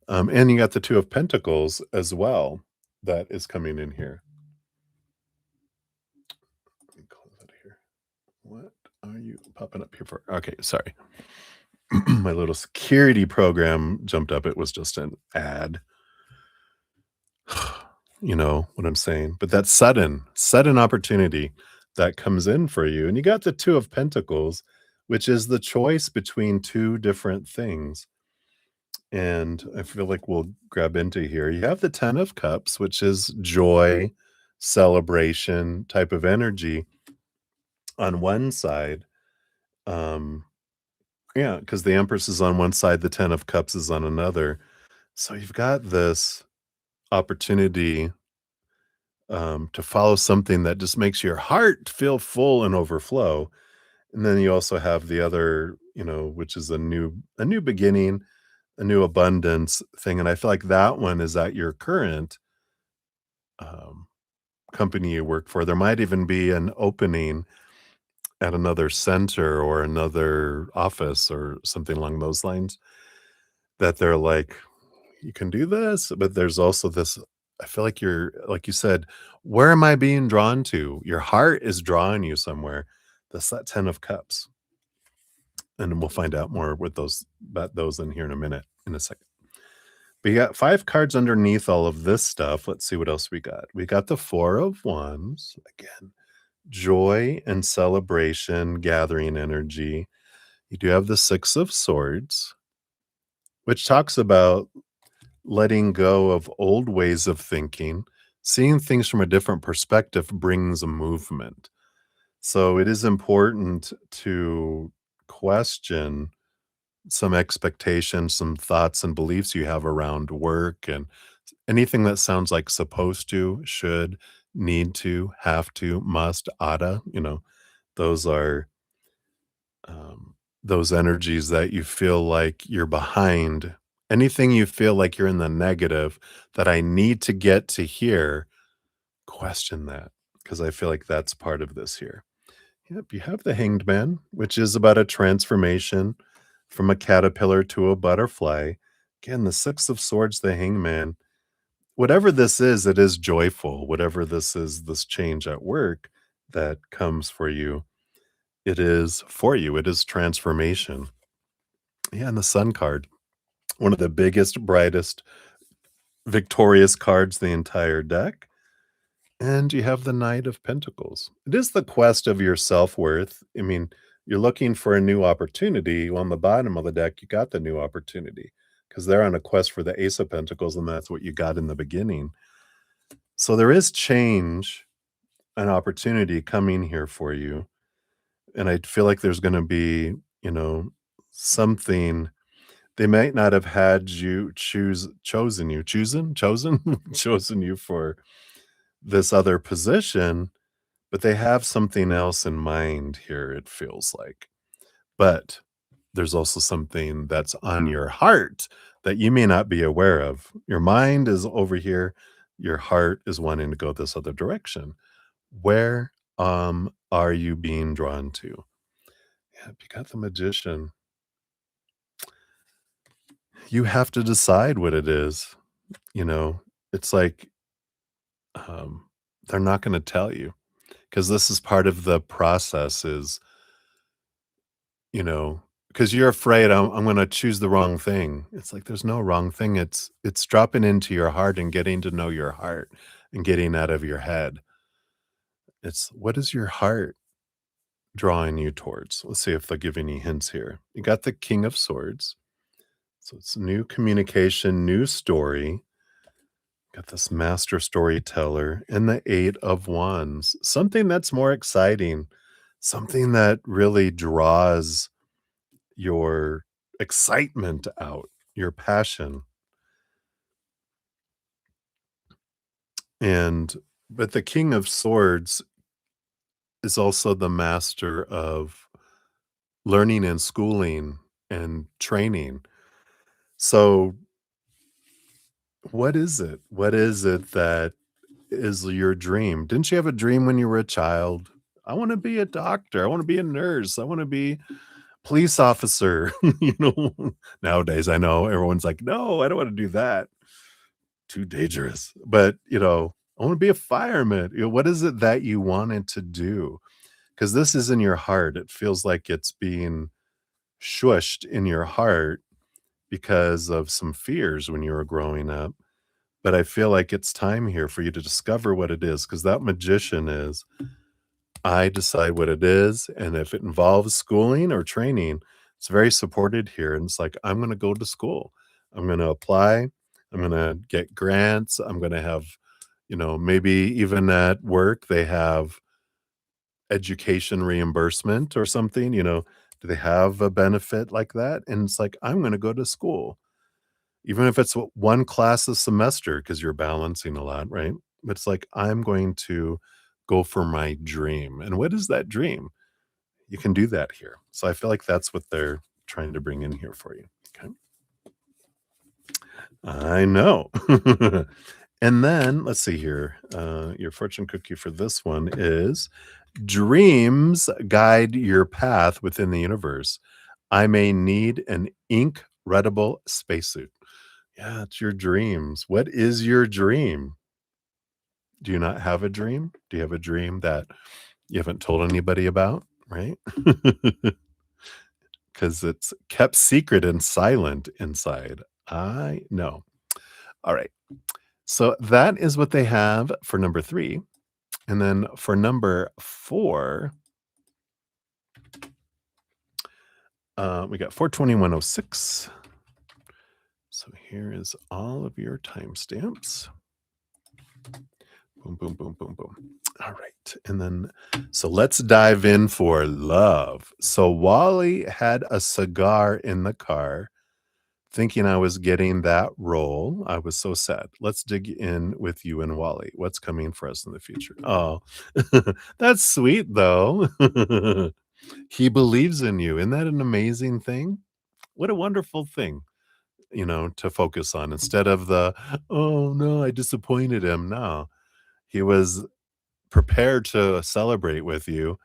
And you got the Two of Pentacles as well that is coming in here. Let me close it here. What are you popping up here for? Okay, sorry. My little security program jumped up. It was just an ad. You know what I'm saying? But that sudden opportunity that comes in for you. And you got the Two of Pentacles, which is the choice between two different things. And I feel like we'll grab into here. You have the Ten of Cups, which is joy, celebration type of energy on one side. Yeah, because the Empress is on one side, the Ten of Cups is on another. So you've got this opportunity to follow something that just makes your heart feel full and overflow. And then you also have the other, which is a new beginning, a new abundance thing. And I feel like that one is at your current um, company you work for. There might even be an opening at another center or another office or something along those lines that they're like, you can do this, but there's also this. I feel like like you said, where am I being drawn to? Your heart is drawing you somewhere. That's that Ten of Cups. And we'll find out more with about those in here in a second. But you got 5 cards underneath all of this stuff. Let's see what else we got. We got the Four of Wands. Again, joy and celebration, gathering energy. You do have the Six of Swords, which talks about letting go of old ways of thinking. Seeing things from a different perspective brings a movement. So it is important to question some expectations, some thoughts and beliefs you have around work and anything that sounds like supposed to, should, need to, have to, must, oughta, those are those energies that you feel like you're behind. Anything you feel like you're in the negative that I need to get to here, question that because I feel like that's part of this here. Yep, you have the Hanged Man, which is about a transformation from a caterpillar to a butterfly. Again, the Six of Swords, the Hangman. Whatever this is, it is joyful. Whatever this is, this change at work that comes for you, it is for you. It is transformation. Yeah, and the Sun card, one of the biggest, brightest, victorious cards the entire deck. And you have the Knight of Pentacles. It is the quest of your self-worth. I mean, you're looking for a new opportunity. Well, on the bottom of the deck, you got the new opportunity because they're on a quest for the Ace of Pentacles, and that's what you got in the beginning. So there is change, an opportunity coming here for you. And I feel like there's going to be, something they might not have had you chosen you, chosen, chosen you for this other position, but they have something else in mind here, it feels like. But there's also something that's on your heart that you may not be aware of. Your mind is over here, your heart is wanting to go this other direction. Where are you being drawn to? Yeah, you got the Magician. You have to decide what it is. You know, it's like um, they're not going to tell you because this is part of the process. Is because you're afraid I'm going to choose the wrong thing. It's like there's no wrong thing. It's dropping into your heart and getting to know your heart and getting out of your head. It's what is your heart drawing you towards? Let's see if they'll give any hints here. You got the King of Swords. So it's new communication, new story. Got this master storyteller and the Eight of Wands. Something that's more exciting, something that really draws your excitement out, your passion. And but the King of Swords is also the master of learning and schooling and training. So what is it? What is it that is your dream? Didn't you have a dream when you were a child? I want to be a doctor. I want to be a nurse. I want to be police officer. Nowadays I know everyone's like, no, I don't want to do that. Too dangerous. But, I want to be a fireman. What is it that you wanted to do? Because this is in your heart. It feels like it's being shushed in your heart because of some fears when you were growing up. But I feel like it's time here for you to discover what it is, because that Magician is, I decide what it is, and if it involves schooling or training, it's very supported here, and it's like, I'm gonna go to school. I'm gonna apply. I'm gonna get grants. I'm gonna have, maybe even at work, they have education reimbursement or something, do they have a benefit like that? And it's like, I'm gonna go to school. Even if it's one class a semester, because 'cause you're balancing a lot, right? But it's like, I'm going to go for my dream, and what is that dream? You can do that here. So I feel like that's what they're trying to bring in here for you, okay? I know. And then, let's see here, your fortune cookie for this one is, "Dreams guide your path within the universe. I may need an ink-readable spacesuit." Yeah, it's your dreams. What is your dream? Do you not have a dream? Do you have a dream that you haven't told anybody about, right? Because it's kept secret and silent inside. I know. All right. So that is what they have for number 3. And then for number 4, we got 42106. So here is all of your timestamps. Boom, boom, boom, boom, boom. All right. And then, so let's dive in for love. So Wally had a cigar in the car Thinking I was getting that role, I was so sad. Let's dig in with you and Wally. What's coming for us in the future? Oh, that's sweet, though. He believes in you. Isn't that an amazing thing? What a wonderful thing, to focus on instead of the, oh no, I disappointed him. No, he was prepared to celebrate with you,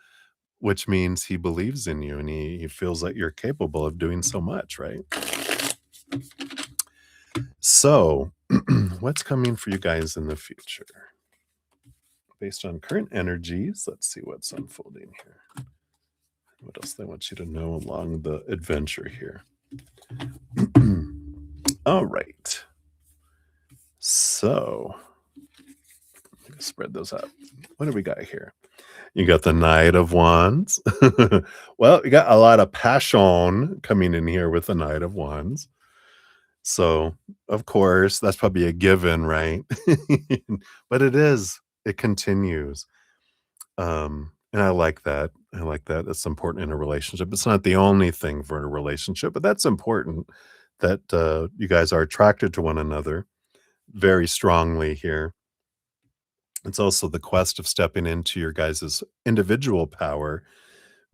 which means he believes in you and he feels that you're capable of doing so much, right? So, what's coming for you guys in the future? Based on current energies, let's see what's unfolding here. What else they want you to know along the adventure here? All right. So, spread those out. What do we got here? You got the Knight of Wands. Well, you got a lot of passion coming in here with the Knight of Wands. So, of course, that's probably a given, right? But it continues. And I like that. I like that. It's important in a relationship. It's not the only thing for a relationship, but that's important that you guys are attracted to one another very strongly here. It's also the quest of stepping into your guys' individual power,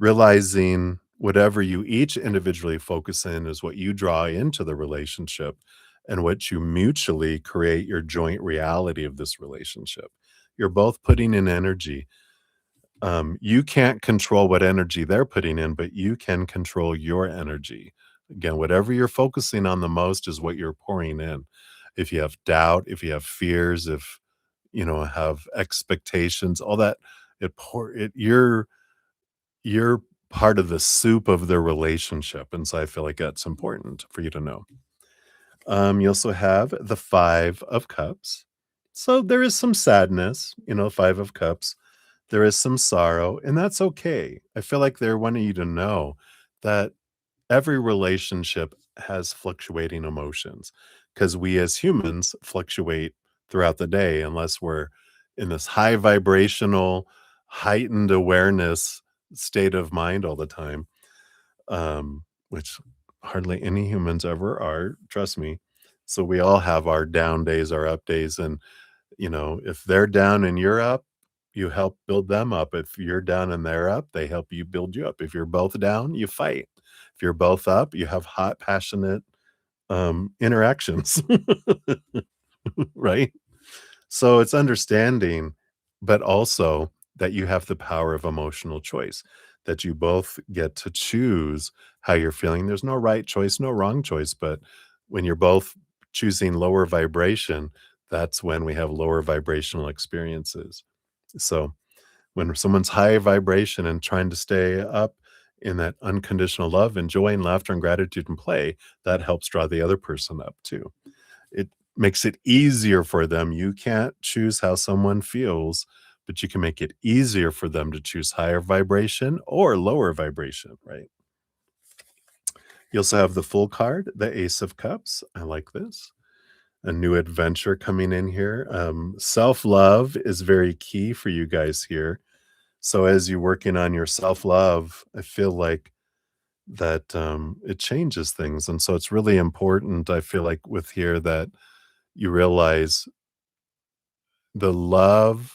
realizing whatever you each individually focus in is what you draw into the relationship and what you mutually create your joint reality of this relationship. You're both putting in energy. You can't control what energy they're putting in, but you can control your energy. Again, whatever you're focusing on the most is what you're pouring in. If you have doubt, if you have fears, if have expectations, all that, you're part of the soup of the relationship. And so I feel like that's important for you to know. You also have the Five of Cups. So there is some sadness, Five of Cups. There is some sorrow, and that's okay. I feel like they're wanting you to know that every relationship has fluctuating emotions because we as humans fluctuate throughout the day unless we're in this high vibrational, heightened awareness state of mind all the time, which hardly any humans ever are, trust me. So we all have our down days, our up days, and if they're down and you're up, you help build them up. If you're down and they're up, they help you build you up. If you're both down, you fight. If you're both up, you have hot, passionate interactions, right? So it's understanding, but also that you have the power of emotional choice, that you both get to choose how you're feeling. There's no right choice, no wrong choice, but when you're both choosing lower vibration, that's when we have lower vibrational experiences. So when someone's high vibration and trying to stay up in that unconditional love and joy and laughter and gratitude and play, that helps draw the other person up too. It makes it easier for them. You can't choose how someone feels, but you can make it easier for them to choose higher vibration or lower vibration, right? You also have the Full card, the Ace of Cups. I like this. A new adventure coming in here. Self-love is very key for you guys here. So as you're working on your self-love, I feel like that it changes things. And so it's really important, I feel like, with here that you realize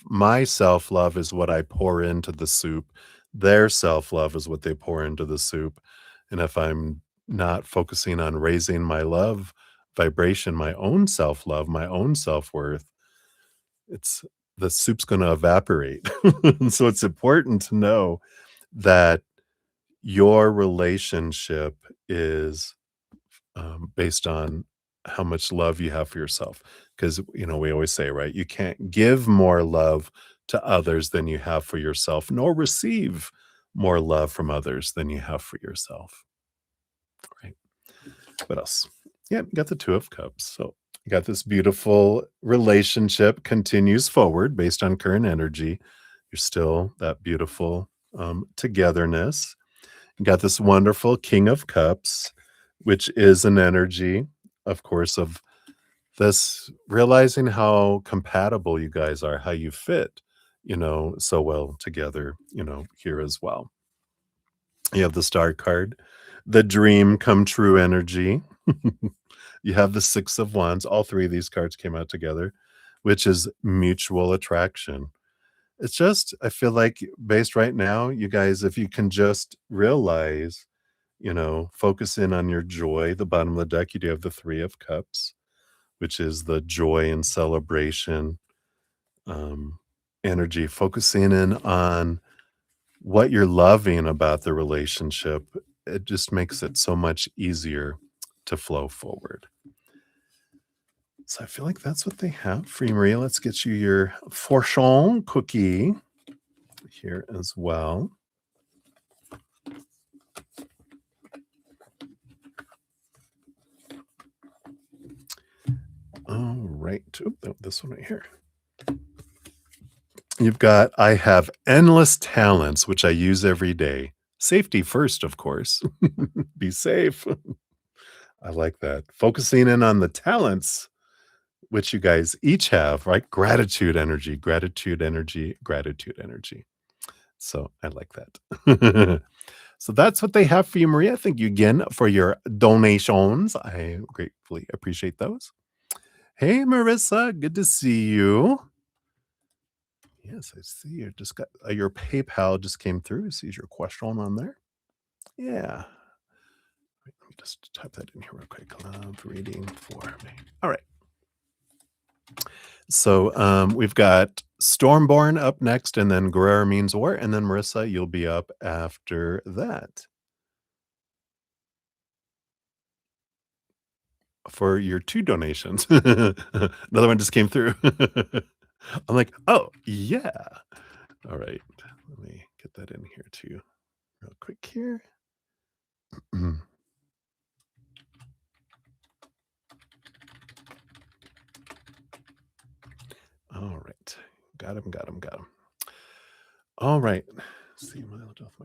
my self-love is what I pour into the soup. Their self-love is what they pour into the soup. And if I'm not focusing on raising my love vibration, my own self-love, my own self-worth, it's the soup's going to evaporate. And so it's important to know that your relationship is based on how much love you have for yourself. Because, we always say, right, you can't give more love to others than you have for yourself, nor receive more love from others than you have for yourself. Right. What else? Yeah, got the Two of Cups. So you got this beautiful relationship continues forward based on current energy. You're still that beautiful togetherness. You got this wonderful King of Cups, which is an energy, of course, of this realizing how compatible you guys are, how you fit, so well together, here as well. You have the Star card, the dream come true energy. You have the Six of Wands. All three of these cards came out together, which is mutual attraction. It's just, I feel like based right now, you guys, if you can just realize, focus in on your joy. The bottom of the deck, you do have the Three of Cups, which is the joy and celebration um, energy. Focusing in on what you're loving about the relationship, it just makes it so much easier to flow forward. So I feel like that's what they have for you, Maria. Let's get you your fortune cookie here as well. All right. Oh, this one right here. You've got, I have endless talents, which I use every day. Safety first, of course. Be safe. I like that. Focusing in on the talents, which you guys each have, right? Gratitude energy, gratitude energy, gratitude energy. So I like that. So that's what they have for you, Maria. Thank you again for your donations. I gratefully appreciate those. Hey, Marissa, good to see you. Yes, I see you just got your PayPal just came through. I see your question on there. Yeah. Let me just type that in here real quick. Love reading for me. All right. So we've got Stormborn up next, and then Guerrero Means War, and then Marissa, you'll be up after that for your 2 donations. Another one just came through. I'm like, oh, yeah. All right. Let me get that in here too real quick here. All right. Got him, got him, got him. All right. Let's see, my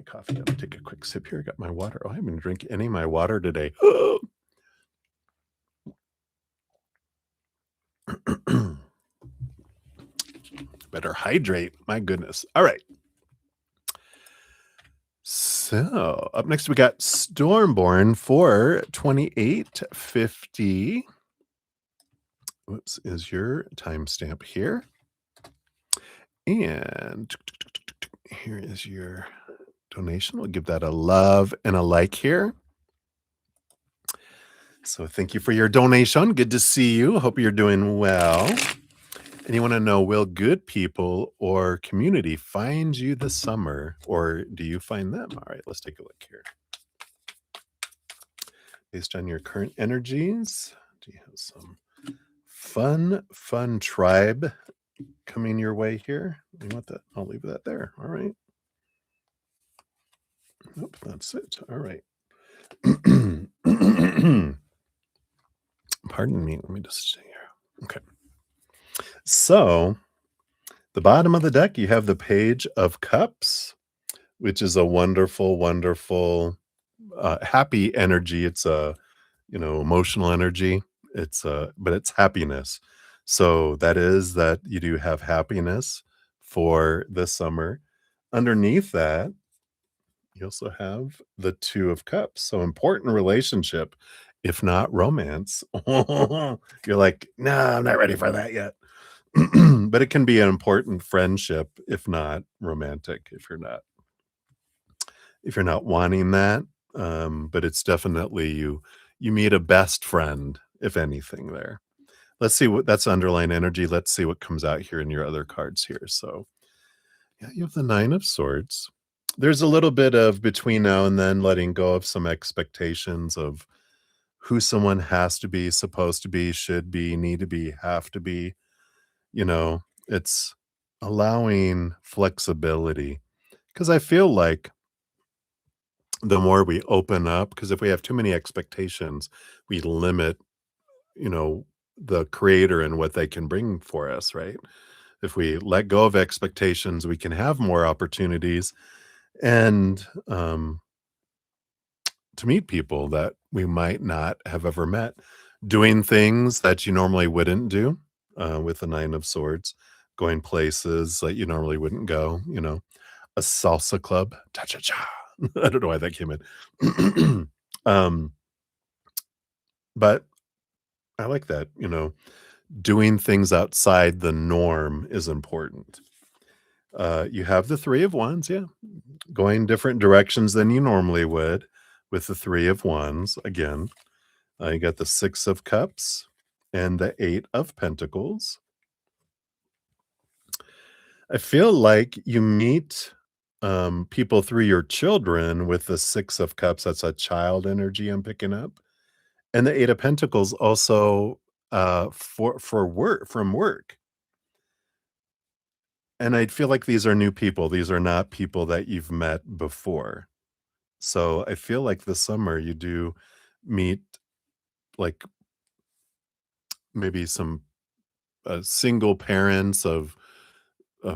coffee. Let me take a quick sip here. Got my water. Oh, I haven't drank any of my water today. Better hydrate. My goodness. All right. So up next, we got Stormborn for 2850. Whoops, is your timestamp here. And here is your donation. We'll give that a love and a like here. So thank you for your donation. Good to see you. Hope you're doing well. And you want to know, will good people or community find you this summer, or do you find them? All right, let's take a look here. Based on your current energies, do you have some fun tribe coming your way here? You want that? I'll leave that there. All right. Nope, that's it. All right. Pardon me. Let me just stay here. Okay. So, the bottom of the deck, you have the Page of Cups, which is a wonderful, wonderful, happy energy. It's a, emotional energy. But it's happiness. So that is that you do have happiness for this summer. Underneath that, you also have the Two of Cups. So important relationship, if not romance. You're like, no, I'm not ready for that yet. But it can be an important friendship, if not romantic, if you're not wanting that. But it's definitely you meet a best friend, if anything, there. Let's see what that's underlying energy. Let's see what comes out here in your other cards here. So yeah, you have the Nine of Swords. There's a little bit of between now and then letting go of some expectations of who someone has to be, supposed to be, should be, need to be, have to be. It's allowing flexibility, because I feel like the more we open up, because if we have too many expectations, we limit, the creator and what they can bring for us, right? If we let go of expectations, we can have more opportunities and to meet people that we might not have ever met, doing things that you normally wouldn't do with the Nine of Swords, going places that you normally wouldn't go, a salsa club, cha-cha-cha. I don't know why that came in. But I like that, doing things outside the norm is important. You have the 3 of Wands, yeah, going different directions than you normally would with the 3 of Wands. Again, you got the 6 of Cups and the 8 of Pentacles. I feel like you meet, people through your children with the 6 of Cups. That's a child energy I'm picking up. And the 8 of Pentacles also, for work from work. And I feel like these are new people. These are not people that you've met before. So I feel like this summer you do meet, like, maybe some, single parents of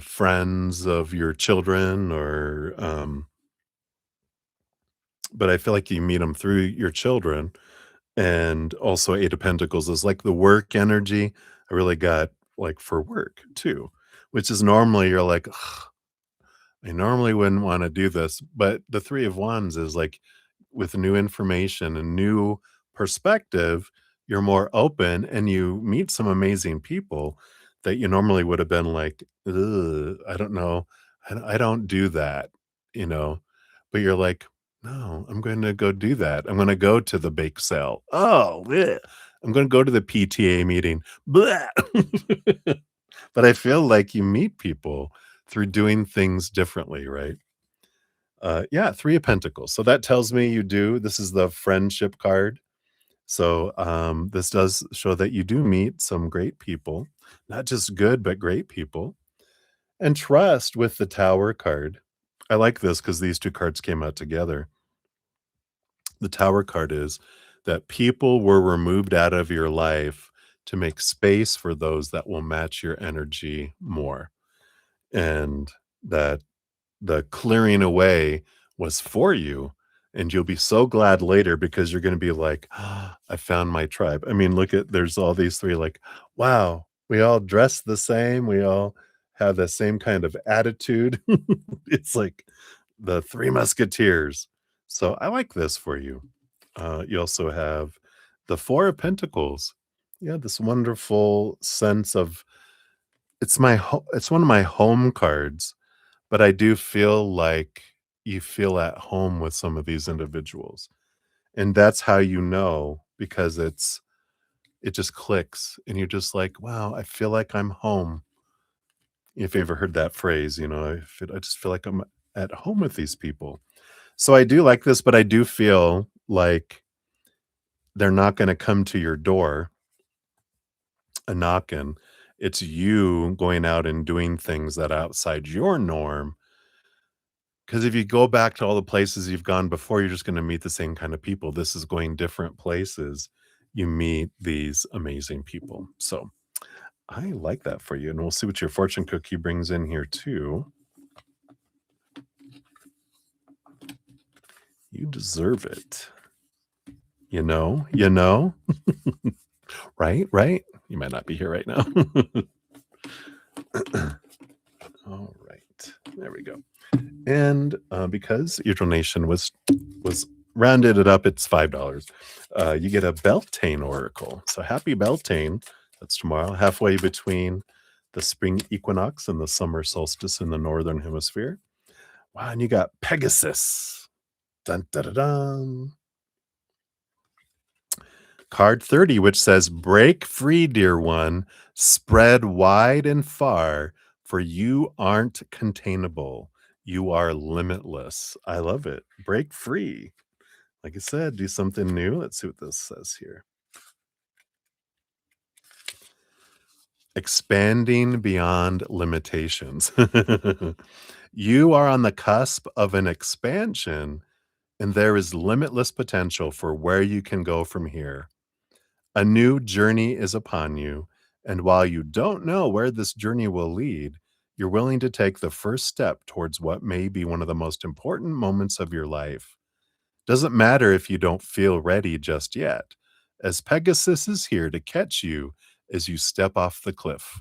friends of your children or, but I feel like you meet them through your children. And also 8 of Pentacles is like the work energy. I really got, like, for work too, which is normally you're like, "Ugh, I normally wouldn't wanna do this," but the 3 of Wands is like, with new information and new perspective, you're more open and you meet some amazing people that you normally would have been like, "Ugh, I don't know. I don't do that," you know? But you're like, "No, I'm gonna go do that. I'm gonna go to the bake sale. Oh, bleh. I'm gonna go to the PTA meeting. Bleh." But I feel like you meet people through doing things differently, right? Yeah, 3 of Pentacles. So that tells me you do this is the friendship card. So, this does show that you do meet some great people, not just good, but great people. And trust with the Tower card. I like this because these 2 cards came out together. The Tower card is that people were removed out of your life to make space for those that will match your energy more, and that the clearing away was for you, and you'll be so glad later because you're gonna be like, "Ah, I found my tribe." I mean, look at there's all these 3 like, "Wow, we all dress the same, we all have the same kind of attitude." It's like the 3 Musketeers. So, I like this for you. You also have the 4 of Pentacles. Yeah, this wonderful sense of it's one of my home cards, but I do feel like you feel at home with some of these individuals, and that's how you know because it just clicks, and you're just like, "Wow, I feel like I'm home." If you ever heard that phrase, I just feel like I'm at home with these people. So I do like this, but I do feel like they're not gonna come to your door a knocking. It's you going out and doing things that are outside your norm. Because if you go back to all the places you've gone before, you're just gonna meet the same kind of people. This is going different places. You meet these amazing people. So, I like that for you, and we'll see what your fortune cookie brings in here too. You deserve it. You know? Right, right? You might not be here right now. All right. There we go. And, because your donation was rounded it up, it's $5. You get a Beltane oracle. So happy Beltane. That's tomorrow, halfway between the spring equinox and the summer solstice in the northern hemisphere. Wow, and you got Pegasus. Dun, dun, dun, dun. Card 30, which says, "Break free, dear one, spread wide and far, for you aren't containable. You are limitless." I love it. Break free. Like I said, do something new. Let's see what this says here. Expanding beyond limitations. You are on the cusp of an expansion, and there is limitless potential for where you can go from here. A new journey is upon you, and while you don't know where this journey will lead, you're willing to take the first step towards what may be one of the most important moments of your life. Doesn't matter if you don't feel ready just yet, as Pegasus is here to catch you as you step off the cliff.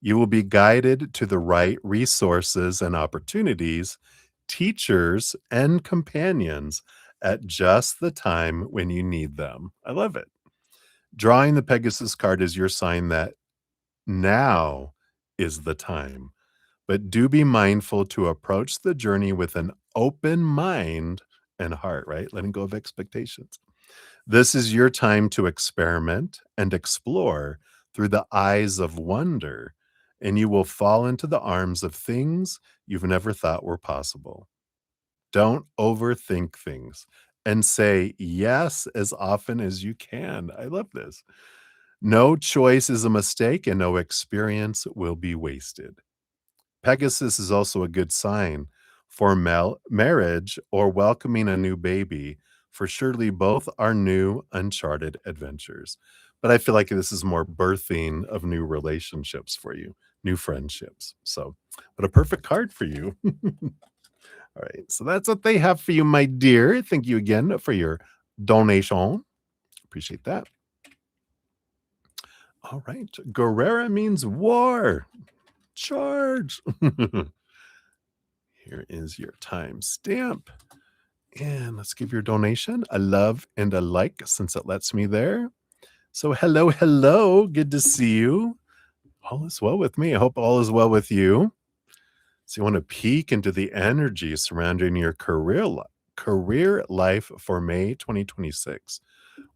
You will be guided to the right resources and opportunities, teachers, and companions at just the time when you need them. I love it. Drawing the Pegasus card is your sign that now is the time. But do be mindful to approach the journey with an open mind and heart, right? Letting go of expectations. This is your time to experiment and explore through the eyes of wonder, and you will fall into the arms of things you've never thought were possible. Don't overthink things and say yes as often as you can. I love this. No choice is a mistake, and no experience will be wasted. Pegasus is also a good sign for marriage or welcoming a new baby, for surely both are new, uncharted adventures. But I feel like this is more birthing of new relationships for you, new friendships. So, what a perfect card for you. All right. So, that's what they have for you, my dear. Thank you again for your donation. Appreciate that. All right. Guerrera means war. Charge. Here is your time stamp. And let's give your donation a love and a like since it lets me there. So, hello, hello. Good to see you. All is well with me. I hope all is well with you. So, you want to peek into the energy surrounding your career life for May 2026.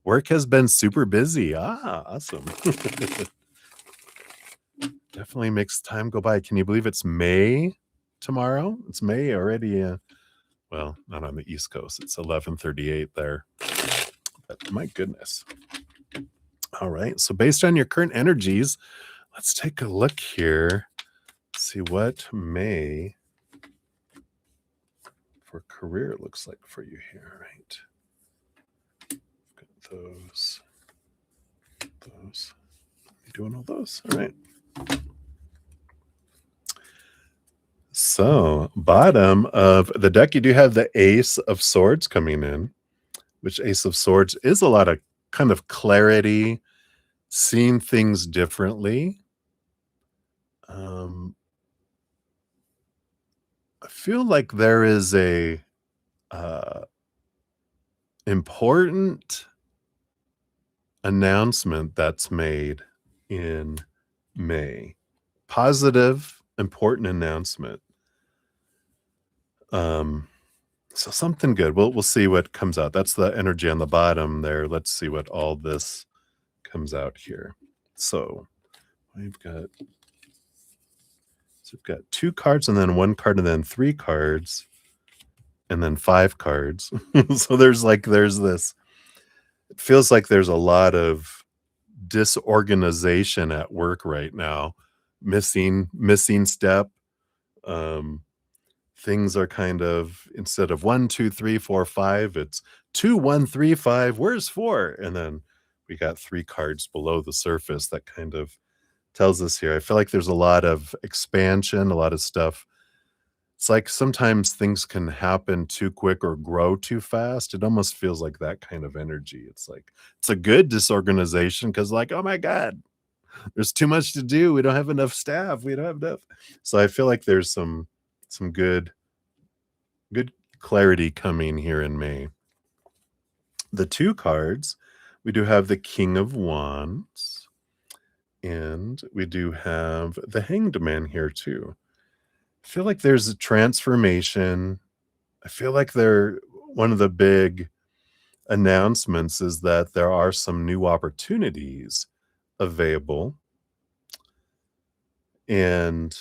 Work has been super busy. Ah, awesome. Definitely makes time go by. Can you believe it's May tomorrow? It's May already. Well, not on the East Coast. It's 11:38 there. But my goodness. All right. So based on your current energies, let's take a look here. See what May for career looks like for you here. Right. Got those. You doing all those? All right. So, bottom of the deck, you do have the Ace of Swords coming in, which Ace of Swords is a lot of kind of clarity, seeing things differently. I feel like there is a important announcement that's made in May. Positive, important announcement. So something good. We'll see what comes out. That's the energy on the bottom there. Let's see what all this comes out here. So we've got 2 cards and then 1 card and then 3 cards and then 5 cards. So there's this. It feels like there's a lot of disorganization at work right now. Missing step. Things are kind of, instead of 1, 2, 3, 4, 5, it's 2, 1, 3, 5. Where's 4? And then we got 3 cards below the surface that kind of tells us here. I feel like there's a lot of expansion, a lot of stuff. It's like sometimes things can happen too quick or grow too fast. It almost feels like that kind of energy. It's like, it's a good disorganization because, like, oh my God, there's too much to do. We don't have enough staff. We don't have enough. So I feel like there's some good clarity coming here in May. The 2 cards, we do have the King of Wands, and we do have the Hanged Man here too. I feel like there's a transformation. I feel like one of the big announcements is that there are some new opportunities available, and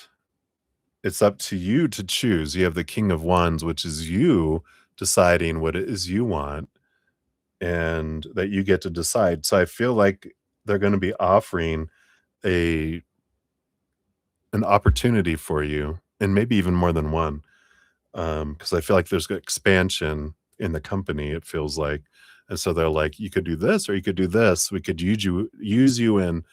it's up to you to choose. You have the King of Wands, which is you deciding what it is you want and that you get to decide. So I feel like they're going to be offering an opportunity for you, and maybe even more than one, because I feel like there's expansion in the company, it feels like. And so they're like, you could do this or you could do this. We could use you in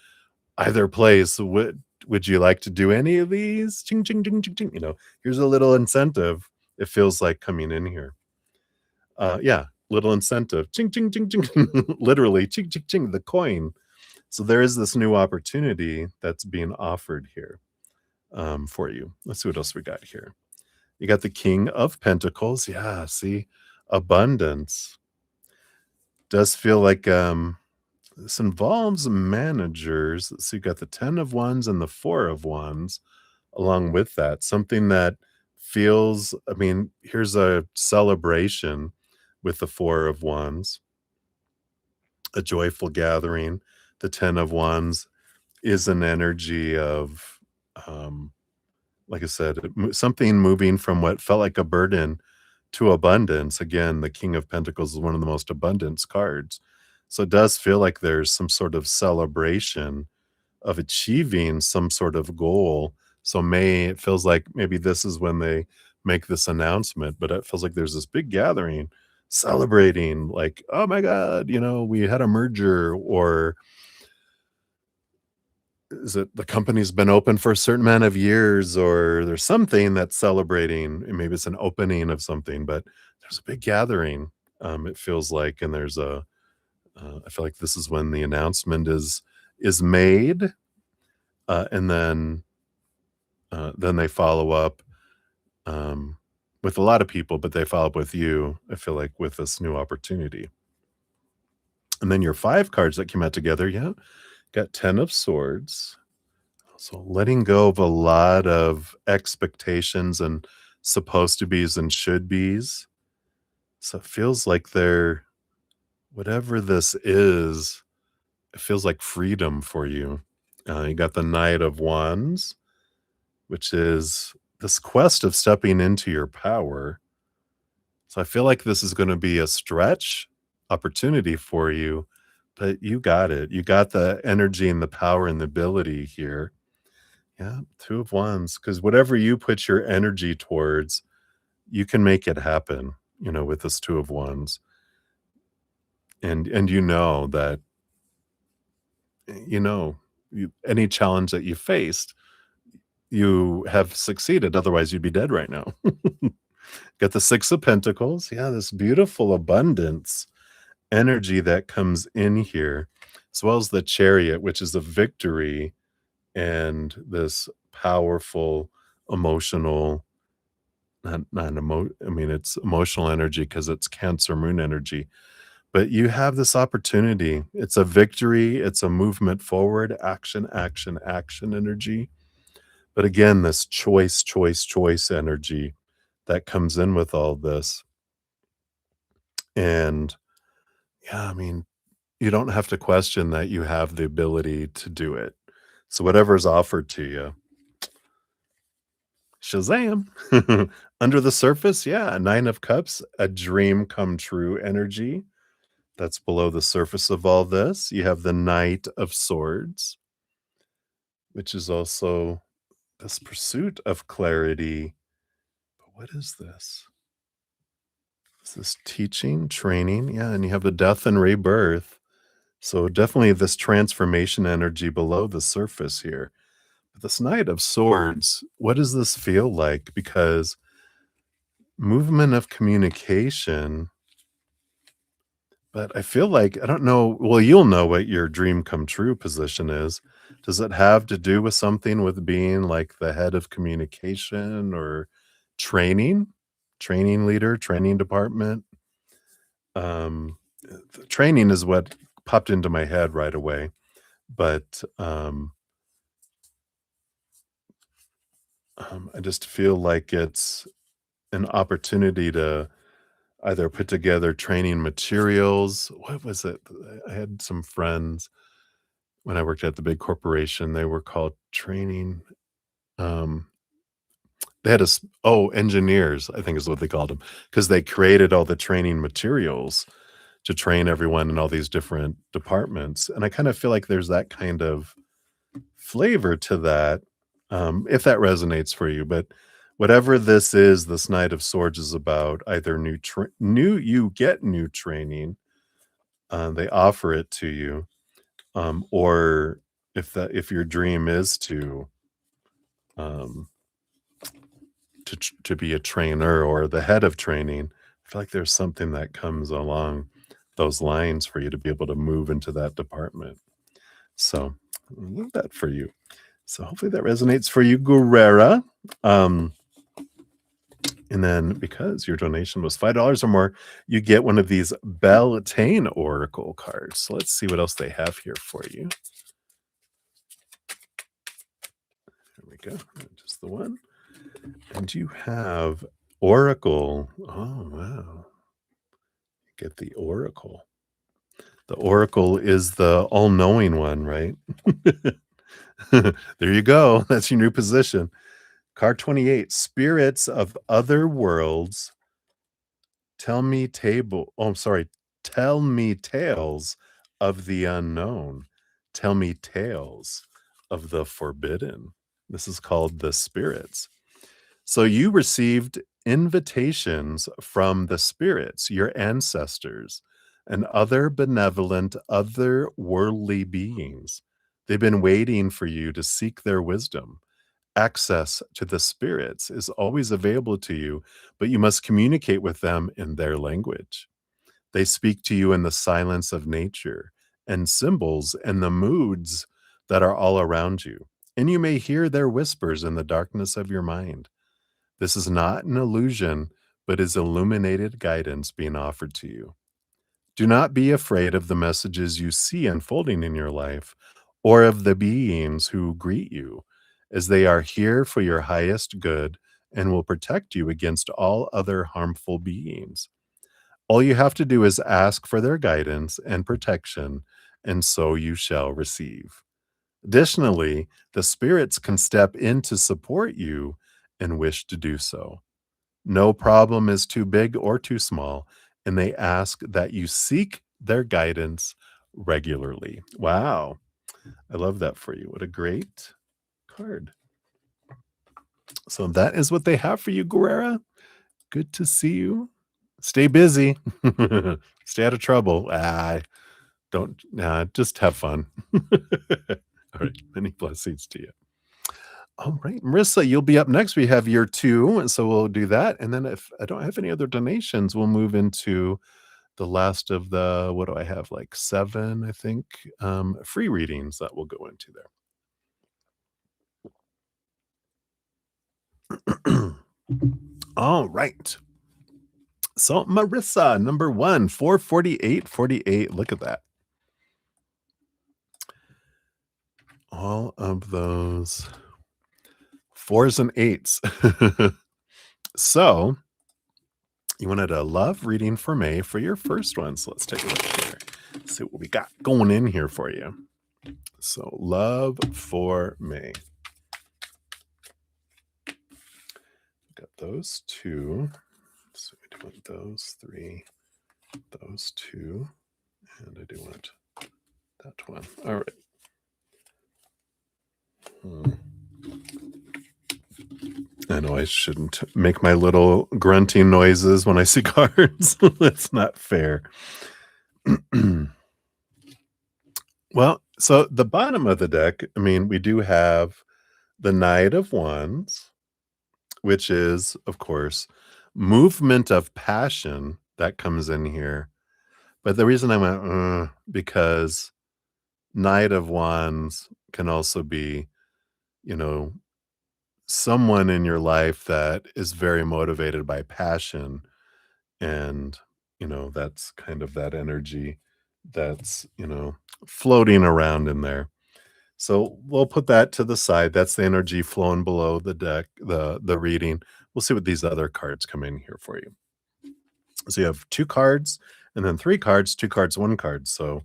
either place. Would you like to do any of these? Ching, ching, ching, ching, ching. Here's a little incentive. It feels like coming in here. Yeah, little incentive. Ching, ching, ching, ching. Literally, ching, ching, ching, the coin. So there is this new opportunity that's being offered here for you. Let's see what else we got here. You got the King of Pentacles. Yeah, see, abundance. Does feel like This involves managers. So you've got the 10 of wands and the 4 of wands along with that. Something that feels, I mean, here's a celebration with the 4 of wands, a joyful gathering. The 10 of wands is an energy of, um, like I said, something moving from what felt like a burden to abundance. Again, the King of Pentacles is one of the most abundance cards. So it does feel like there's some sort of celebration of achieving some sort of goal. So it feels like maybe this is when they make this announcement, but it feels like there's this big gathering celebrating, like, oh my God, we had a merger, or is it the company's been open for a certain amount of years, or there's something that's celebrating, and maybe it's an opening of something, but there's a big gathering. It feels like, and I feel like this is when the announcement is made, and then they follow up with a lot of people, but they follow up with you. I feel like with this new opportunity, and then your 5 cards that came out together, yeah, got 10 of swords. So letting go of a lot of expectations and supposed to be's and should be's. So it feels like whatever this is, it feels like freedom for you. You got the Knight of Wands, which is this quest of stepping into your power. So I feel like this is going to be a stretch opportunity for you, but you got it. You got the energy and the power and the ability here. Yeah, 2 of wands, because whatever you put your energy towards, you can make it happen, with this 2 of wands. And that, you know, any challenge that you faced, you have succeeded. Otherwise, you'd be dead right now. Got the 6 of pentacles. Yeah, this beautiful abundance energy that comes in here, as well as the chariot, which is a victory and this powerful emotional, I mean, it's emotional energy because it's Cancer moon energy. But you have this opportunity. It's a victory, it's a movement forward, action, action, action energy. But again, this choice, choice, choice energy that comes in with all this. And yeah, I mean, you don't have to question that you have the ability to do it. So whatever's offered to you, Shazam. Under the surface, yeah, 9 of cups, a dream come true energy. That's below the surface of all this. You have the Knight of Swords, which is also this pursuit of clarity. But what is this? Is this teaching, training? Yeah, and you have the death and rebirth. So definitely this transformation energy below the surface here. But this Knight of Swords, what does this feel like? Because movement of communication, but I feel like I don't know, well, you'll know what your dream come true position is. Does it have to do with something with being like the head of communication or training, training leader, training department? The training is what popped into my head right away, but I just feel like it's an opportunity to either put together training materials. What was it? I had some friends when I worked at the big corporation, they were called training, um, they had engineers, I think is what they called them, because they created all the training materials to train everyone in all these different departments, and I kind of feel like there's that kind of flavor to that, if that resonates for you, but whatever this Knight of Swords is about, either you get new training, they offer it to you, or if your dream is um, to be a trainer or the head of training, I feel like there's something that comes along those lines for you to be able to move into that department. So I love that for you. So hopefully that resonates for you, Guerrera. Um, And then because your donation was $5 or more, you get one of these Beltane Oracle cards. So let's see what else they have here for you. There we go. Just the one. And you have Oracle. Oh, wow. Get the Oracle. The Oracle is the all-knowing one, right? There you go. That's your new position. Card 28, spirits of other worlds, tell me tales of the unknown. Tell me tales of the forbidden. This is called the spirits. So you received invitations from the spirits, your ancestors, and other benevolent, otherworldly beings. They've been waiting for you to seek their wisdom. Access to the spirits is always available to you, but you must communicate with them in their language. They speak to you in the silence of nature and symbols and the moods that are all around you. And you may hear their whispers in the darkness of your mind. This is not an illusion, but is illuminated guidance being offered to you. Do not be afraid of the messages you see unfolding in your life or of the beings who greet you, as they are here for your highest good and will protect you against all other harmful beings. All you have to do is ask for their guidance and protection, and so you shall receive. Additionally, the spirits can step in to support you and wish to do so. No problem is too big or too small, and they ask that you seek their guidance regularly. Wow. I love that for you. What a great card. So that is what they have for you, Guerrera. Good to see you. Stay busy. Stay out of trouble. Don't just have fun. All right. Many blessings to you. All right, Marissa, you'll be up next. We have year two, and so we'll do that. And then if I don't have any other donations, we'll move into the last of the, what do I have? Like seven, I think, free readings that we'll go into there. All right. So Marissa, number one, 44848. Look at that. All of those fours and eights. So you wanted a love reading for May for your first one. So let's take a look here. See what we got going in here for you. So love for May. Got those two. So I do want those three, those two, and I do want that one. All right. I know I shouldn't make my little grunting noises when I see cards. That's not fair. Well, so the bottom of the deck, I mean, we do have the Knight of Wands, which is, of course, movement of passion that comes in here. But the reason I went, because Knight of Wands can also be, you know, someone in your life that is very motivated by passion. And, you know, that's kind of that energy that's, you know, floating around in there. So we'll put that to the side. That's the energy flowing below the deck, the reading. We'll see what these other cards come in here for you. So you have two cards and then three cards, two cards, one card. So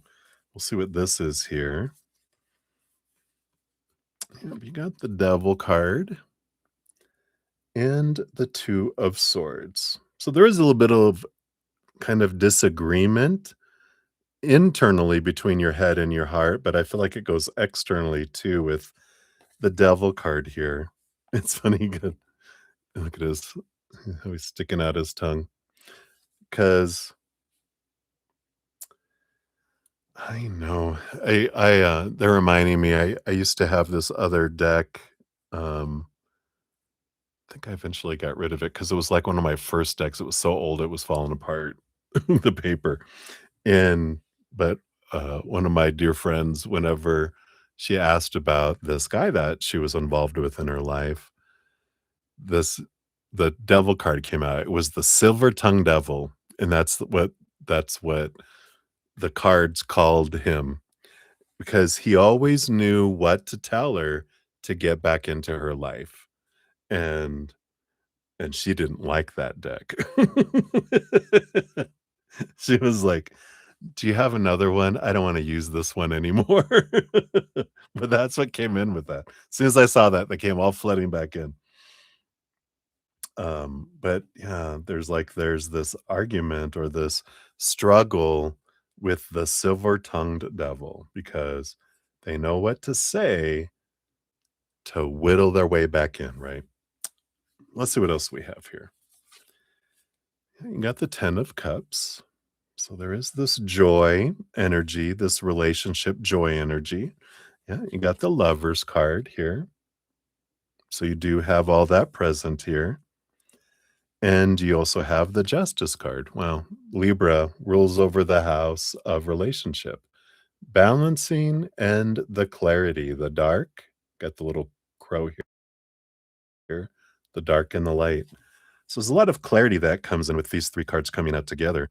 we'll see what this is here. Yep, you got the Devil card and the Two of Swords. So there is a little bit of kind of disagreement internally between your head and your heart, but I feel like it goes externally too with the Devil card here. It's funny. Good. Look at his, how he's sticking out his tongue. Because I know they're reminding me. I used to have this other deck. I think I eventually got rid of it because it was like one of my first decks. It was so old it was falling apart, the paper. And but one of my dear friends, whenever she asked about this guy that she was involved with in her life, this the devil card came out. It was the silver tongue devil, and that's what the cards called him because he always knew what to tell her to get back into her life, and she didn't like that deck. She was like, "Do you have another one? I don't wanna use this one anymore." But that's what came in with that. As soon as I saw that, they came all flooding back in. But yeah, there's this argument or this struggle with the silver-tongued devil because they know what to say to whittle their way back in, right? Let's see what else we have here. You got the 10 of cups. So there is this joy energy, this relationship joy energy. Yeah, you got the lovers card here. So you do have all that present here. And you also have the justice card. Well, Libra rules over the house of relationship, balancing and the clarity, the dark. Got the little crow here, the dark and the light. So there's a lot of clarity that comes in with these three cards coming out together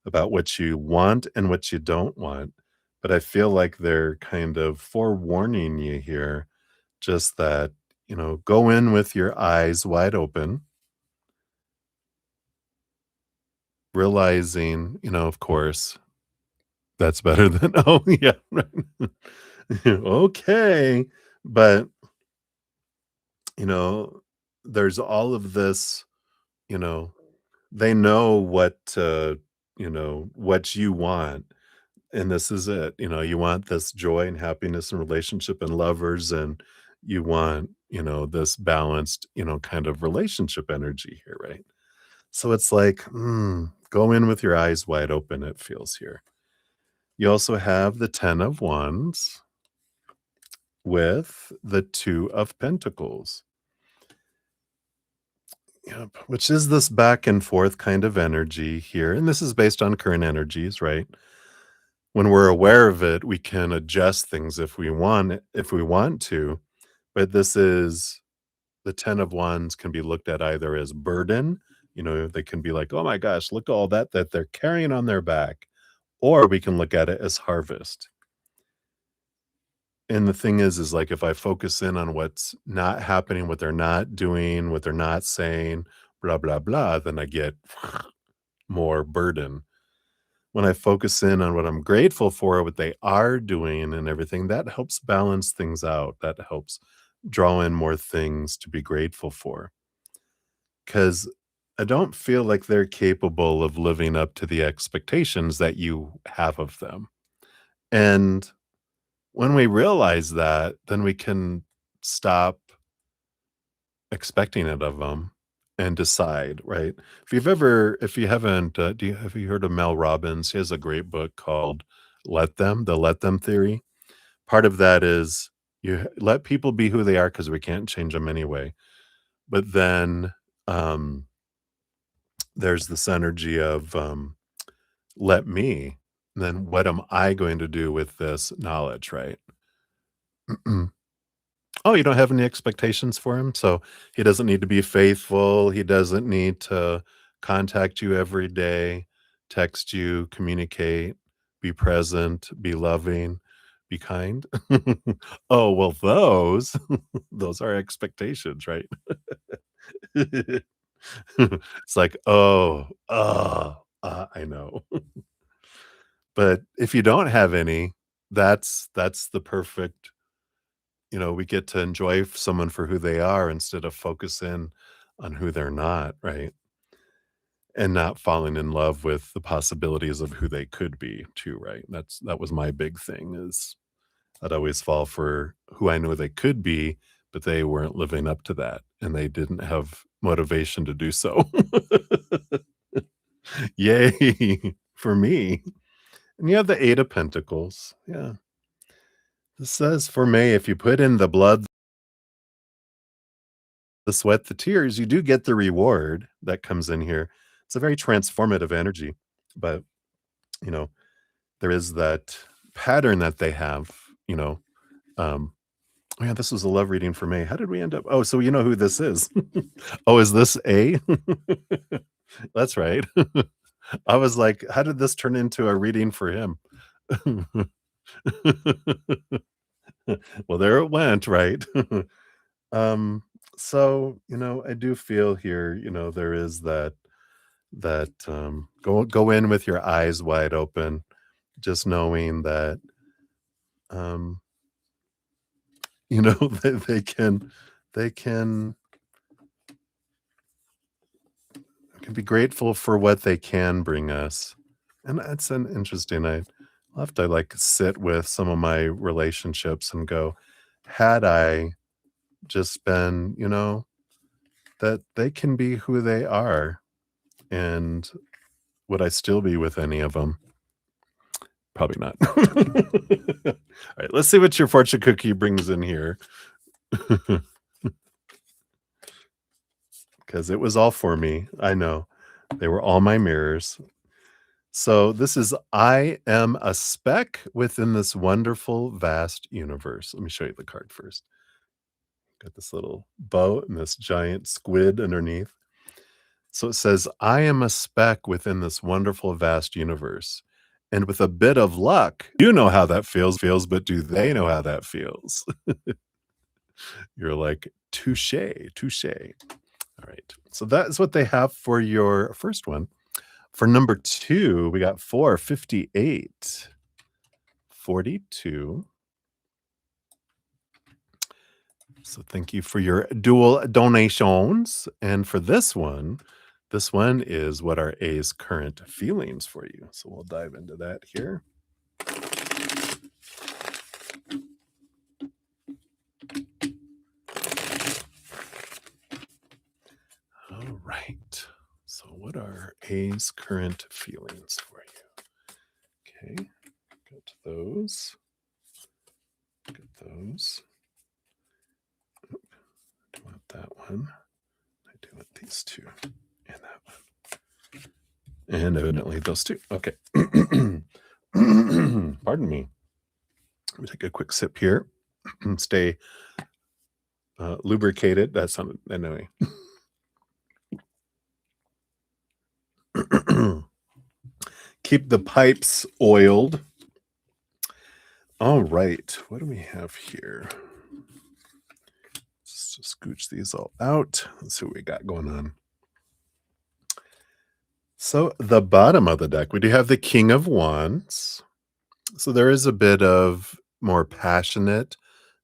about what you want and what you don't want. But I feel like they're kind of forewarning you here, just that, go in with your eyes wide open, realizing, of course, that's better than, oh, yeah, right. Okay. But, you know, there's all of this, you know, they know what you want. And this is it. You want this joy and happiness and relationship and lovers, and you want, this balanced, kind of relationship energy here, right? So it's like, go in with your eyes wide open, it feels here. You also have the 10 of Wands with the 2 of Pentacles. Yep, which is this back and forth kind of energy here. And this is based on current energies, right? When we're aware of it, we can adjust things if we want to. But this is the 10 of Wands can be looked at either as burden, they can be like, oh my gosh, look at all that they're carrying on their back. Or we can look at it as harvest. And the thing is like if I focus in on what's not happening, what they're not doing, what they're not saying, blah, blah, blah, then I get more burden. When I focus in on what I'm grateful for, what they are doing and everything, that helps balance things out. That helps draw in more things to be grateful for. Because I don't feel like they're capable of living up to the expectations that you have of them. And when we realize that, then we can stop expecting it of them and decide, right? If you haven't, have you heard of Mel Robbins? He has a great book called the Let Them Theory. Part of that is you let people be who they are because we can't change them anyway. But then there's this energy of let me, then what am I going to do with this knowledge, right? Oh, you don't have any expectations for him? So he doesn't need to be faithful. He doesn't need to contact you every day, text you, communicate, be present, be loving, be kind. Oh, well, those, those are expectations, right? It's like, oh, I know. But if you don't have any, that's the perfect, we get to enjoy someone for who they are instead of focus in on who they're not, right? And not falling in love with the possibilities of who they could be too, right? That was my big thing is I'd always fall for who I know they could be, but they weren't living up to that and they didn't have motivation to do so. Yay for me. And you have the 8 of Pentacles. Yeah. This says for May, if you put in the blood, the sweat, the tears, you do get the reward that comes in here. It's a very transformative energy, but you know, there is that pattern that they have, you know, um, Oh, yeah, this was a love reading for me. How did we end up? Oh, so you know who this is. Oh, is this A? That's right. I was like, how did this turn into a reading for him? Well, there it went, right? Um, so, I do feel here, there is that go in with your eyes wide open, just knowing that, um, they can can be grateful for what they can bring us. And that's an interesting I'll have to, like, sit with some of my relationships and go, had I just been, that they can be who they are, and would I still be with any of them? Probably not. Alright, let's see what your fortune cookie brings in here, because it was all for me, I know. They were all my mirrors. So this is I am a speck within this wonderful, vast universe. Let me show you the card first. Got this little bow and this giant squid underneath. So it says, I am a speck within this wonderful, vast universe. And with a bit of luck, you know how that feels, but do they know how that feels? You're like, touche, touche. All right. So that is what they have for your first one. For number 2, we got 458, 42. So thank you for your dual donations. And for this one is what are A's current feelings for you. So we'll dive into that here. All right. So what are A's current feelings for you? Okay. Got those. Got those. I want that one. I do want these two and that one. And evidently those two. Okay. Pardon me. Let me take a quick sip here and stay lubricated. That sounded anyway. Keep the pipes oiled. All right. What do we have here? Just scooch these all out. Let's see what we got going on. So the bottom of the deck, we do have the King of Wands. So there is a bit of more passionate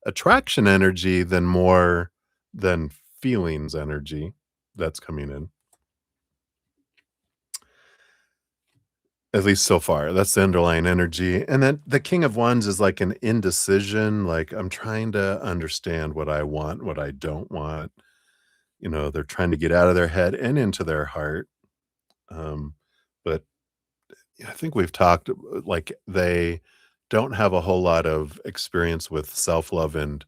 attraction energy than feelings energy that's coming in. At least so far, that's the underlying energy. And then the King of Wands is like an indecision, like I'm trying to understand what I want, what I don't want. They're trying to get out of their head and into their heart. But I think we've talked like they don't have a whole lot of experience with self-love and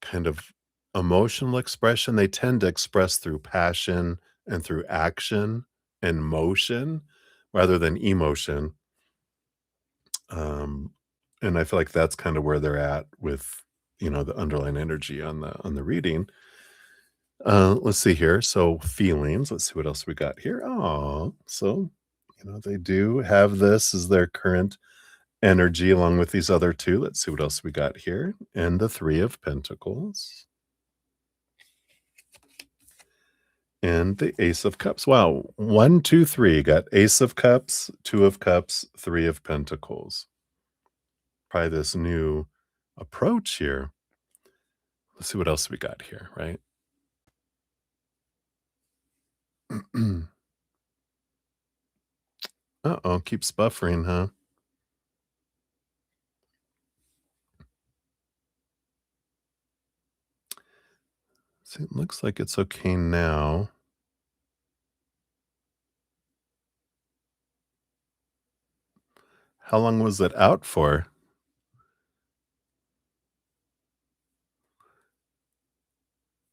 kind of emotional expression. They tend to express through passion and through action and motion rather than emotion. Um, and I feel like that's kind of where they're at with, the underlying energy on the reading. Let's see here. So feelings. Let's see what else we got here. Oh, so they do have this as their current energy along with these other two. Let's see what else we got here. And the Three of Pentacles. And the Ace of Cups. Wow. 1, 2, 3. Got Ace of Cups, Two of Cups, Three of Pentacles. Probably this new approach here. Let's see what else we got here, right? Uh-oh, keeps buffering, huh? See, it looks like it's okay now. How long was it out for?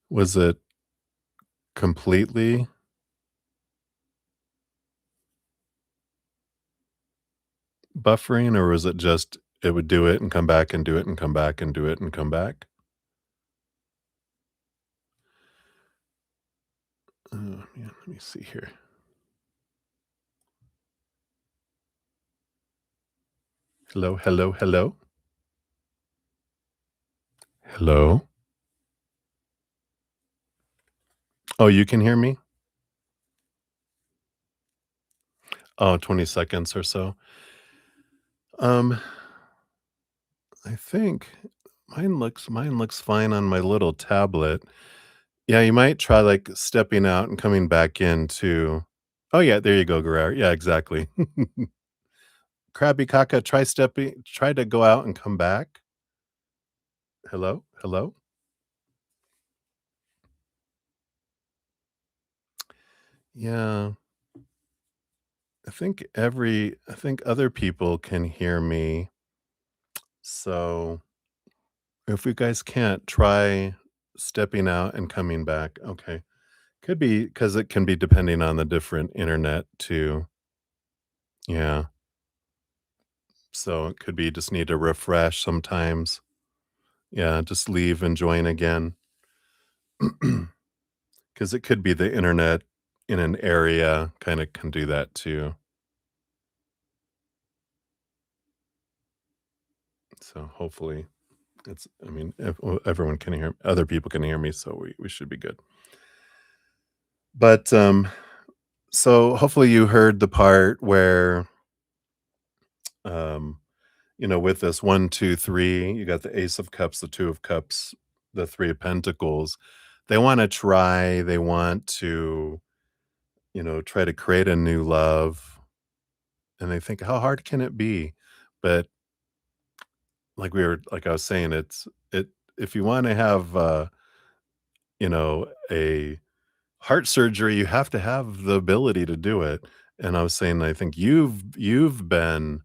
Was it completely buffering, or was it just it would do it and come back and do it and come back and do it and come back. Man, let me see here. Hello, hello, hello. Hello. Oh, you can hear me? Oh, 20 seconds or so. Um, I think mine looks fine on my little tablet. Yeah, you might try, like, stepping out and coming back into. Oh, yeah, there you go, Guerrero. Yeah, exactly. Krabby Kaka, try to go out and come back. Hello? Hello? Yeah, I think other people can hear me, so if you guys can't, try stepping out and coming back. Okay. Could be because it can be depending on the different internet too. Yeah. So it could be just need to refresh sometimes. Yeah, just leave and join again. Because it could be the internet in an area kinda can do that too. So hopefully I mean, everyone can hear other people can hear me, so we should be good. But, so hopefully you heard the part where, um, with this 1, 2, 3, you got the Ace of Cups, the 2 of Cups, the 3 of Pentacles. They want to, try to create a new love, and they think, "How hard can it be?" But like I was saying, if you wanna have, a heart surgery, you have to have the ability to do it, and I was saying, I think you've been,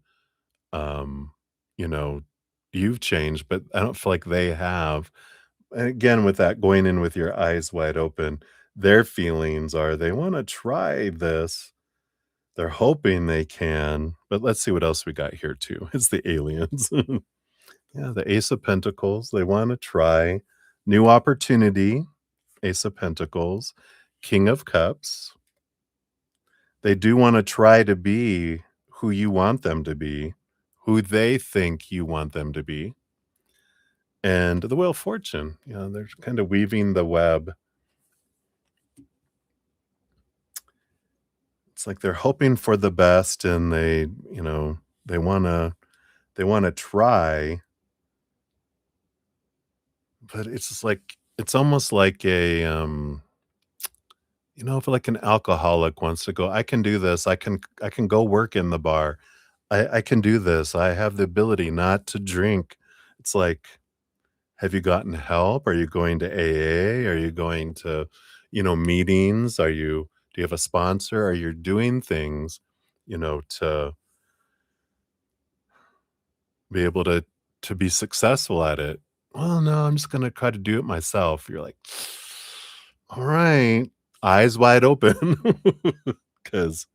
um, you know, you've changed, but I don't feel like they have. And again, with that going in with your eyes wide open, their feelings are they wanna try this. They're hoping they can, but let's see what else we got here too. It's the aliens. Yeah, the Ace of Pentacles, they wanna try new opportunity, Ace of Pentacles, King of Cups. They do wanna try to be who you want them to be, who they think you want them to be, and the Wheel of Fortune, they're kinda weaving the web. It's like they're hoping for the best and they wanna try, but it's just like it's almost like if like an alcoholic wants to go, "I can do this. I can go work in the bar. I can do this. I have the ability not to drink." It's like, have you gotten help? Are you going to AA? Are you going to, meetings? Do you have a sponsor? Are you doing things, to be able to be successful at it? Well, no, I'm just gonna try to do it myself. You're like, all right, eyes wide open. Because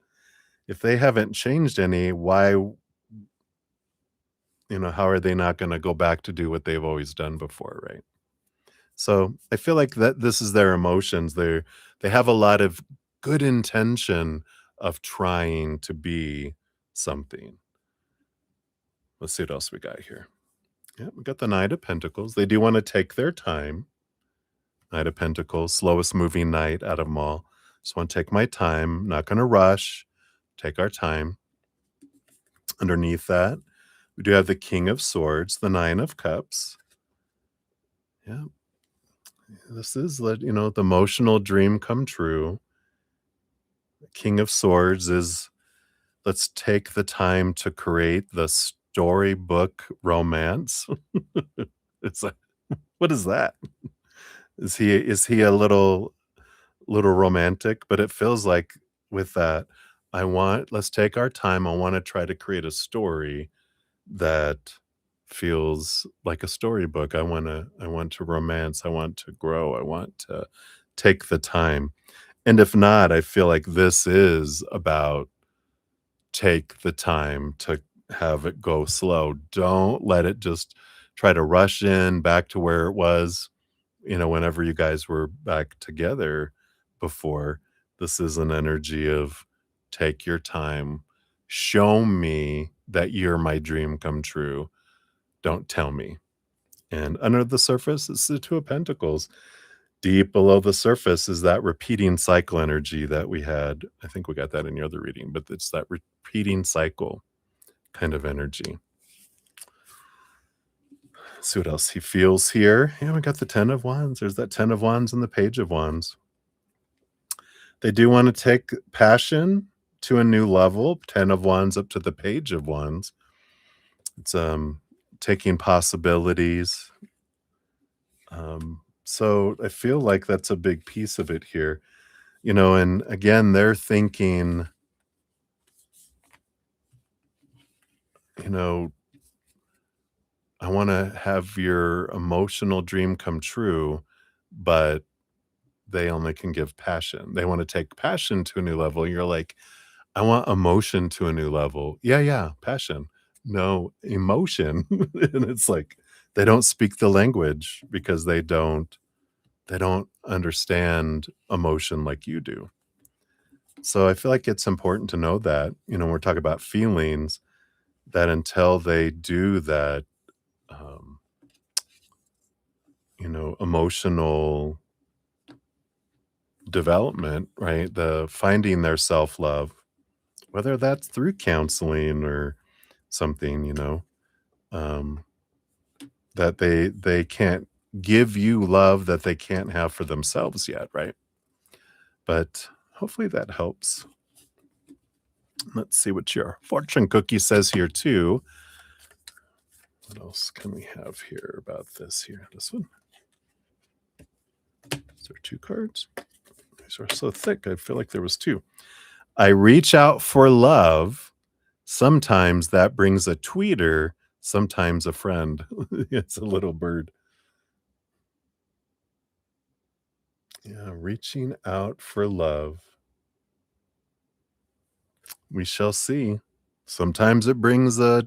if they haven't changed any, how are they not gonna go back to do what they've always done before, right? So I feel like that this is their emotions. They have a lot of good intention of trying to be something. Let's see what else we got here. Yeah, we got the Knight of Pentacles. They do want to take their time. Knight of Pentacles, slowest moving knight out of them all. Just want to take my time, not going to rush, take our time. Underneath that, we do have the King of Swords, the Nine of Cups. Yeah, this is the emotional dream come true. King of Swords is let's take the time to create the storybook romance. It's like, what is that? Is he a little romantic? But it feels like with that, let's take our time. I want to try to create a story that feels like a storybook. I want to romance. I want to grow. I want to take the time. And if not, I feel like this is about take the time to have it go slow. Don't let it just try to rush in back to where it was, whenever you guys were back together before. This is an energy of take your time. Show me that you're my dream come true. Don't tell me. And under the surface, it's the Two of Pentacles. Deep below the surface is that repeating cycle energy that we had. I think we got that in your other reading, but it's that repeating cycle kind of energy. See what else he feels here. Yeah, we got the 10 of Wands. There's that 10 of Wands and the Page of Wands. They do want to take passion to a new level. 10 of Wands up to the Page of Wands. It's taking possibilities. So I feel like that's a big piece of it here. And again, they're thinking, you know, I want to have your emotional dream come true, but they only can give passion. They want to take passion to a new level. You're like, I want emotion to a new level. Yeah, yeah, passion. No, emotion. And it's like they don't speak the language because they don't understand emotion like you do. So I feel like it's important to know that, when we're talking about feelings, that until they do that, um, emotional development, right? The finding their self-love, whether that's through counseling or something, um, that they can't give you love that they can't have for themselves yet, right? But hopefully that helps. Let's see what your fortune cookie says here too. What else can we have here about this here? This one. Is there two cards? These are so thick. I feel like there was two. I reach out for love. Sometimes that brings a tweeter, sometimes a friend. It's a little bird. Yeah, reaching out for love. We shall see. Sometimes it brings a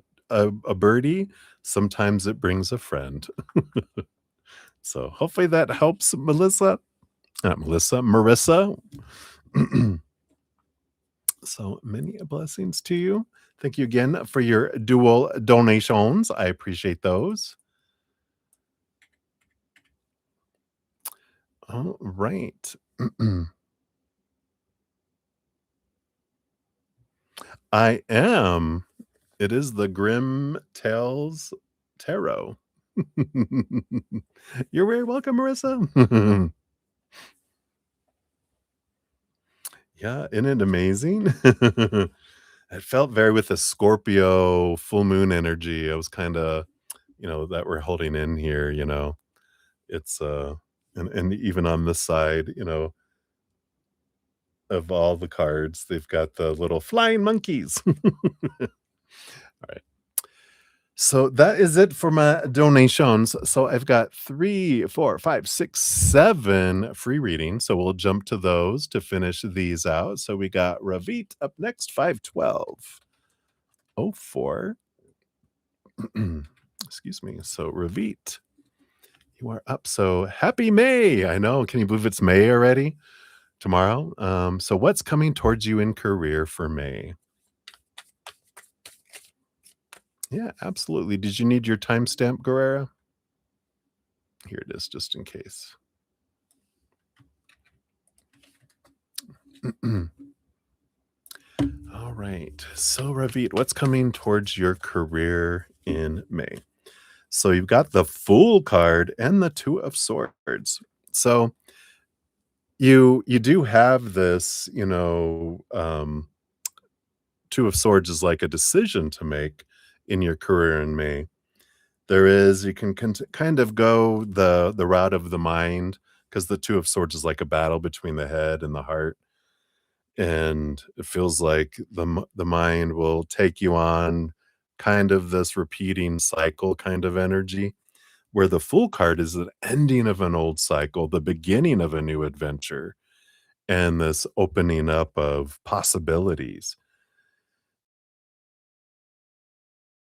birdie, sometimes it brings a friend. So hopefully that helps, Melissa. Not Melissa, Marissa. So many blessings to you. Thank you again for your dual donations. I appreciate those. All right. I am. It is the Grim Tales Tarot. You're very welcome, Marissa. Yeah, isn't it amazing? It felt very with the Scorpio full moon energy. I was kinda, that we're holding in here, It's, and even on this side, of all the cards, they've got the little flying monkeys. Alright. So that is it for my donations. So I've got 3, 4, 5, 6, 7 free readings. So we'll jump to those to finish these out. So we got Ravit up next, 51204. Excuse me. So Ravit, you are up. So happy May. I know. Can you believe it's May already? Tomorrow. So what's coming towards you in career for May? Yeah, absolutely. Did you need your timestamp, Guerrera? Here it is, just in case. All right. So, Ravit, what's coming towards your career in May? So, you've got the Fool card and the Two of Swords. So, you do have this, Two of Swords is like a decision to make in your career in May. There is you can kind of go the route of the mind because the Two of Swords is like a battle between the head and the heart. And it feels like the mind will take you on kind of this repeating cycle kind of energy, where the Fool card is the ending of an old cycle, the beginning of a new adventure, and this opening up of possibilities.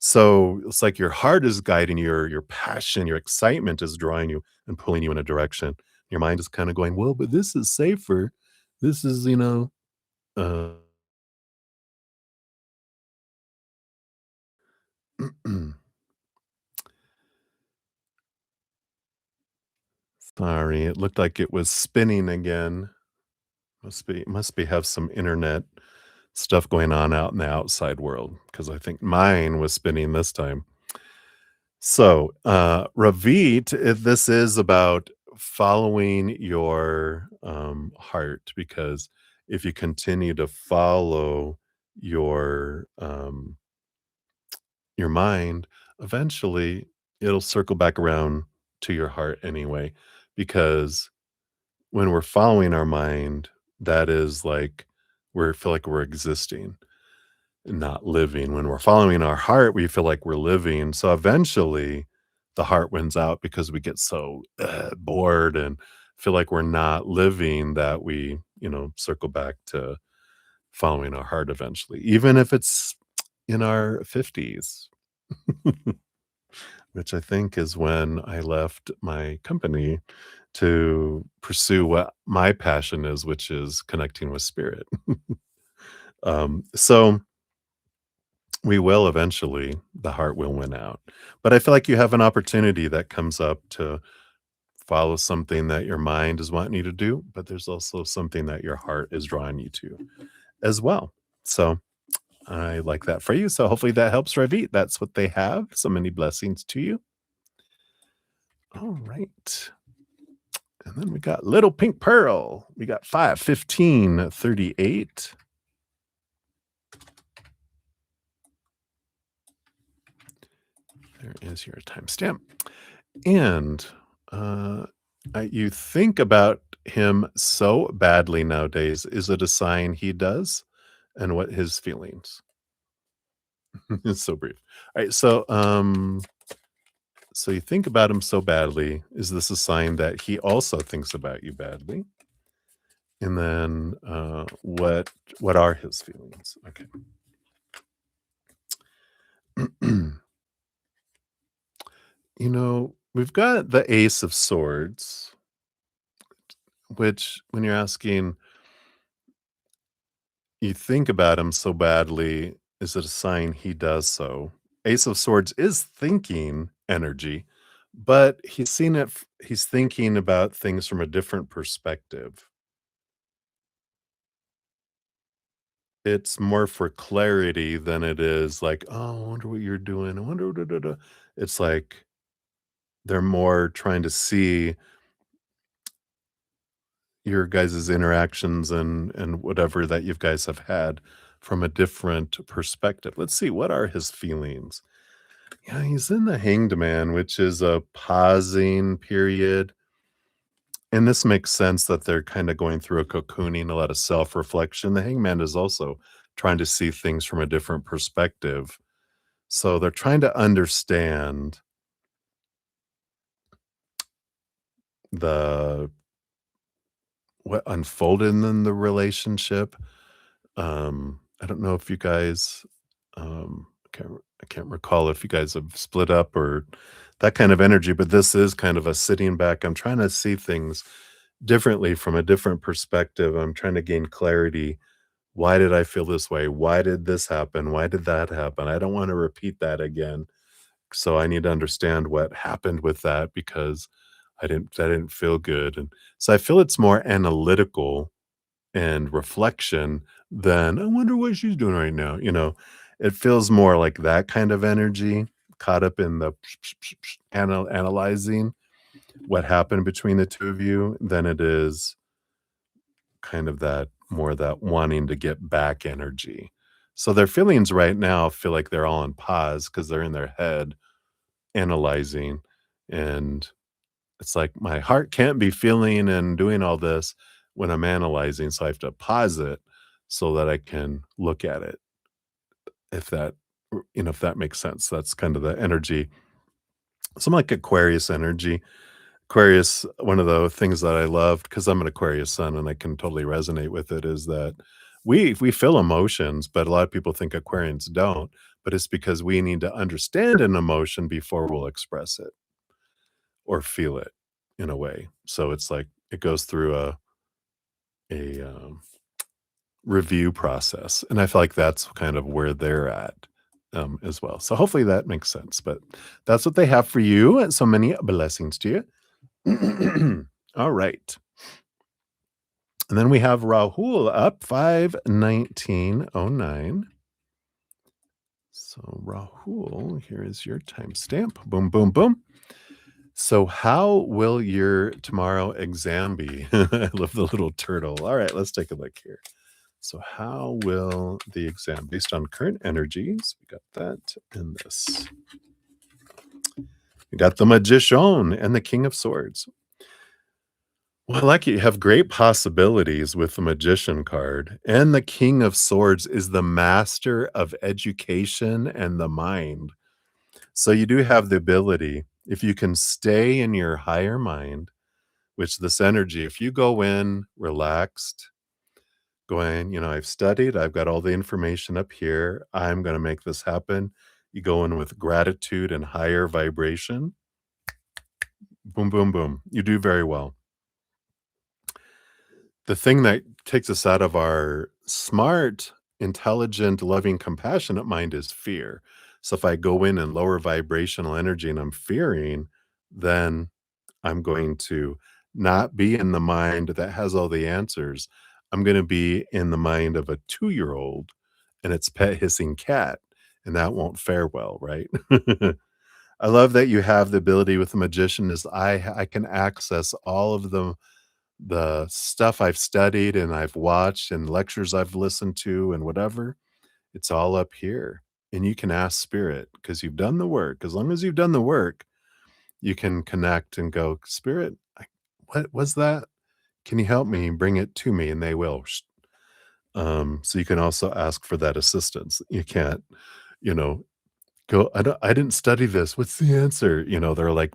So it's like your heart is guiding your passion, your excitement is drawing you and pulling you in a direction. Your mind is kind of going, well, but this is safer. This is, uh, sorry, it looked like it was spinning again. Must be have some internet stuff going on out in the outside world because I think mine was spinning this time. So, Ravit, this is about following your heart because if you continue to follow your your mind, eventually it'll circle back around to your heart anyway. Because when we're following our mind, that is like we feel like we're existing, not living. When we're following our heart, we feel like we're living. So eventually the heart wins out because we get so bored and feel like we're not living that we, circle back to following our heart eventually, even if it's in our 50s, which I think is when I left my company to pursue what my passion is, which is connecting with spirit. So we will eventually, the heart will win out. But I feel like you have an opportunity that comes up to follow something that your mind is wanting you to do, but there's also something that your heart is drawing you to as well. So I like that for you. So hopefully that helps, Ravit. That's what they have. So many blessings to you. All right. And then we got Little Pink Pearl. We got 5:15:38. There is your timestamp. And uh, you think about him so badly nowadays. Is it a sign he does? And what his feelings? It's so brief. All right. So you think about him so badly. Is this a sign that he also thinks about you badly? And then what are his feelings? Okay. We've got the Ace of Swords, which when you're asking, you think about him so badly, is it a sign he does so? Ace of Swords is thinking energy, but he's thinking about things from a different perspective. It's more for clarity than it is like, "Oh, I wonder what you're doing. I wonder da, da, da." It's like they're more trying to see your guys' interactions and whatever that you guys have had from a different perspective. Let's see, what are his feelings? Yeah, he's in the Hanged Man, which is a pausing period. And this makes sense that they're kind of going through a cocooning, a lot of self-reflection. The Hangman is also trying to see things from a different perspective. So they're trying to understand the what unfolded in the relationship. I don't know if you guys, I can't recall if you guys have split up or that kind of energy, but this is kind of a sitting back. I'm trying to see things differently from a different perspective. I'm trying to gain clarity. Why did I feel this way? Why did this happen? Why did that happen? I don't want to repeat that again. So I need to understand what happened with that because I didn't feel good. And so I feel it's more analytical and reflection than, "I wonder what she's doing right now," It feels more like that kind of energy caught up in the analyzing what happened between the 2 of you than it is kind of that wanting to get back energy. So their feelings right now feel like they're all on pause because 'cause they're in their head analyzing, and it's like my heart can't be feeling and doing all this when I'm analyzing, so I have to pause it so that I can look at it. If that if that makes sense. That's kind of the energy. Some like Aquarius energy. Aquarius, one of the things that I loved because I'm an Aquarius sun and I can totally resonate with it is that we feel emotions, but a lot of people think Aquarians don't. but it's because we need to understand an emotion before we'll express it or feel it in a way. So it's like it goes through a review process, and I feel like that's kind of where they're at, as well. So hopefully that makes sense, but that's what they have for you, and so many blessings to you. All right. And then we have Rahul up 51909. So Rahul, here is your timestamp. Boom, boom, boom. So how will your tomorrow exam be? I love the little turtle. All right, let's take a look here. So how will the exam based on current energies? We got that and this. We got the Magician and the King of Swords. Well, I like it. You have great possibilities with the Magician card. And the King of Swords is the master of education and the mind. So you do have the ability, if you can stay in your higher mind, which this energy, if you go in relaxed, going, I've studied, I've got all the information up here, I'm going to make this happen. You go in with gratitude and higher vibration. Boom, boom, boom. You do very well. The thing that takes us out of our smart, intelligent, loving, compassionate mind is fear. So if I go in lower vibrational energy and I'm fearing, then I'm going to not be in the mind that has all the answers. I'm going to be in the mind of a 2-year-old and its pet hissing cat, and that won't fare well, right? I love that you have the ability with the magician is I can access all of the stuff I've studied and I've watched and lectures I've listened to and whatever, it's all up here. And you can ask spirit because you've done the work. As long as you've done the work, you can connect and go, Spirit, what was that? Can you help me? Bring it to me, and they will. So you can also ask for that assistance. You can't, you know, go. I didn't study this. What's the answer? They're like,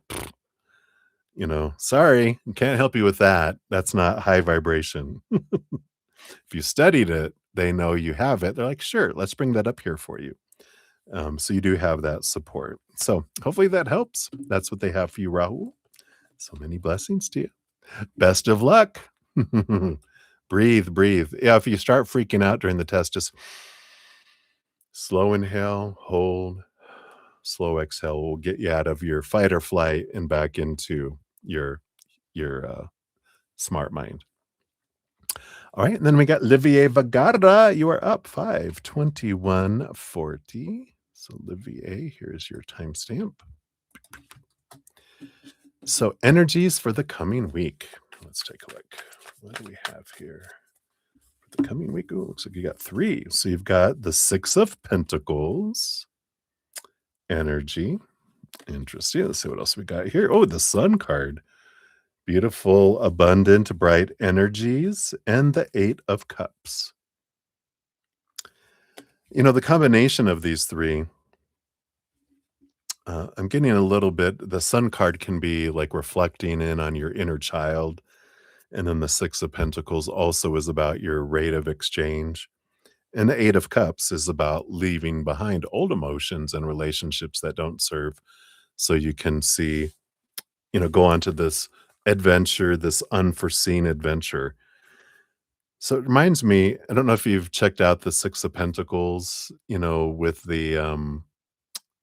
sorry, can't help you with that. That's not high vibration. If you studied it, they know you have it. They're like, sure, let's bring that up here for you. So you do have that support. So hopefully that helps. That's what they have for you, Rahul. So many blessings to you. Best of luck. Breathe, breathe. Yeah, if you start freaking out during the test, just slow inhale, hold, slow exhale will get you out of your fight or flight and back into your smart mind. All right, and then we got Livier Vagara. You are up 52140. So Livier, here's your timestamp. So energies for the coming week. Let's take a look. What do we have here for the coming week? Oh, looks like you got 3. So you've got the 6 of Pentacles, energy. Interesting. Let's see what else we got here. Oh, the Sun card. Beautiful, abundant, bright energies, and the 8 of Cups. The combination of these 3, I'm getting a little bit, the Sun card can be like reflecting in on your inner child. And then the 6 of Pentacles also is about your rate of exchange. And the 8 of Cups is about leaving behind old emotions and relationships that don't serve. So you can see, go on to this adventure, this unforeseen adventure. So it reminds me, I don't know if you've checked out the 6 of Pentacles, with the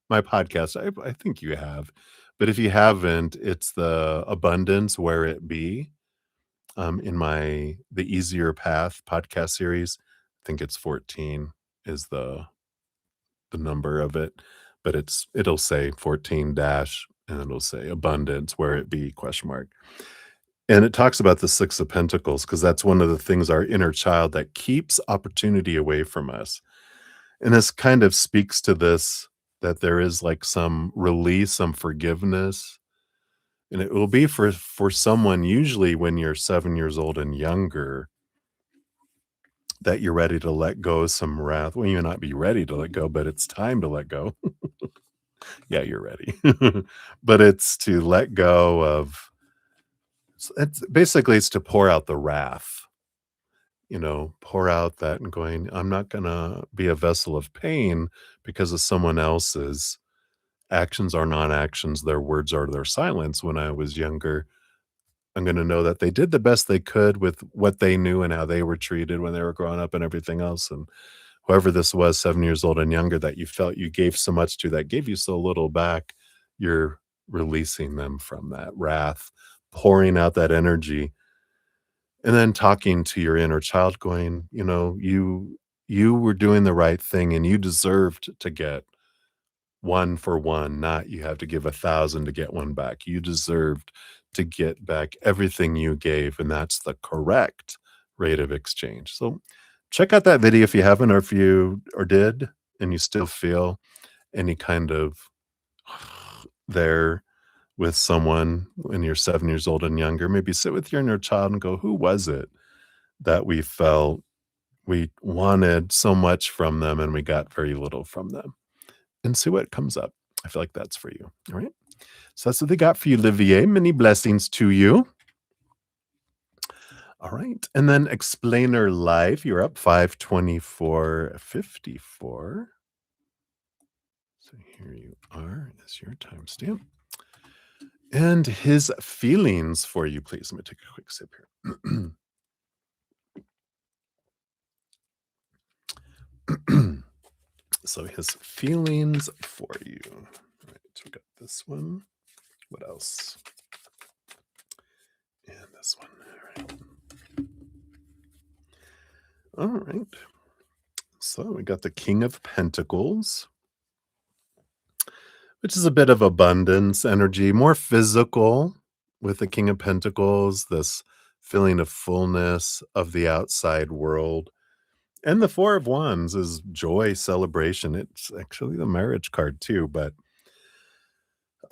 my podcast. I think you have. But if you haven't, it's the abundance where it be. In the Easier Path podcast series. I think it's 14 is the number of it, but it'll say 14 dash and it'll say abundance where it be question mark. And it talks about the 6 of Pentacles because that's one of the things our inner child that keeps opportunity away from us. And this kind of speaks to this that there is like some release, some forgiveness. And it will be for someone usually when you're 7 years old and younger that you're ready to let go of some wrath. Well, you may not be ready to let go, but it's time to let go. Yeah, you're ready. But it's to let go of it's to pour out the wrath. pour out that and going, I'm not going to be a vessel of pain because of someone else's actions are non-actions, their words are their silence. When I was younger, I'm going to know that they did the best they could with what they knew and how they were treated when they were growing up and everything else. And whoever this was, 7 years old and younger, that you felt you gave so much to, that gave you so little back, you're releasing them from that wrath, pouring out that energy, and then talking to your inner child going, you were doing the right thing and you deserved to get one for one, not you have to give 1,000 to get one back. You deserved to get back everything you gave, and that's the correct rate of exchange. So check out that video if you haven't, or if you or did, and you still feel any kind of there with someone when you're 7 years old and younger. Maybe sit with your inner child and go, who was it that we felt we wanted so much from them and we got very little from them? And see what comes up. I feel like that's for you. All right. So that's what they got for you, Olivier. Many blessings to you. All right. And then explainer live. You're up 524.54. So here you are. Is your timestamp. And his feelings for you, please. Let me take a quick sip here. So his feelings for you. All right, we got this one. What else? And this one. All right. So we got the King of Pentacles, which is a bit of abundance energy, more physical with the King of Pentacles, this feeling of fullness of the outside world. And the Four of Wands is joy, celebration. It's actually the marriage card too, but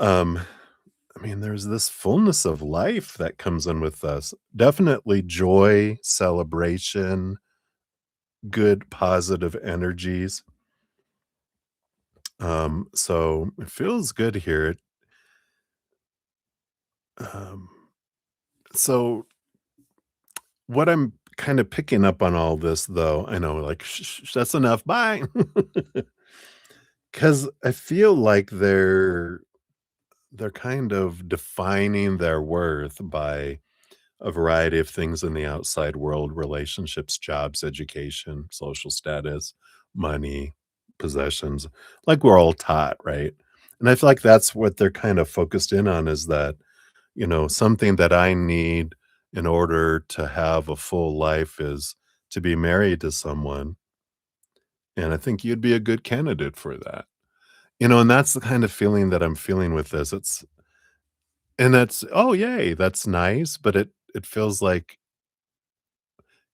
there's this fullness of life that comes in with us. Definitely joy, celebration, good positive energies. So it feels good here. Um, so what I'm kind of picking up on all this, though, I know, like, that's enough. Bye. Because I feel like they're kind of defining their worth by a variety of things in the outside world: relationships, jobs, education, social status, money, possessions, like we're all taught, right? And I feel like that's what they're kind of focused in on, is that, something that I need in order to have a full life is to be married to someone. And I think you'd be a good candidate for that. And that's the kind of feeling that I'm feeling with this. That's, oh, yay, that's nice, but it feels like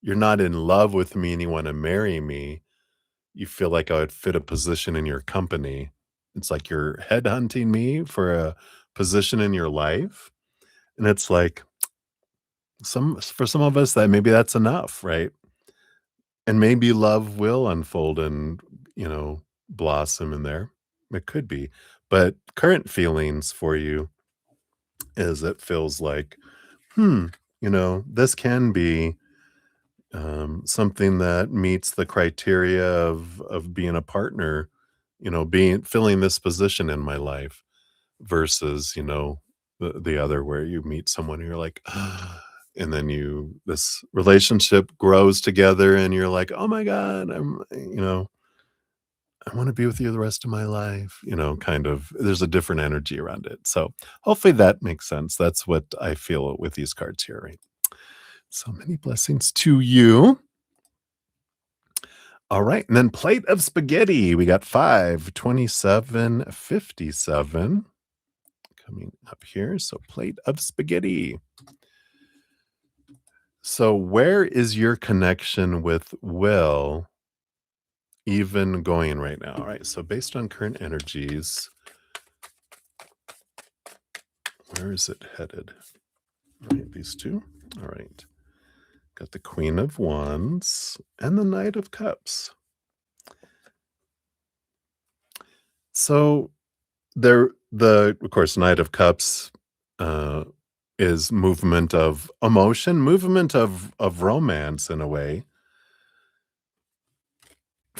you're not in love with me and you want to marry me. You feel like I would fit a position in your company. It's like you're headhunting me for a position in your life. And it's like, for some of us, that maybe that's enough, right? And maybe love will unfold and, blossom in there. It could be. But current feelings for you is, it feels like, hmm, this can be something that meets the criteria of being a partner, being filling this position in my life, versus, the other, where you meet someone and you're like, and then this relationship grows together and you're like, oh my God, I want to be with you the rest of my life, kind of, there's a different energy around it. So hopefully that makes sense. That's what I feel with these cards here, right? So many blessings to you. All right. And then plate of spaghetti. We got 527.57 coming up here. So plate of spaghetti. So where is your connection with Will even going right now? All right. So based on current energies, where is it headed? All right. These two. All right. Got the Queen of Wands and the Knight of Cups. So of course, Knight of Cups is movement of emotion, movement of romance in a way.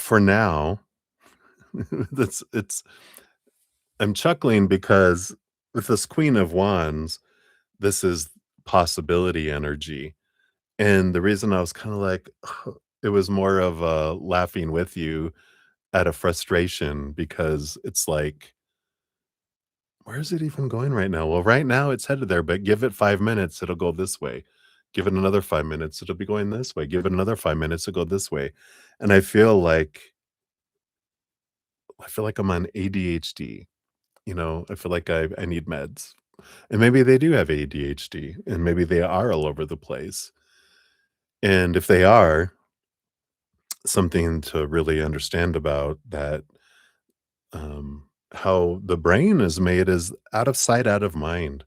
for now, that's it's I'm chuckling because with this Queen of Wands, this is possibility energy. And the reason I was kinda like, it was more of a laughing with you at a frustration because it's like, where is it even going right now? Well, right now it's headed there, but give it 5 minutes, it'll go this way. Give it another 5 minutes, it'll be going this way. Give it another 5 minutes, it'll go this way. And I feel like I'm on ADHD, I feel like I need meds. And maybe they do have ADHD, and maybe they are all over the place. And if they are, something to really understand about that, how the brain is made is out of sight, out of mind.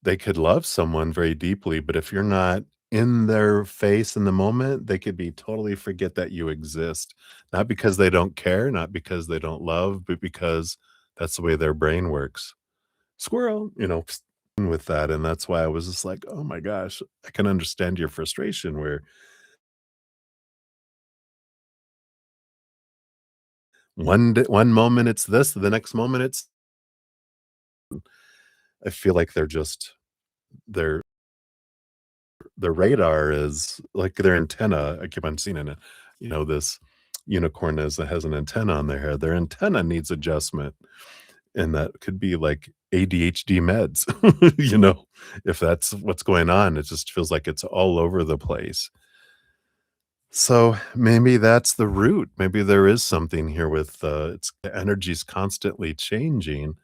They could love someone very deeply, but if you're not in their face in the moment, they could be totally forget that you exist. Not because they don't care, not because they don't love, but because that's the way their brain works. Squirrel, with that. And that's why I was just like, oh my gosh, I can understand your frustration where one moment it's this, the next moment it's I feel like they're just their their radar is like their antenna. I keep on seeing it. This unicorn has an antenna on their head. Their antenna needs adjustment, and that could be like ADHD meds. If that's what's going on, it just feels like it's all over the place. So maybe that's the root. Maybe there is something here with it's the energy's constantly changing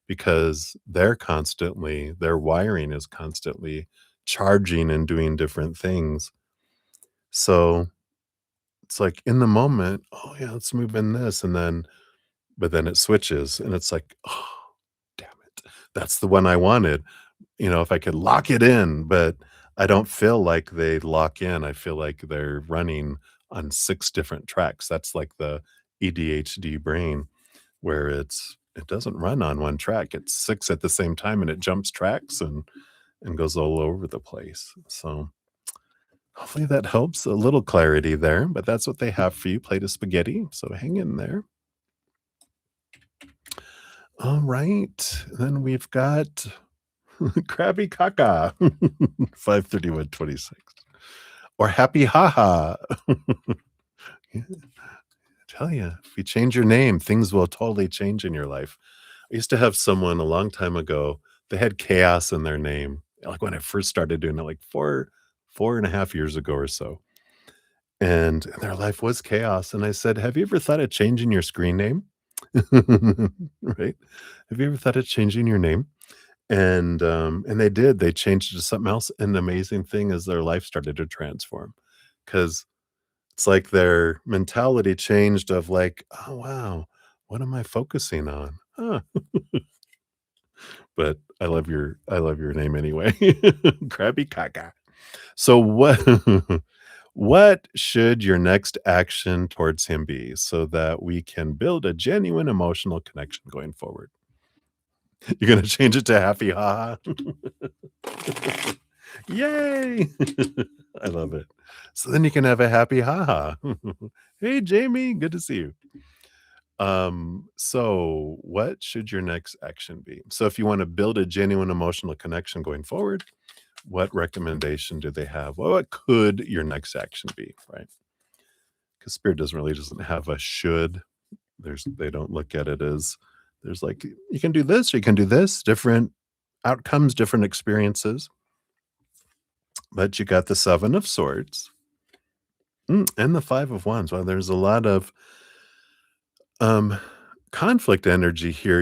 because their wiring is constantly charging and doing different things. So it's like in the moment, oh yeah, let's move in this. But then it switches and it's like, oh, damn it. That's the one I wanted. If I could lock it in, but I don't feel like they lock in. I feel like they're running on 6 different tracks. That's like the ADHD brain where it doesn't run on one track. It's 6 at the same time and it jumps tracks and goes all over the place. So hopefully that helps a little clarity there, but that's what they have for you, plate of spaghetti. So hang in there. All right. Then we've got Krabby Kaka, 53126. Or Happy Haha. Yeah, tell you, if you change your name, things will totally change in your life. I used to have someone a long time ago, they had chaos in their name. Like when I first started doing it, like 4.5 years ago or so. And their life was chaos. And I said, have you ever thought of changing your screen name? Right? Have you ever thought of changing your name? And they did. They changed it to something else, and the amazing thing is their life started to transform, because it's like their mentality changed of like, "Oh, wow, what am I focusing on? Huh." But I love your name anyway. Krabby Kaka. So what what should your next action towards him be so that we can build a genuine emotional connection going forward? You're gonna change it to happy ha Yay! I love it. So then you can have a happy ha Hey, Jamie, good to see you. So what should your next action be? So if you want to build a genuine emotional connection going forward, what recommendation do they have? Well, what could your next action be, right? Because spirit doesn't have a should. They don't look at it as there's like you can do this or you can do this, different outcomes, different experiences. But you got the 7 of Swords, and the 5 of Wands. Well, there's a lot of, um, conflict energy here,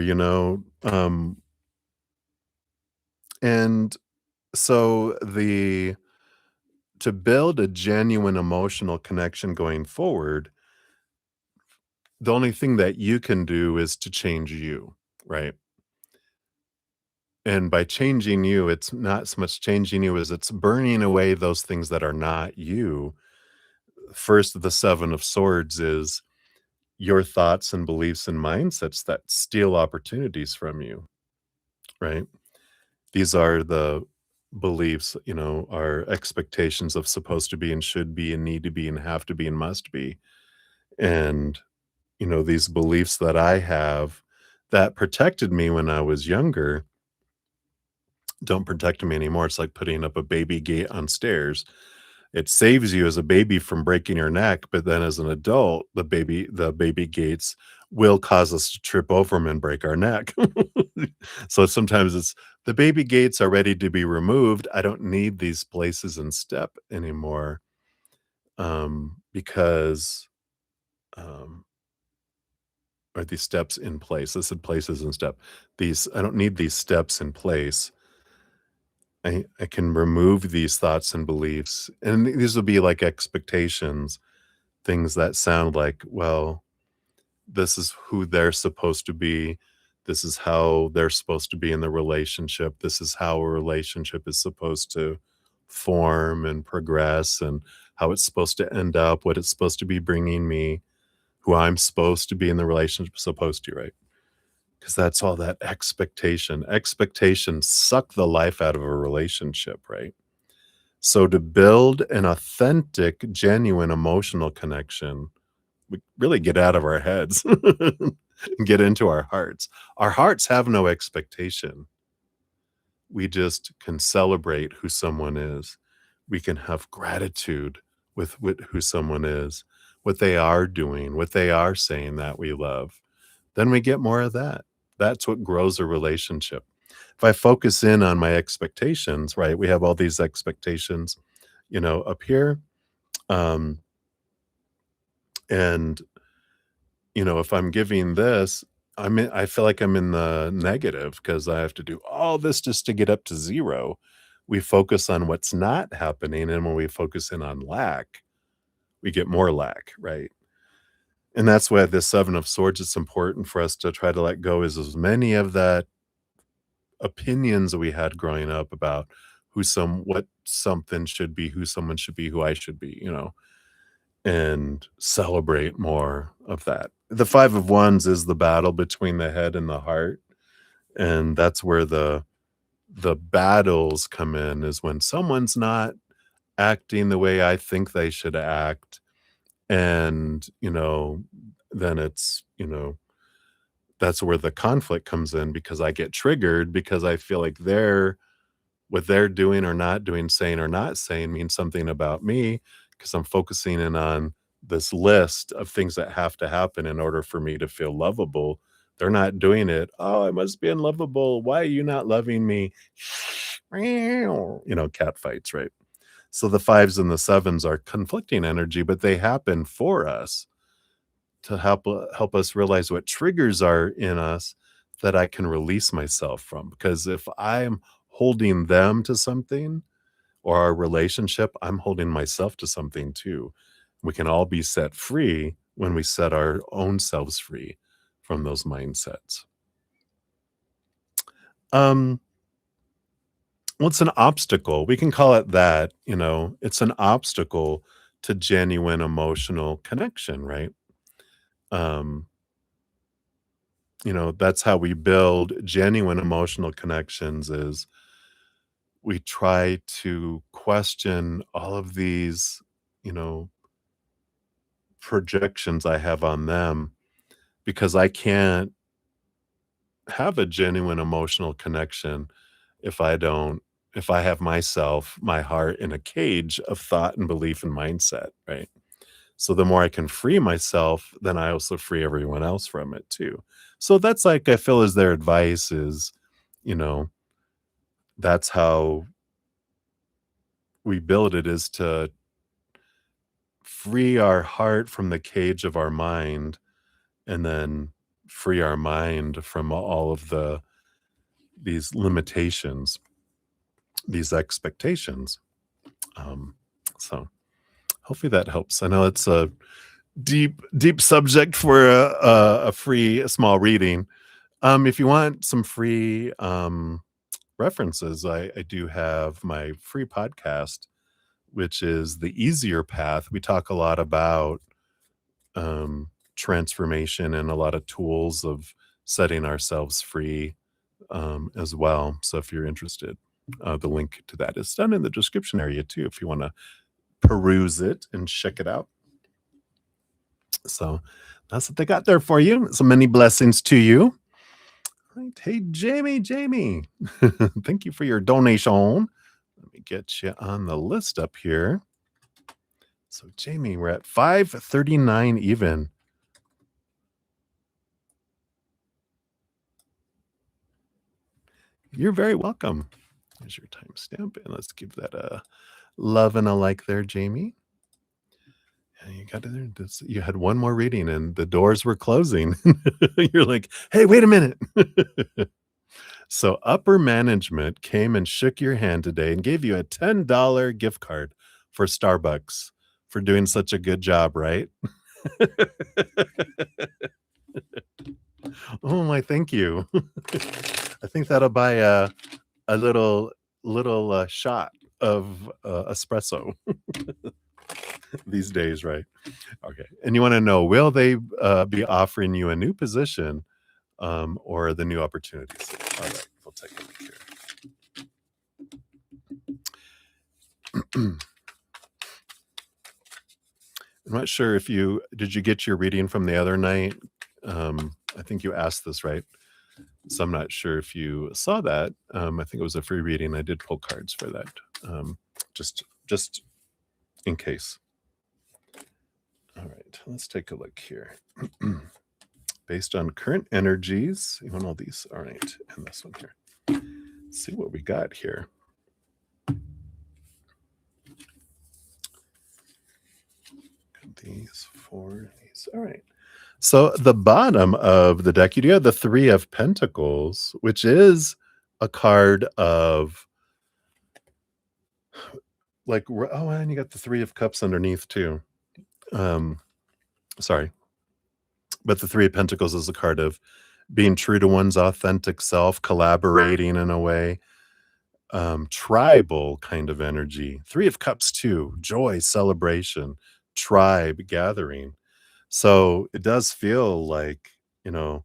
and so the to build a genuine emotional connection going forward, the only thing that you can do is to change you, right? And by changing you, it's not so much changing you as it's burning away those things that are not you. First, the 7 of Swords is your thoughts and beliefs and mindsets that steal opportunities from you, right? These are the beliefs, our expectations of supposed to be and should be and need to be and have to be and must be. And, these beliefs that I have that protected me when I was younger don't protect me anymore. It's like putting up a baby gate on stairs. It saves you as a baby from breaking your neck, but then as an adult, the baby gates will cause us to trip over them and break our neck. So sometimes it's the baby gates are ready to be removed. I don't need these places and step anymore, because um, are these steps in place? I said places and step. These I don't need these steps in place. I can remove these thoughts and beliefs, and these will be like expectations, things that sound like, well, this is who they're supposed to be. This is how they're supposed to be in the relationship. This is how a relationship is supposed to form and progress, and how it's supposed to end up, what it's supposed to be bringing me, who I'm supposed to be in the relationship, supposed to, right? Because that's all that expectation. Expectations suck the life out of a relationship, right? So to build an authentic, genuine emotional connection, we really get out of our heads and get into our hearts. Our hearts have no expectation. We just can celebrate who someone is. We can have gratitude with who someone is, what they are doing, what they are saying that we love. Then we get more of that. That's what grows a relationship. If I focus in on my expectations, right? We have all these expectations, up here. Um, and if I'm giving this, I feel like I'm in the negative because I have to do all this just to get up to 0. We focus on what's not happening, and when we focus in on lack, we get more lack, right? And that's why the 7 of Swords, it's important for us to try to let go is as many of that opinions that we had growing up about what something should be, who someone should be, who I should be, and celebrate more of that. The 5 of Wands is the battle between the head and the heart, and that's where the battles come in, is when someone's not acting the way I think they should act, and, then that's where the conflict comes in because I get triggered because I feel like what they're doing or not doing, saying or not saying means something about me because I'm focusing in on this list of things that have to happen in order for me to feel lovable. They're not doing it. Oh, I must be unlovable. Why are you not loving me? Cat fights, right? So the 5s and the 7s are conflicting energy, but they happen for us to help us realize what triggers are in us that I can release myself from. Because if I'm holding them to something or our relationship, I'm holding myself to something too. We can all be set free when we set our own selves free from those mindsets. Um, it's an obstacle. We can call it that, it's an obstacle to genuine emotional connection, right? Um, that's how we build genuine emotional connections is we try to question all of these, you know, projections I have on them because I can't have a genuine emotional connection if I don't if I have myself, my heart in a cage of thought and belief and mindset, right? So the more I can free myself, then I also free everyone else from it too. So that's like I feel as their advice is, you know, that's how we build it is to free our heart from the cage of our mind and then free our mind from all of these limitations, these expectations. Um, so hopefully that helps. I know it's a deep subject for a small reading. If you want some free references, I do have my free podcast, which is The Easier Path. We talk a lot about transformation and a lot of tools of setting ourselves free as well. So if you're interested, the link to that is down in the description area too, if you want to peruse it and check it out. So that's what they got there for you. So many blessings to you. Right. Hey, Jamie. Thank you for your donation. Let me get you on the list up here. So, Jamie, we're at 539 even. You're very welcome. Here's your timestamp, and let's give that a love and a like there, Jamie. And you got it there. You had one more reading, and the doors were closing. You're like, hey, wait a minute. So, upper management came and shook your hand today and gave you a $10 gift card for Starbucks for doing such a good job, right? Oh my, thank you. I think that'll buy a little shot of espresso these days, right? Okay. And you want to know, will they be offering you a new position or the new opportunities? All right, we'll take a look here. I'm not sure if did you get your reading from the other night? I think you asked this, right? So I'm not sure if you saw that. I think it was a free reading. I did pull cards for that. Just in case. All right, let's take a look here. Based on current energies, you want all these? All right, and this one here. Let's see what we got here. These four, these. All right. So the bottom of the deck, you do have the Three of Pentacles, which is a card of like, oh, and you got the Three of Cups underneath too. Sorry. But the Three of Pentacles is a card of being true to one's authentic self, collaborating in a way, tribal kind of energy. Three of Cups too, joy, celebration, tribe, gathering. So it does feel like, you know,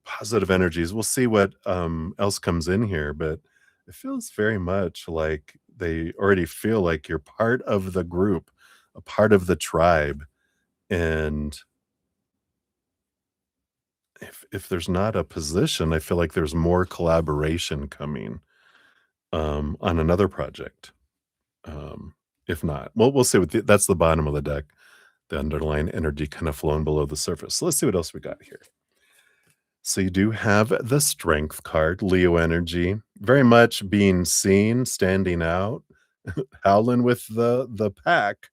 positive energies. We'll see what else comes in here, but it feels very much like they already feel like you're part of the group, a part of the tribe. And if there's not a position, I feel like there's more collaboration coming on another project. If not, well, we'll see what that's the bottom of the deck. The underlying energy kind of flowing below the surface. So let's see what else we got here. So you do have the Strength card, Leo energy, very much being seen, standing out, howling with the pack.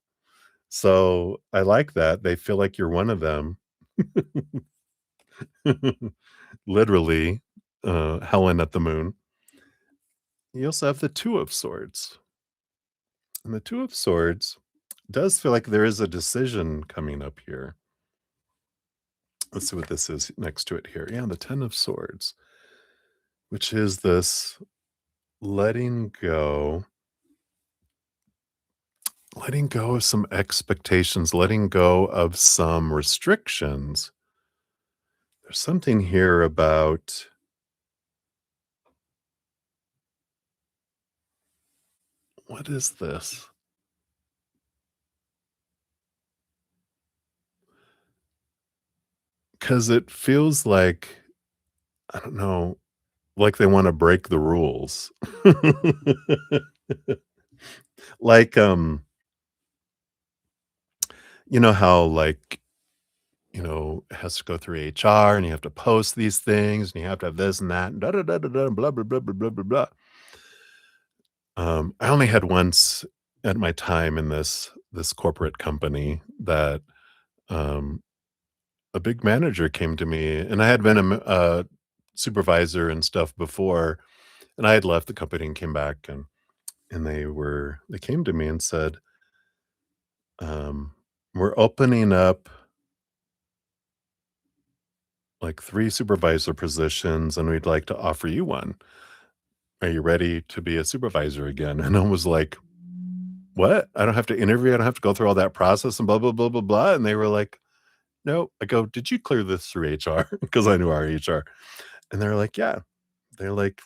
So I like that. They feel like you're one of them. Literally, howling at the moon. You also have the Two of Swords. And the Two of Swords does feel like there is a decision coming up here. Let's see what this is next to it here. Yeah, the Ten of Swords, which is this letting go of some expectations, letting go of some restrictions. There's something here about what is this? Because it feels like, I don't know, like they want to break the rules. Like, you know how like, it has to go through HR and you have to post these things and you have to have this and that and da da da da da blah blah blah blah blah blah blah. I only had once at my time in this corporate company that um, a big manager came to me, and I had been a supervisor and stuff before, and I had left the company and came back, and they came to me and said, "We're opening up like 3 supervisor positions, and we'd like to offer you one. Are you ready to be a supervisor again?" And I was like, "What? I don't have to interview, I don't have to go through all that process and blah, blah, blah, blah, blah," and they were like, "No." I go, "Did you clear this through HR?" Because I knew our HR. And they're like, "Yeah." They're like,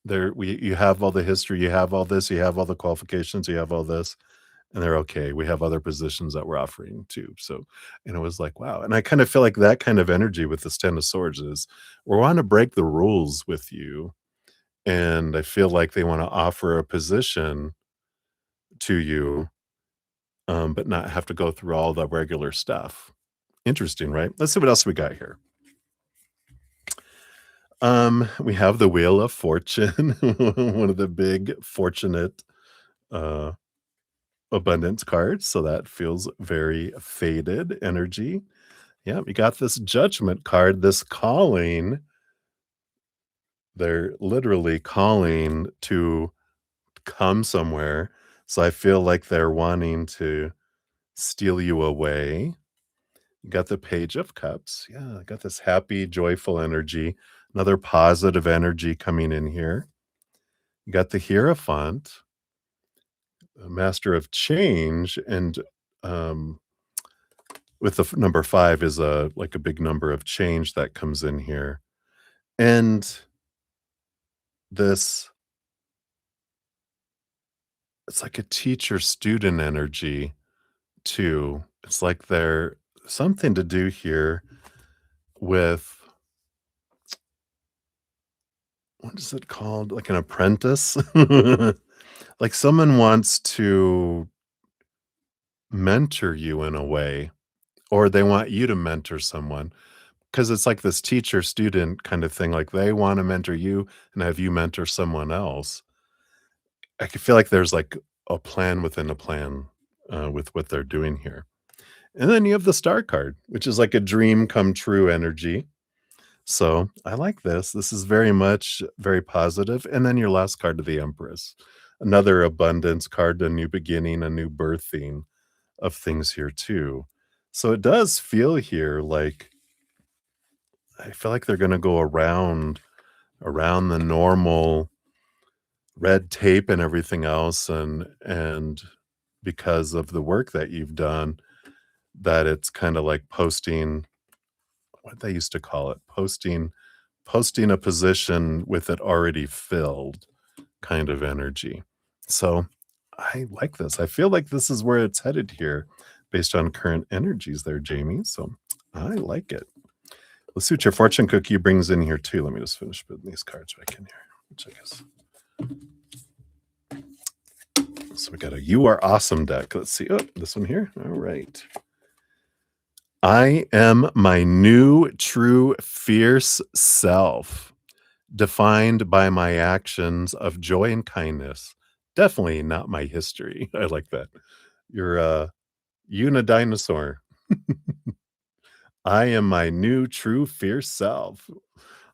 "You have all the history, you have all this, you have all the qualifications, you have all this." and they're okay. We have other positions that we're offering too. So, and it was like, wow. And I kind of feel like that kind of energy with this 10 of swords is we want to break the rules with you. And I feel like they want to offer a position to you, but not have to go through all the regular stuff. Interesting, right? Let's see what else we got here. We have the Wheel of Fortune, one of the big fortunate uh abundance cards. So that feels very faded energy. Yeah, we got this judgment card, this calling. They're literally calling to come somewhere. So I feel like they're wanting to steal you away. You got the Page of Cups. Yeah, I got this happy, joyful energy. Another positive energy coming in here. You got the Hierophant, a Master of Change, and um, with the number 5 is a like a big number of change that comes in here. And this it's like a teacher student energy too. It's like there something to do here with what is it called? Like an apprentice? Like someone wants to mentor you in a way, or they want you to mentor someone. Because it's like this teacher student kind of thing. Like they want to mentor you and have you mentor someone else. I could feel like there's like a plan within a plan with what they're doing here. And then you have the star card, which is like a dream come true energy. So I like this. This is very much very positive. And then your last card to the Empress, another abundance card, a new beginning, a new birthing of things here too. So it does feel here like I feel like they're going to go around the normal red tape and everything else, and because of the work that you've done, that it's kind of like posting what they used to call it, posting a position with it already filled kind of energy. So I like this. I feel like this is where it's headed here based on current energies there, Jamie. So I like it. Let's see what your fortune cookie brings in here too. Let me just finish putting these cards back in here, which I guess. So we got a You Are Awesome deck. Let's see. Oh, this one here. All right. I am my new, true, fierce self, defined by my actions of joy and kindness. Definitely not my history. I like that. You're a unidinosaur. I am my new, true, fierce self.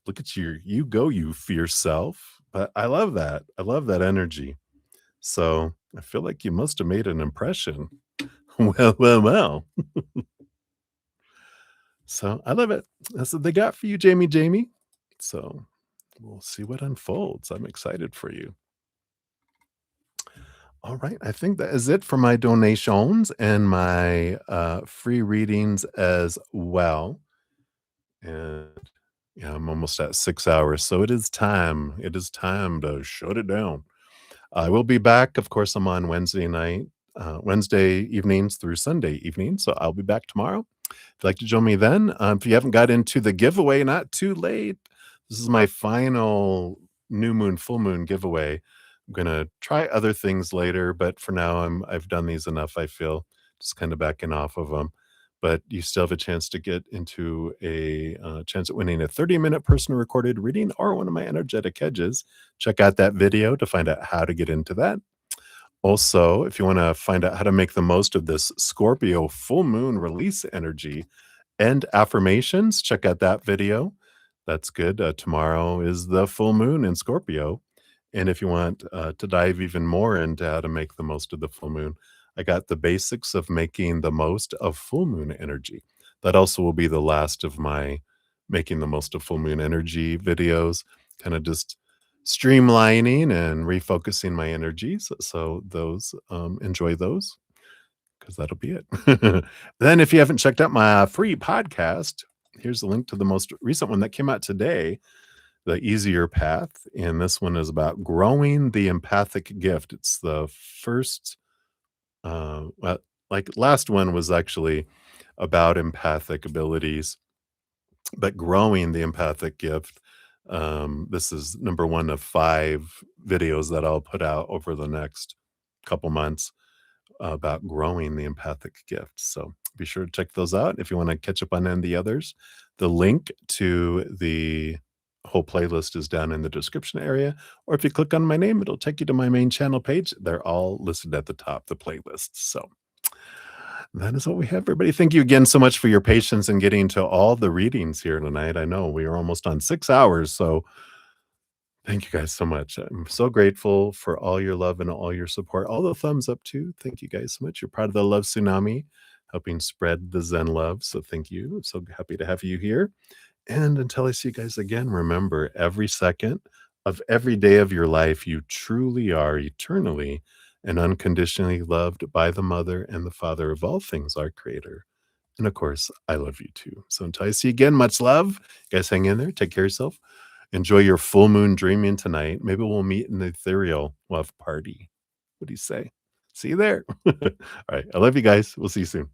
Look at you. You go, you fierce self. But I love that. I love that energy. So I feel like you must have made an impression. Well, well, well. So I love it. That's what they got for you, Jamie. So we'll see what unfolds. I'm excited for you. All right. I think that is it for my donations and my free readings as well. And yeah, I'm almost at 6 hours. So it is time. It is time to shut it down. I will be back. Of course, I'm on Wednesday night, Wednesday evenings through Sunday evenings. So I'll be back tomorrow. If you'd like to join me then, if you haven't got into the giveaway, not too late. This is my final new moon, full moon giveaway. I'm gonna try other things later, but for now, I've done these enough. I feel just kind of backing off of them. But you still have a chance to get into a chance at winning a 30-minute personal recorded reading or one of my energetic hedges. Check out that video to find out how to get into that. Also, if you want to find out how to make the most of this Scorpio full moon release energy and affirmations, check out that video. That's good. Tomorrow is the full moon in Scorpio. And if you want to dive even more into how to make the most of the full moon, I got the basics of making the most of full moon energy. That also will be the last of my making the most of full moon energy videos, kind of just streamlining and refocusing my energies. So those, enjoy those because that'll be it. Then, if you haven't checked out my free podcast, here's the link to the most recent one that came out today, The Easier Path. And this one is about growing the empathic gift. It's the first Well, like last one was actually about empathic abilities, but growing the empathic gift. This is number one of 5 videos that I'll put out over the next couple months about growing the empathic gift. So be sure to check those out if you want to catch up on any of the others. The link to the whole playlist is down in the description area. Or if you click on my name, it'll take you to my main channel page. They're all listed at the top, the playlists. So that is what we have, everybody. Thank you again so much for your patience in getting to all the readings here tonight. I know we are almost on 6 hours. So thank you guys so much. I'm so grateful for all your love and all your support. All the thumbs up too. Thank you guys so much. You're part of the love tsunami, helping spread the Zen love. So thank you. I'm so happy to have you here. And until I see you guys again, remember every second of every day of your life, you truly are eternally and unconditionally loved by the mother and the father of all things, our creator. And of course, I love you too. So until I see you again, much love. You guys hang in there. Take care of yourself. Enjoy your full moon dreaming tonight. Maybe we'll meet in the ethereal. We'll have a party. What do you say? See you there. All right. I love you guys. We'll see you soon.